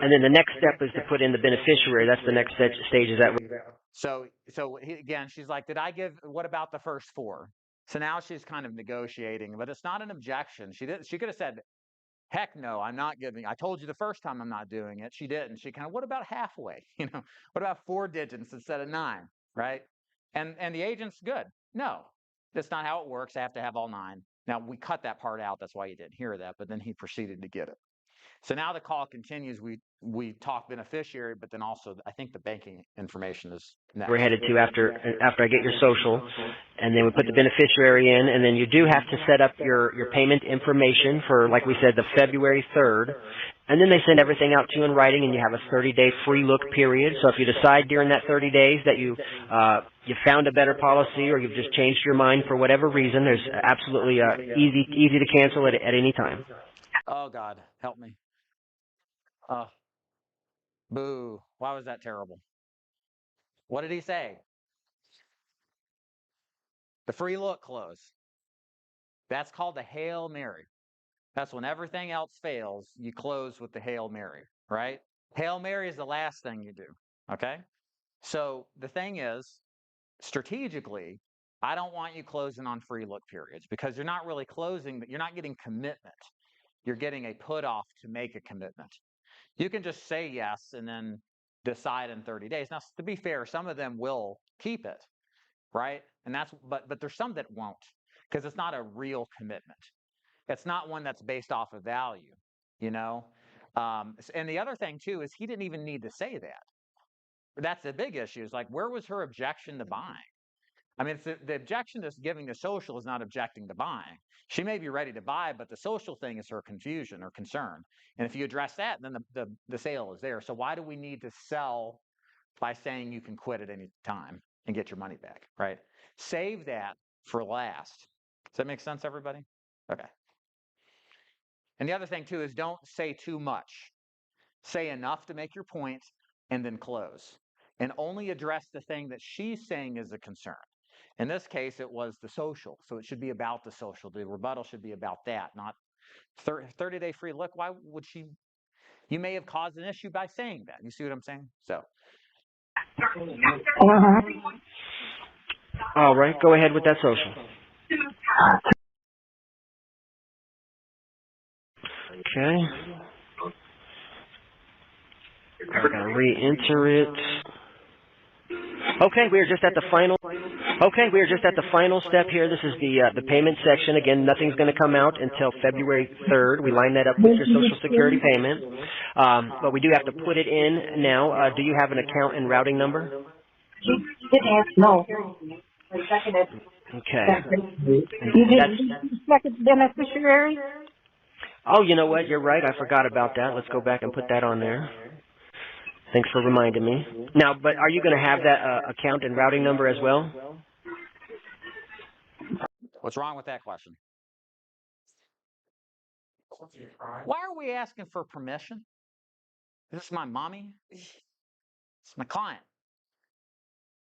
And then the next step is to put in the beneficiary. That's the next stage. Is that? So again, she's like, what about the first four? So now she's kind of negotiating, but it's not an objection. She could have said, heck no, I'm not giving. I told you the first time I'm not doing it. She didn't. She kind of, what about halfway? You know, what about 4 digits instead of 9, right? And the agent's good. No, that's not how it works. I have to have all 9. Now, we cut that part out. That's why you didn't hear that. But then he proceeded to get it. So now the call continues. We talk beneficiary, but then also I think the banking information is next. We're headed to after I get your social, and then we put the beneficiary in, and then you do have to set up your payment information for, like we said, the February 3rd, and then they send everything out to you in writing, and you have a 30-day free look period. So if you decide during that 30 days that you found a better policy or you've just changed your mind for whatever reason, there's absolutely easy to cancel it at any time. Oh God, help me. Boo. Why was that terrible? What did he say? The free look close. That's called the Hail Mary. That's when everything else fails, you close with the Hail Mary, right? Hail Mary is the last thing you do, okay? So the thing is, strategically, I don't want you closing on free look periods because you're not really closing, you're not getting commitment. You're getting a put off to make a commitment. You can just say yes and then decide in 30 days. Now, to be fair, some of them will keep it, right? And but there's some that won't because it's not a real commitment. It's not one that's based off of value, you know? And the other thing too is he didn't even need to say that. That's the big issue. Is like, where was her objection to buying? I mean, the objection to giving the social is not objecting to buying. She may be ready to buy, but the social thing is her confusion or concern. And if you address that, then the sale is there. So why do we need to sell by saying you can quit at any time and get your money back, right? Save that for last. Does that make sense, everybody? Okay. And the other thing, too, is don't say too much. Say enough to make your point and then close. And only address the thing that she's saying is a concern. In this case, it was the social. So it should be about the social. The rebuttal should be about that, not 30-day free look. Why would she? You may have caused an issue by saying that. You see what I'm saying? So. All right, go ahead with that social. Okay. I'm going to re-enter it. Okay, we are just at the final Okay, we are just at the final step here. This is the payment section. Again, nothing's going to come out until February 3rd. We line that up with your Social Security payment. But we do have to put it in now. Do you have an account and routing number? No. Okay. You didn't second beneficiary? Oh, you know what? You're right. I forgot about that. Let's go back and put that on there. Thanks for reminding me. Now, but are you going to have that account and routing number as well? What's wrong with that question? Why are we asking for permission? Is this my mommy? It's my client.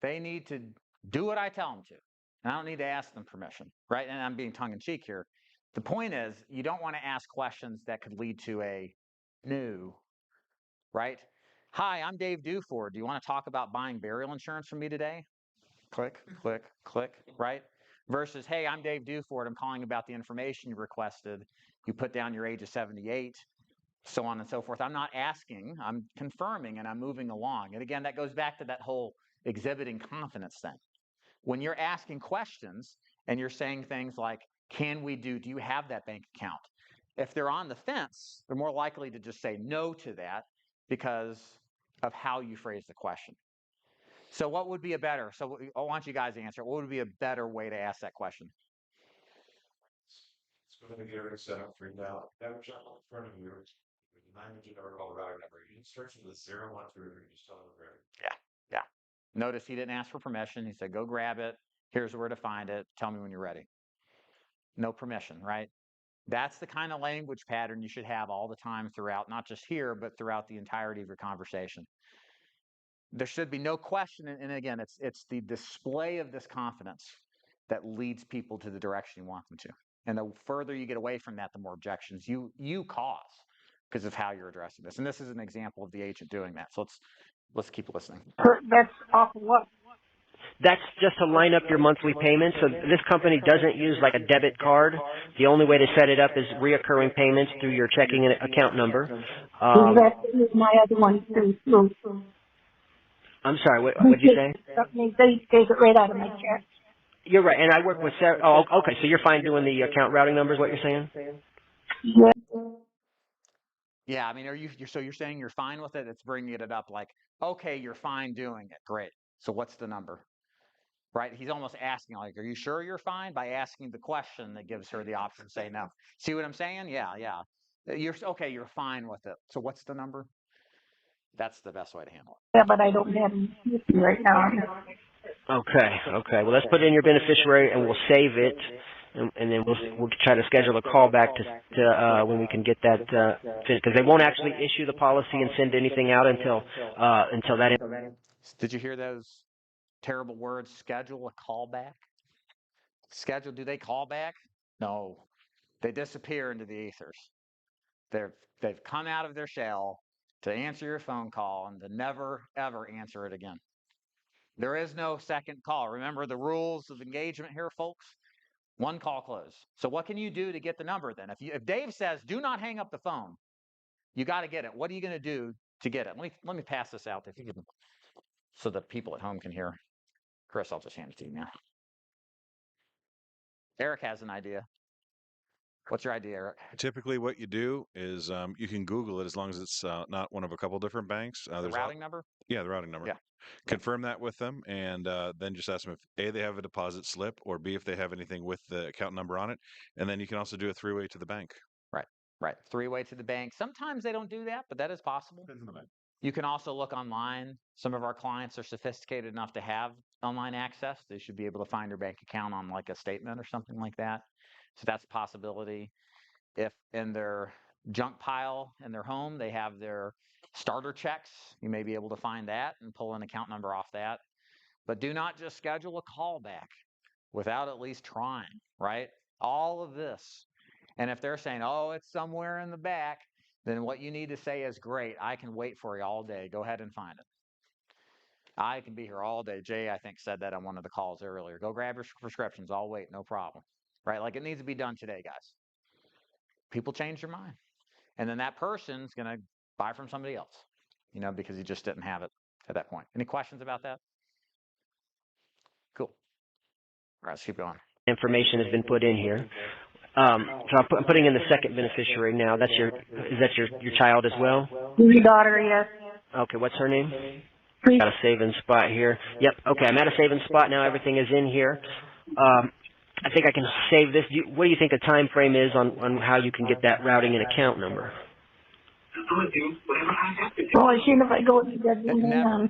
They need to do what I tell them to. And I don't need to ask them permission, right? And I'm being tongue-in-cheek here. The point is, you don't want to ask questions that could lead to a no, right? Hi, I'm Dave Duford. Do you want to talk about buying burial insurance from me today? Click, click, click, right? Versus, hey, I'm Dave Duford. I'm calling about the information you requested. You put down your age of 78, so on and so forth. I'm not asking, I'm confirming, and I'm moving along. And again, that goes back to that whole exhibiting confidence thing. When you're asking questions and you're saying things like, do you have that bank account? If they're on the fence, they're more likely to just say no to that because of how you phrase the question. So what would be a better, so I want you guys to answer, what would be a better way to ask that question? Let's go ahead and get everything set up for you now. Have a job in front of you. With the 900 routing number. You can start with a 0, 1, 2, or you just tell them where. Yeah. Notice he didn't ask for permission. He said, go grab it. Here's where to find it. Tell me when you're ready. No permission, right? That's the kind of language pattern you should have all the time throughout, not just here, but throughout the entirety of your conversation. There should be no question, and again, it's the display of this confidence that leads people to the direction you want them to. And the further you get away from that, the more objections you cause because of how you're addressing this. And this is an example of the agent doing that. So let's keep listening. That's off of what? That's just to line up your monthly payments. So this company doesn't use like a debit card. The only way to set it up is reoccurring payments through your checking account number. That is my other one too. I'm sorry, what did you say? They take it right out of my check. You're right, and I work with Sarah. Oh, okay, so you're fine doing the account routing numbers, what you're saying? Yeah. Yeah, I mean, so you're saying you're fine with it? It's bringing it up like, okay, you're fine doing it. Great. So what's the number? Right? He's almost asking, like, are you sure you're fine? By asking the question that gives her the option to say no. See what I'm saying? Yeah. You're fine with it. So what's the number? That's the best way to handle it. Yeah, but I don't have it with me right now. Okay. Well, let's put it in your beneficiary, and we'll save it, and then we'll try to schedule a call back to when we can get that finished, because they won't actually issue the policy and send anything out until that. Did you hear those terrible words? Schedule a callback. Schedule? Do they call back? No, they disappear into the ethers. They've come out of their shell to answer your phone call and to never ever answer it again. There is no second call. Remember the rules of engagement here, folks? One call close. So what can you do to get the number then? If Dave says, do not hang up the phone, you got to get it. What are you going to do to get it? Let me pass this out if you can, so the people at home can hear. Chris, I'll just hand it to you now. Eric has an idea. What's your idea, Eric? Typically, what you do is you can Google it as long as it's not one of a couple different banks. The routing number? Yeah, the routing number. Yeah. Confirm that with them, and then just ask them if A, they have a deposit slip, or B, if they have anything with the account number on it. And then you can also do a 3-way to the bank. Right. 3-way to the bank. Sometimes they don't do that, but that is possible. You can also look online. Some of our clients are sophisticated enough to have online access. They should be able to find your bank account on like a statement or something like that. So that's a possibility. If in their junk pile in their home, they have their starter checks, you may be able to find that and pull an account number off that. But do not just schedule a call back without at least trying, right? All of this. And if they're saying, oh, it's somewhere in the back, then what you need to say is, great, I can wait for you all day. Go ahead and find it. I can be here all day. Jay, I think, said that on one of the calls earlier. Go grab your prescriptions. I'll wait. No problem. Right? Like it needs to be done today, guys. People change their mind. And then that person's going to buy from somebody else, because he just didn't have it at that point. Any questions about that? Cool. Let's keep going. Information has been put in here. So I'm putting in the second beneficiary now. Is that your child as well? Your daughter, yes. Okay, what's her name? Got a saving spot here. Yep. Okay, I'm at a saving spot now. Everything is in here. I think I can save this. What do you think the time frame is on how you can get that routing and account number? Well, as soon as I go to the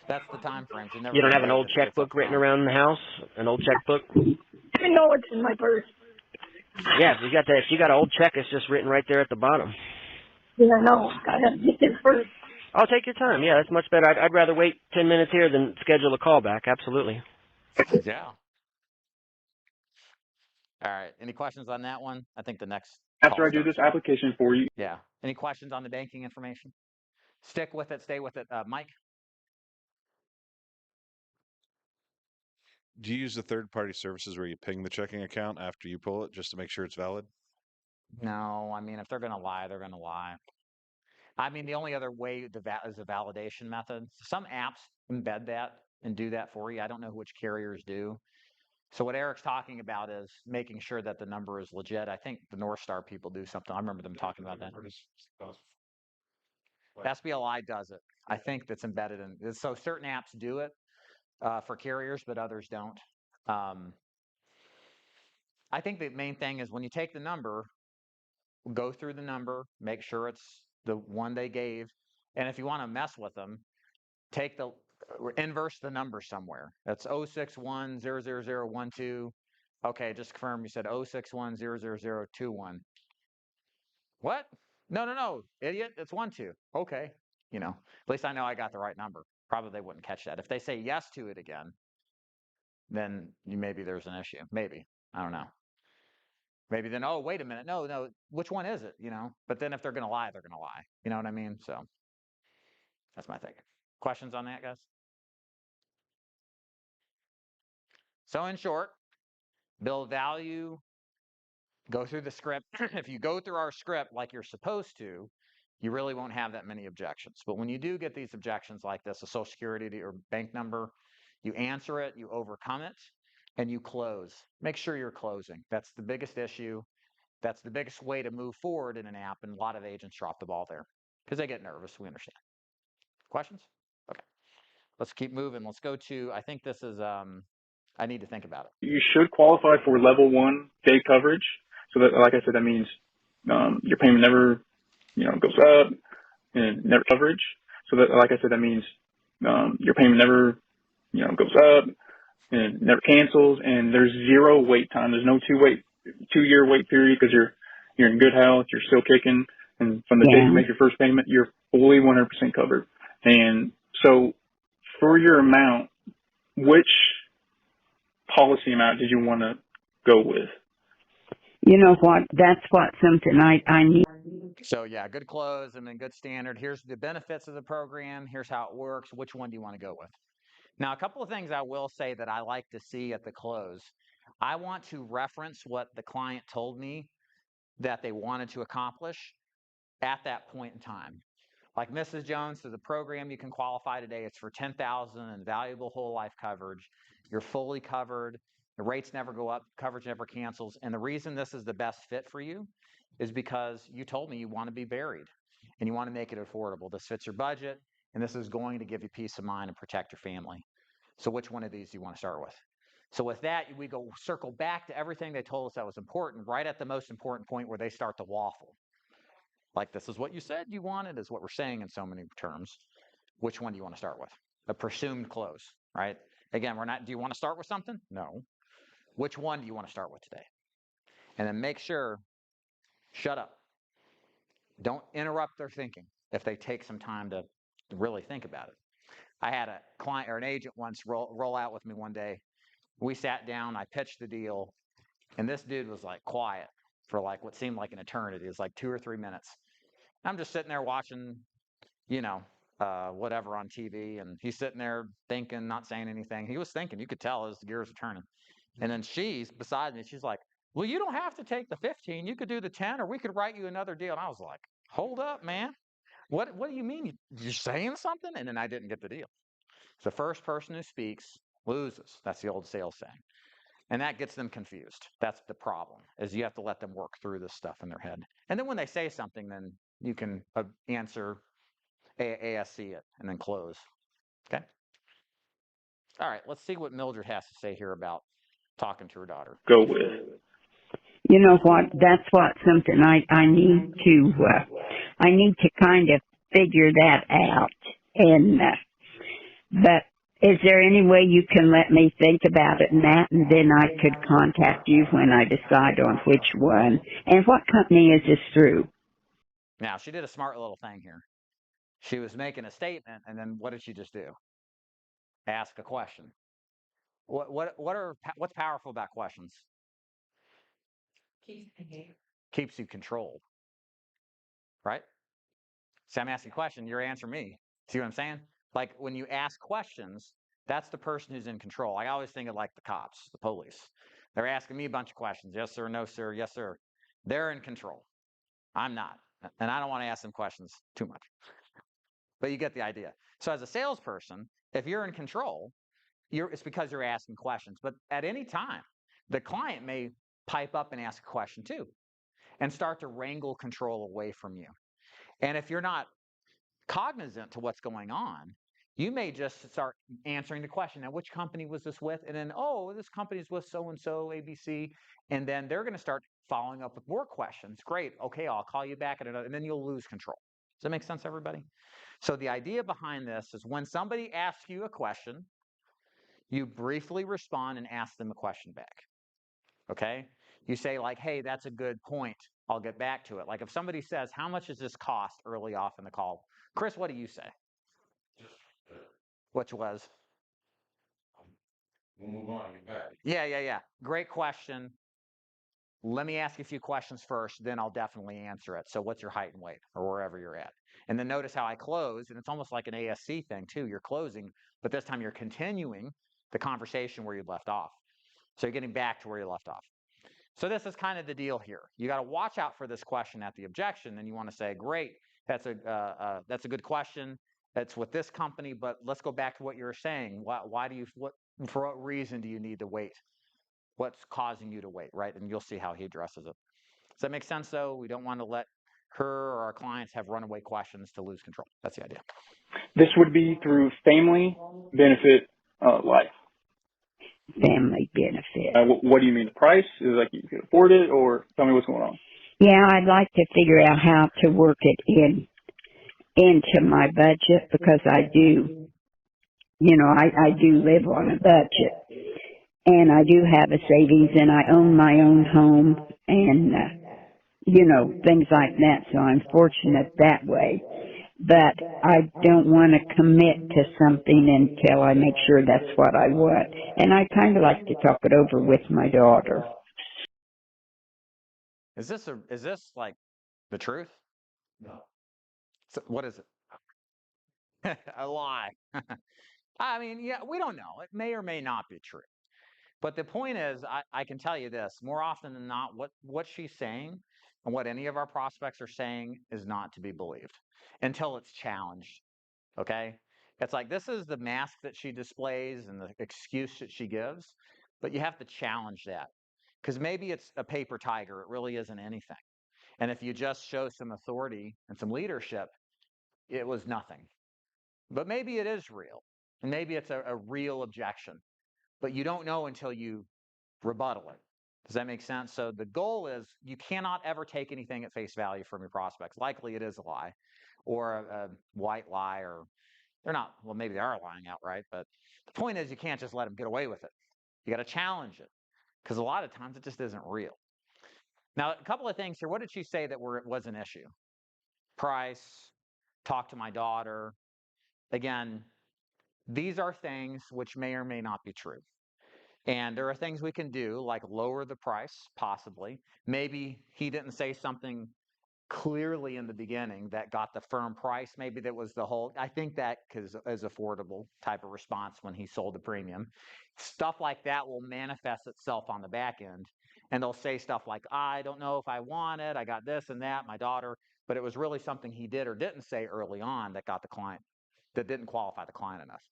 That's the time frame. So You don't have an old checkbook written around the house? An old checkbook? I know it's in my purse. Yeah, if you got an old check, it's just written right there at the bottom. Yeah, I know. I have to get it first. I'll take your time. Yeah, that's much better. I'd rather wait 10 minutes here than schedule a call back. Absolutely. Yeah. All right. Any questions on that one? I think the next. After I do this application for you. Yeah. Any questions on the banking information? Stick with it. Stay with it. Mike? Do you use the third-party services where you ping the checking account after you pull it just to make sure it's valid? No. I mean, if they're going to lie, they're going to lie. I mean, the only other way is a validation method. Some apps embed that and do that for you. I don't know which carriers do. So what Eric's talking about is making sure that the number is legit. I think the North Star people do something. I remember them talking about that. SBLI does it. I think that's embedded in. So certain apps do it for carriers, but others don't. I think the main thing is when you take the number, go through the number, make sure it's the one they gave. And if you want to mess with them, take the inverse the number somewhere. That's 0610012. Okay, just confirm you said 0610021. What? No, idiot. It's 12. Okay. At least I know I got the right number. Probably they wouldn't catch that. If they say yes to it again, then maybe there's an issue. Maybe. I don't know. Maybe then, oh, wait a minute. No, which one is it? But then if they're going to lie, they're going to lie. You know what I mean? So that's my thinking. Questions on that, guys? So in short, build value, go through the script. If you go through our script like you're supposed to, you really won't have that many objections. But when you do get these objections like this, a social security or bank number, you answer it, you overcome it, and you close. Make sure you're closing. That's the biggest issue. That's the biggest way to move forward in an app, and a lot of agents drop the ball there because they get nervous. We understand. Questions? Okay. Let's keep moving. Let's go to, I think this is, I need to think about it. You should qualify for level 1 day coverage. So that, like I said, that means your payment never, goes up and never coverage. So that, like I said, that means your payment never, goes up and never cancels, and there's 0 wait time. There's no 2-year wait period because you're in good health, you're still kicking, and from the day you make your first payment, you're fully 100% covered. And so for your amount, which policy amount did you want to go with? You know what? That's something I need. So yeah, good close and then good standard. Here's the benefits of the program. Here's how it works. Which one do you want to go with? Now, a couple of things I will say that I like to see at the close. I want to reference what the client told me that they wanted to accomplish at that point in time. Like Mrs. Jones, so the program you can qualify today, it's for $10,000 in valuable whole life coverage. You're fully covered. The rates never go up. Coverage never cancels. And the reason this is the best fit for you is because you told me you want to be buried and you want to make it affordable. This fits your budget, and this is going to give you peace of mind and protect your family. So which one of these do you want to start with? So with that, we go circle back to everything they told us that was important, right at the most important point where they start to waffle. Like, this is what you said you wanted, is what we're saying in so many terms. Which one do you want to start with? A presumed close, right? Again, do you want to start with something? No. Which one do you want to start with today? And then make sure, shut up. Don't interrupt their thinking if they take some time to really think about it. I had a client or an agent once roll out with me one day. We sat down, I pitched the deal, and this dude was like quiet for like what seemed like an eternity. It was like 2 or 3 minutes. I'm just sitting there watching, whatever on TV, and he's sitting there thinking, not saying anything. He was thinking, you could tell his gears were turning. And then she's beside me, she's like, well, you don't have to take the 15. You could do the 10, or we could write you another deal. And I was like, hold up, man. What do you mean? You're saying something? And then I didn't get the deal. It's the first person who speaks Loses. That's the old sales saying. And that gets them confused. That's the problem, is you have to let them work through this stuff in their head. And then when they say something, then you can answer ASC it and then close. Okay? All right, let's see what Mildred has to say here about talking to her daughter. Go with. You know what? That's what something I need to kind of figure that out. And but is there any way you can let me think about it and that, and then I could contact you when I decide on which one? And what company is this through? Now, she did a smart little thing here. She was making a statement, and then what did she just do? Ask a question. What's powerful about questions? Keeps you controlled, right? See, I'm asking a question, you're answering me. See what I'm saying? Like when you ask questions, that's the person who's in control. I always think of like the cops, the police. They're asking me a bunch of questions. Yes, sir. No, sir. Yes, sir. They're in control. I'm not. And I don't want to ask them questions too much. But you get the idea. So as a salesperson, if you're in control, it's because you're asking questions. But at any time, the client may pipe up and ask a question too and start to wrangle control away from you. And if you're not cognizant to what's going on, you may just start answering the question. Now, which company was this with? And then, oh, this company's with so-and-so, ABC. And then they're going to start following up with more questions. Great. Okay, I'll call you back at another. And then you'll lose control. Does that make sense, everybody? So the idea behind this is when somebody asks you a question, you briefly respond and ask them a question back. Okay? You say like, hey, that's a good point. I'll get back to it. Like if somebody says, how much does this cost early off in the call? Chris, what do you say? Which was? We'll move on. Yeah. Great question. Let me ask you a few questions first, then I'll definitely answer it. So what's your height and weight or wherever you're at? And then notice how I close, and it's almost like an ASC thing too. You're closing, but this time you're continuing the conversation where you left off. So you're getting back to where you left off. So this is kind of the deal here. You got to watch out for this question at the objection, and you want to say, great, that's a good question. It's with this company, but let's go back to what you were saying. For what reason do you need to wait? What's causing you to wait, right? And you'll see how he addresses it. Does that make sense, though? We don't want to let her or our clients have runaway questions to lose control. That's the idea. This would be through family benefit life. Family benefit. What do you mean, the price? Is it like you can afford it, or tell me what's going on? Yeah, I'd like to figure out how to work it into my budget because I do, I do live on a budget. And I do have a savings, and I own my own home, and, things like that. So I'm fortunate that way. But I don't want to commit to something until I make sure that's what I want. And I kind of like to talk it over with my daughter. Is this like the truth? No. So what is it? A lie. I mean, yeah, we don't know. It may or may not be true. But the point is, I can tell you this, more often than not, what she's saying and what any of our prospects are saying is not to be believed until it's challenged, okay? It's like this is the mask that she displays and the excuse that she gives, but you have to challenge that because maybe it's a paper tiger. It really isn't anything. And if you just show some authority and some leadership, it was nothing. But maybe it is real, and maybe it's a real objection. But you don't know until you rebuttal it. Does that make sense? So the goal is you cannot ever take anything at face value from your prospects. Likely it is a lie or a white lie, or they're not, well, maybe they are lying outright, but the point is you can't just let them get away with it. You got to challenge it because a lot of times it just isn't real. Now, a couple of things here. What did she say that was an issue? Price, talk to my daughter. Again, these are things which may or may not be true. And there are things we can do, like lower the price, possibly. Maybe he didn't say something clearly in the beginning that got the firm price. Maybe that was the whole, I think that is affordable type of response when he sold the premium. Stuff like that will manifest itself on the back end. And they'll say stuff like, I don't know if I want it. I got this and that, my daughter. But it was really something he did or didn't say early on that got the client, that didn't qualify the client enough.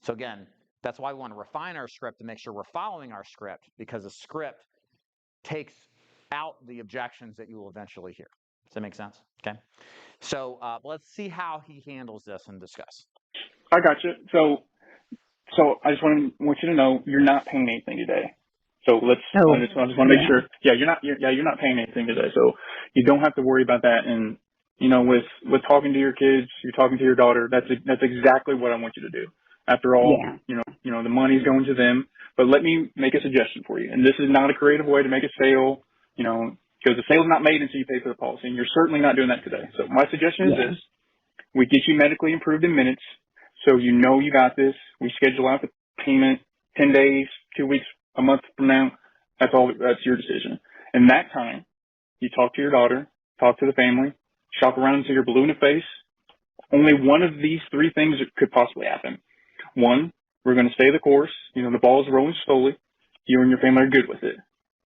So again, That's why we want to refine our script to make sure we're following our script, because the script takes out the objections that you will eventually hear. Does that make sense? Okay. So let's see how he handles this and discuss. I got you. So I just want you to know you're not paying anything today. So I just want to make sure. Yeah, you're not paying anything today. So you don't have to worry about that. And with talking to your kids, you're talking to your daughter. That's exactly what I want you to do. After all, the money's going to them. But let me make a suggestion for you. And this is not a creative way to make a sale, because the sale's not made until you pay for the policy. And you're certainly not doing that today. So my suggestion is this: we get you medically improved in minutes. So you got this. We schedule out the payment 10 days, 2 weeks, a month from now. That's your decision. And that time, you talk to your daughter, talk to the family, shop around until you're blue in the face. Only one of these three things could possibly happen. One, we're going to stay the course. The ball is rolling slowly. You and your family are good with it.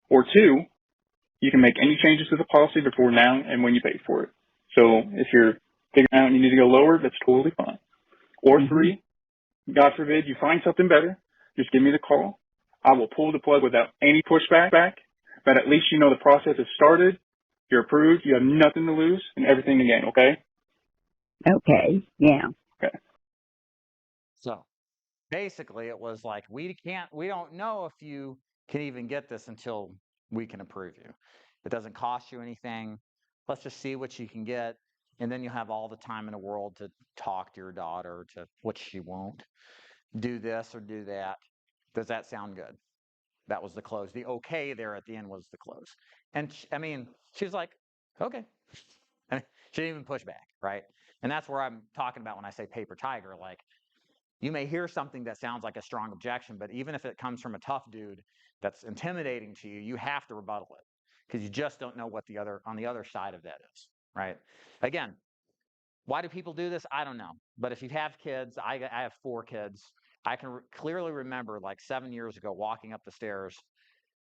Or two, you can make any changes to the policy before now and when you pay for it. So if you're figuring out you need to go lower, that's totally fine. Or three, God forbid you find something better, just give me the call. I will pull the plug without any pushback, but at least the process has started. You're approved. You have nothing to lose and everything to gain, okay? Okay, yeah. Okay. So basically it was like, we don't know if you can even get this until we can approve you. It doesn't cost you anything. Let's just see what you can get. And then you'll have all the time in the world to talk to your daughter, to what she won't. Do this or do that. Does that sound good? That was the close. The okay there at the end was the close. And she's like, okay. She didn't even push back, right? And that's where I'm talking about when I say paper tiger. Like, you may hear something that sounds like a strong objection, but even if it comes from a tough dude that's intimidating to you, you have to rebuttal it, because you just don't know what on the other side of that is, right? Again, why do people do this? I don't know. But if you have kids, I have 4 kids. I can clearly remember, like 7 years ago, walking up the stairs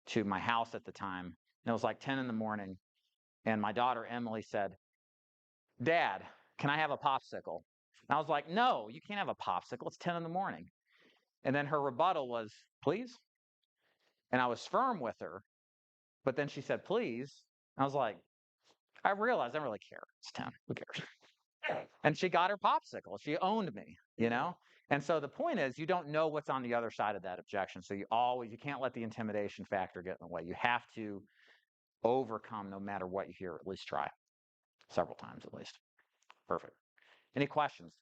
to my house at the time, and it was like 10 in the morning, and my daughter Emily said, "Dad, can I have a popsicle?" And I was like, "No, you can't have a popsicle. It's 10 in the morning." And then her rebuttal was, "Please?" And I was firm with her, but then she said, "Please." And I was like, I realized I don't really care. It's 10. Who cares? And she got her popsicle. She owned me, And so the point is, you don't know what's on the other side of that objection. So you can't let the intimidation factor get in the way. You have to overcome no matter what you hear. At least try several times at least. Perfect. Any questions?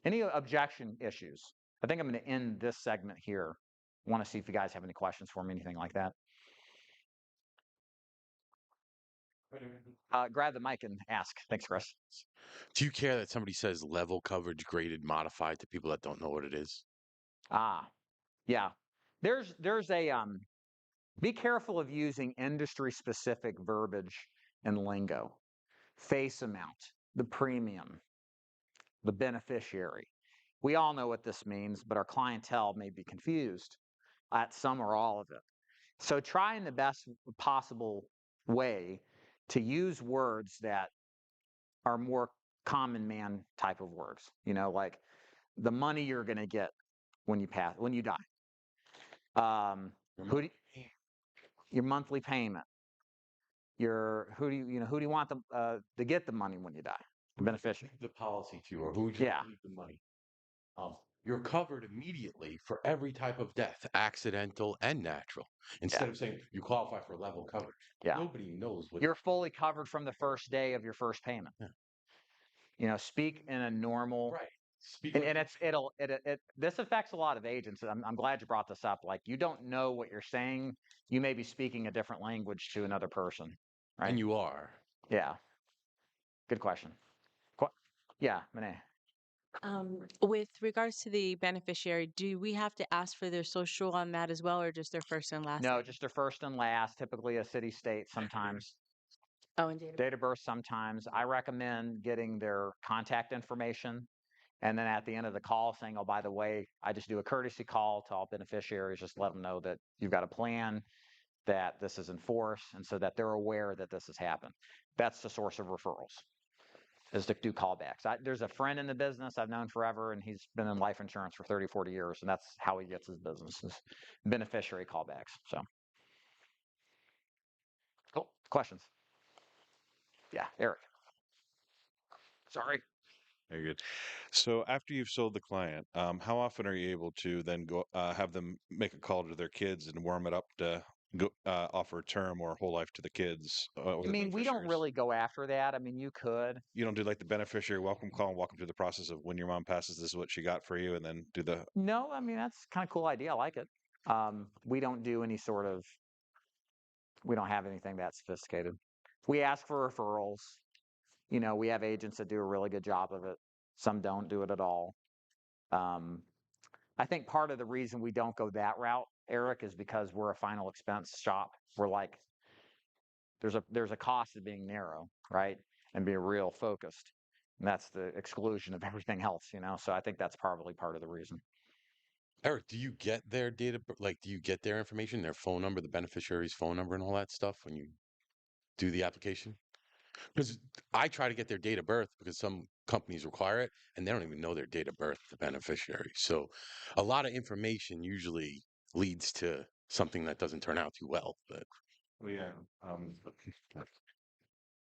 Any objection issues? I think I'm going to end this segment here. I want to see if you guys have any questions for me, anything like that. Grab the mic and ask. Thanks, Chris. Do you care that somebody says level coverage graded modified to people that don't know what it is? Yeah. There's a be careful of using industry specific verbiage and lingo. Face amount, the premium, the beneficiary. We all know what this means, but our clientele may be confused at some or all of it. So try in the best possible way to use words that are more common man type of words, like the money you're going to get when you die. Your monthly payment. Who do you want to get the money when you die? The beneficiary. The policy to, or who you leave the money. You're covered immediately for every type of death, accidental and natural. Instead of saying you qualify for level coverage. Nobody knows what you're fully covered from the first day of your first payment. Speak in a normal. Right. And this affects a lot of agents. I'm glad you brought this up. Like, you don't know what you're saying. You may be speaking a different language to another person, right? And you are. Yeah. Good question. Yeah, Renee. With regards to the beneficiary, do we have to ask for their social on that as well, or just their first and last? No, just their first and last, typically a city, state sometimes. Oh, and date of birth sometimes. I recommend getting their contact information, and then at the end of the call saying, oh, by the way, I just do a courtesy call to all beneficiaries, just let them know that you've got a plan, that this is in force, and so that they're aware that this has happened. That's the source of referrals. is to do callbacks. There's a friend in the business I've known forever, and he's been in life insurance for 30, 40 years, and that's how he gets his business is beneficiary callbacks. So, cool. Questions? Yeah, Eric. Sorry. Very good. So after you've sold the client, how often are you able to then go have them make a call to their kids and warm it up to go offer a term or whole life to the kids or I the mean, we don't beneficiaries? really go after that. I mean, you could. You don't do like the beneficiary welcome call and walk them through the process of when your mom passes, this is what she got for you, and then do the. No, I mean, that's kind of cool idea. I like it. We don't do any sort of, we don't have anything that sophisticated. We ask for referrals. You know, we have agents that do a really good job of it. Some don't do it at all. Um, I think part of the reason we don't go that route, Eric, is because we're a final expense shop. We're like, there's a cost of being narrow, right? And being real focused. And that's the exclusion of everything else, you know? So I think that's probably part of the reason. Eric, do you get their data, like, do you get their information, their phone number, the beneficiary's phone number, and all that stuff when you do the application? Because I try to get their date of birth because some companies require it, and they don't even know their date of birth, the beneficiary. So a lot of information usually leads to something that doesn't turn out too well. But Well, yeah.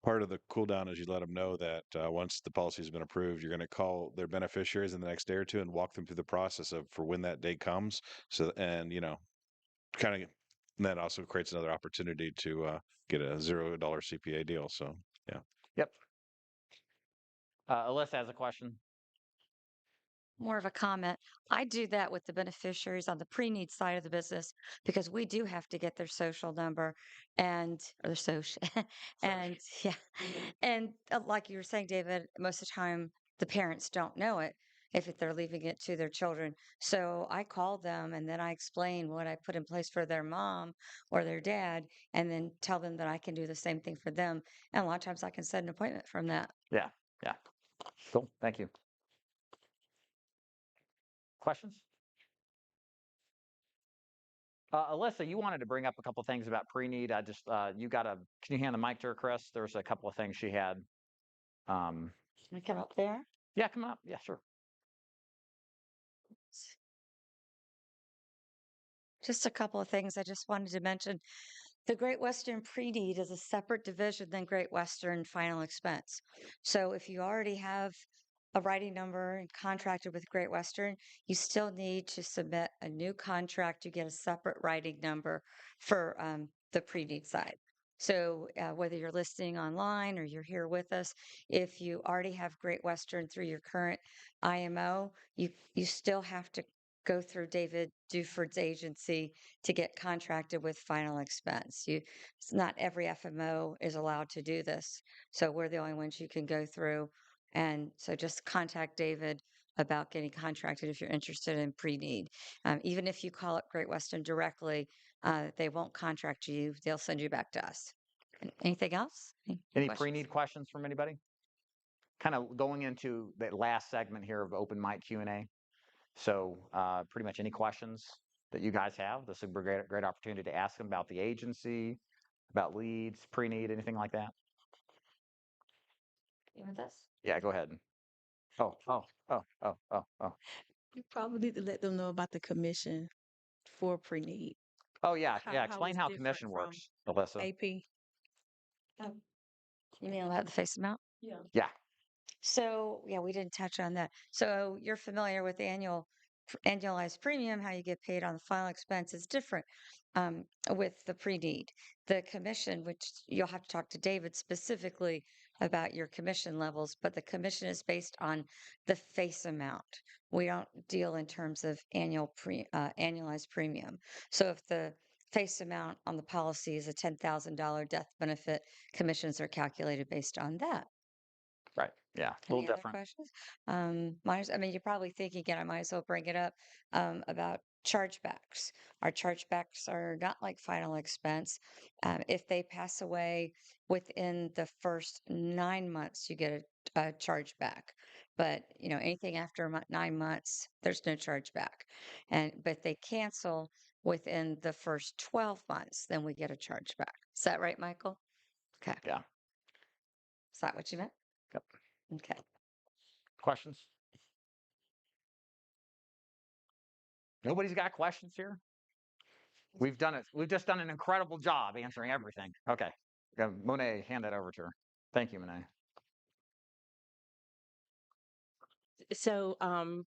Part of the cool down is you let them know that once the policy has been approved, you're going to call their beneficiaries in the next day or two and walk them through the process of for when that day comes. So, and kind of that also creates another opportunity to get a $0 CPA deal. So, yeah. Yep. Alyssa has a question. More of a comment. I do that with the beneficiaries on the pre-need side of the business because we do have to get their social number and or their social and yeah. And like you were saying, David, most of the time the parents don't know it if they're leaving it to their children. So I call them and then I explain what I put in place for their mom or their dad and then tell them that I can do the same thing for them. And a lot of times I can set an appointment from that. Yeah. Yeah. Cool. Thank you. Questions? Alyssa, you wanted to bring up a couple things about pre-need. Can you hand the mic to her, Chris? There's a couple of things she had. Can I come up there? Yeah, come up. Yeah, sure. Just a couple of things I just wanted to mention. The Great Western Pre-Need is a separate division than Great Western Final Expense. So if you already have a writing number and contracted with Great Western, you still need to submit a new contract to get a separate writing number for the pre-need side. So whether you're listening online or you're here with us, if you already have Great Western through your current IMO, you still have to go through David Duford's agency to get contracted with final expense. It's not every FMO is allowed to do this. So we're the only ones you can go through. And so just contact David about getting contracted if you're interested in pre-need. Even if you call up Great Western directly, they won't contract you. They'll send you back to us. Anything else? Any pre-need questions from anybody? Kind of going into the last segment here of open mic Q&A. So pretty much any questions that you guys have, this would be a great opportunity to ask them about the agency, about leads, pre-need, anything like that. You want this? Yeah, go ahead. Oh. You probably need to let them know about the commission for pre-need. Oh, yeah. How Explain it's how different commission from works, Alyssa. AP. You mean about the face amount? Yeah. Yeah. So yeah, we didn't touch on that. So you're familiar with annualized premium, how you get paid on the final expense is different with the pre-need. The commission, which you'll have to talk to David specifically about your commission levels, but the commission is based on the face amount. We don't deal in terms of annualized premium. So if the face amount on the policy is a $10,000 death benefit, commissions are calculated based on that. Right. Yeah. A Any little other different. questions? I mean, you're probably thinking again, I might as well bring it up about chargebacks. Our chargebacks are not like final expense. If they pass away within the first 9 months, you get a chargeback. But anything after 9 months, there's no chargeback. But they cancel within the first 12 months, then we get a chargeback. Is that right, Michael? Okay. Yeah. Is that what you meant? Yep. Okay. Questions? Nobody's got questions here? We've done it. We've just done an incredible job answering everything. Okay. Monet, hand that over to her. Thank you, Monet. So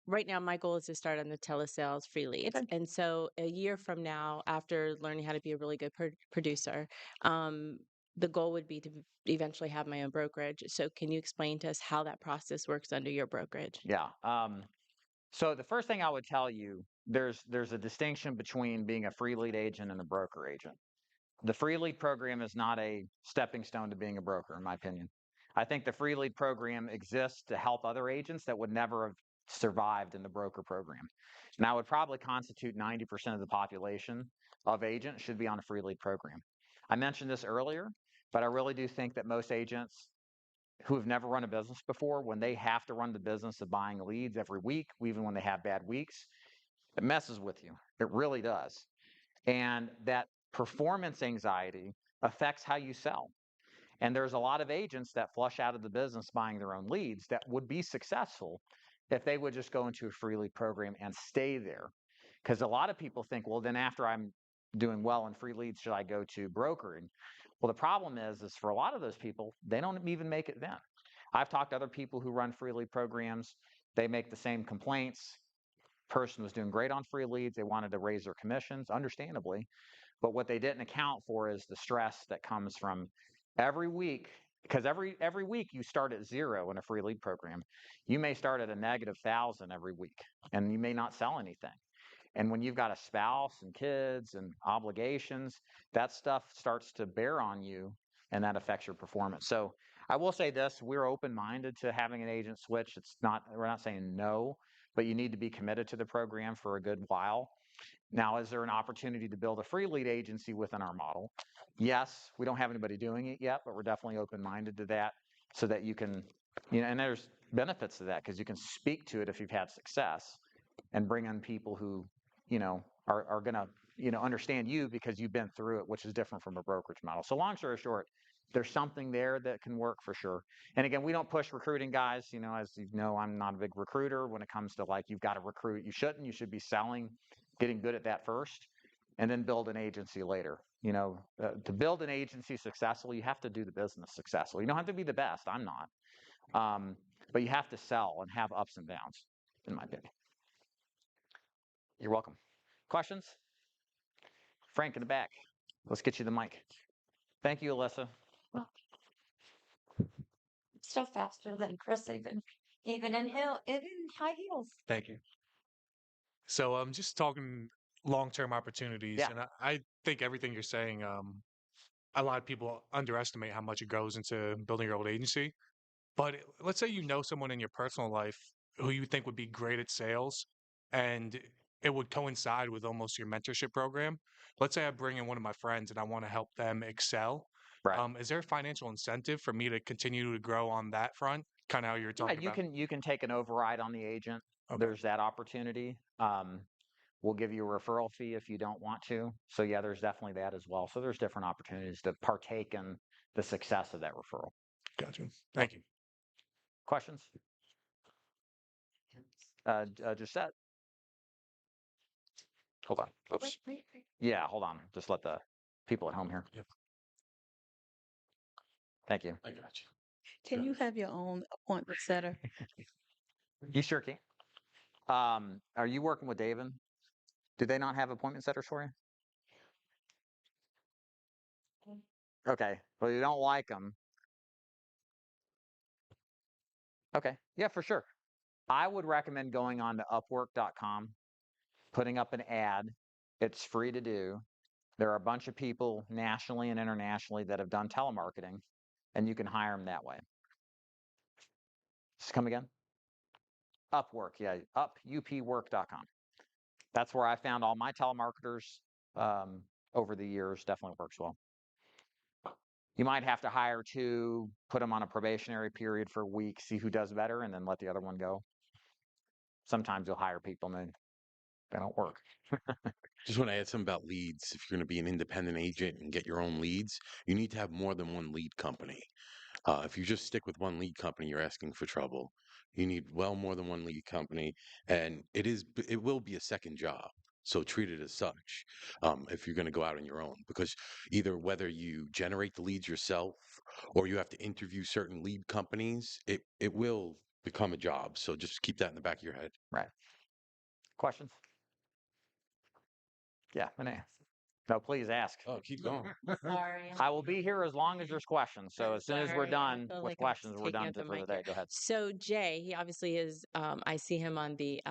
right now, my goal is to start on the telesales free leads. And so a year from now, after learning how to be a really good producer, the goal would be to eventually have my own brokerage. So can you explain to us how that process works under your brokerage? Yeah. So the first thing I would tell you, there's a distinction between being a free lead agent and a broker agent. The free lead program is not a stepping stone to being a broker, in my opinion. I think the free lead program exists to help other agents that would never have survived in the broker program. Now, it would probably constitute 90% of the population of agents should be on a free lead program. I mentioned this earlier, but I really do think that most agents who have never run a business before, when they have to run the business of buying leads every week, even when they have bad weeks, it messes with you. It really does. And that performance anxiety affects how you sell. And there's a lot of agents that flush out of the business buying their own leads that would be successful if they would just go into a free lead program and stay there. Because a lot of people think, well, then after I'm doing well in free leads, should I go to brokering? Well, the problem is for a lot of those people, they don't even make it then. I've talked to other people who run free lead programs. They make the same complaints. Person was doing great on free leads. They wanted to raise their commissions, understandably. But what they didn't account for is the stress that comes from every week, because every week you start at zero in a free lead program. You may start at a negative 1,000 every week, and you may not sell anything. And when you've got a spouse and kids and obligations, that stuff starts to bear on you, and that affects your performance. So I will say this, we're open-minded to having an agent switch. We're not saying no, but you need to be committed to the program for a good while. Now, is there an opportunity to build a free lead agency within our model? Yes, we don't have anybody doing it yet, but we're definitely open-minded to that so that you can, and there's benefits to that because you can speak to it if you've had success and bring in people who, are going to, understand you because you've been through it, which is different from a brokerage model. So long story short, there's something there that can work for sure. And again, we don't push recruiting, guys. As you know, I'm not a big recruiter when it comes to you've got to recruit. You shouldn't. You should be selling, getting good at that first, and then build an agency later. To build an agency successfully, you have to do the business successfully. You don't have to be the best. I'm not. But you have to sell and have ups and downs, in my opinion. You're welcome. Questions? Frank in the back. Let's get you the mic. Thank you, Alyssa. Still faster than Chris, even in high heels. Thank you. So I'm just talking long-term opportunities, Yeah. and I think everything you're saying, a lot of people underestimate how much it goes into building your own agency. But let's say you know someone in your personal life who you think would be great at sales, and it would coincide with almost your mentorship program. Let's say I bring in one of my friends and I want to help them excel. Right. Is there a financial incentive for me to continue to grow on that front? Kind of how you're talking about. You can take an override on the agent. Okay. There's that opportunity. We'll give you a referral fee if you don't want to. So yeah, there's definitely that as well. So there's different opportunities to partake in the success of that referral. Gotcha. Thank you. Questions? Gisette? Hold on. Oops. Wait. Yeah, hold on. Just let the people at home hear. Yep. Thank you. I got you. Can you have your own appointment setter? You sure can. Are you working with David? Do they not have appointment setters for you? Okay. Well, you don't like them. Okay. Yeah, for sure. I would recommend going on to Upwork.com, putting up an ad. It's free to do. There are a bunch of people nationally and internationally that have done telemarketing, and you can hire them that way. Just come again? Upwork, yeah, upwork.com. That's where I found all my telemarketers over the years. Definitely works well. You might have to hire two, put them on a probationary period for a week, see who does better, and then let the other one go. Sometimes you'll hire people and they don't work. Just want to add something about leads. If you're going to be an independent agent and get your own leads, you need to have more than one lead company. If you just stick with one lead company, you're asking for trouble. You need well more than one lead company, and it will be a second job. So treat it as such if you're going to go out on your own, because either whether you generate the leads yourself or you have to interview certain lead companies, it will become a job. So just keep that in the back of your head. Right. Questions? Yeah, Renee. No, please ask. Oh, keep going. Sorry. I will be here as long as there's questions. So as soon as we're Sorry, I done feel with like I'm questions, we're taking done up the for the mic day. here. Go ahead. So Jay, he obviously is. I see him on the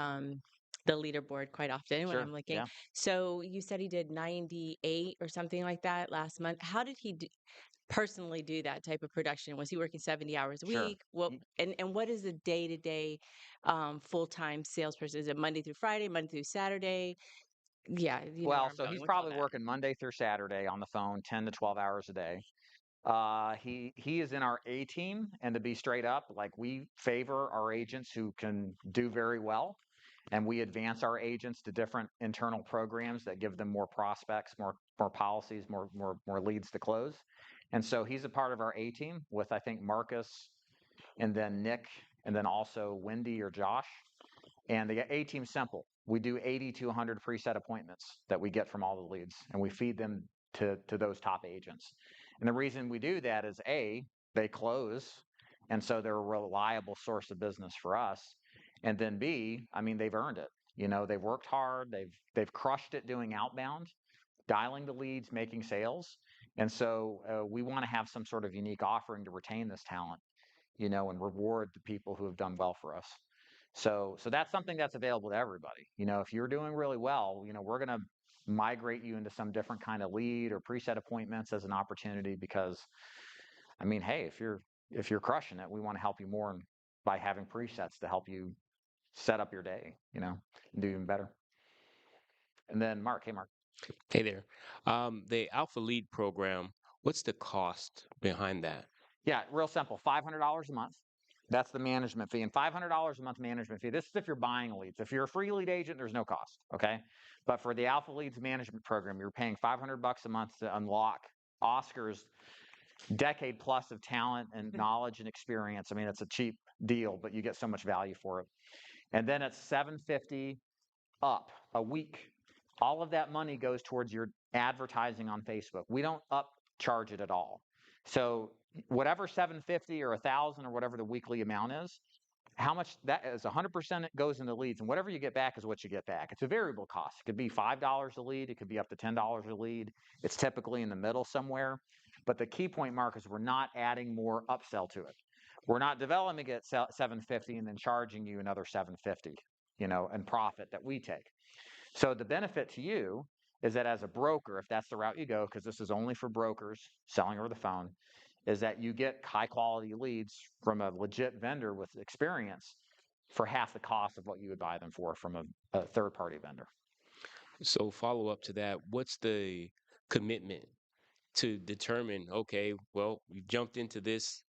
leaderboard quite often when Sure. I'm looking. Yeah. So you said he did 98 or something like that last month. How did he personally do that type of production? Was he working 70 hours a Sure. week? What and what is the day-to-day full-time salesperson? Is it Monday through Friday, Monday through Saturday? Yeah, you know where Well, I'm so going he's with all probably that. working Monday through Saturday on the phone, 10 to 12 hours a day. He is in our A team, and to be straight up, like we favor our agents who can do very well, and we advance our agents to different internal programs that give them more prospects, more policies, more leads to close. And so he's a part of our A team with I think Marcus, and then Nick, and then also Wendy or Josh. And the A team's simple. We do 80 to 100 preset appointments that we get from all the leads, and we feed them to those top agents. And the reason we do that is A, they close, and so they're a reliable source of business for us. And then B, I mean, they've earned it. You know, they've worked hard, they've crushed it doing outbound, dialing the leads, making sales. And so we want to have some sort of unique offering to retain this talent, you know, and reward the people who have done well for us. So that's something that's available to everybody. You know, if you're doing really well, you know, we're going to migrate you into some different kind of lead or preset appointments as an opportunity because, I mean, hey, if you're crushing it, we want to help you more by having presets to help you set up your day, you know, and do even better. And then Mark, hey Mark. Hey there. The Alpha Lead program, what's the cost behind that? Yeah, real simple. $500 a month. That's the management fee. And $500 a month management fee. This is if you're buying leads. If you're a free lead agent, there's no cost. Okay. But for the Alpha Leads management program, you're paying $500 a month to unlock Oscar's decade plus of talent and knowledge and experience. I mean, it's a cheap deal, but you get so much value for it. And then it's $750 up a week. All of that money goes towards your advertising on Facebook. We don't upcharge it at all. So whatever 750 or 1,000 or whatever the weekly amount is, how much that is 100% it goes into leads, and whatever you get back is what you get back. It's a variable cost. It could be $5 a lead. It could be up to $10 a lead. It's typically in the middle somewhere. But the key point, Mark, is we're not adding more upsell to it. We're not developing it at 750 and then charging you another 750, you know, and profit that we take. So the benefit to you is that as a broker, if that's the route you go, because this is only for brokers selling over the phone, is that you get high quality leads from a legit vendor with experience for half the cost of what you would buy them for from a third party vendor. So follow up to that, what's the commitment to determine, okay, well, we've jumped into this,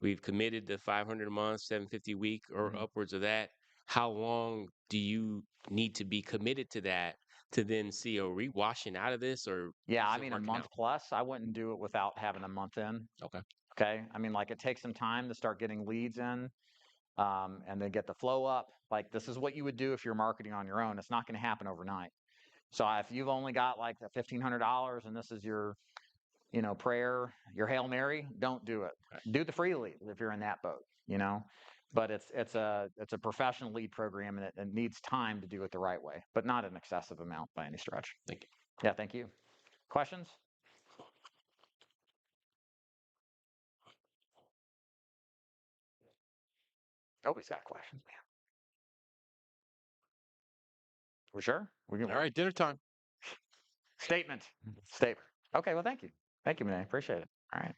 we've committed the 500 a month, 750 a week, or upwards of that. How long do you need to be committed to that to then see a rewashing out of this, or Yeah, is I it mean, a working month out? plus, I wouldn't do it without having a month in. Okay. Okay. I mean, like it takes some time to start getting leads in and then get the flow up. Like this is what you would do if you're marketing on your own. It's not going to happen overnight. So if you've only got like the $1,500 and this is your, you know, prayer, your Hail Mary, don't do it. Do the free lead if you're in that boat, you know. But it's a professional lead program and it needs time to do it the right way, but not an excessive amount by any stretch. Thank you. Yeah, thank you. Questions? Nobody's got questions, man. We're sure? All right, dinner time. Statement. Statement. Okay, well, thank you. Thank you, Renee. Appreciate it. All right.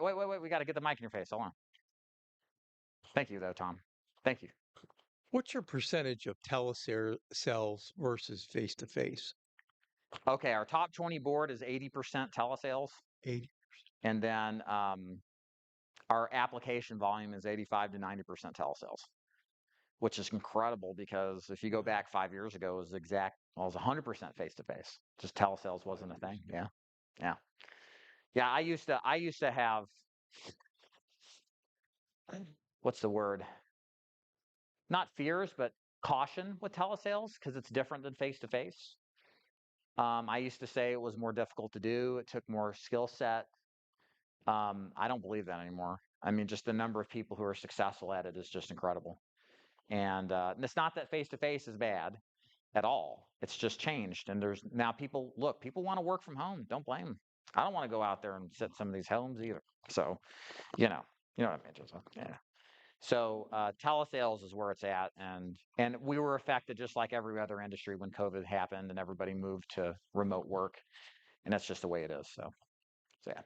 Wait. We got to get the mic in your face. Hold on. Thank you, though, Tom. Thank you. What's your percentage of telesales versus face to face? Okay, our top 20 board is 80% telesales. 80. And then our application volume is 85 to 90% telesales, which is incredible because if you go back 5 years ago, it was 100% face to face. Just telesales wasn't a thing. Yeah. Yeah. Yeah, I used to have, what's the word? Not fears, but caution with telesales because it's different than face to face. I used to say it was more difficult to do. It took more skill set. I don't believe that anymore. I mean, just the number of people who are successful at it is just incredible. And it's not that face to face is bad at all. It's just changed. And there's now people want to work from home. Don't blame them. I don't want to go out there and sit in some of these homes either. So, you know what I mean, Joseph. Yeah. So telesales is where it's at, and we were affected just like every other industry when COVID happened and everybody moved to remote work, and that's just the way it is. So yeah.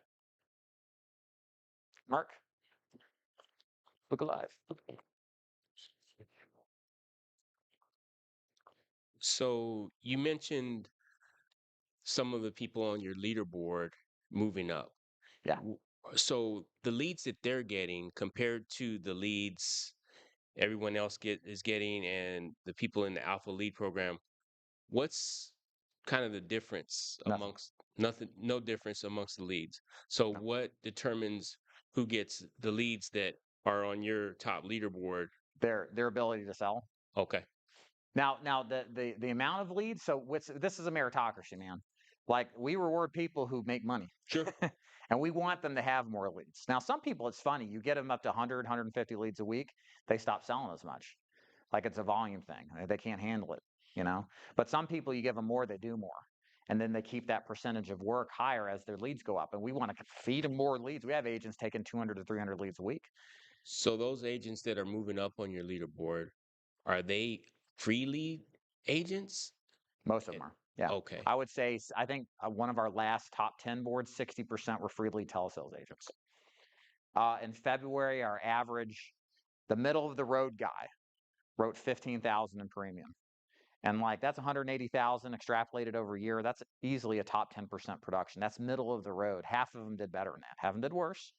Mark, look alive. So you mentioned some of the people on your leaderboard moving up. Yeah. So the leads that they're getting compared to the leads everyone else is getting and the people in the Alpha Lead program, what's kind of the difference amongst no difference amongst the leads. So what determines who gets the leads that are on your top leaderboard? Their ability to sell. Okay. Now the amount of leads. So this is a meritocracy, man. Like we reward people who make money. Sure. And we want them to have more leads. Now, some people, it's funny. You get them up to 100, 150 leads a week, they stop selling as much. Like it's a volume thing. They can't handle it, But some people, you give them more, they do more. And then they keep that percentage of work higher as their leads go up. And we want to feed them more leads. We have agents taking 200 to 300 leads a week. So those agents that are moving up on your leaderboard, are they free lead agents? Most of them are. Yeah. Okay. I would say, I think one of our last top 10 boards, 60% were free lead telesales agents. In February, our average, the middle of the road guy wrote 15,000 in premium. And like that's 180,000 extrapolated over a year. That's easily a top 10% production. That's middle of the road. Half of them did better than that. Half of them did worse.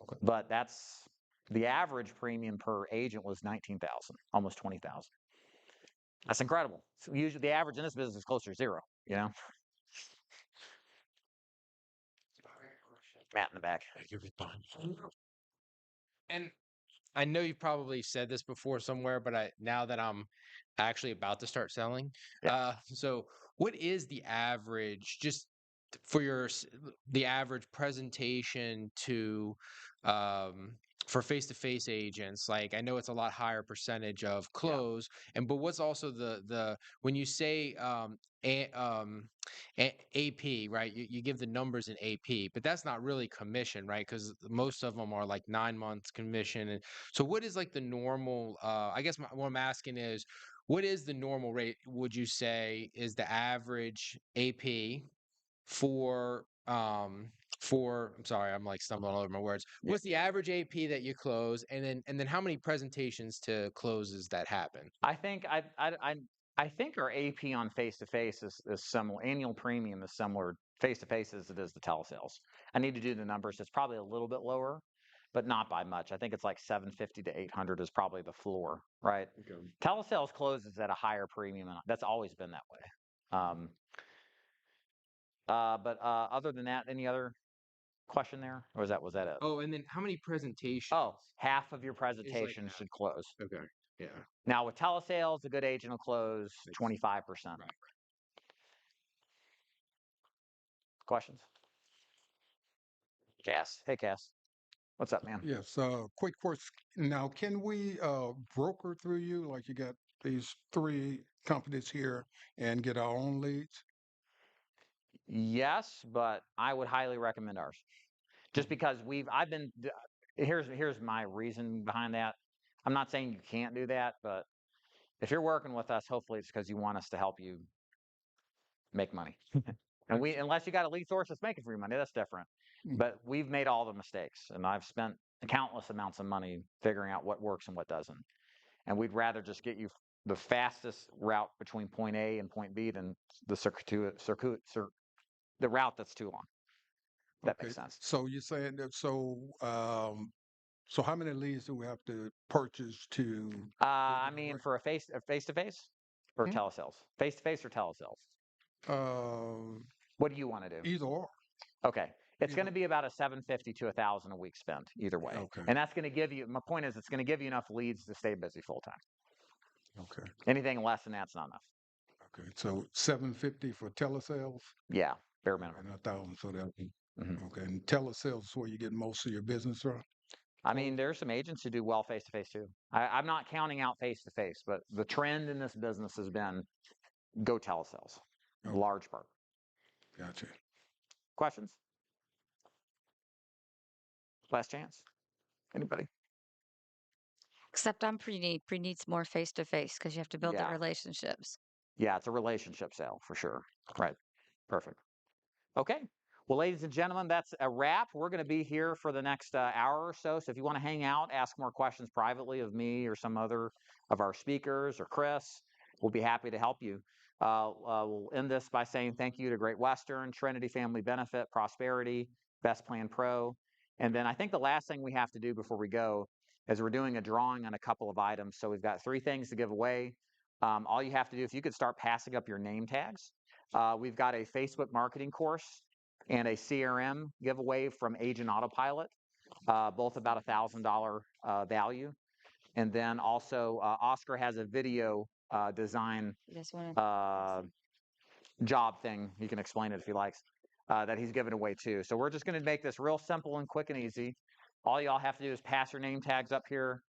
Okay. But that's the average premium per agent was 19,000, almost 20,000. That's incredible. So usually the average in this business is closer to zero, Matt in the back. And I know you've probably said this before somewhere, but now that I'm actually about to start selling, so what is the average just for the average presentation to for face-to-face agents? Like I know it's a lot higher percentage of close, but what's also the when you say AP, right? You give the numbers in AP, but that's not really commission, right? Because most of them are like 9 months commission. And so, what is like the normal? I guess what I'm asking is, what is the normal rate? Would you say is the average AP for I'm sorry, I'm like stumbling all over my words. What's the average AP that you close, and then how many presentations to closes that happen? I think I think our AP on face to face is similar. Annual premium is similar face to face as it is the telesales. I need to do the numbers. It's probably a little bit lower, but not by much. I think it's like 750 to 800 is probably the floor, right? Okay. Telesales closes at a higher premium, and that's always been that way. But other than that, any other question there, or was that it? Oh, and then how many presentations? Oh, half of your presentation should close. Okay. Yeah. Now with telesales, a good agent will close 25%. Right. Questions? Cass. Hey, Cass. What's up, man? Yes, quick question. Now, can we broker through you? Like you got these 3 companies here and get our own leads? Yes, but I would highly recommend ours. Just because here's my reason behind that. I'm not saying you can't do that, but if you're working with us, hopefully it's because you want us to help you make money. And unless you got a lead source that's making free money, that's different. But we've made all the mistakes, and I've spent countless amounts of money figuring out what works and what doesn't. And we'd rather just get you the fastest route between point A and point B than the route that's too long. That makes sense. So you're saying that so how many leads do we have to purchase to? I mean, for a face to face or telesales, face to face or telesales. What do you want to do? Either or. Okay. It's going to be about a 750 to 1,000 a week spent either way. Okay. And that's going to give you, my point is, it's going to give you enough leads to stay busy full time. Okay. Anything less than that's not enough. Okay. So 750 for telesales. Yeah, bare minimum. And 1,000. So that. Mm-hmm. Okay. And telesales is where you get most of your business from. I mean, there's some agents who do well face-to-face too. I'm not counting out face-to-face, but the trend in this business has been go telesales, large part. Gotcha. Questions? Last chance. Anybody? Except I'm pre-need. Pre-needs more face-to-face because you have to build the Yeah. relationships. Yeah, it's a relationship sale for sure. Right. Perfect. Okay. Well, ladies and gentlemen, that's a wrap. We're going to be here for the next hour or so. So if you want to hang out, ask more questions privately of me or some other of our speakers or Chris, we'll be happy to help you. We'll end this by saying thank you to Great Western, Trinity Family Benefit, Prosperity, Best Plan Pro. And then I think the last thing we have to do before we go is we're doing a drawing on a couple of items. So we've got 3 things to give away. All you have to do, if you could start passing up your name tags. We've got a Facebook marketing course and a CRM giveaway from Agent Autopilot, both about $1,000 value. And then also Oscar has a video design job thing. He can explain it if he likes, that he's giving away too. So we're just going to make this real simple and quick and easy. All y'all have to do is pass your name tags up here.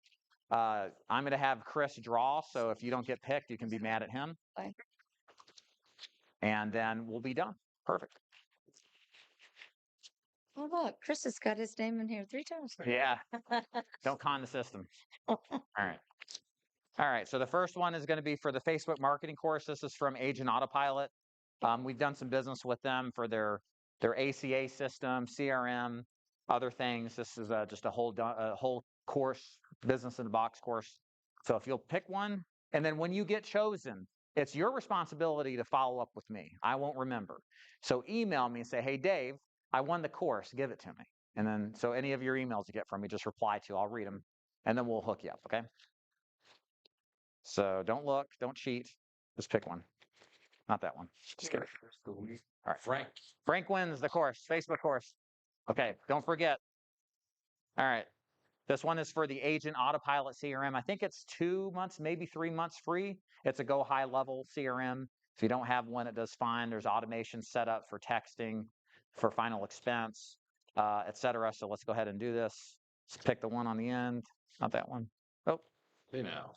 I'm going to have Chris draw, so if you don't get picked, you can be mad at him. Bye. And then we'll be done. Perfect. Oh, look, Chris has got his name in here 3 times. Yeah. Don't con the system. All right. All right. So the first one is going to be for the Facebook marketing course. This is from Agent Autopilot. We've done some business with them for their ACA system, CRM, other things. This is just a whole course, business in the box course. So if you'll pick one, and then when you get chosen, it's your responsibility to follow up with me. I won't remember. So email me and say, hey, Dave, I won the course. Give it to me. And then so any of your emails you get from me, just reply to. I'll read them, and then we'll hook you up, okay? So don't look. Don't cheat. Just pick one. Not that one. Just kidding. All right. Frank wins the course, Facebook course. Okay, don't forget. All right. This one is for the Agent Autopilot CRM. I think it's 2 months, maybe 3 months free. It's a go high level CRM. If you don't have one, it does fine. There's automation set up for texting, for final expense, et cetera. So let's go ahead and do this. Let's pick the one on the end. Not that one. Oh. Hey now.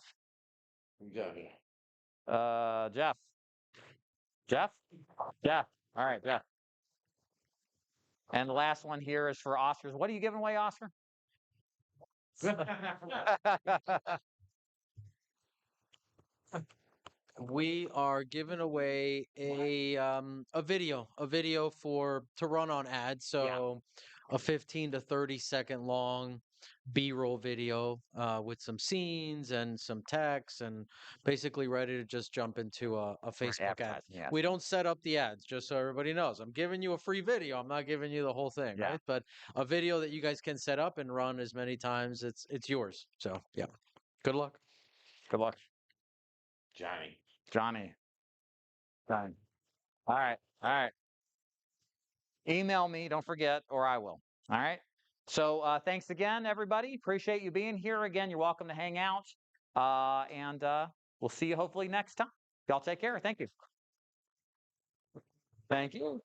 You got it. Jeff. Jeff? Jeff. All right, Jeff. And the last one here is for Oscars. What are you giving away, Oscar? We are giving away a video for to run on ads. So a 15 to 30-second long B-roll video with some scenes and some text, and basically ready to just jump into a Facebook ad. Yeah. We don't set up the ads, just so everybody knows. I'm giving you a free video. I'm not giving you the whole thing, right? But a video that you guys can set up and run as many times. It's yours. So yeah, good luck. Good luck, Johnny. Johnny. All right. All right. Email me, don't forget, or I will. All right. So thanks again, everybody. Appreciate you being here. Again, you're welcome to hang out. And we'll see you hopefully next time. Y'all take care. Thank you. Thank you.